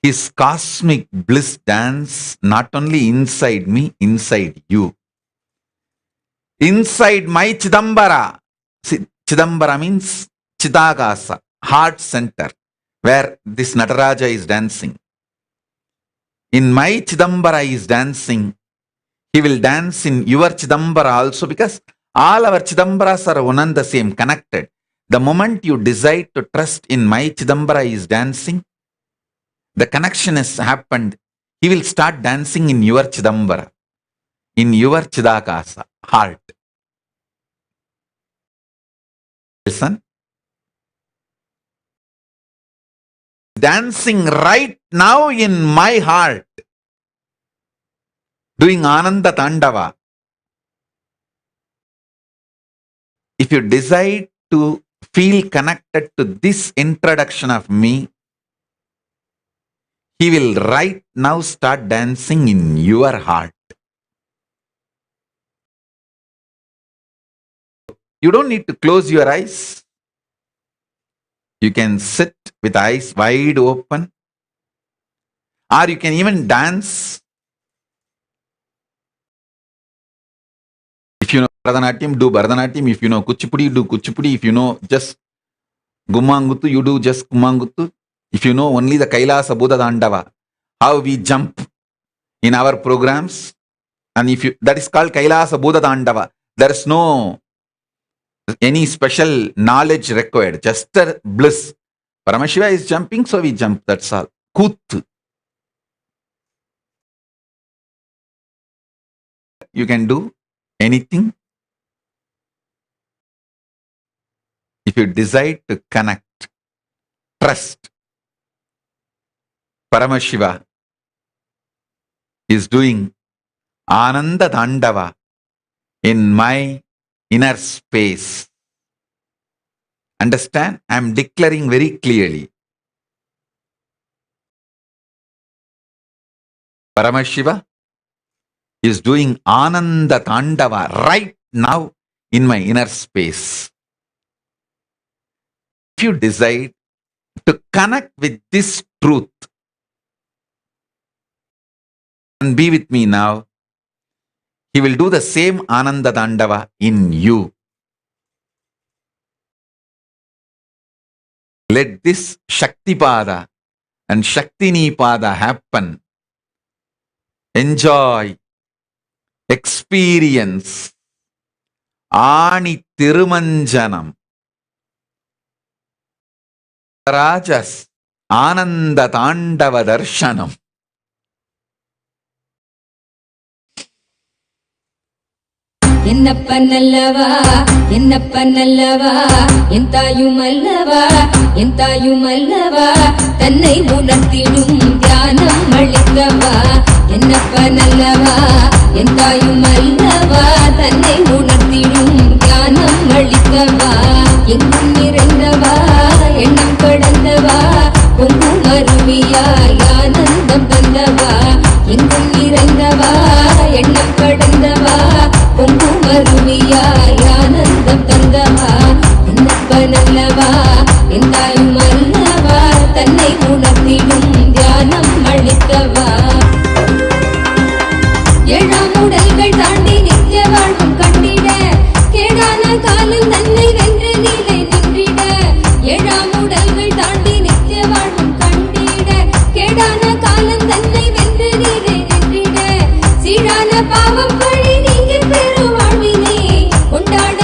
his cosmic bliss dance not only inside me, inside you. Inside my Chidambara. Chidambara means Chidagasa, heart center, where this Nataraja is dancing. In my Chidambara is dancing. He will dance in your Chidambara also, because all our Chidambaras are one and the same, connected. The moment you decide to trust in my Chidambara is dancing, the connection has happened. He will start dancing in your Chidambara, in your Chidakasa, heart. Listen. Dancing right now in my heart, doing Ananda Tandava. If you decide to feel connected to this introduction of me, he will right now start dancing in your heart. You don't need to close your eyes. You can sit with eyes wide open, or you can even dance. If you know Bharatanatyam, do Bharatanatyam. If you know Kuchipudi, do Kuchipudi. If you know just Gumanguttu, you do just Gumanguttu. If you know only the Kailasa Buddha Dandava, how we jump in our programs, and if you, that is called Kailasa Buddha Dandava. There is no any special knowledge required, just a bliss. Paramashiva is jumping, so we jump, that's all. Kut. You can do anything if you decide to connect, trust. Paramashiva is doing Ananda Dandava in my inner space. Understand? I am declaring very clearly. Paramashiva is doing Ananda Tandava right now in my inner space. If you decide to connect with this truth and be with me now, he will do the same Ananda Tandava in you. Let this Shaktipada and Shaktinipada happen. Enjoy, experience Ani Tirumanjanam, Rajas Ananda Tandava Darshanam. என்னப்ப நல்லவா என்னப்ப நல்லவா என் தாயும் அல்லவா தன்னை உணர்த்திடும் தியானம் அளிக்கவா என்னப்ப நல்லவா என் தாயும் அல்லவா தன்னை உணர்த்திடும் தியானம் அளிக்கவா எங்கும் நிறைந்தவா எண்ணம் கடந்தவா பொங்கும் அருவியாய் ஆனந்தம் தந்தவா எங்கும் நிறைந்தவா எண்ணம் கடந்தவா பொங்கும் அருவியாய் ஆனந்தம் தந்தவா என்னப்ப நல்லவா என் தாயும் அல்லவா தன்னை உணர்த்திடும் தியானம் அளித்தவா ஏழாம் உடல்கள் தாண்டி நித்திய வாழ்வும் கண்டிட கேடான காலம் தன்னை வென்று நீலை நின்றிட ஏழாம் உடல்கள் தாண்டி நித்திய வாழ்வும் கண்டிட கேடான காலம் தன்னை வென்று நீலை நின்றிட சீரான பாவம் பழி நீங்கி பெரு வாழ்வினை கொண்டாட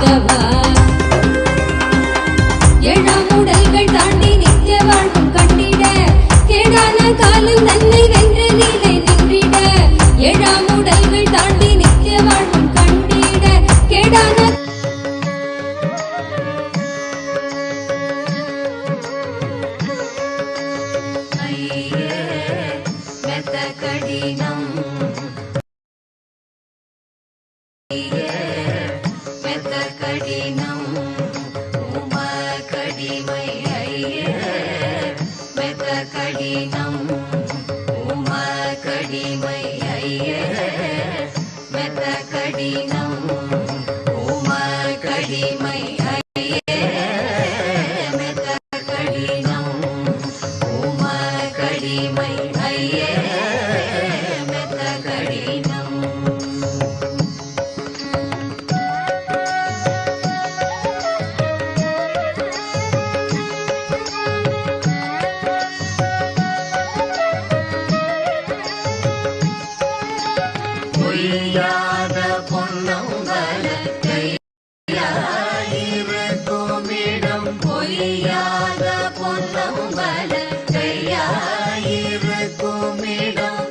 மீட்டவா ஏழாம் உடல்கள் தாண்டி நித்திய வாழ்வும் கண்டிட கேடான காலம் தன்னை வென்ற நிலை நின்றிட ஏழாம் உடல்கள் தாண்டி நித்திய வாழ்வும் கண்டிட கேடான கடினம் மெத்த கடினம் உம கடிமை மெத்த கடினம் உம கடிமை மெத்த கடினம் உம கடிமை மெத்த கடினம் உம கடிமை மெத்த கடினம் பொய்யாத பொன்னம்பல கையாயிருக்குமிடம் பொய்யாத பொன்னம்பல கையாயிருக்குமிடம்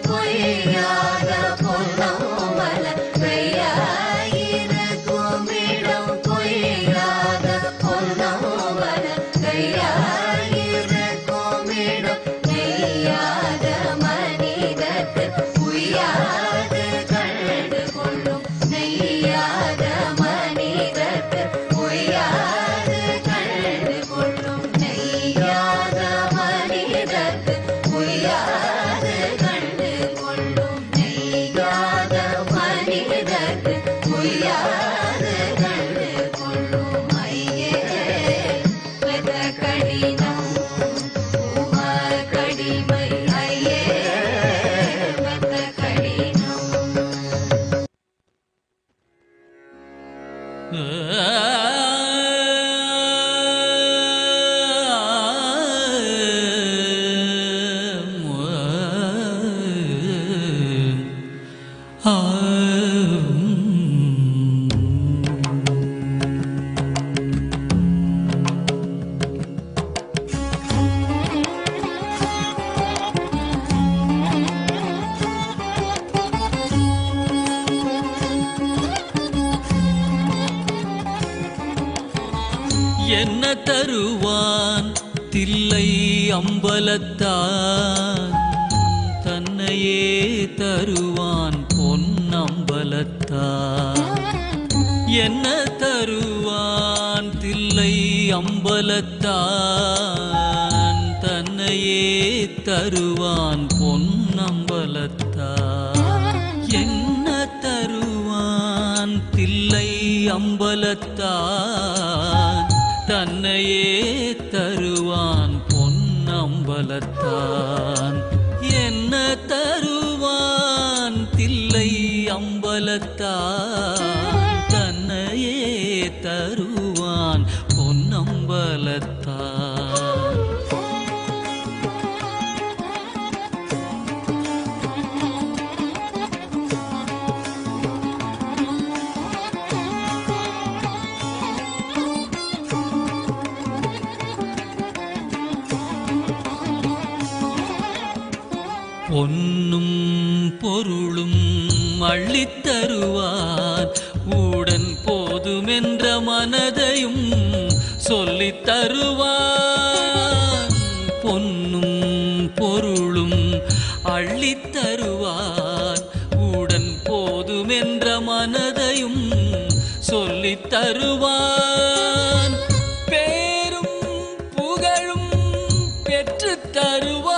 பொய்யாத பொன்னம்பல கையாயிருக்குமிடம் பொய்யாத பொன்னம்பல கையாயிருக்குமிடம் நெய்யாத மனிதர்க்கு உய்யாது கண்டு கொள்ளும் நெய்யாத மனிதர்க்கு உய்யாது கண்டு கொள்ளும் நெய்யாத மனிதர்க்கு உய்யாது கண்டு கொள்ளும் நெய்யாத மனிதர்க்கு உய்யாது கண்டு கொள்ளும் ஐயே மெத்த கடினம் உம கடிமை ஐயே மெத்த கடினம் என்ன தருவான் தில்லை அம்பலத்தான் தன்னையே தருவான் பொன்னம்பலத்தான் என்ன தருவான் தில்லை அம்பலத்தான் தன்னையே தருவான் பொன்னம்பலத்தான் என்ன தருவான் தில்லை அம்பலத்தான் தன்னையே தருவான் பொன்னம்பலத்தான் என்ன தருவான் தில்லை அம்பலத்தான் தன்னையே தருவான் பொன்னம்பலத்தான் பொன்னும் பொருளும் அள்ளித்தருவான் உடன் போதுமென்ற மனதையும் சொல்லித் தருவான் பொன்னும் பொருளும் அள்ளித்தருவான் உடன் போதுமென்ற மனதையும் சொல்லித் தருவான் பேரும் புகழும் பெற்றுத் தருவான்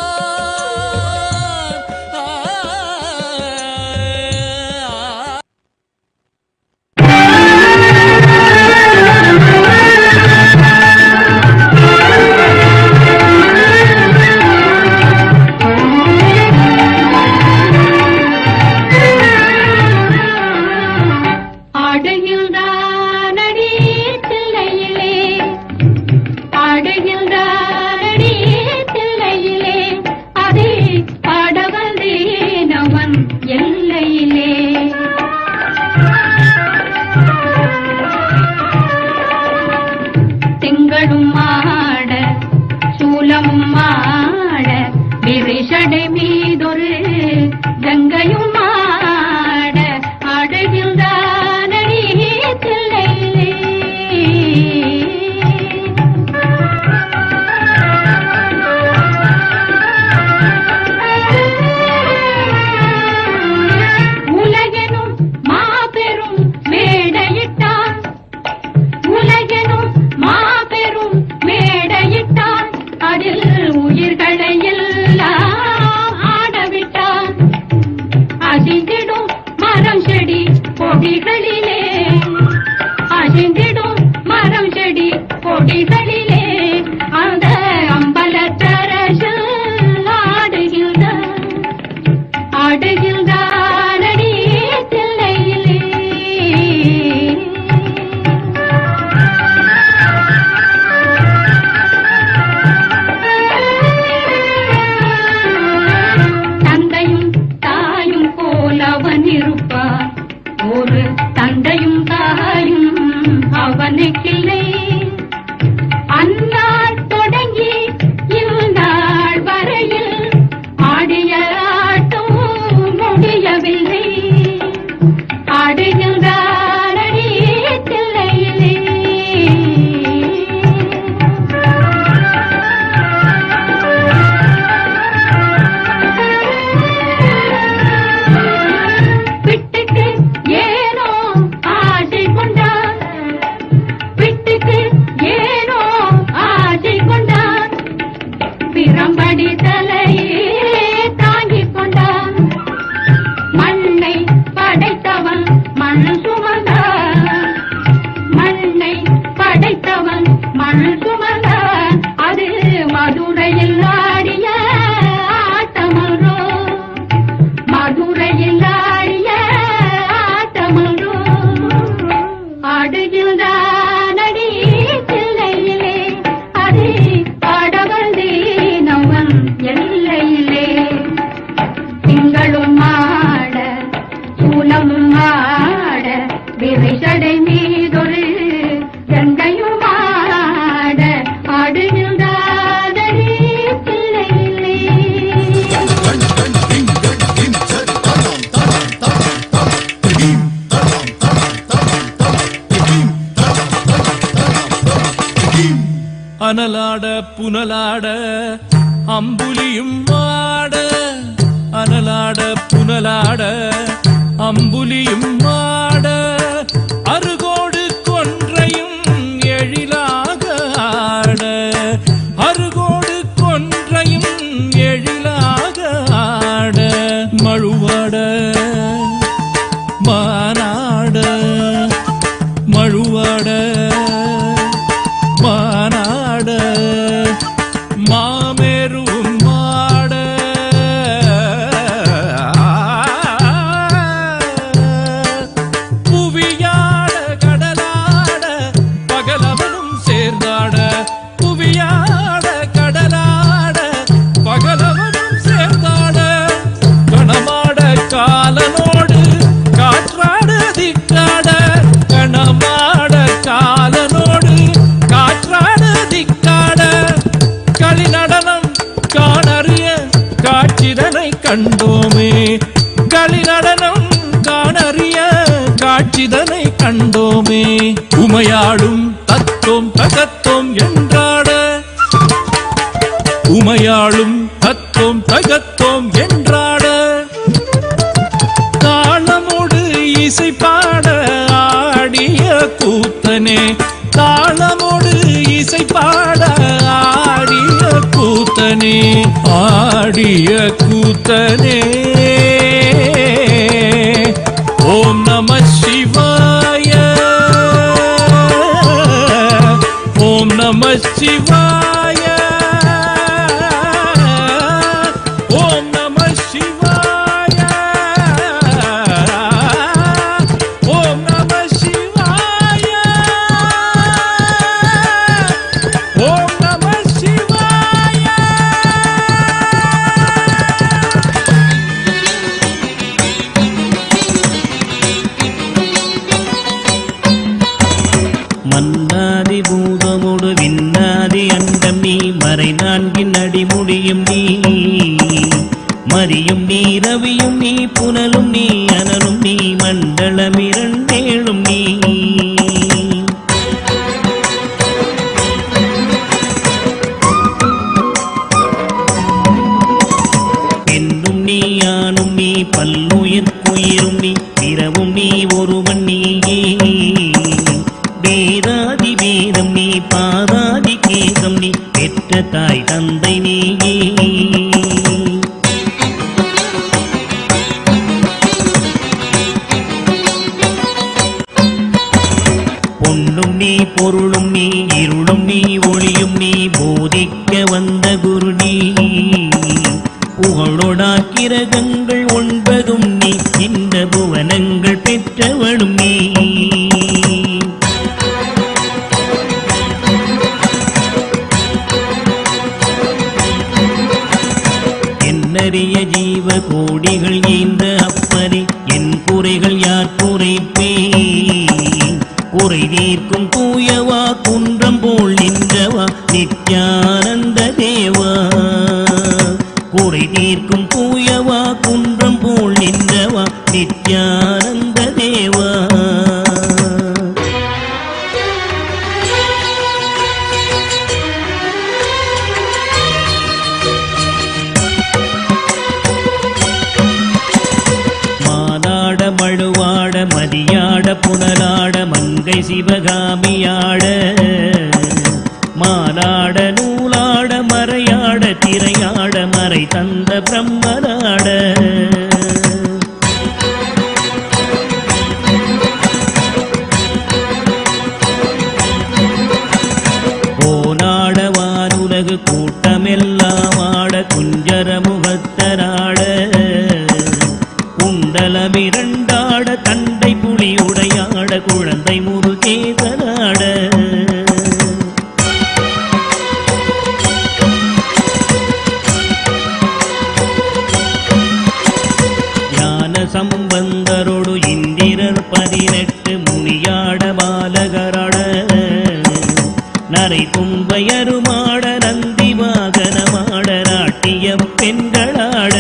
ஆடுகின்றானடி தில்லையிலே ஆடுகின்றானடி தில்லையிலே. உலகெனும் மாபெரும் மேடையிட்டான், உலகெனும் மாபெரும் மேடையிட்டான், அதில் உயிர்களை எல்லாம் ஆடவிட்டான். அசிந்திடும் மரம் செடி கொடிகளிலே, அசிந்திடும் மரம் செடி கொடிகளிலே, அந்த அம்பலத்தரசு ஆடுகின்றான், ஆடுகின்றானடி தில்லையிலே. தந்தையும் தாயும் போல் அவன் இருப்பான், ஒரு தந்தையும் தாயும் அவனுக்கில்லை. அந்நாள் தொடங்கி இந்நாள் வரையில் ஆடிய ஆட்டம் முடியவில்லை. ஆடுகின்றானடி தில்லையிலே. விட்டுக்கு ஏனோ ஆசை கொண்டான், விட்டுக்கு ஏனோ ஆசை கொண்டான், பிரம்படி தலையே தாங்கிக் கொண்டான். மண்ணை படைத்தவன் மண் சுமந்தான், மண்ணை படைத்தவன் மண் சுமந்தான். அது மதுரையில் ஆடிய ஆட்டமரோ, மதுரையில் ஆடிய ஆட்டமரோ. ஆடுகின்றானடி தில்லையிலே, அது ஆடவன் தீனவன் எல்லையிலே. திங்களும் ஆட சூலமும் ஆட, விரைசடை மீதொரு கங்கையும் ஆட, ஆடுகின்றானடி தில்லையிலே. அனலாட புனலாட அம்புலியும் ஆட, அனலாட புனலாட அம்புலியும் ஆட, அருகோடு கொன்றையும் எழிலாக ஆட, அருகோடு கொன்றையும் எழிலாக ஆட. மழுவாட மானாட, மழுவாட மானாட, மாமேருவும் மாட, புவியாட கடலாட, பகலவனும் சேர்ந்தாட, புவியாட கடலாட, பகலவனும் சேர்ந்தாட. கணமாட காலனோடு காற்றாட திக்காட, கணமாட காலனோடு காற்றாட திக்காட. களி நடனம் காணறிய காட்சிதனை கண்டோமே, களி நடனம் காணறிய காட்சிதனை கண்டோமே. உமையாடும் தத்தோம் தகத்தோம் என்றாட, உமையாளும் தத்தோம் தகத்தோம் என்றாட. தாளமோடு இசை பாட ஆடிய கூத்தனே, தாளமோடு இசை பாட ஆடிய கூத்தனே, ஆடிய கூத்தனே. ஓம் நம சிவாய, ஓம் நம சிவாய, ஓம் நம சிவாய, ஓம் நம சிவாய, ஓம் நம சிவாய. உள்ளமிரண்டேழும் நீ. என்னும் நீ யானும் நீ பல்லுயிர்க்குயிரும் நீ பிறவும் நீ ஒருவன் நீயே. வேதாதி வேதம் நீ பாதாதி கேசம் நீ பெற்ற தாய் தந்தை நீயே. பொன்னும் நீ பொருளும் நீ இருளும் நீ ஒளியும் நீ போதிக்க வந்த குரு நீ. புகழொடா கிரகங்கள் 9 நீ இந்த புவனங்கள் பெற்றவனும் நீ. என்னறிய ஜீவ கோடிகள் ஈந்த அப்பனே என் குறைகள் யார் குறைப்பேன். குறை நீர்க்கும் தூயவா குன்றம் போல் நின்றவா நித்யானந்த தேவா. குறை நீர்க்கும் தூயவா குன்றம் போல் நின்றவா நித்யானந்த தேவா. மானாட மழுவாட மதியாட புனலாட மங்கை சிவகாமியாட. மாலாட நூலாட மறையாட திரையாட மறை தந்த பிரம்மனாட. போனாட வானுலகு கூட்டமெல்லாம் ஆட குஞ்சர முகத்தனாட. குண்டலமிரண்டாட தண்டை புலி உடையாட குழந்தை முருகேசனாட. சம்பந்தரோடு இந்திரர் 18 முனியாட பாலகராட. நரை தும்பையருமாட நந்தி வாகனமாட நாட்டிய பெண்களாட.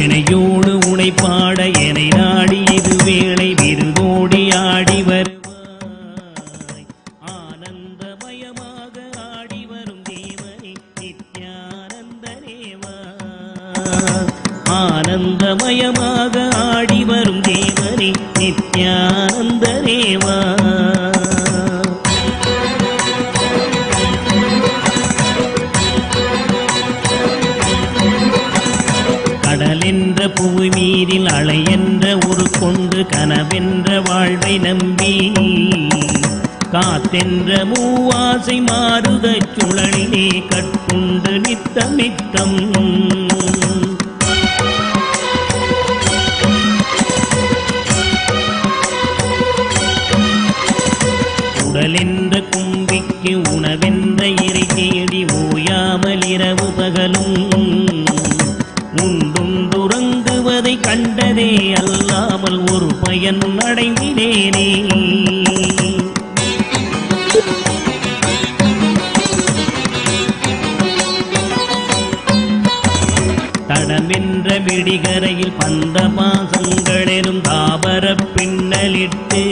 இணையோடு உனை பாட எனை நாடி இது வேளை விருதோடி ஆடி வருவாய். ஆனந்தமயமாக ஆடி வரும் தேவனே நித்யானந்த தேவா. ஆனந்தமயமாக ஆடி வரும் தேவனே நித்யானந்த தேவா. கடலென்ற புவி மீறில் அலை என்ற ஒரு கொண்டு கனவென்ற வாழ்வை நம்பி. காத்தென்ற மூவாசை மாறுதச் சுழலிலே கட்டுண்டு நித்தம் நித்தம். உடலென்ற கும்பிக்கு உணவென்ற இறை தேடி ஓயாமல் இரவு பகலும். உண்டுறங்குவதை கண்டதே அல்லாமல் ஒரு பயன் அடைந்தினேனே. தடமென்ற விடிகரையில் பந்த மாசங்களெனும் தாபர பின்னலிட்டு.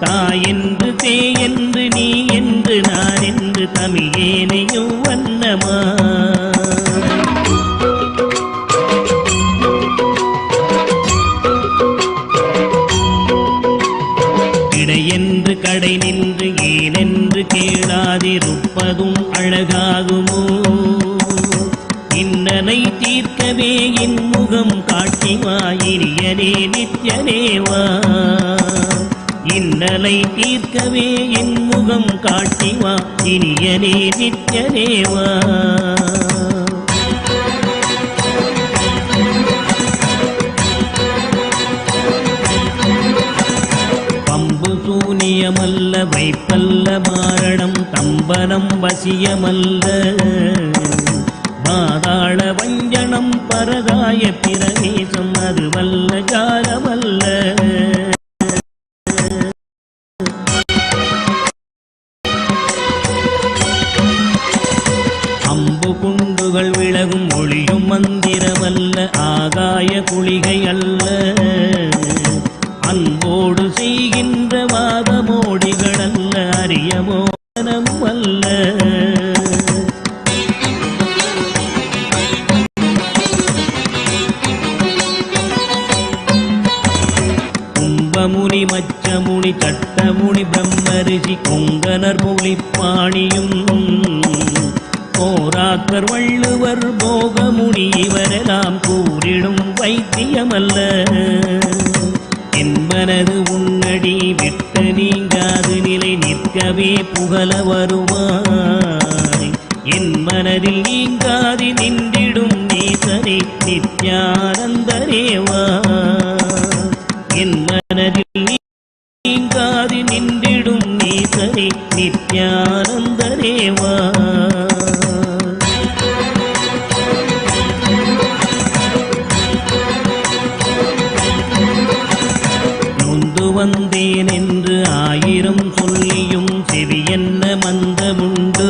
தாயென்று தேயென்று நீ என்று நான் என்று தமிழேனையும் வண்ணமா. இடையென்று கடை நின்று ஏனென்று கேளாதிருப்பதும் அழகாகுமோ. இன்னனை தீர்க்கவே என் முகம் காட்டிவா இனியனே நித்யனேவா. இன்னலை தீர்க்கவே என் முகம் காட்டிவா இனியனே நித்யனேவா. பம்பு சூனியமல்ல வைப்பல்ல மாரணம் தம்பனம் வசியமல்ல. பாதாள வஞ்சன மனம் பரகாய பிரவேசம் அது வல்ல ஜாலமல்ல. அம்பு குண்டுகள் விலகும் ஒளியும் மந்திரமல்ல ஆகாய குளிகை அல்ல. அன்போடு செய்கின்ற வாதமோடிகள் அல்ல அரியமோதனம் அல்ல. கும்பமுனி மச்சமுனி சட்டமுனி பிரம்மரிஷி கொங்கனர் புலிப்பாணியும் போராக்கர் வள்ளுவர் போகமுனி இவரெல்லாம் கூறிடும் வைத்தியமல்ல. என்பனது உன்னடி விட்டு நீங்காது நிலை நிற்கவே புகழ வருவாய். என் மனதில் நீங்காதி நின்றிடும் நீசனே நித்யானந்தரேவா. என் மனதில் நீங்காதி நின்றிடும் நீசனே நித்யானந்தரேவா. வந்தேன் என்று ஆயிரம் சொல்லியும் செவியென்ன மந்தமுண்டு.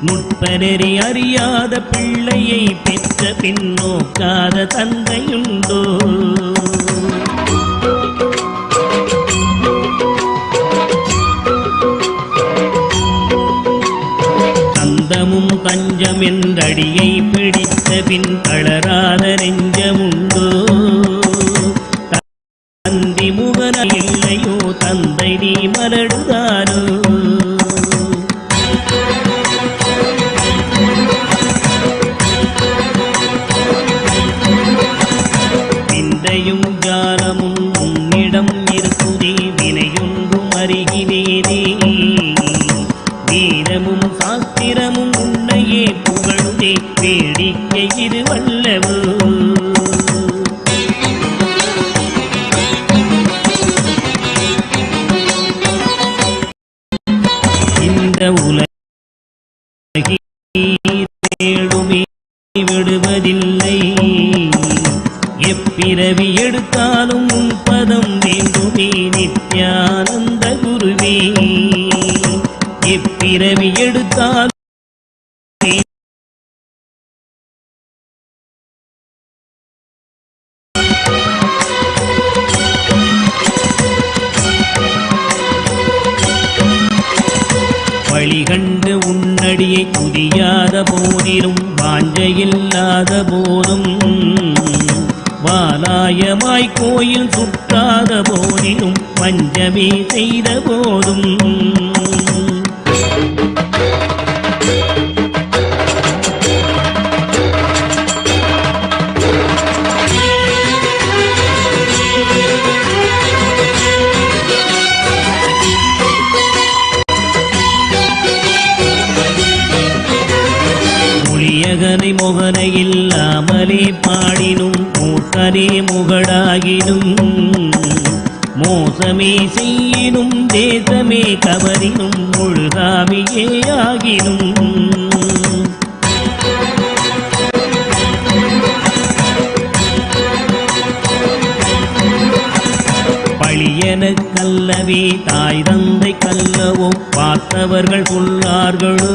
நுட்பநெறி அறியாத பிள்ளையை பெற்ற பின்னோக்காத தந்தையுண்டோ. தந்தமும் தஞ்சம் என்றடியை பிடித்த பின் தளராத நெஞ்சமுண்டோ. தந்தி முகன இல்லையோ தந்தை நீ மலடுதானோ. விந்தையும் ஜாலமும் உன்னிடம் இருக்குதே வினையொன்றும் அருகினேனே. வீரமும் சாஸ்திரமும் உன்னையே புகழுதே வேடிக்கை இது வல்லவோ. உலகேடுமே விடுவதில்லை. எப்பிறவி எடுத்தாலும் உன் பதம் வேண்டுமே நித்யானந்த குருவே. எப்பிறவி எடுத்தாலும் வழிகண்டு உன்னடியை புதியாத போதிலும் வாஞ்சையில்லாத போதும் வாலாயமாய் கோயில் சுற்றாத போதிலும் பஞ்சமே செய்த போதும் முளியகனை முகனை இல்லாமலே பாடினும் மூர்க்கனே முகடாகினும் மோசமே செய்யினும் தேசமே கவரினும் முழுதாமியே ஆகினும் பழியன கல்லவே தாய் தந்தை கல்லவோ பார்த்தவர்கள் சொல்லார்களோ.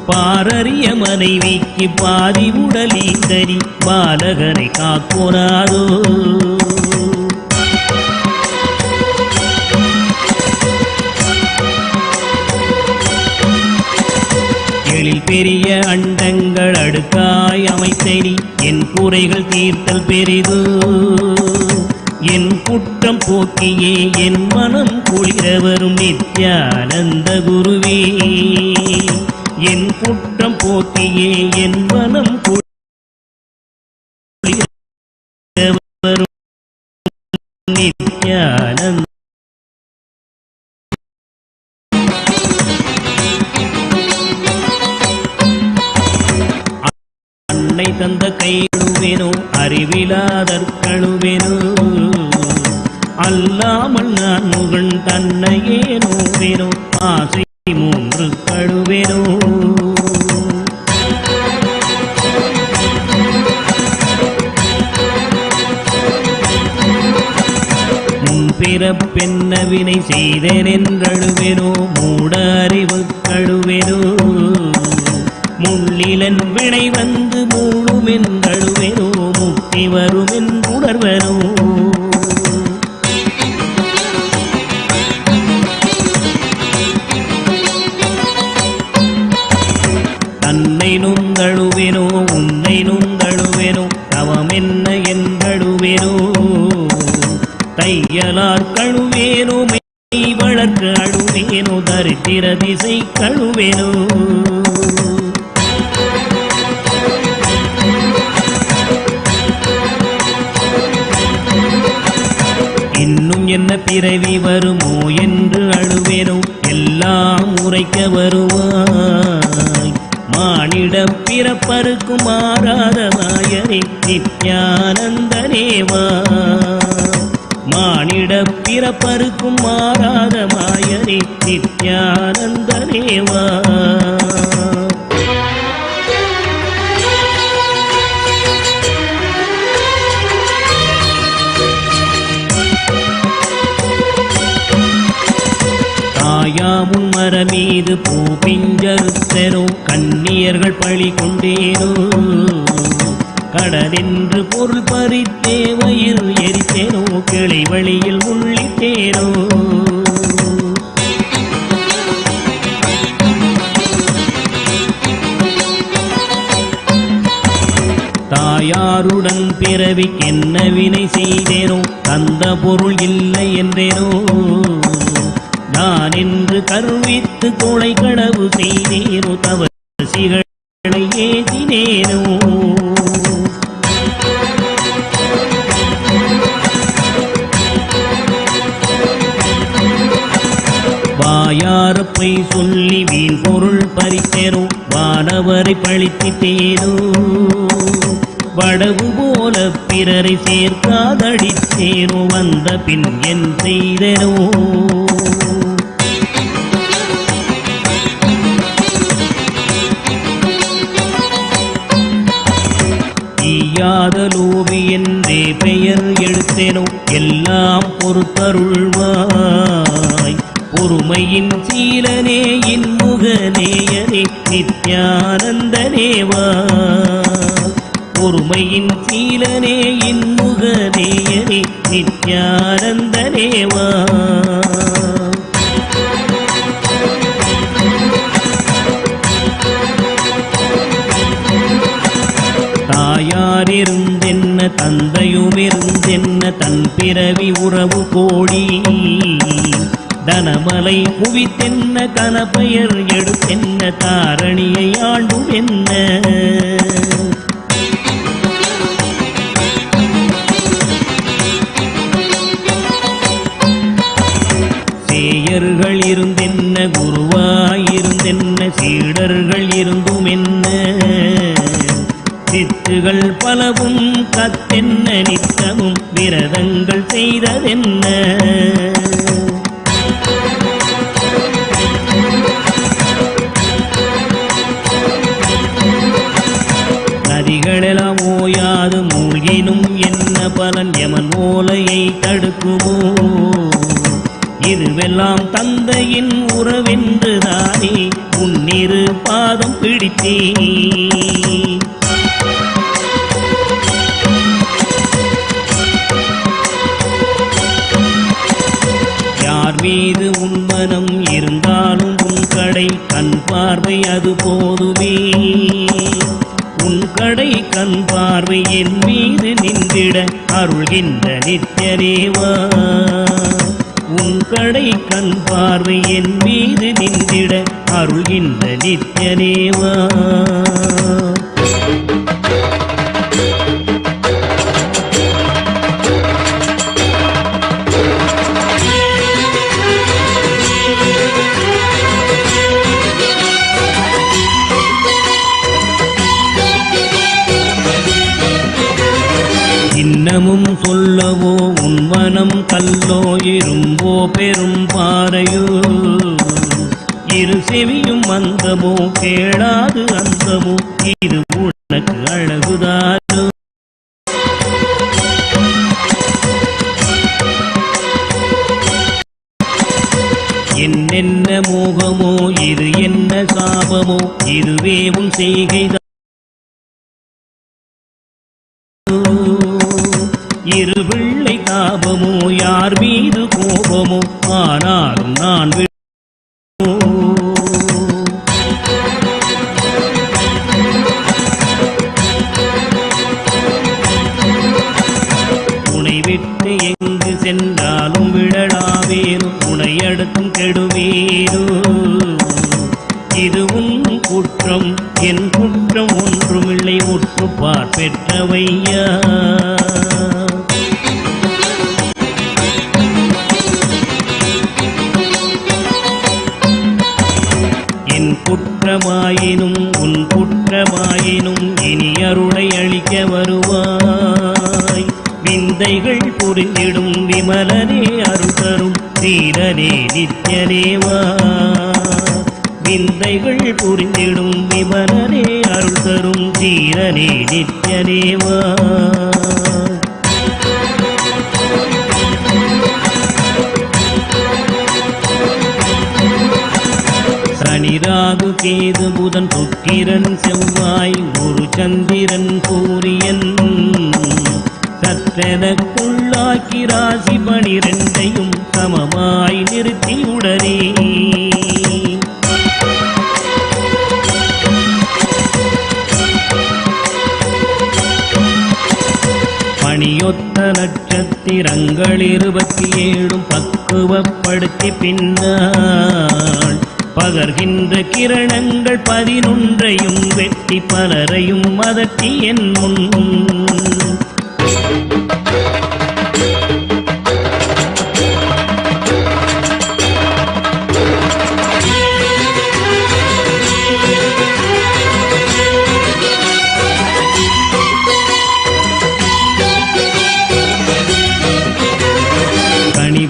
பாரறிய மனைவிக்கு பாதி உடலீந்தரி பாலகனை காக்கோராதோ. எழில் பெரிய அண்டங்கள் அடுக்காய் அமைத்தனி என் குறைகள் தீர்த்தல் பெரிதோ. என் குற்றம் போக்கியே என் மனம் குளிர வரும் நித்யானந்த குருவே. என் குற்றம் போக்கியே என் மனம் குளிர வரும் நித்யானந்த அன்னை தந்த கைழுவேனோ அறிவிலாதற்கழுவேனோ. அல்லாமல் நான் முகன் தன்னையே நோவேனோ ஆசை மூன்று கழுவேனோ. பிறப்பென்ன வினை செய்தேன் என்றழுவேனோ மூட அறிவு கழுவேனோ முள்ளிலன் வினை வந்து மூழும் என்றழுவேனோ முக்தி வரும் என்றுணர்வனோ தன்னை நுந்தழுவேனோ உன்னை நுந்தழுவேனோ தவம் என்ன என்றழுவேனோ தையலார் கழுவேனோ மெய் வளர்க்க அழுவேனோ தரித்திர திசை கழுவேனோ இன்னும் என்ன பிறவி வருமோ என்று அழுவேனோ எல்லாம் உரைக்க வருவாய் மானிட பிறப்பருக்கும் மாறாத மாயனே நித்யானந்தனேவா மானிட பிறப்பருக்கும் மாறாத மாயனே நித்யானந்தனேவா தாயாமுன் மரமீது பூ பிஞ்சறுத்தனோ கண்ணியர்கள் பழி கொண்டேனோ கடனென்று பொருள் பறித்தே வயிறு எரித்தேனோ கிளை வழியில் உள்ளிட்டேனோ தாயாருடன் பிறவிக்கென்ன வினை செய்தேனோ தந்த பொருள் இல்லை என்றேனோ நான் என்று கருவித்து கொலை களவு செய்தேனோ தவசிகளை ஏதினேனோ வாயாரப்பை சொல்லி வீண் பொருள் பறித்தேனோ வானவரை பழித்திட்டேனோ வடவு போல பிறரை சேர்க்காதடித்தேனோ வந்த பின் என் செய்தனோ ஈயாத லோபி என்றே பெயர் எடுத்தேனோ எல்லாம் பொறுத்தருள்வாய் பொறுமையின் சீலனே இன்முகநேயனே நித்யானந்தனேவா பொறுமையின் சீலனே இன்முகநேயனே நித்யானந்தனேவா தாயாரிருந்தென்ன தந்தையுமிருந்தென்ன தன் பிறவி உறவு கோடி தனமலை குவித்தென்ன கனப்பெயர் எடுத்தென்ன தாரணியை ஆண்டும் என்ன சேயர்கள் இருந்தென்ன குருவாயிருந்தென்ன சீடர்கள் இருந்தும் என்ன சித்துகள் பலவும் கத்தென்ன நித்தமும் விரதங்கள் செய்ததென்ன நதிகளெல்லாம் ஓயாது மூழ்கினும் என்ன பலன் யமன் ஓலையை தடுக்குமோ இதுவெல்லாம் தந்தையின் உறவென்றுதானே உன்னிரு பாதம் பிடித்தே யார் மீது உன் மனம் இருந்தாலும் உன் கடை கண் பார்வை அது போதுமே உன் கடை கண் பார்வை என் மீது நின்றிட அருள்கின்ற நித்யனேவா உன் கடை கண் பார்வை என் மீது நின்றிட அருள்கின்ற நித்யனேவா இன்னமும் சொல்லவோ உன் மனம் கல்லோ இரும்போ பெரும் பாறையோ இரு செவியும் அந்தமோ கேளாது அந்தமோ இது உனக்கு அழகுதானோ செய்கைதான் இரு பிள்ளை தாபமோ யார் மீது கோபமோ ஆனாலும் நான் உனை விட்டு எங்கு சென்றாலும் விடலாவேனும் உனை அடுத்தும் கெடுவேனோ இது உன் குற்றம் என் குற்றம் ஒன்றுமில்லை உற்று பார்ப்பெற்றவையா என் குற்றமாயினும் உன் குற்றமாயினும் இனி அருளை அளிக்க வருவாய் விந்தைகள் புரிந்திடும் விமலனே அருள் தரும் தீரனே நித்யனேவா விந்தைகள் புரிந்திடும் விமலனே அருள் தரும் தீரனே நித்யனேவா சனிராகு கேது புதன் சுக்கிரன் செவ்வாய் ஒரு சந்திரன் சூரியன் சற்றெனக்குள்ளாக்கி ராசி 12 சமமாய் நிறுத்தியுடனே பணியொத்த நட்சத்திரங்கள் 27 பக்குவப்படுத்தி பின்னால் பகர்கின்ற கிரணங்கள் 11 வெட்டி பலரையும் அதட்டி என் முன்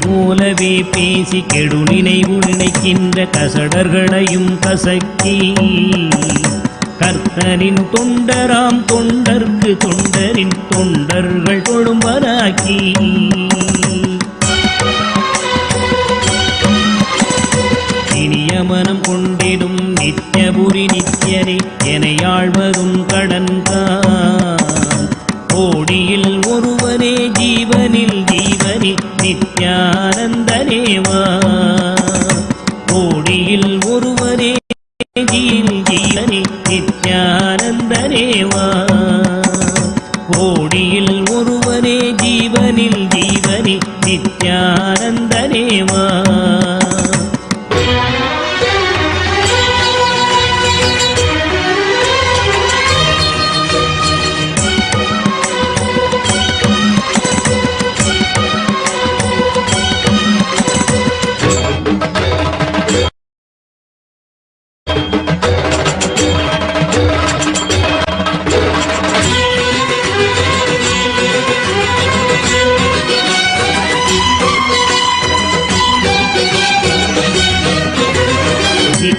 போலவே பேசி கெடு நினைவு நினைக்கின்ற கசடர்களையும் கசக்கி கர்த்தனின் தொண்டராம் தொண்டர்க்கு தொண்டரின் தொண்டர்கள் தொழும்பராக்கி இனிய மனம் கொண்டிடும் நித்யபுரி நித்யனே என ஆழ்வதும் கடன்தான் கோடியில் ஒருவனே ஜீவனில் ஜீவனே நித்யானந்தனேவா கோடியில் ஒருவனே ஜீவனே நித்யானந்தனேவா கோடியில் ஒருவனே ஜீவனில் ஜீவனே நித்யானந்தனேவா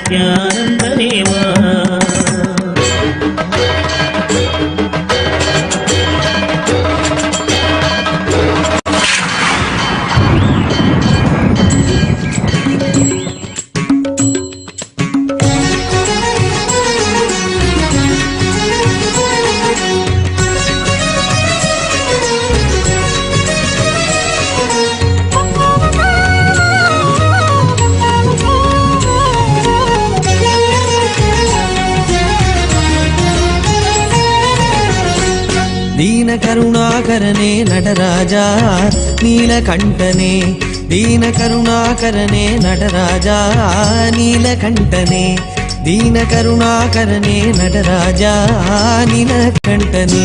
நித்யானந்தனேவா दीन करुणाकरने नटराजा नीलकण्ठने दीन करुणाकरने नटराजा नीलकण्ठने दीन करुणाकरने नटराजा नीलकण्ठने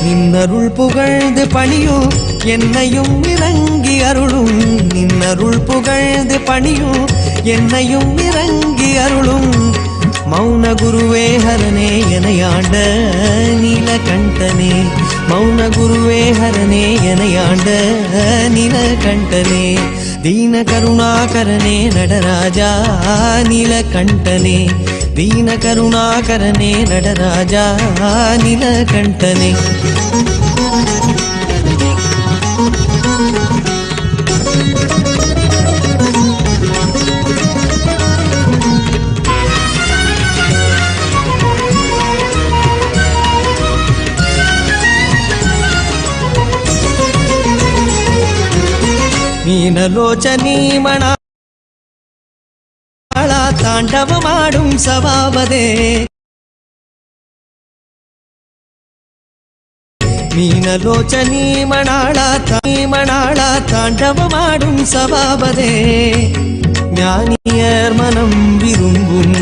நின்னருள் புகழ்ந்து பணியும் என்னையும் இறங்கி அருளும் நின்னருள் புகழ்ந்து பணியும் என்னையும் இறங்கி அருளும் மௌன குருவே ஹரனே எனையாண்ட நீலகண்டனே மௌன குருவே ஹரனே எனையாண்ட நீலகண்டனே தீன கருணாகரனே நடராஜா நீலகண்டனே தீன கருணாகரனே நடராஜா நீலகண்டனே மீனலோச்சனீ மணாளா தாண்டவமாடும் சபாவதே மீனலோச்சனீ மணாளா தாண்டவமாடும் சபாவதே ஞானியர் மனம் விரும்பும்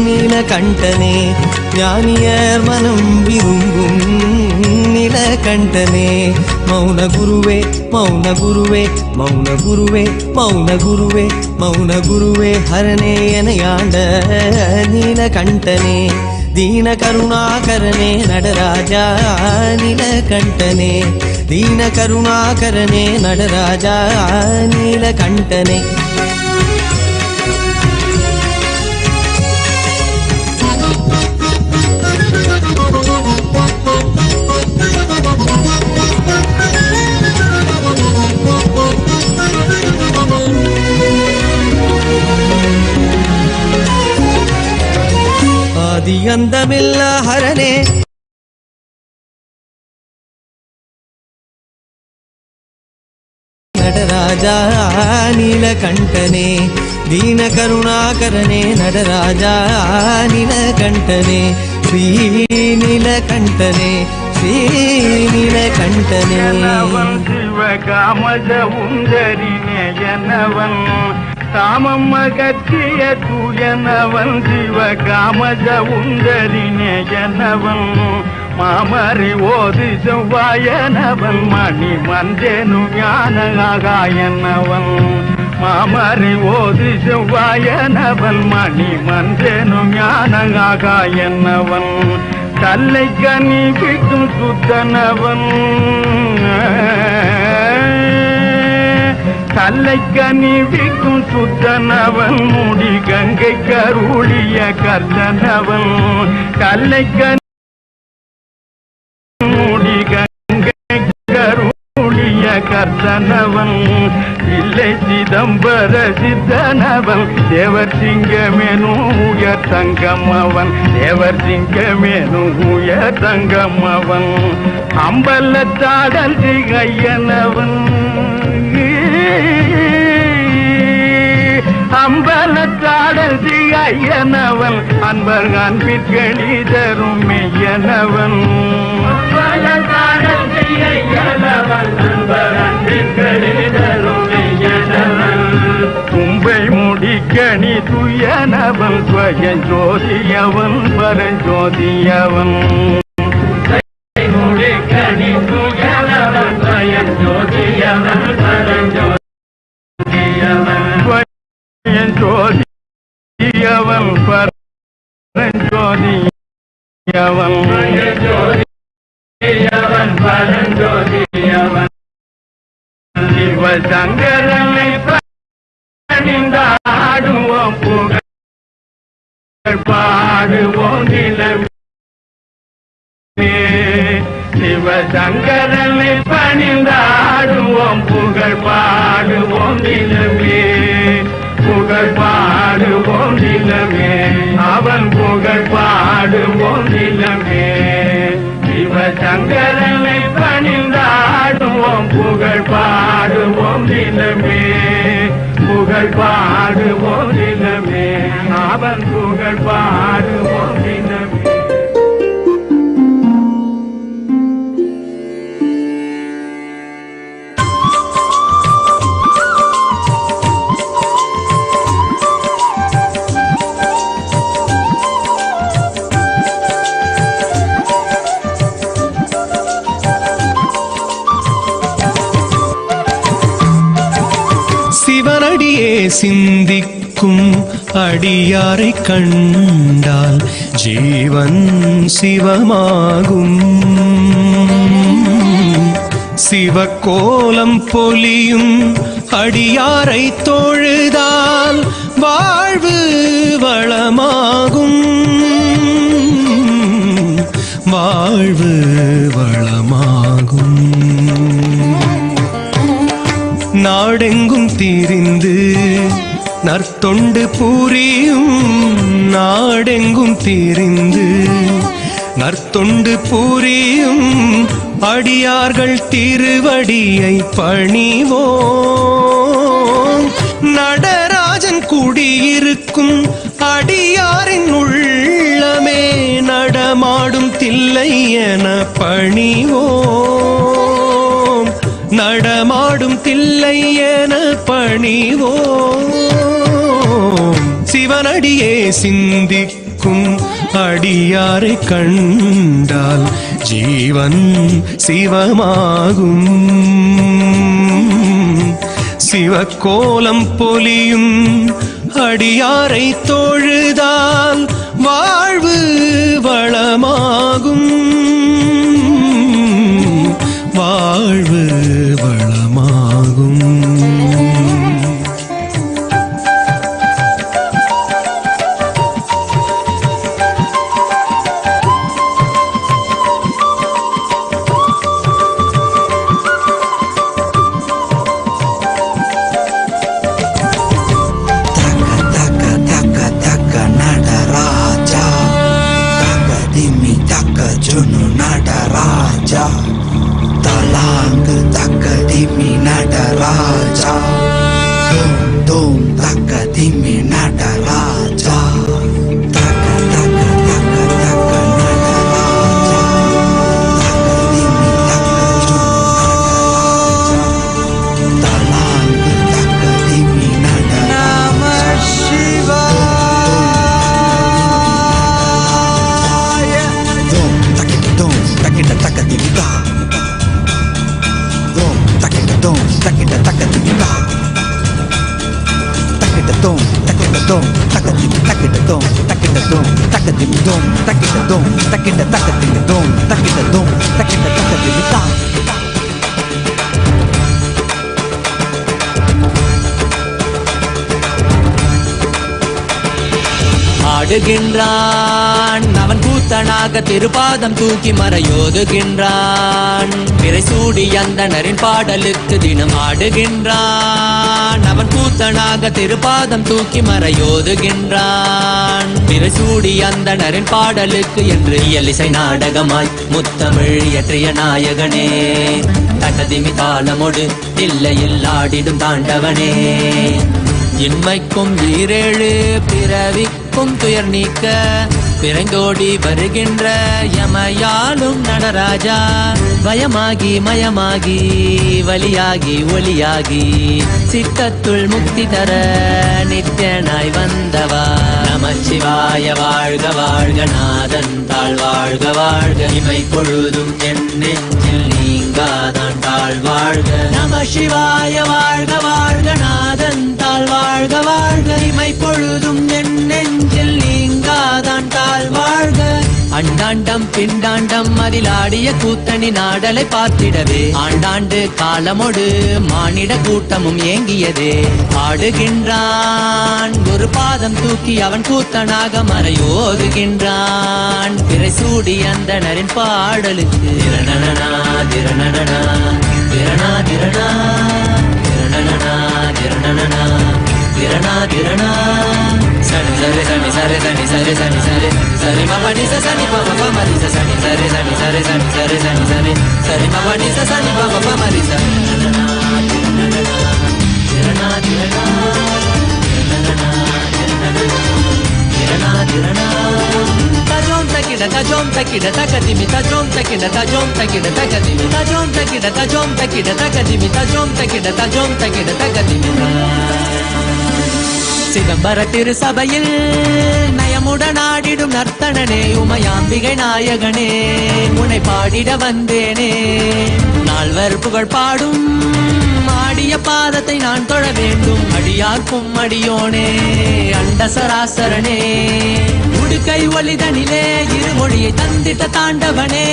நீலகண்டனே ஞானியர் மனம் விரும்பும் நீலகண்டனே மௌன குருவே மௌன குருவே மௌன குருவே மௌன குருவே மௌன குருவே ஹரனே எனையாண்ட நீலகண்டனே தீன கருணாகரனே நடராஜா நீலகண்டனே தீன கருணாகரனே நடராஜா நீலகண்டனே ஆதி அந்தமில்லா ஹரனே நடராஜா நீலகண்டனே தீன கருணாகரனே நடராஜா நீலகண்டனே ஸ்ரீ நீலகண்டனே ஸ்ரீ நீலகண்டனே சிவகாமஜ உந்தரினே எனவன் காமம் அகற்றிய தூயனவன் சிவகாமஜ உந்தரினே எனவன் மாமரி ஓதி செவ்வாயனவன் மணி மஞ்சேனு ஞானகாயனவன் மாமரி ஓதி செவ்வாயனவன் மணி மஞ்சேனு ஞானகாயனவன் கல்லை கனி விட்டும் சுத்தனவன் கல்லை கனி விக்கும் சுத்தனவன் முடி கங்கை கருளிய கர்த்தனவன் கல்லை கனி முடி கங்கை கருளிய கர்த்தனவன் இல்லை சிதம்பர சித்தனவன் தேவர் சிங்கமேனும் உயர் தங்கமவன் தேவர் சிங்கமேனும் உயர் தங்கமவன் அம்பலத்தாடல் திகையனவன் அம்பலத்தாடல் திகையனவன் அன்பர் அன்பிற்களி தரும் மெய்யனவன் அம்பலத்தாடல் திகையனவன் அன்பர் அன்பிற்களி தரும் மெய்யனவன் கும்பை முடிக்கணி துயனவன் ஸ்வயம் ஜோதியவன் பரஞ்சோதியவன் முடிக்கணி துயனவன் ஸ்வயம் ஜோதியவன் பரஞ்சோதியவன் ஜோதியவன் பரஞ்சோதியவன் ஜோதியவன் பரஞ்சோதியவன் சிவசங்கரனை பணிந்தாடுவோம் புகழ் பாடுவோம் நிலமே சிவசங்கரனை பணிந்தாடுவோம் புகழ் பாடுவோம் நிலமே புகழ் பாடுவோம் நிலமே அவன் புகழ் பாடுவோம் நிலமே சிவசங்கரனை பணிந்தாடுவோம் புகழ் பாடுவோம் நிலமே புகழ் பாடுவோம் நிலமே அவன் புகழ் பாடுவோம் நிலமே சிவனடியே சிந்திக்க சிந்திக்கும் அடியாரை கண்டால் ஜீவன் சிவமாகும். சிவக்கோலம் பொலியும் அடியாரை தொழுதால் வாழ்வு வளமாகும். வாழ்வு வளமாகும். நாடெங்கும் திரிந்து நற்தொண்டு புரியும். நாடெங்கும் திரிந்து நற்தொண்டு புரியும் அடியார்கள் திருவடியை பணிவோம். நடராஜன் குடியிருக்கும் அடியாரின் உள்ளமே நடமாடும் தில்லை என பணிவோம். நடமாடும் தில்லை என பணிவோம். சிவனடியே சிந்திக்கும் அடியாரை கண்டால் ஜீவன் சிவமாகும். சிவக்கோலம் பொலியும் அடியாரை தொழுதால் வாழ்வு வளமாகும். வாழ்வு வளமாகும். நடராஜா தலாங்கு தக்க திமி நடராஜா தோம் தோம் தக்க திமி நடராஜா தக்க தக்க தக்க தக்க நடராஜா தக்க திமி தக்க நடராஜா தலாங்கு தக்க திமி நடராஜா. நம சிவாய. தோம் தக்கிட்ட தோம் தக்கிட்ட தக்க திமிதா. தோம் தக்கிட்ட தோம் தக்கிட்ட தக்க திமிதா. தக்கிட்ட தோம் தக்கிட்ட தோம் தக்க திமி தக்கிட்ட தோம் தக்கிட்ட தோம் தக்க திமி தோம் தக்கிட்ட தோம் தக்கிட்ட தக்க திமி தோம் தக்கிட்ட தோம் தக்கிட்ட தக்க திமிதா. ஆடுகின்றான் அவன் கூத்தனாக திருப்பாதம் தூக்கி மறையோதுகின்றான். பிறை சூடி அந்தணரின் பாடலுக்கு தினம் ஆடுகின்றான். அவன் கூத்தனாக திருப்பாதம் தூக்கி மறையோதுகின்றான். பிறை சூடி அந்தணரின் பாடலுக்கு என்று இயலிசை நாடகமாய் முத்தமிழ் இயற்றிய நாயகனே. தட்டதிமி தாளமொடு இல்லையில் ஆடிடும் தாண்டவனே. இன்மைக்கும் ஈரேழு பிறவிக்கும் துயர் நீக்க பிறந்தோடி வருகின்ற யமயாலும் நடராஜா. பயமாகி மயமாகி வலியாகி ஒளியாகி சித்தத்துள் முக்தி தர நித்யனாய் வந்தவா. நமச்சிவாய வாழ்க வாழ்க நாதன் தாழ் வாழ்க வாழ்க. இமை பொழுதும் என் நெஞ்சில் நீங்காதான் தாழ் வாழ்க. நம சிவாய வாழ்க வாழ்க நாதன் தாழ் வாழ்க வாழ்க. இமை பொழுதும் என் நெஞ்சில் நீங்காதான் தாழ் வாழ்க. அண்டாண்டம் பிண்டாண்டம் அதில் ஆடிய கூத்தணி நாடலை பார்த்திடவே ஆண்டாண்டு காலமொடு மானிட கூட்டமும் ஏங்கியதே. ஆடுகின்றான் ஒரு பாதம் தூக்கி அவன் கூத்தனாக மறையோதுகின்றான். பிறை சூடி அந்தணரின் பாடலுக்கு திரணனா திரணனா திரணா திரணா திரணனா திரணனா திரணா திரணா. சனி சரி சனி சரி சனி சரி சனி சரி சரி மபனி சனி பப மரி சனி சரி சனி சரி சனி சரி சனி சரி சரி மபனி சனி பப மரி சனி திரணா திரணா திரணா திரணா. தஜோம் தக்கிட தஜோம் தக்கிட தகதிமி தஜோம் தக்கிட தஜோம் தக்கிட தகதிமி தஜோம் தக்கிட தஜோம் தக்கிட தகதிமி தஜோம் தக்கிட தஜோம் தக்கிட தகதிமி. சிதம்பர திருசபையில் நயமுடன் ஆடிடும் நர்த்தனனே, உமையாம்பிகை நாயகனே, உன்னை பாடிட வந்தேனே. நால்வர் புகழ் பாடும் ஆடிய பாதத்தை நான் தொழ வேண்டும். அடியார்க்கும் அடியோனே, அண்ட சராசரனே, உடுக்கை ஒளிதனிலே இருமொழியை தந்திட்ட தாண்டவனே.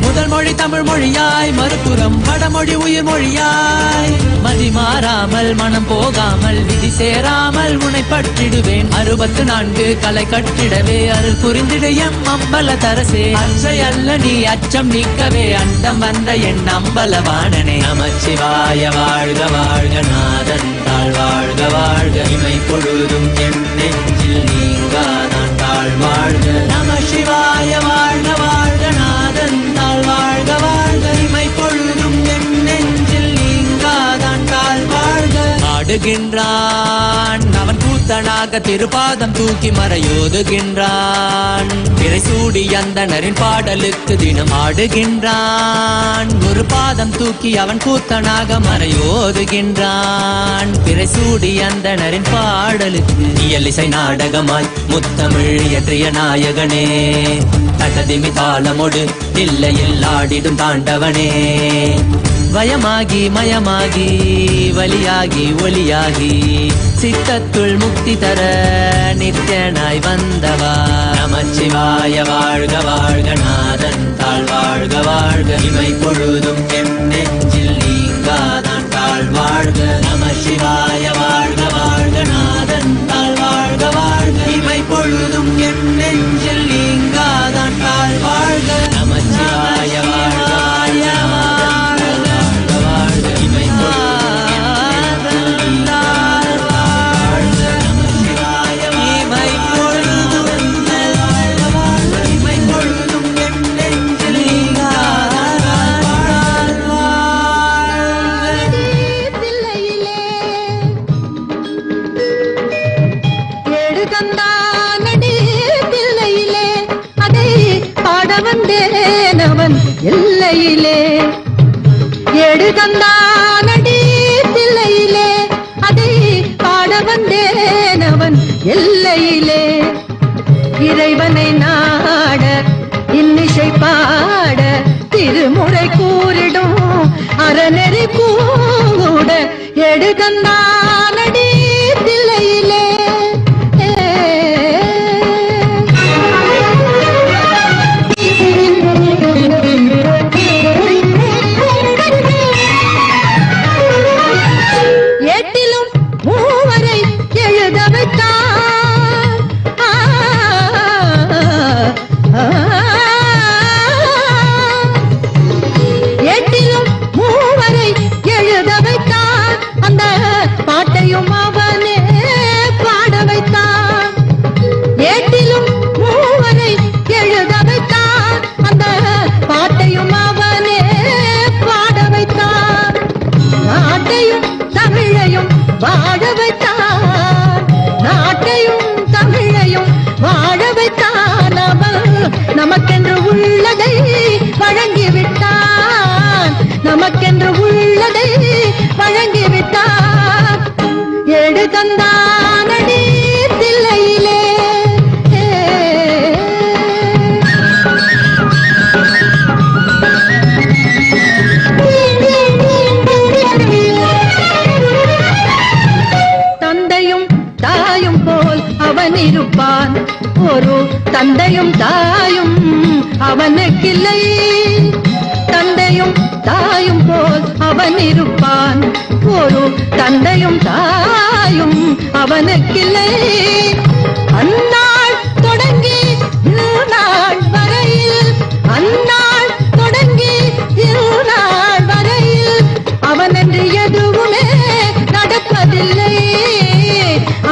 முதல் மொழி தமிழ் மொழியாய், மறுபுறம் வடமொழி உயிர் மொழியாய். மதி மாறாமல் மனம் போகாமல் விதி சேராமல் உன்னை பற்றிடுவேன். 64 கலை கட்டிடவே அருள் புரிந்திடு எம் அம்பல தரசே. அச்சை அல்ல நீ அச்சம் நீக்கவே அண்டம் வந்த என் அம்பலவாணனே. நமச்சிவாய வாழ்க வாழ்க, நாதன் தாழ் வாழ்க வாழ்க, இமை பொழுதும் என் நெஞ்சில் நீங்காதான் தாழ் வாழ்க. நமசிவாய வாழ்க வாழ்க, நாதன் தாழ் வாழ்க வாழ்க, இமை பொழுதும் என் நெஞ்சில் நீங்காதான் தாழ் வாழ்க. ஆடுகின்றான் அவன் கூத்தனாக திருப்பாதம் தூக்கி மறையோதுகின்றான். பிறை சூடி அந்தனரின் பாடலுக்கு தினம் ஆடுகின்றான். ஒரு பாதம் தூக்கி அவன் கூத்தனாக மறையோதுகின்றான். பிறை சூடி அந்தனரின் பாடலுக்கு இயலிசை நாடகமாய் முத்தமிழ் இயற்றிய நாயகனே. தகதிமி தாளமொடு இல்லையில் ஆடிடும் தாண்டவனே. வயமாகி மயமாகி வலியாகி ஒலியாகி சித்தத்துள் முக்தி தர நித்யனாய் வந்தவா. நமச்சிவாய வாழ்க வாழ்க, நாதன் தாழ் வாழ்க வாழ்க, இமை பொழுதும் எம் நெஞ்சில் நீங்காதான் தாழ் வாழ்க. நமசிவாய வாழ்க வாழ்க, நாதன் தாழ் வாழ்க வாழ்க, இமை பொழுதும் எம் நெஞ்சில் நீங்காதான் தாழ் வாழ்க. நமசிவாய வாழ்க வந்தேனவன் எல்லையிலே. எடுதந்தானடி தில்லையிலே, அதை பாட வந்தேனவன் எல்லையிலே. இறைவனை நாட இன்னிசை பாட திருமுறை கூறிடும் அறநெறி கூட. எடுதந்தானடி தில்லையிலே. எட்டிலும் மூவரை எழுத வைத்தார். எட்டிலும் மூவரை எழுத வைத்தார். அந்த பாட்டையும் அவனே பாட வைத்தார். எட்டிலும் மூவரை எழுத வைத்தார். அந்த பாட்டையும் அவனே பாட வைத்தார். நாட்டையும் தமிழையும் வாழ வைத்தான். நாட்டையும் தமிழையும் வாழ வைத்தான். அவன் நமக்கென்று உள்ளதை வழங்கிவிட்டான். நமக்கென்று உள்ளதை வழங்கிவிட்டான். எடு தந்தானடி தில்லையிலே. இருப்பான் ஒரு தந்தையும் தாயும் அவனுக்கில்லை. தந்தையும் தாயும் போல் அவன் இருப்பான். ஒரு தந்தையும் தாயும் அவனுக்கில்லை. அந்நாள் தொடங்கி இந்நாள் வரையில், அந்நாள் தொடங்கி இந்நாள் வரையில் அவனன்று எதுவுமே நடப்பதில்லை.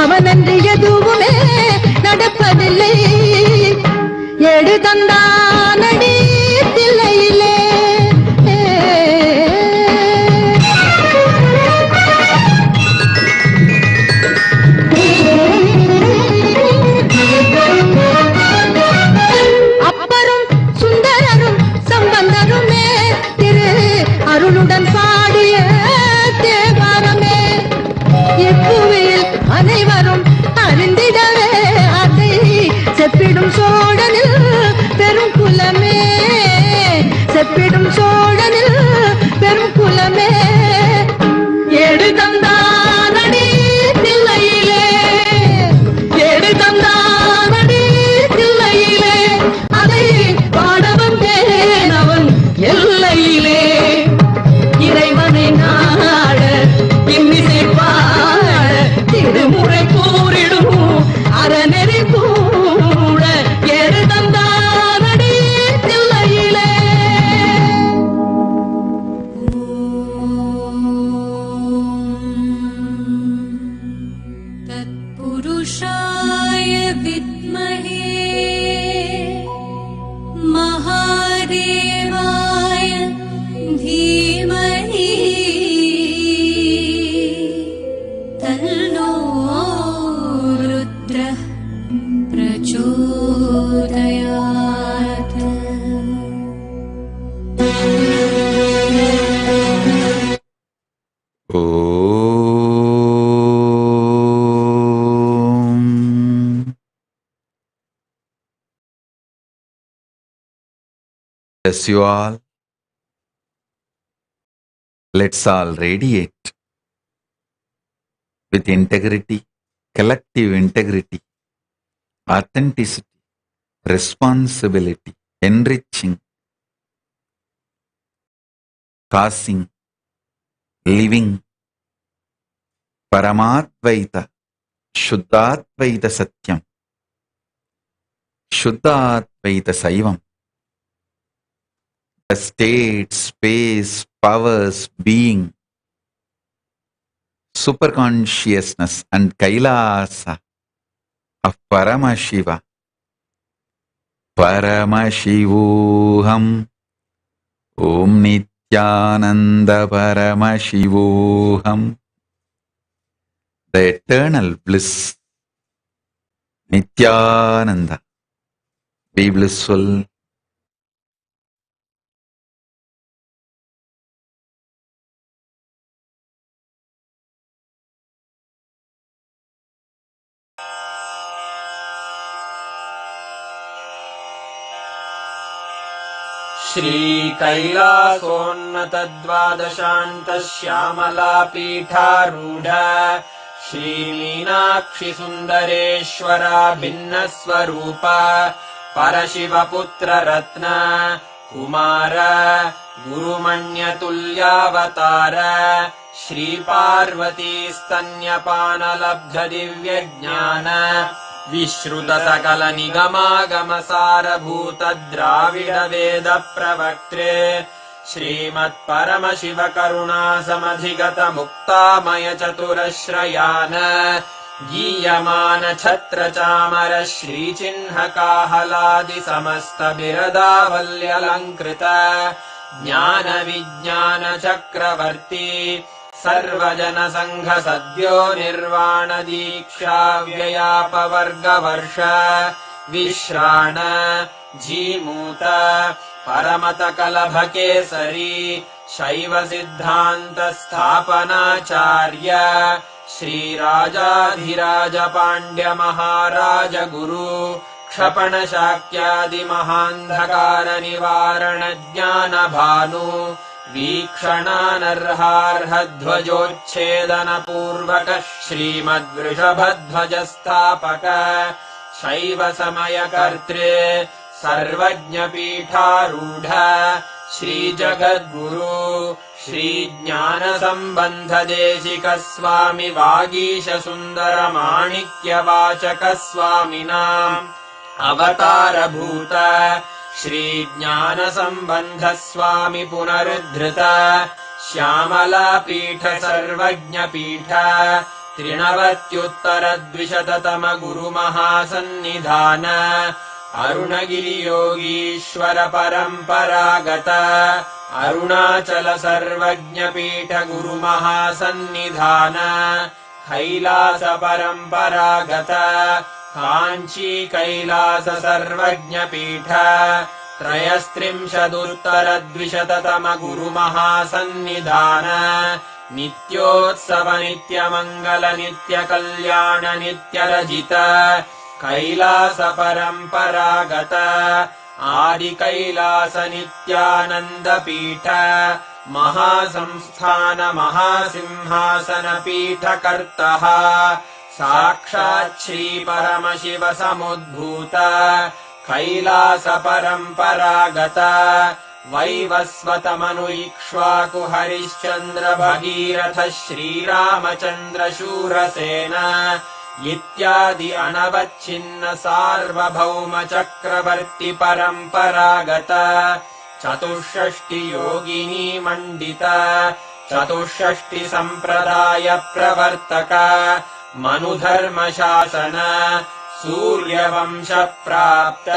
அவனன்று எதுவுமே நடப்பதில்லை. எடு தந்தானடி தில்லையிலே. அப்பரும் சுந்தரரும் சம்பந்தருமே திரு அருளுடன் பாடிய தேவாரமே. இப்புவியில் அனைவரும் செப்பிடும் சோழனில் பெரும் குலமே ஏடு தந்தானடி தில்லையிலே ஏடு தந்தானடி தில்லையிலே அதை பாடவன் தேனவன் எல்லையிலே இறைவனை நாட இன்னிசை பாட திருமுறை கூறிடும் அறநெறி கூட ஏடு தந்தானடி தில்லையிலே तत्पुरुषाय विद्महे महादेवाय धीमहि तन्नो रुद्रः प्रचोदयात् Bless you all. Let's all radiate with integrity, collective integrity, authenticity, responsibility, enriching, causing, living, Paramadvaita, Shuddhadvaita Satyam, Shuddhadvaita Saivam. The state, space, powers, being, superconsciousness and Kailasa of Paramashiva. Paramashivoham. Om Nithyananda Paramashivoham. The eternal bliss. Nithyananda. Be blissful. श्रीकैलासोन्नतद्वादशान्तश्यामलापीठारूढ श्रीमीनाक्षिसुन्दरेश्वरा भिन्नस्वरूप परशिवपुत्ररत्न Kumar गुरुमण्यतुल्यावतार श्रीपार्वतीस्तन्यपानलब्धदिव्यज्ञान विश्रुतसकलनिगमागमसारभूत द्राविडवेद प्रवक्त्रे श्रीमत्परमशिवकरुणासमधिगत मुक्तामय चतुरश्रयान गीयमान छत्रचामर श्रीचिह्नकाहलादि समस्त बिरदावल्यलङ्कृत ज्ञान विज्ञान चक्रवर्ती सर्वजन संघ सद्यो निर्वाण दीक्षा व्ययापवर्गवर्ष विश्राण जीमूत परमत कलभकेसरी शैव सिद्धान्त स्थापनाचार्य श्रीराजाधिराज पाण्ड्य महाराज गुरु क्षपण शाक्यादि महान्धकार निवारण ज्ञान भानु वीक्षणानर्हार्हध्वजोच्छेदन पूर्वक श्रीमद्वृषभध्वजस्थापक शैव समयकर्त्रे सर्वज्ञपीठारूढ श्रीजगद्गुरु श्रीज्ञानसम्बन्धदेशिक स्वामि वागीश सुन्दर माणिक्यवाचक स्वामिनाम् अवतारभूत श्रीज्ञानसम्बन्ध स्वामि पुनरुद्धृत श्यामलापीठ सर्वज्ञपीठ त्रिनवत्युत्तरद्विशततम गुरुमहासन्निधान अरुणगिरियोगीश्वर परम्परागत अरुणाचल सर्वज्ञपीठ गुरुमहासन्निधान कैलास परम्परागत काञ्ची कैलास सर्वज्ञपीठ त्रयस्त्रिंशदुत्तरद्विशततम गुरुमहासन्निधान नित्योत्सव नित्यमङ्गल नित्यकल्याण नित्यरजित कैलास परम्परागत आदिकैलास नित्यानन्दपीठ महासंस्थान महासिंहासनपीठकर्तः साक्षात् श्रीपरमशिव समुद्भूत कैलास परम्परागत वैवस्वतमनु इक्ष्वाकु हरिश्चन्द्र भगीरथ श्रीरामचन्द्र शूरसेन इत्यादि अनवच्छिन्न सार्वभौम चक्रवर्ति परम्परागत चतुष्षष्टि योगिनी मण्डित चतुष्षष्टि सम्प्रदाय प्रवर्तक मनुधर्म शासन सूर्यवंश प्राप्त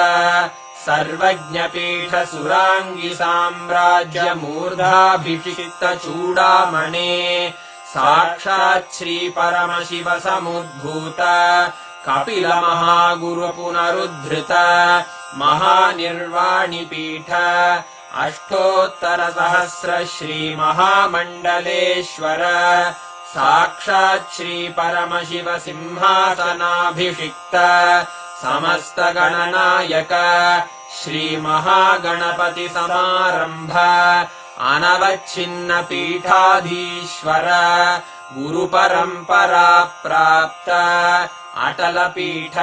सर्वज्ञपीठ सुराङ्गि साम्राज्य मूर्धाभिषिक्त चूडामणे साक्षात् श्री परमशिव समुद्भूत कपिल महागुरु पुनरुद्धृत महानिर्वाणिपीठ अष्टोत्तर सहस्र श्री महामण्डलेश्वर साक्षात् श्री परमशिव सिंहासनाभिषिक्त समस्त गणनायक श्री महागणपति समारंभ अनवच्छिन्न पीठाधीश्वर गुरु परंपरा प्राप्त अटल पीठ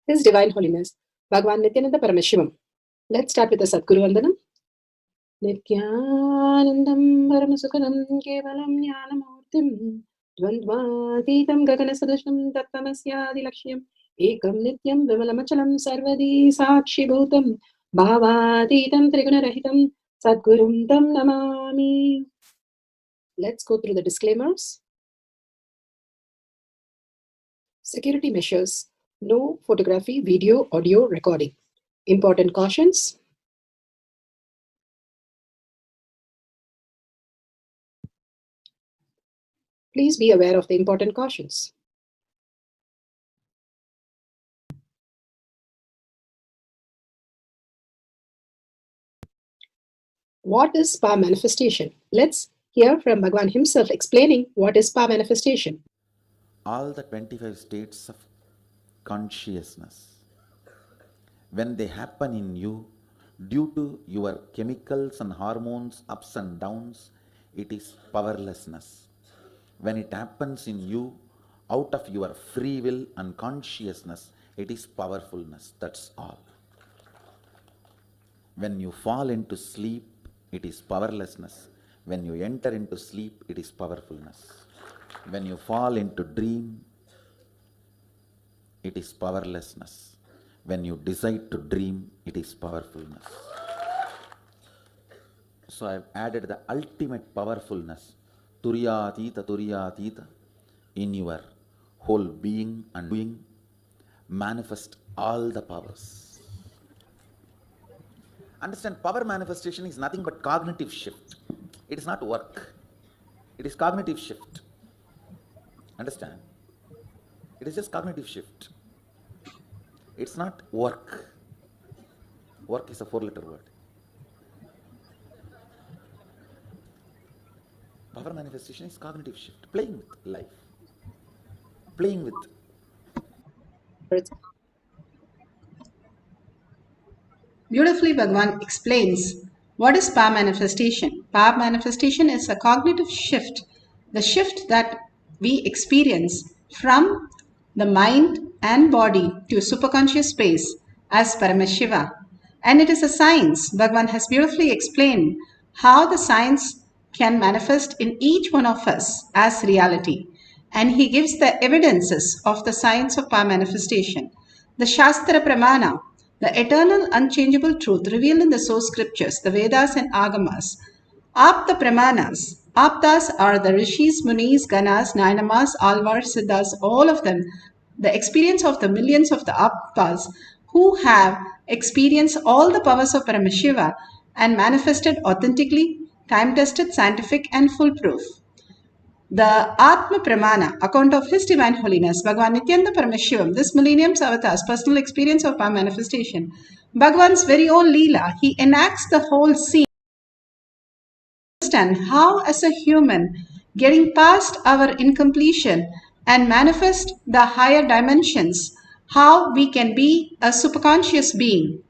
His Divine Holiness, Bhagavan Nithyananda Paramashivam. Let's start with the Sadguru Vandanam. Nithyanandam Paramasukhanam Kevalam Jnanamurtim Dvandvatitam Gaganasadushnam Tattvamasya Lakshiyam Ekam Nityam Vimalamachalam Sarvadi Sakshi Bhutam Bhavatitam Trigunarahitam Sadgurum Tam Namami. Let's go through the disclaimers. Security measures. No photography, video, audio recording. Important cautions. Please be aware of the important cautions. What is power manifestation? Let's hear from Bhagavan himself explaining what is power manifestation. All the 25 states of consciousness, when they happen in you, due to your chemicals and hormones ups and downs, it is powerlessness. When it happens in you, out of your free will and consciousness, it is powerfulness. That's all. When you fall into sleep, it is powerlessness. When you enter into sleep, it is powerfulness. When you fall into dream, it is powerlessness. When you decide to dream, it is powerfulness. So I have added the ultimate powerfulness, Turyatita, in your whole being and doing, manifest all the powers. Understand, power manifestation is nothing but cognitive shift. It is not work. It is cognitive shift. Understand? It is just cognitive shift. It's not work. Work is a 4-letter word. Power manifestation is cognitive shift. Playing with life. Playing with. Beautifully, Bhagavan explains what is power manifestation. Power manifestation is a cognitive shift, the shift that we experience from the mind and body to superconscious space as Paramashiva. And it is a science. Bhagavan has beautifully explained how the science can manifest in each one of us as reality. And he gives the evidences of the science of power manifestation. The Shastra Pramana, the eternal unchangeable truth revealed in the source scriptures, the Vedas and Agamas. Apta Pramanas. Aptas are the Rishis, Munis, Ganas, Nainamas, Alvars, Siddhas, all of them. The experience of the millions of the Aptas who have experienced all the powers of Paramashiva and manifested authentically, time-tested, scientific and foolproof. The Atma Pramana, account of His Divine Holiness, Bhagavan Nithyananda Paramashivam, this millennium's avatar's personal experience of power manifestation. Bhagavan's very own Leela, he enacts the whole scene. Understand how, as a human, getting past our incompletion and manifest the higher dimensions, how we can be a superconscious being.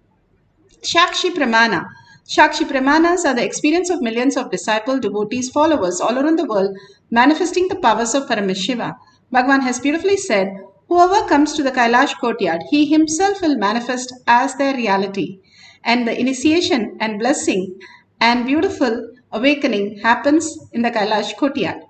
Shakshi Pramana. Shakshi Pramanas are the experience of millions of disciples, devotees, followers all around the world manifesting the powers of Paramashiva. Bhagavan has beautifully said, whoever comes to the Kailash courtyard, he himself will manifest as their reality. And the initiation and blessing and beautiful awakening happens in the Kailash courtyard.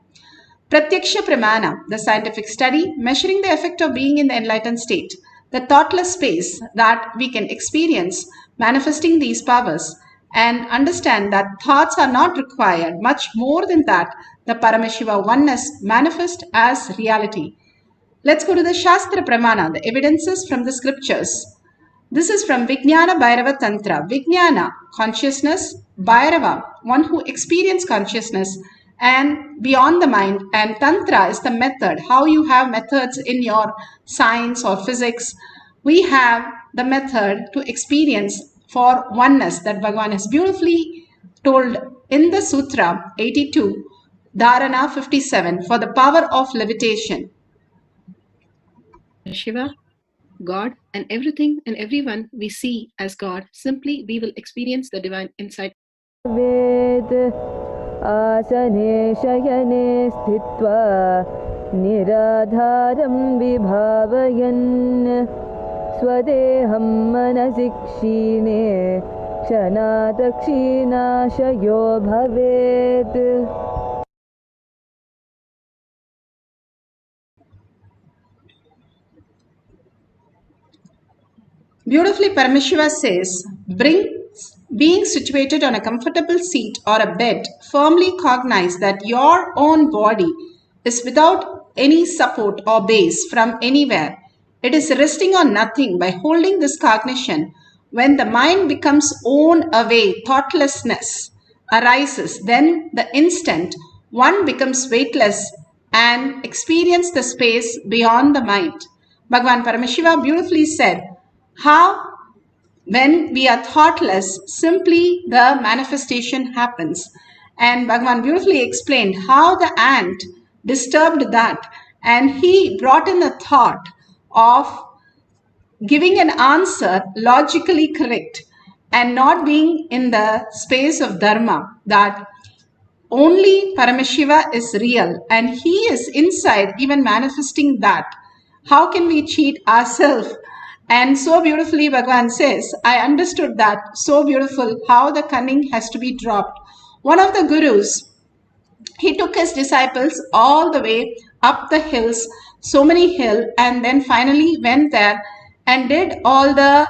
Pratyaksha Pramana, the scientific study measuring the effect of being in the enlightened state, the thoughtless space that we can experience manifesting these powers, and understand that thoughts are not required. Much more than that, the Paramashiva oneness manifest as reality. Let's go to the Shastra Pramana, the evidences from the scriptures. This is from Vijnana Bhairava Tantra. Vijnana, consciousness, Bhairava, one who experiences consciousness and beyond the mind, and Tantra is the method, how you have methods in your science or physics. We have the method to experience for oneness that Bhagavan has beautifully told in the Sutra 82, Dharana 57, for the power of levitation. Shiva, God, and everything and everyone we see as God, simply we will experience the divine insight. आसने शयने स्थित्वा निराधारं विभावयन् स्वदेहं मनसि क्षीणे क्षणात् क्षीणाशयो भवेत्. Beautifully, Paramashiva says, being situated on a comfortable seat or a bed, firmly cognize that your own body is without any support or base from anywhere. It is resting on nothing. By holding this cognition, when the mind becomes worn away, thoughtlessness arises, then the instant one becomes weightless and experience the space beyond the mind. Bhagavan Paramashiva beautifully said, how when we are thoughtless, simply the manifestation happens. And Bhagavan beautifully explained how the ant disturbed that, and he brought in a thought of giving an answer logically correct and not being in the space of dharma, that only Paramashiva is real and he is inside even manifesting that. How can we cheat ourselves? And so beautifully Bhagavan says, I understood that, so beautiful how the cunning has to be dropped. One of the gurus, he took his disciples all the way up the hills, so many hills, and then finally went there and did all the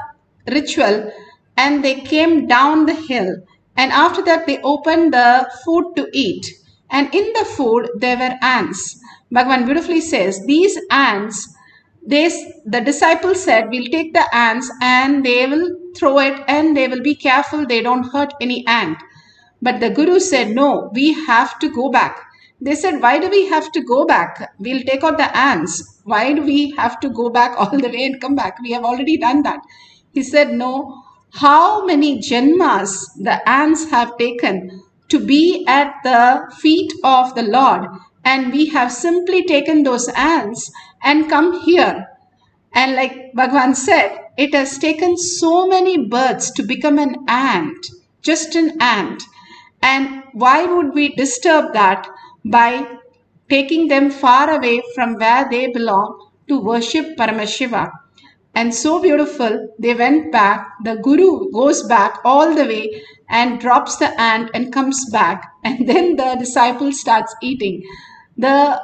ritual, and they came down the hill, and after that they opened the food to eat, and in the food there were ants. Bhagavan beautifully says, these ants, the disciples said, we'll take the ants and they will throw it and they will be careful they don't hurt any ant. But the guru said, no, we have to go back. They said, why do we have to go back? We'll take out the ants. Why do we have to go back all the way and come back? We have already done that. He said, no, how many janmas the ants have taken to be at the feet of the Lord, and we have simply taken those ants and come here. And like Bhagavan said, it has taken so many births to become an ant, just an ant. And why would we disturb that by taking them far away from where they belong to worship Paramashiva? And so beautiful, they went back. The guru goes back all the way and drops the ant and comes back. And then the disciple starts eating. The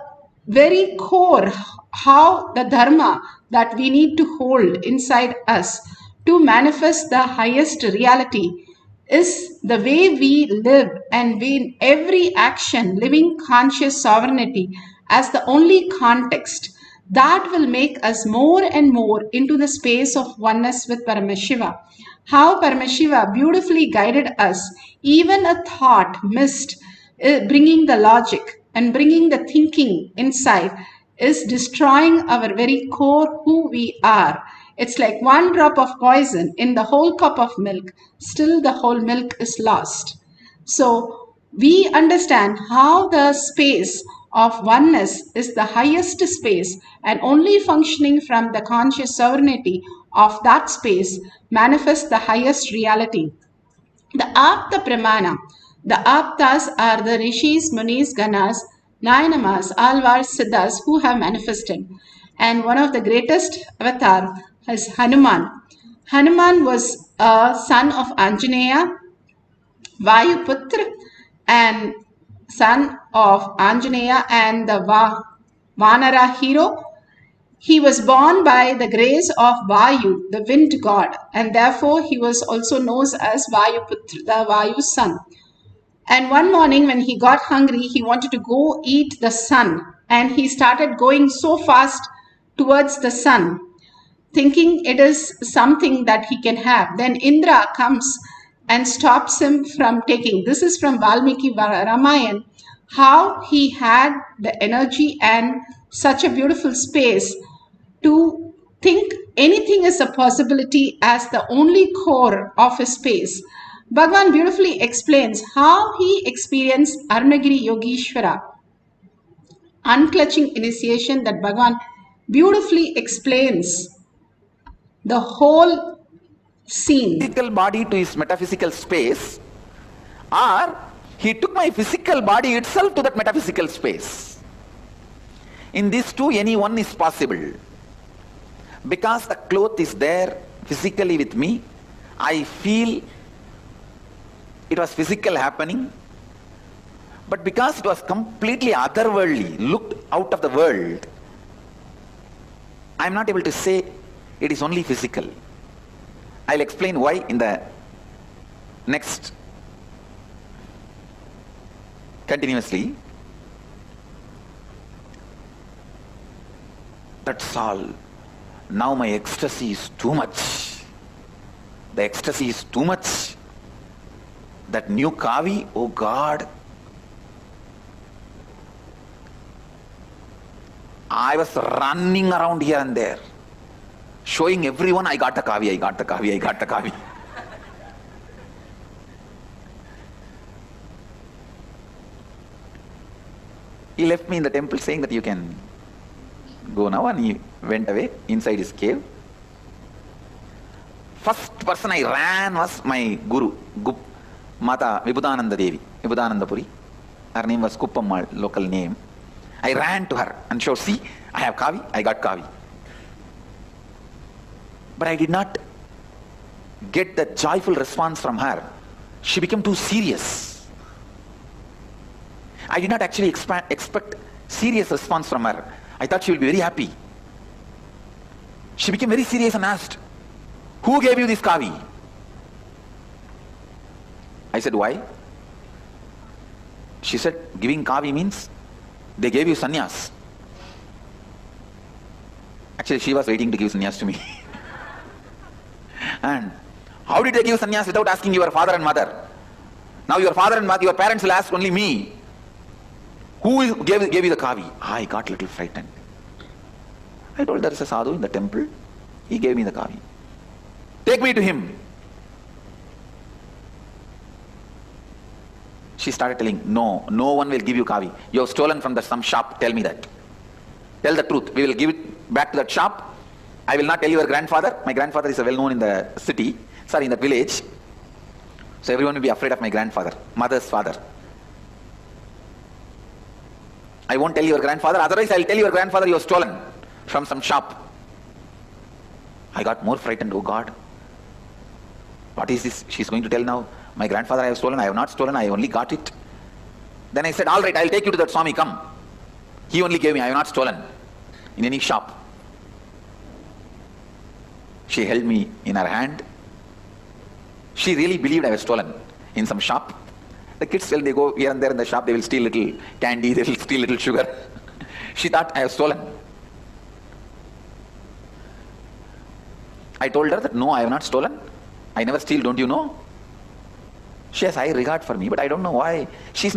very core, how the dharma that we need to hold inside us, to manifest the highest reality is the way we live, and in every action living conscious sovereignty as the only context that will make us more and more into the space of oneness with Paramashiva. How Paramashiva beautifully guided us, even a thought missed, bringing the logic and bringing the thinking inside, is destroying our very core who we are. It's like one drop of poison in the whole cup of milk, still the whole milk is lost. So we understand how the space of oneness is the highest space, and only functioning from the conscious sovereignty of that space manifests the highest reality. The Apta Pramana. The Aptas are the Rishis, Munis, Ganas, Nayanamas, Alvars, Siddhas who have manifested. And one of the greatest avatar is Hanuman. Hanuman was a son of Anjaneya, Vayuputra, and son of Anjaneya and the Vanara hero. He was born by the grace of Vayu, the wind god, and therefore he was also known as Vayuputra, the Vayu's son. And one morning when he got hungry, he wanted to go eat the sun, and he started going so fast towards the sun, thinking it is something that he can have. Then Indra comes and stops him from taking. This is from Valmiki Ramayan, how he had the energy and such a beautiful space to think anything is a possibility as the only core of his space. Bhagavan beautifully explains how he experienced Arunagiri Yogeshwara, unclutching initiation, that Bhagavan beautifully explains the whole scene. Physical body to his metaphysical space, or he took my physical body itself to that metaphysical space. In these two, any one is possible. Because the cloth is there physically with me, I feel it was physical happening. But because it was completely otherworldly, looked out of the world, I am not able to say it is only physical. I'll explain why in the next continuously. That's all. Now my ecstasy is too much. The ecstasy is too much. That new kavi, oh God. I was running around here and there, showing everyone I got the kavi, I got the kavi, I got the kavi. He left me in the temple saying that you can go now, and he went away inside his cave. First person I ran was my guru, Mata Vibhudananda Devi, Vibhudananda Puri. Her name was Kuppammal, local name. I ran to her and showed, see, I have kavi, I got kavi. But I did not get the joyful response from her. She became too serious. I did not actually expect serious response from her. I thought she will be very happy. She became very serious and asked, who gave you this kavi? I said, why? She said, giving kavi means they gave you sannyas. Actually, she was waiting to give sannyas to me. And how did they give sannyas without asking your father and mother? Now your father and mother, your parents will ask only me. Who gave you the kavi? I got a little frightened. I told there is a sadhu in the temple. He gave me the kavi. Take me to him. She started telling, no one will give you kavi. You have stolen from some shop. Tell me that. Tell the truth. We will give it back to that shop. I will not tell your grandfather. My grandfather is well known in the city. Sorry, in the village. So everyone will be afraid of my grandfather, mother's father. I won't tell your grandfather, otherwise I will tell your grandfather you have stolen from some shop. I got more frightened. Oh God, what is this? She's going to tell now, my grandfather I have stolen. I have not stolen, I only got it. Then I said, all right, I will take you to that Swami, come. He only gave me, I have not stolen in any shop. She held me in her hand. She really believed I was stolen in some shop. The kids, when they go here and there in the shop, they will steal little candy, they will steal little sugar. She thought I was stolen. I told her that no, I have not stolen. I never steal, don't you know? She has high regard for me, but I don't know why. She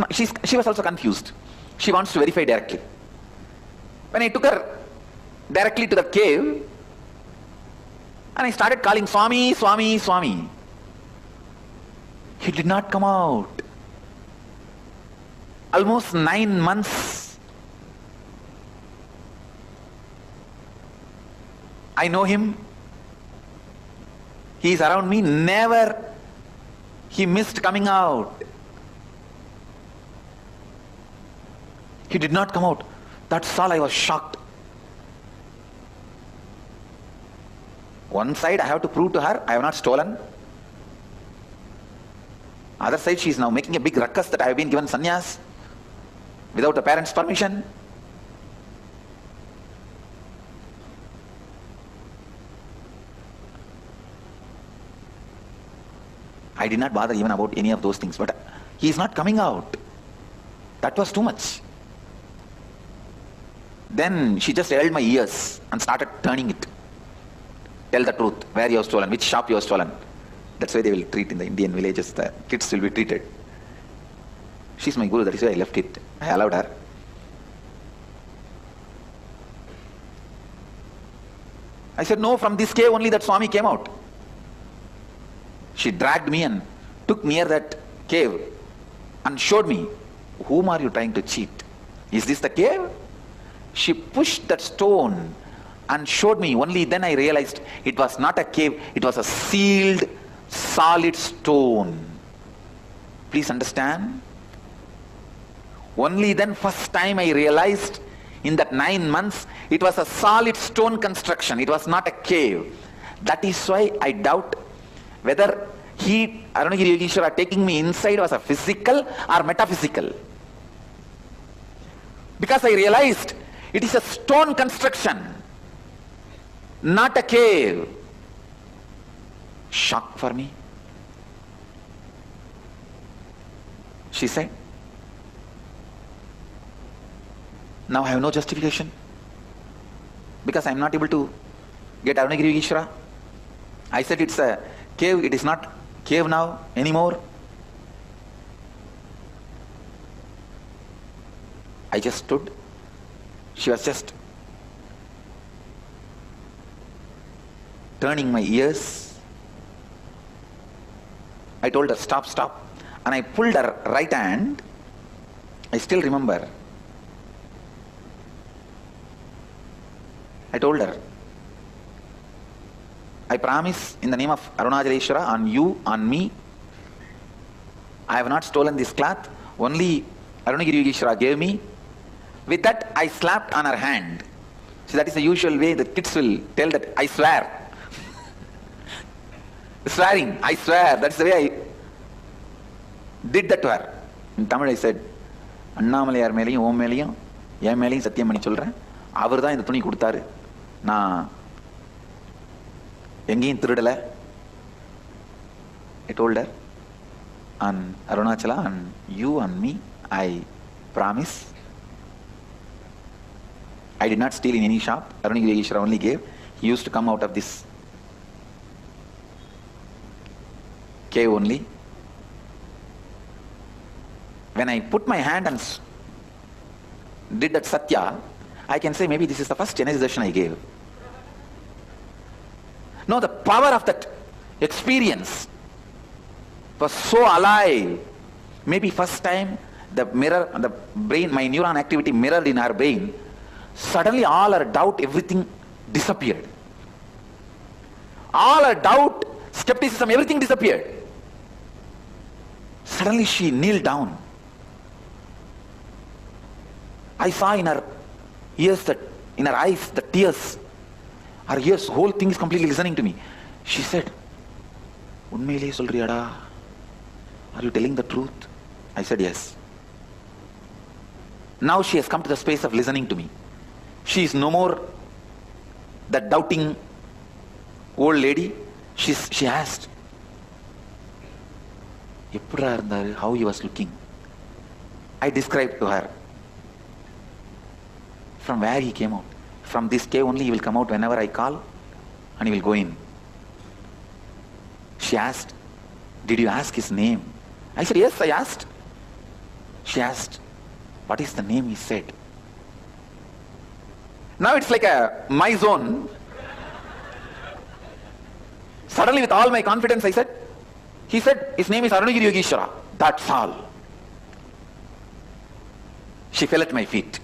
was also confused. She wants to verify directly. When I took her directly to the cave, and I started calling Swami, Swami, Swami, he did not come out. Almost 9 months. I know him. He is around me. Never he missed coming out. He did not come out. That's all. I was shocked. One side I have to prove to her I have not stolen. Other side she is now making a big ruckus that I have been given sannyas without the parents' permission. I did not bother even about any of those things, but he is not coming out. That was too much. Then she just held my ears and started turning it. Tell the truth, where you have stolen, which shop you have stolen. That's why they will treat in the Indian villages, the kids will be treated. She's my guru, that is why I left it. I allowed her. I said, no, from this cave only that Swami came out. She dragged me and took near that cave and showed me, whom are you trying to cheat? Is this the cave? She pushed that stone and showed me. Only then I realized it was not a cave, it was a sealed, solid stone. Please understand? Only then first time I realized in that 9 months it was a solid stone construction. It was not a cave. That is why I doubt whether he, Arunagiri Yogeshwara, taking me inside was a physical or metaphysical. Because I realized it is a stone construction, not a cave. Shock for me. She said, now I have no justification because I am not able to get Arunagiri Yogeshwara. I said it's a cave, it is not cave now anymore. I just stood. She was just turning my ears. I told her, stop, stop. And I pulled her right hand. I still remember. I told her, I promise in the name of Arunachaleshwara, on you, on me, I have not stolen this cloth. Only Arunagiri Yogeshwara gave me. With that, I slapped on her hand. So that is the usual way the kids will tell that I swear. Swearing, I swear. That's the way I did that to her. In Tamil I said, Annamaliyar மேலையும் ஓம் மேலையும் என் மேலையும் சத்தியம் பண்ணி சொல்றேன், அவர் தான் இந்த துணி கொடுத்தாரு, நான் எங்கேயும் திருடல. I told her, on Arunachala, on you, on me, I promise I did not steal in any shop. Arunagiri Yogeshwara only gave. He used to come out of this cave only. When I put my hand and did that satya, I can say maybe this is the first Janayasdarshan I gave. No, the power of that experience was so alive. Maybe first time the mirror, the brain, my neuron activity mirrored in her brain. Suddenly all her doubt, everything disappeared. All her doubt, skepticism, everything disappeared. Suddenly she kneeled down. I saw in her ears, in her eyes, the tears. Her ears, whole thing is completely listening to me. She said, Unmele solriyada? Are you telling the truth? I said, yes. Now she has come to the space of listening to me. She is no more that doubting old lady, she asked, how he was looking. I described to her from where he came out. From this cave only he will come out whenever I call, and he will go in. She asked, did you ask his name? I said, yes, I asked. She asked, what is the name? He said. Now it's like my zone. Suddenly with all my confidence I said, he said, his name is Arunagiri Yogeshwara. That's all. She fell at my feet.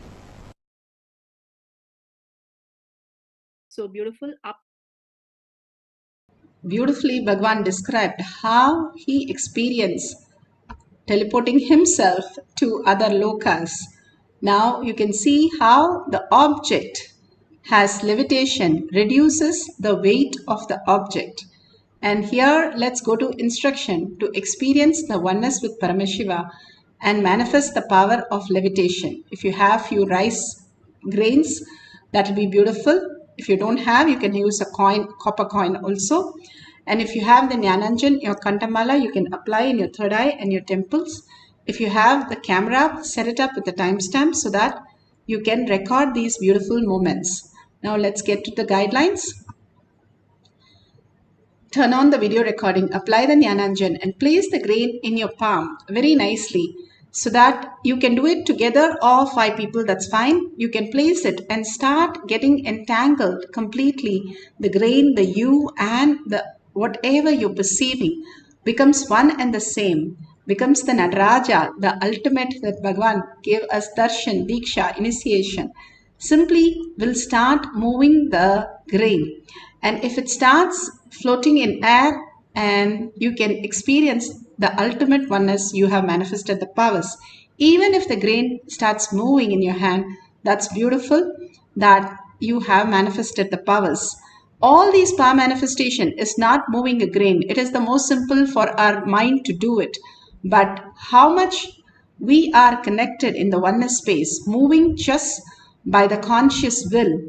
So beautiful. Beautifully, Bhagavan described how he experienced teleporting himself to other lokas. Now you can see how the object has levitation, reduces the weight of the object. And here let's go to instruction to experience the oneness with Paramashiva and manifest the power of levitation. If you have few rice grains, that will be beautiful. If you don't have, you can use a coin, copper coin also. And if you have the Jnananjan, your Kantamala, you can apply in your third eye and your temples. If you have the camera, set it up with the timestamp so that you can record these beautiful moments. Now let's get to the guidelines. Turn on the video recording, apply the Jnananjan and place the grain in your palm very nicely so that you can do it together or 5 people, that's fine. You can place it and start getting entangled completely. The grain, the you and the whatever you're perceiving becomes one and the same, becomes the Nataraja, the ultimate that Bhagavan gave us darshan, diksha, initiation. Simply will start moving the grain. And if it starts floating in air and you can experience the ultimate oneness, you have manifested the powers. Even if the grain starts moving in your hand, that's beautiful that you have manifested the powers. All these power manifestation is not moving a grain. It is the most simple for our mind to do it. But how much we are connected in the oneness space, moving just by the conscious will,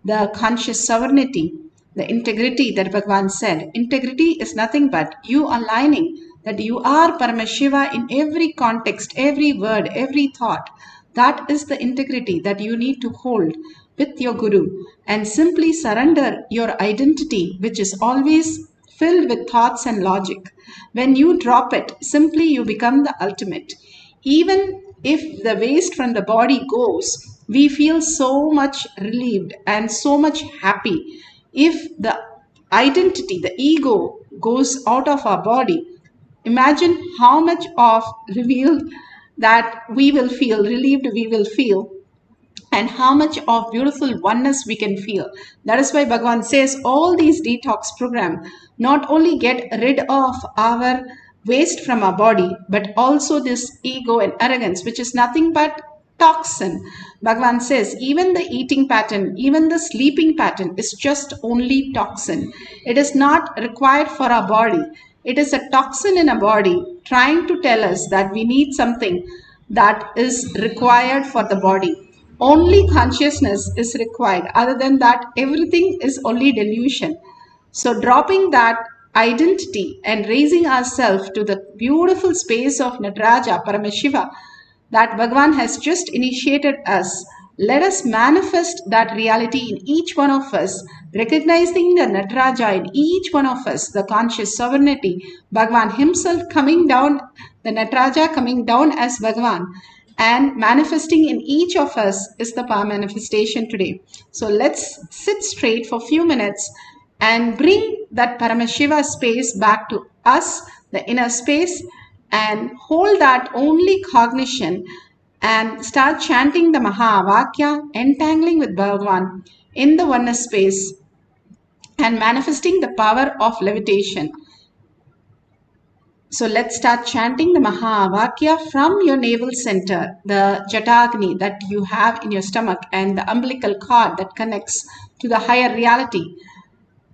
the conscious sovereignty, the integrity that Bhagavan said. Integrity is nothing but you aligning that you are Paramashiva in every context, every word, every thought. That is the integrity that you need to hold with your Guru and simply surrender your identity, which is always filled with thoughts and logic. When you drop it, simply you become the ultimate. Even if the waste from the body goes, we feel so much relieved and so much happy. If the identity, the ego goes out of our body, imagine how much of revealed that we will feel, relieved we will feel, and how much of beautiful oneness we can feel. That is why Bhagavan says all these detox program not only get rid of our waste from our body, but also this ego and arrogance, which is nothing but toxin. Bhagavan says even the eating pattern, even the sleeping pattern is just only toxin. It is not required for our body. It is a toxin in our body trying to tell us that we need something that is required for the body. Only consciousness is required. Other than that, everything is only delusion. So dropping that identity and raising ourselves to the beautiful space of Nataraja, Paramashiva, that Bhagavan has just initiated us. Let us manifest that reality in each one of us, recognizing the Nataraja in each one of us, the conscious sovereignty, Bhagavan himself coming down, the Nataraja coming down as Bhagavan, and manifesting in each of us is the power manifestation today. So let's sit straight for a few minutes and bring that Paramashiva space back to us, the inner space, and hold that only cognition and start chanting the Mahavakya, entangling with Bhagavan in the oneness space and manifesting the power of levitation. So let's start chanting the Mahavakya from your navel center, the Jatagni that you have in your stomach and the umbilical cord that connects to the higher reality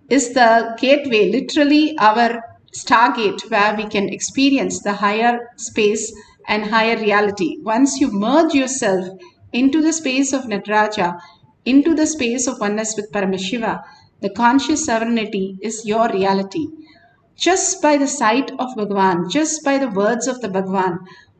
is the gateway, literally our stargate where we can experience the higher space and higher reality. Once you merge yourself into the space of Nataraja, into the space of oneness with Paramashiva, The conscious sovereignty is your reality. Just by the sight of Bhagavan, just by the words of the Bhagavan,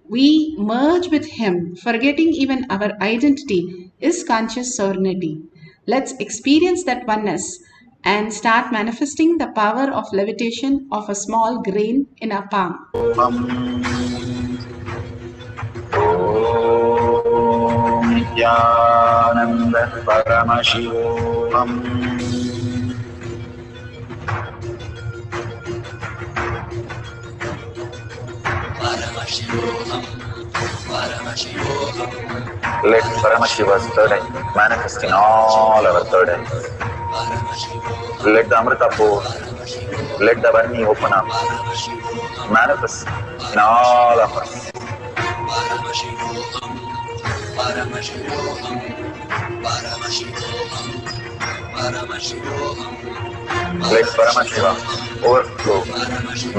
we merge with Him, forgetting even our identity is conscious sovereignty. Let's experience that oneness and start manifesting the power of levitation of a small grain in our palm. Nithyananda Paramashivoham. Paramashivoham, Paramashivoham. Let Paramashiva's third eye manifest in all our third eyes. Let the Amrita pour, let the Varni open up, manifest in all of us. Paramashivoham, Paramashivoham, Paramashivoham, Paramashivoham. Let Paramashiva overflow,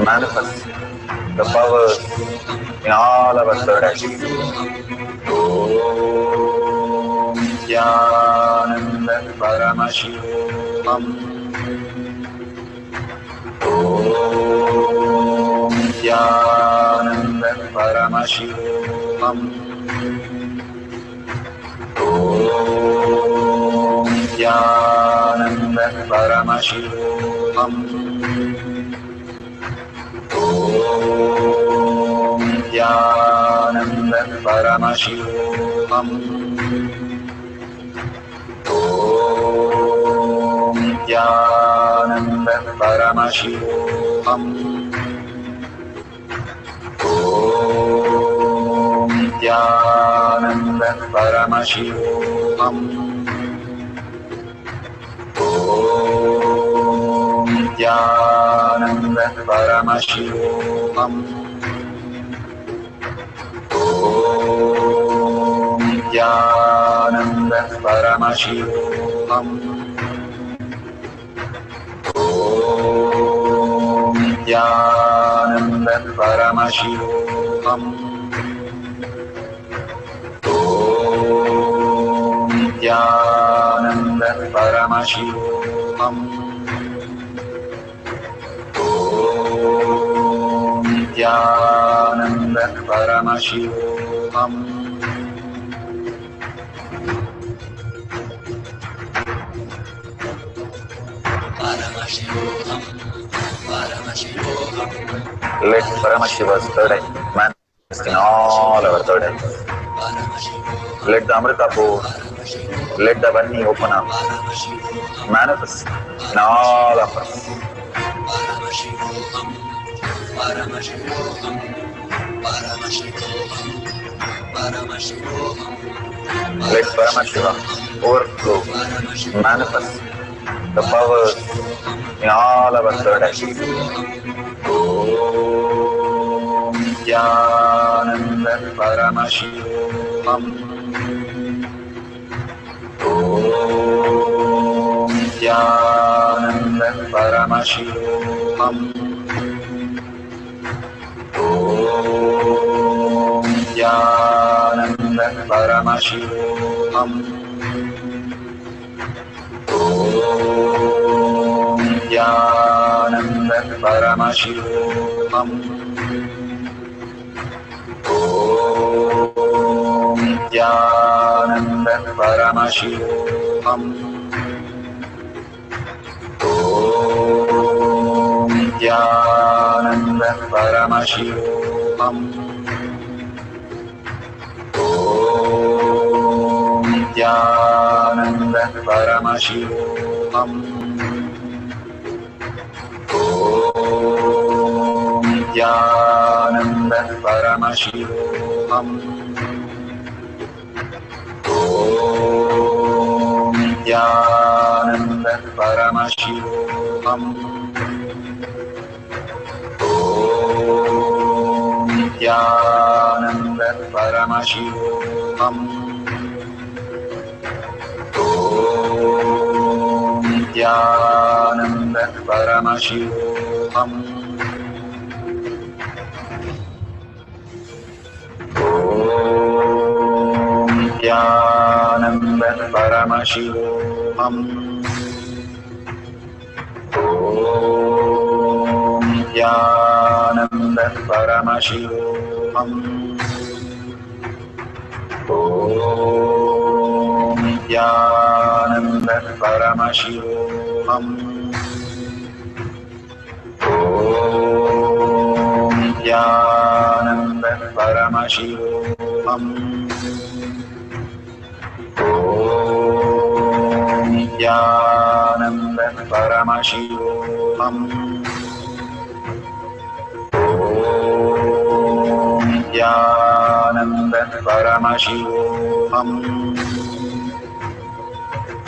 manifest the powers in all our third eyes. Om Nithyananda Paramashivam. Om Nithyananda Paramashivam. Om Nithyananda Paramashivam. Om Nithyananda Paramashivam. Om Nithyananda Paramashivam. Om Nithyananda Paramashivam. Om Nithyananda Paramashivam. Om Nithyananda Paramashivam. Om Nithyananda Paramashivam. Om Nithyananda Paramashivam. Om Nithyananda Paramashivoham. Paramashivoham, Paramashivoham. Let Paramashiva's third eye manifest in all our third eyes. Let the Amrita pour, let the Varni open up, manifest in all of us. Paramashivoham, Paramashivoham, Paramashivoham, Paramashivoham. Let Paramashiva overflow, manifest the powers in all our third eyes. Om Nithyananda Paramashivam. Om Nithyananda Paramashivam. Om Nithyananda Paramashivam. Om Nithyananda Paramashivam. Om Nithyananda Paramashivam. Om Nithyananda Paramashivam. Om Nithyananda Paramashivam. Om Nithyananda Paramashivam. Om Nithyananda Paramashivam. Om Nithyananda Paramashivam. Om Nithyananda Paramashivam. Om Nithyananda Paramashivoham. Om Nithyananda Paramashivoham. Om Nithyananda Paramashivoham. Om Nithyananda Paramashivoham. Om Nithyananda Paramashivoham. Om Nithyananda Paramashivoham.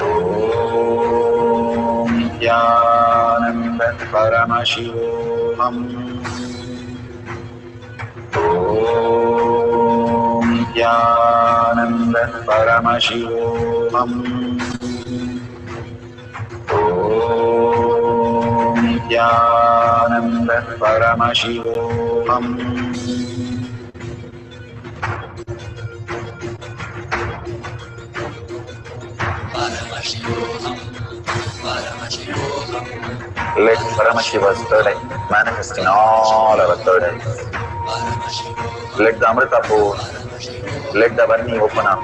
Om Nithyananda Paramashivoham. Om Nithyananda Paramashivoham. Om Nithyananda Paramashivoham. Let Paramashiva's third eye manifest in all our third eyes. Let the Amrita pour, let the Varni open up.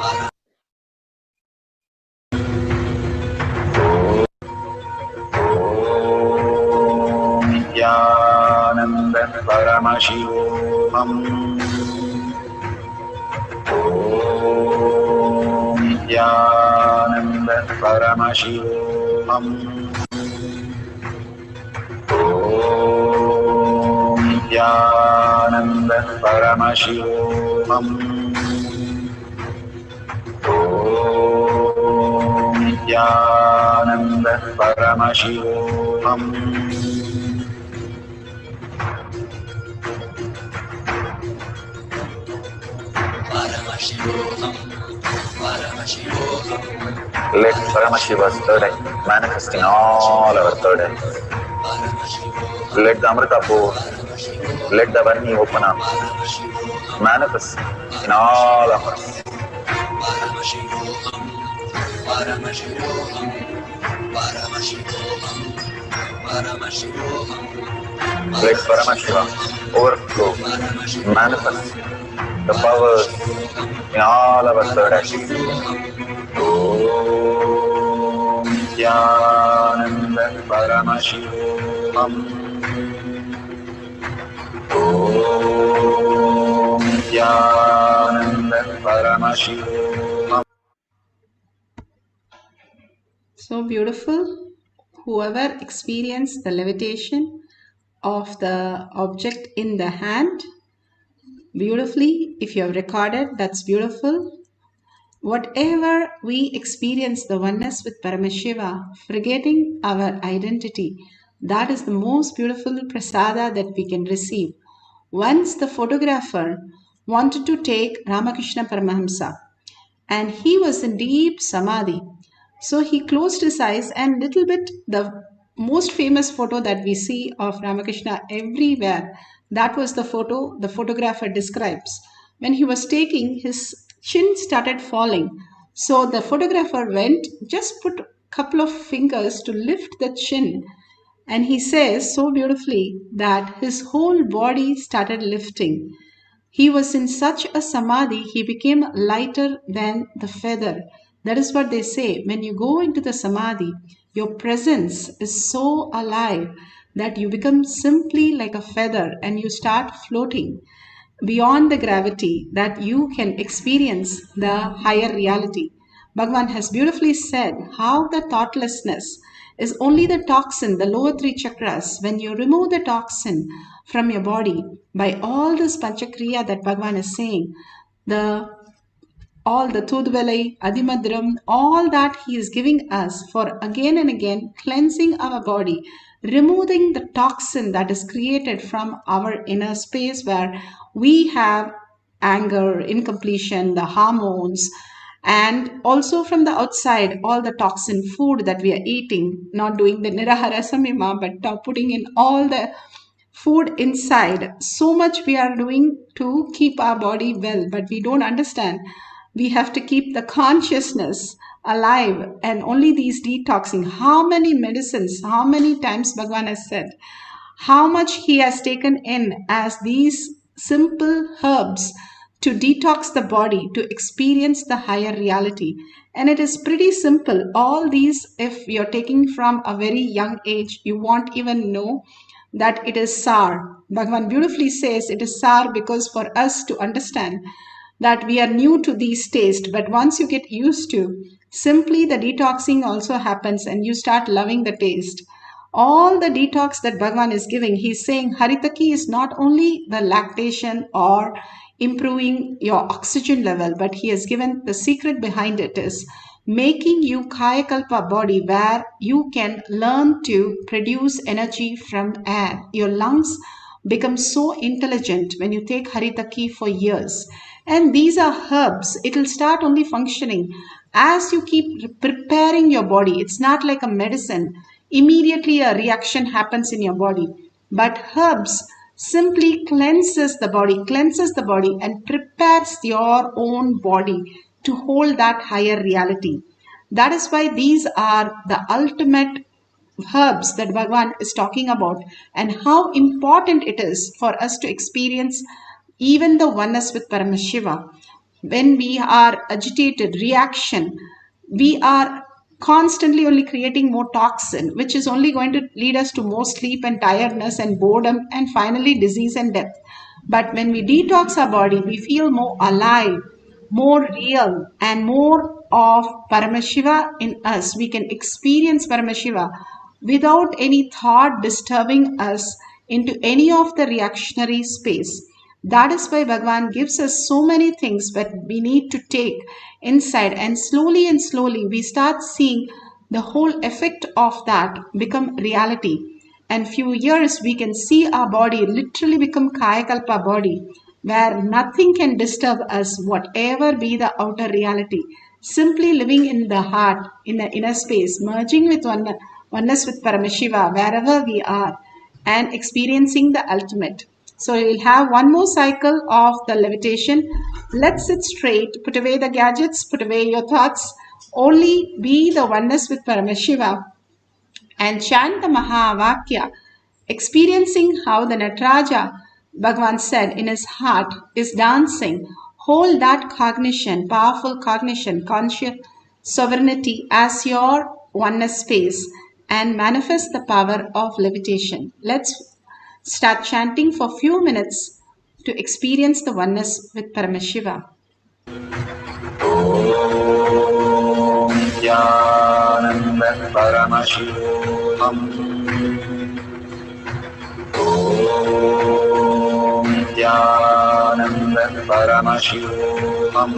Om Nithyananda Paramashivoham. Om Nithyananda Paramashivoham. Om Nithyananda Paramashivoham. Om Nithyananda Paramashivoham. Let Paramashiva's third eye manifest in all our third eyes. Let the Amrita pour, let the Varni open up, manifest in all of us. Let Paramashiva overflow, manifest the powers in all our third eyes. Om Nithyananda Paramashivoham. Om Nithyananda Paramashivoham. So beautiful. Whoever experienced the levitation of the object in the hand, beautifully, if you have recorded, that's beautiful. Whatever we experience the oneness with Paramashiva, forgetting our identity, that is the most beautiful prasada that we can receive. Once the photographer wanted to take Ramakrishna Paramahamsa, and he was in deep samadhi. So he closed his eyes, and little bit the most famous photo that we see of Ramakrishna everywhere, that was the photo the photographer describes. When he was taking, his chin started falling. So the photographer went, just put a couple of fingers to lift the chin. And he says so beautifully that his whole body started lifting. He was in such a samadhi, he became lighter than the feather. That is what they say. When you go into the samadhi, your presence is so alive that you become simply like a feather and you start floating beyond the gravity, that you can experience the higher reality. Bhagavan has beautifully said how the thoughtlessness is only the toxin, the lower three chakras. When you remove the toxin from your body by all this panchakriya that Bhagavan is saying, all the Tudvalai, Adimadram, all that he is giving us for again and again cleansing our body, removing the toxin that is created from our inner space where we have anger, incompletion, the hormones, and also from the outside, all the toxin food that we are eating, not doing the Nirahara Samima, but putting in all the food inside. So much we are doing to keep our body well, but we don't understand. We have to keep the consciousness alive, and only these detoxing. How many medicines, how many times Bhagavan has said, how much he has taken in as these simple herbs to detox the body, to experience the higher reality. And it is pretty simple. All these, if you're taking from a very young age, you won't even know that it is sour. Bhagavan beautifully says it is sour because for us to understand that we are new to these tastes, but once you get used to, simply the detoxing also happens and you start loving the taste. All the detox that Bhagavan is giving, he's saying Haritaki is not only the lactation or improving your oxygen level, but he has given the secret behind it is making you Kayakalpa body where you can learn to produce energy from air. Your lungs become so intelligent when you take Haritaki for years. And these are herbs. It will start only functioning as you keep preparing your body. It's not like a medicine. Immediately a reaction happens in your body. But herbs simply cleanses the body and prepares your own body to hold that higher reality. That is why these are the ultimate herbs that Bhagavan is talking about, and how important it is for us to experience even the oneness with Paramashiva. When we are agitated, reaction, we are constantly only creating more toxin, which is only going to lead us to more sleep and tiredness and boredom and finally disease and death. But when we detox our body, we feel more alive, more real, and more of Paramashiva in us. We can experience Paramashiva without any thought disturbing us into any of the reactionary space. That is why Bhagavan gives us so many things that we need to take inside, and slowly we start seeing the whole effect of that become reality. And few years we can see our body literally become Kayakalpa body, where nothing can disturb us, whatever be the outer reality. Simply living in the heart, in the inner space, merging with oneness with Paramashiva wherever we are, and experiencing the ultimate. So we'll have one more cycle of the levitation. Let's sit straight, put away the gadgets, put away your thoughts, only be the oneness with Paramashiva and chant the Mahavakya, experiencing how the Nataraja, Bhagavan said, in his heart is dancing. Hold that cognition, powerful cognition, conscious sovereignty as your oneness space and manifest the power of levitation. Let's start chanting for a few minutes to experience the oneness with Paramashiva. Nithyananda Paramashivoham. Nithyananda Paramashivoham.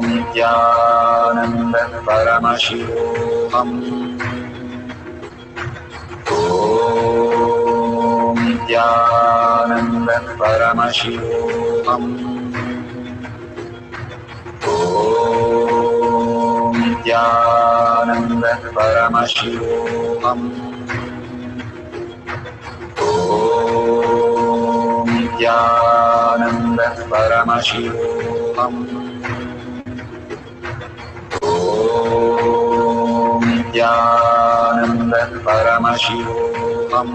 Nithyananda Paramashivoham. Nithyananda Paramashivoham. Nithyananda Paramashivoham. Nithyananda Paramashivoham. Nithyananda Paramashivoham.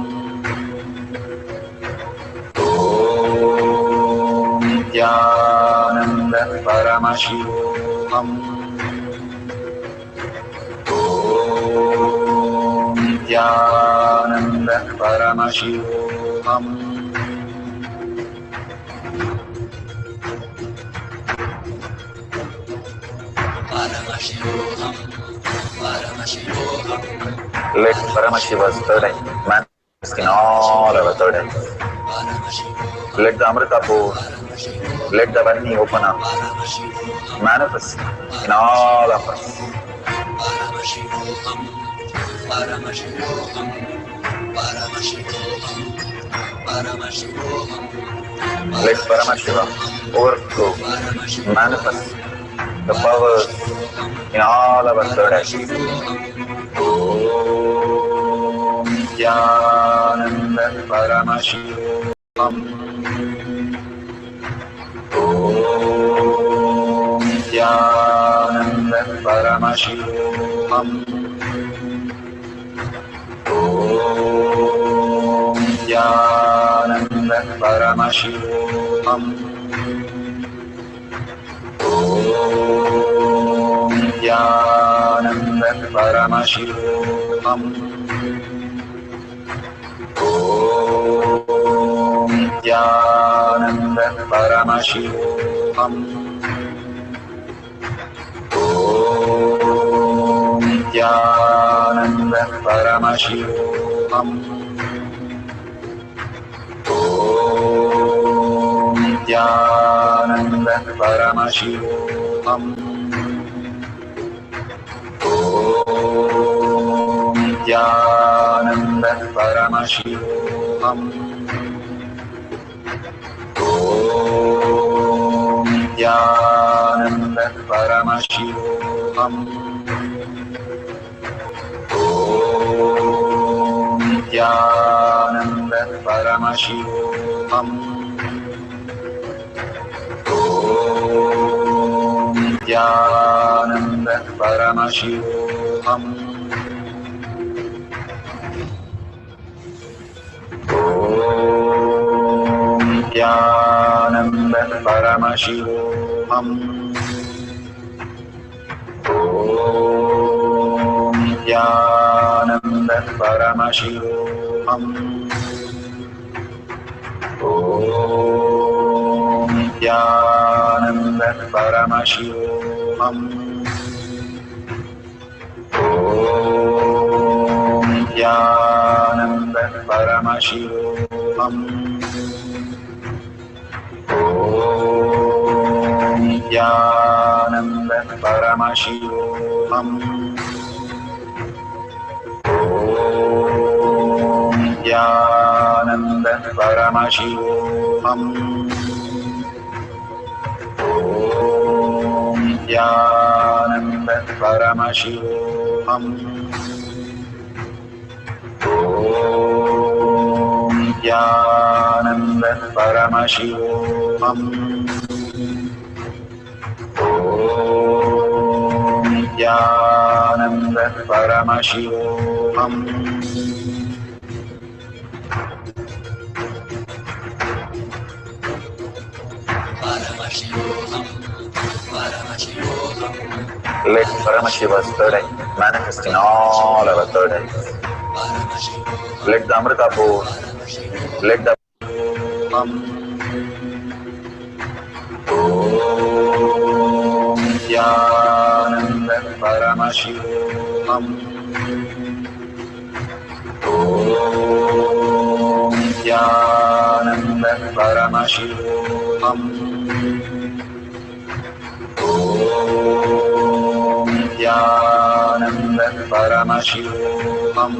Nithyananda Paramashivoham. Nithyananda Paramashivoham. Let Paramashiva's third eye manifest in all our third eyes. Let the Amrita pour, let the Vani open up, manifest in all of us. Let Paramashiva overflow, manifest the powers in all our third eyes. Om Nithyananda Paramashivoham. Om Paramashivoham. Nithyananda Paramashivoham. Nithyananda Paramashivoham. Nithyananda Paramashivoham. Nithyananda Paramashivoham. Nithyananda Paramashivoham. Nithyananda Paramashivoham. Nithyananda Paramashivoham. Nithyananda Paramashivoham. Nithyananda Paramashivoham. Nithyananda Paramashivoham. Nithyananda Paramashivoham. Nithyananda Paramashivoham. Nithyananda Paramashivoham. Nithyananda Paramashivoham. Nithyananda Paramashivoham. Nithyananda Paramashivoham. Nithyananda Paramashivoham. Nithyananda Paramashivoham. Let Paramashiva's third eye manifest in all our third eyes. Let the Amrita pour, let the Nithyananda Paramashivoham. Nithyananda Paramashivoham. Nithyananda Paramashivoham.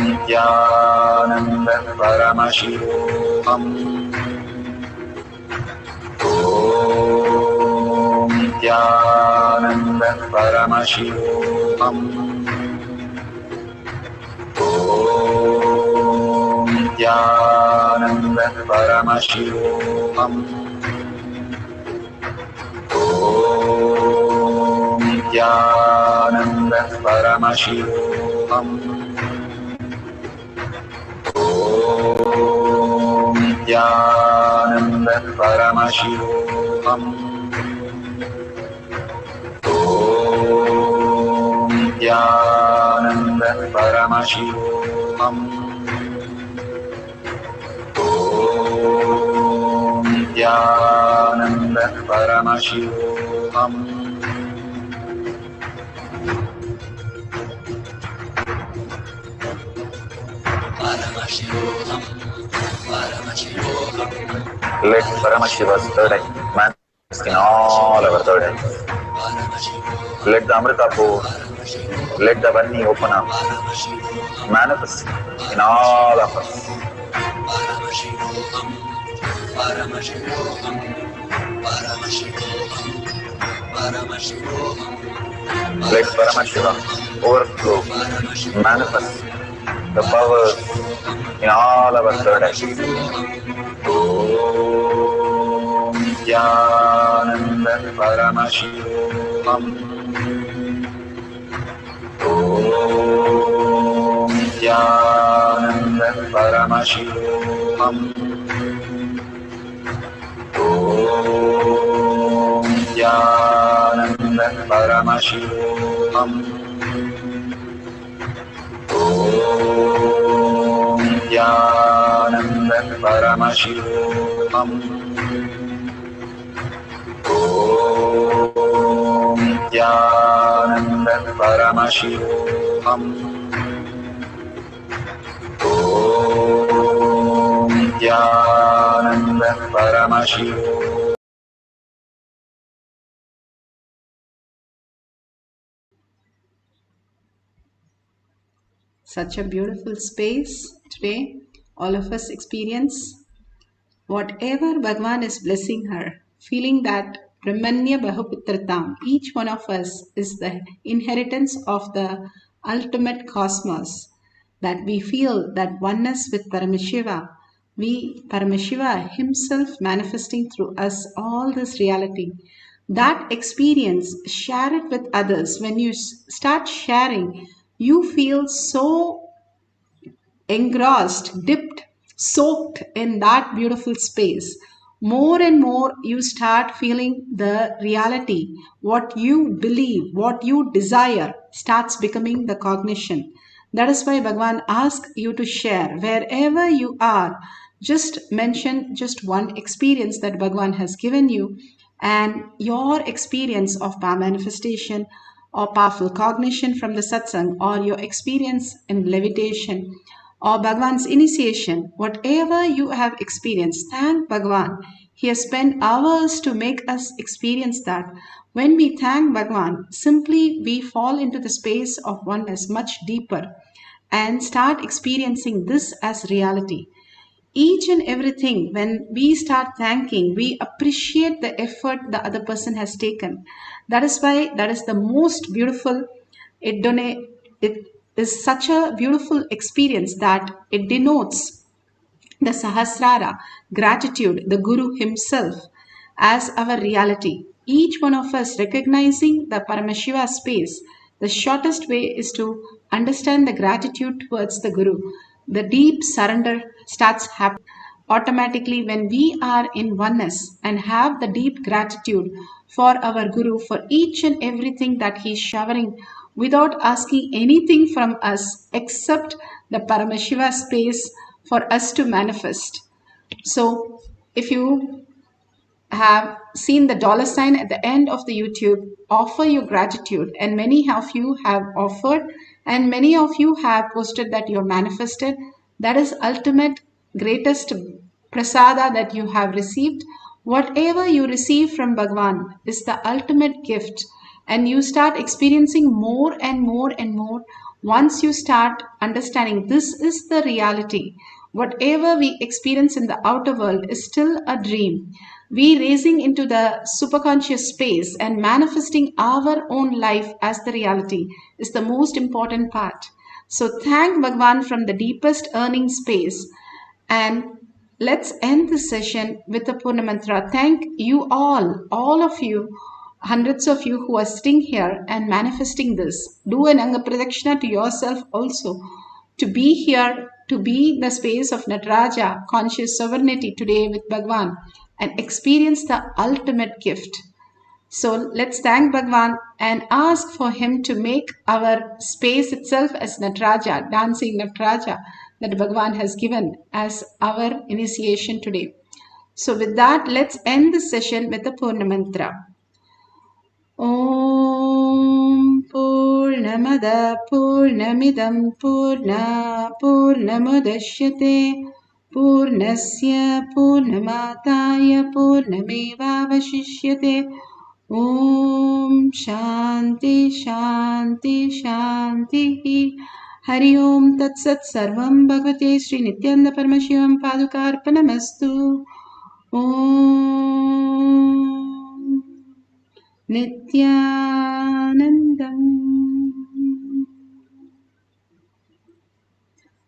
Nithyananda Paramashivoham. Nithyananda Paramashivoham. Nithyananda Paramashivoham. Nithyananda Paramashivoham. Nithyananda Paramashivoham. Nithyananda Paramashivoham. Nithyananda Paramashivoham. Let Paramashiva's third eye manifest in all our third eyes. Let the Amrita pour, let the Vani open up, manifest in all of us. Let Paramashiva overflow, manifest the powers in all our third eyes. Om Paramashivoham. Om Nithyananda Paramashivam. Om Nithyananda Paramashivam. Om Nithyananda Paramashivam. Om Nithyananda Paramashivoham. Om Nithyananda Paramashivoham. Such a beautiful space today. All of us experience whatever Bhagavan is blessing her, feeling that Brahmanya Bahuputratam, each one of us is the inheritance of the ultimate cosmos, that we feel that oneness with Paramashiva, Paramashiva himself manifesting through us all this reality. That experience, share it with others. When you start sharing, you feel so engrossed, dipped, soaked in that beautiful space. More and more you start feeling the reality. What you believe, what you desire starts becoming the cognition. That is why Bhagavan asks you to share wherever you are. Just mention just one experience that Bhagavan has given you, and your experience of power manifestation or powerful cognition from the satsang, or your experience in levitation or Bhagavan's initiation, whatever you have experienced, thank Bhagavan. He has spent hours to make us experience that. When we thank Bhagavan, simply we fall into the space of oneness much deeper and start experiencing this as reality. Each and everything, when we start thanking, we appreciate the effort the other person has taken. That is why that is the most beautiful. It is such a beautiful experience that it denotes the Sahasrara, gratitude, the Guru himself as our reality. Each one of us recognizing the Paramashiva space, the shortest way is to understand the gratitude towards the Guru. The deep surrender starts happening automatically when we are in oneness and have the deep gratitude for our Guru for each and everything that he is showering without asking anything from us except the Paramashiva space for us to manifest. So if you have seen the $sign at the end of the YouTube, offer your gratitude, and many of you have offered and many of you have posted that you're manifested. That is ultimate greatest prasada that you have received. Whatever you receive from Bhagavan is the ultimate gift, and you start experiencing more and more and more once you start understanding this is the reality. Whatever we experience in the outer world is still a dream. We raising into the superconscious space and manifesting our own life as the reality is the most important part. So thank Bhagavan from the deepest earning space. And let's end this session with a Purna Mantra. Thank you all of you, hundreds of you who are sitting here and manifesting this. Do an Anga Pradakshina to yourself also. To be here, to be in the space of Nataraja, conscious sovereignty today with Bhagavan and experience the ultimate gift. So let's thank Bhagavan and ask for him to make our space itself as Nataraja, dancing Nataraja that Bhagavan has given as our initiation today. So with that, let's end this session with the Purna Mantra. Om Purnamada Purnamidam Purna Purnamudashyate Purnasya Purnamataya Purnamevavashishyate. Om Shanti Shanti Shanti. Hari Om Tat Sat Sarvam Bhagavate Sri Nithyananda Paramashivam Padukarpanamastu. Om Nithyanandam.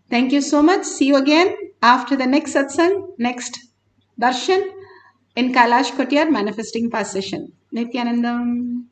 Thank you so much. See you again after the next satsang, next darshan in Kailash Kotiyar manifesting past session. Nithyanandam.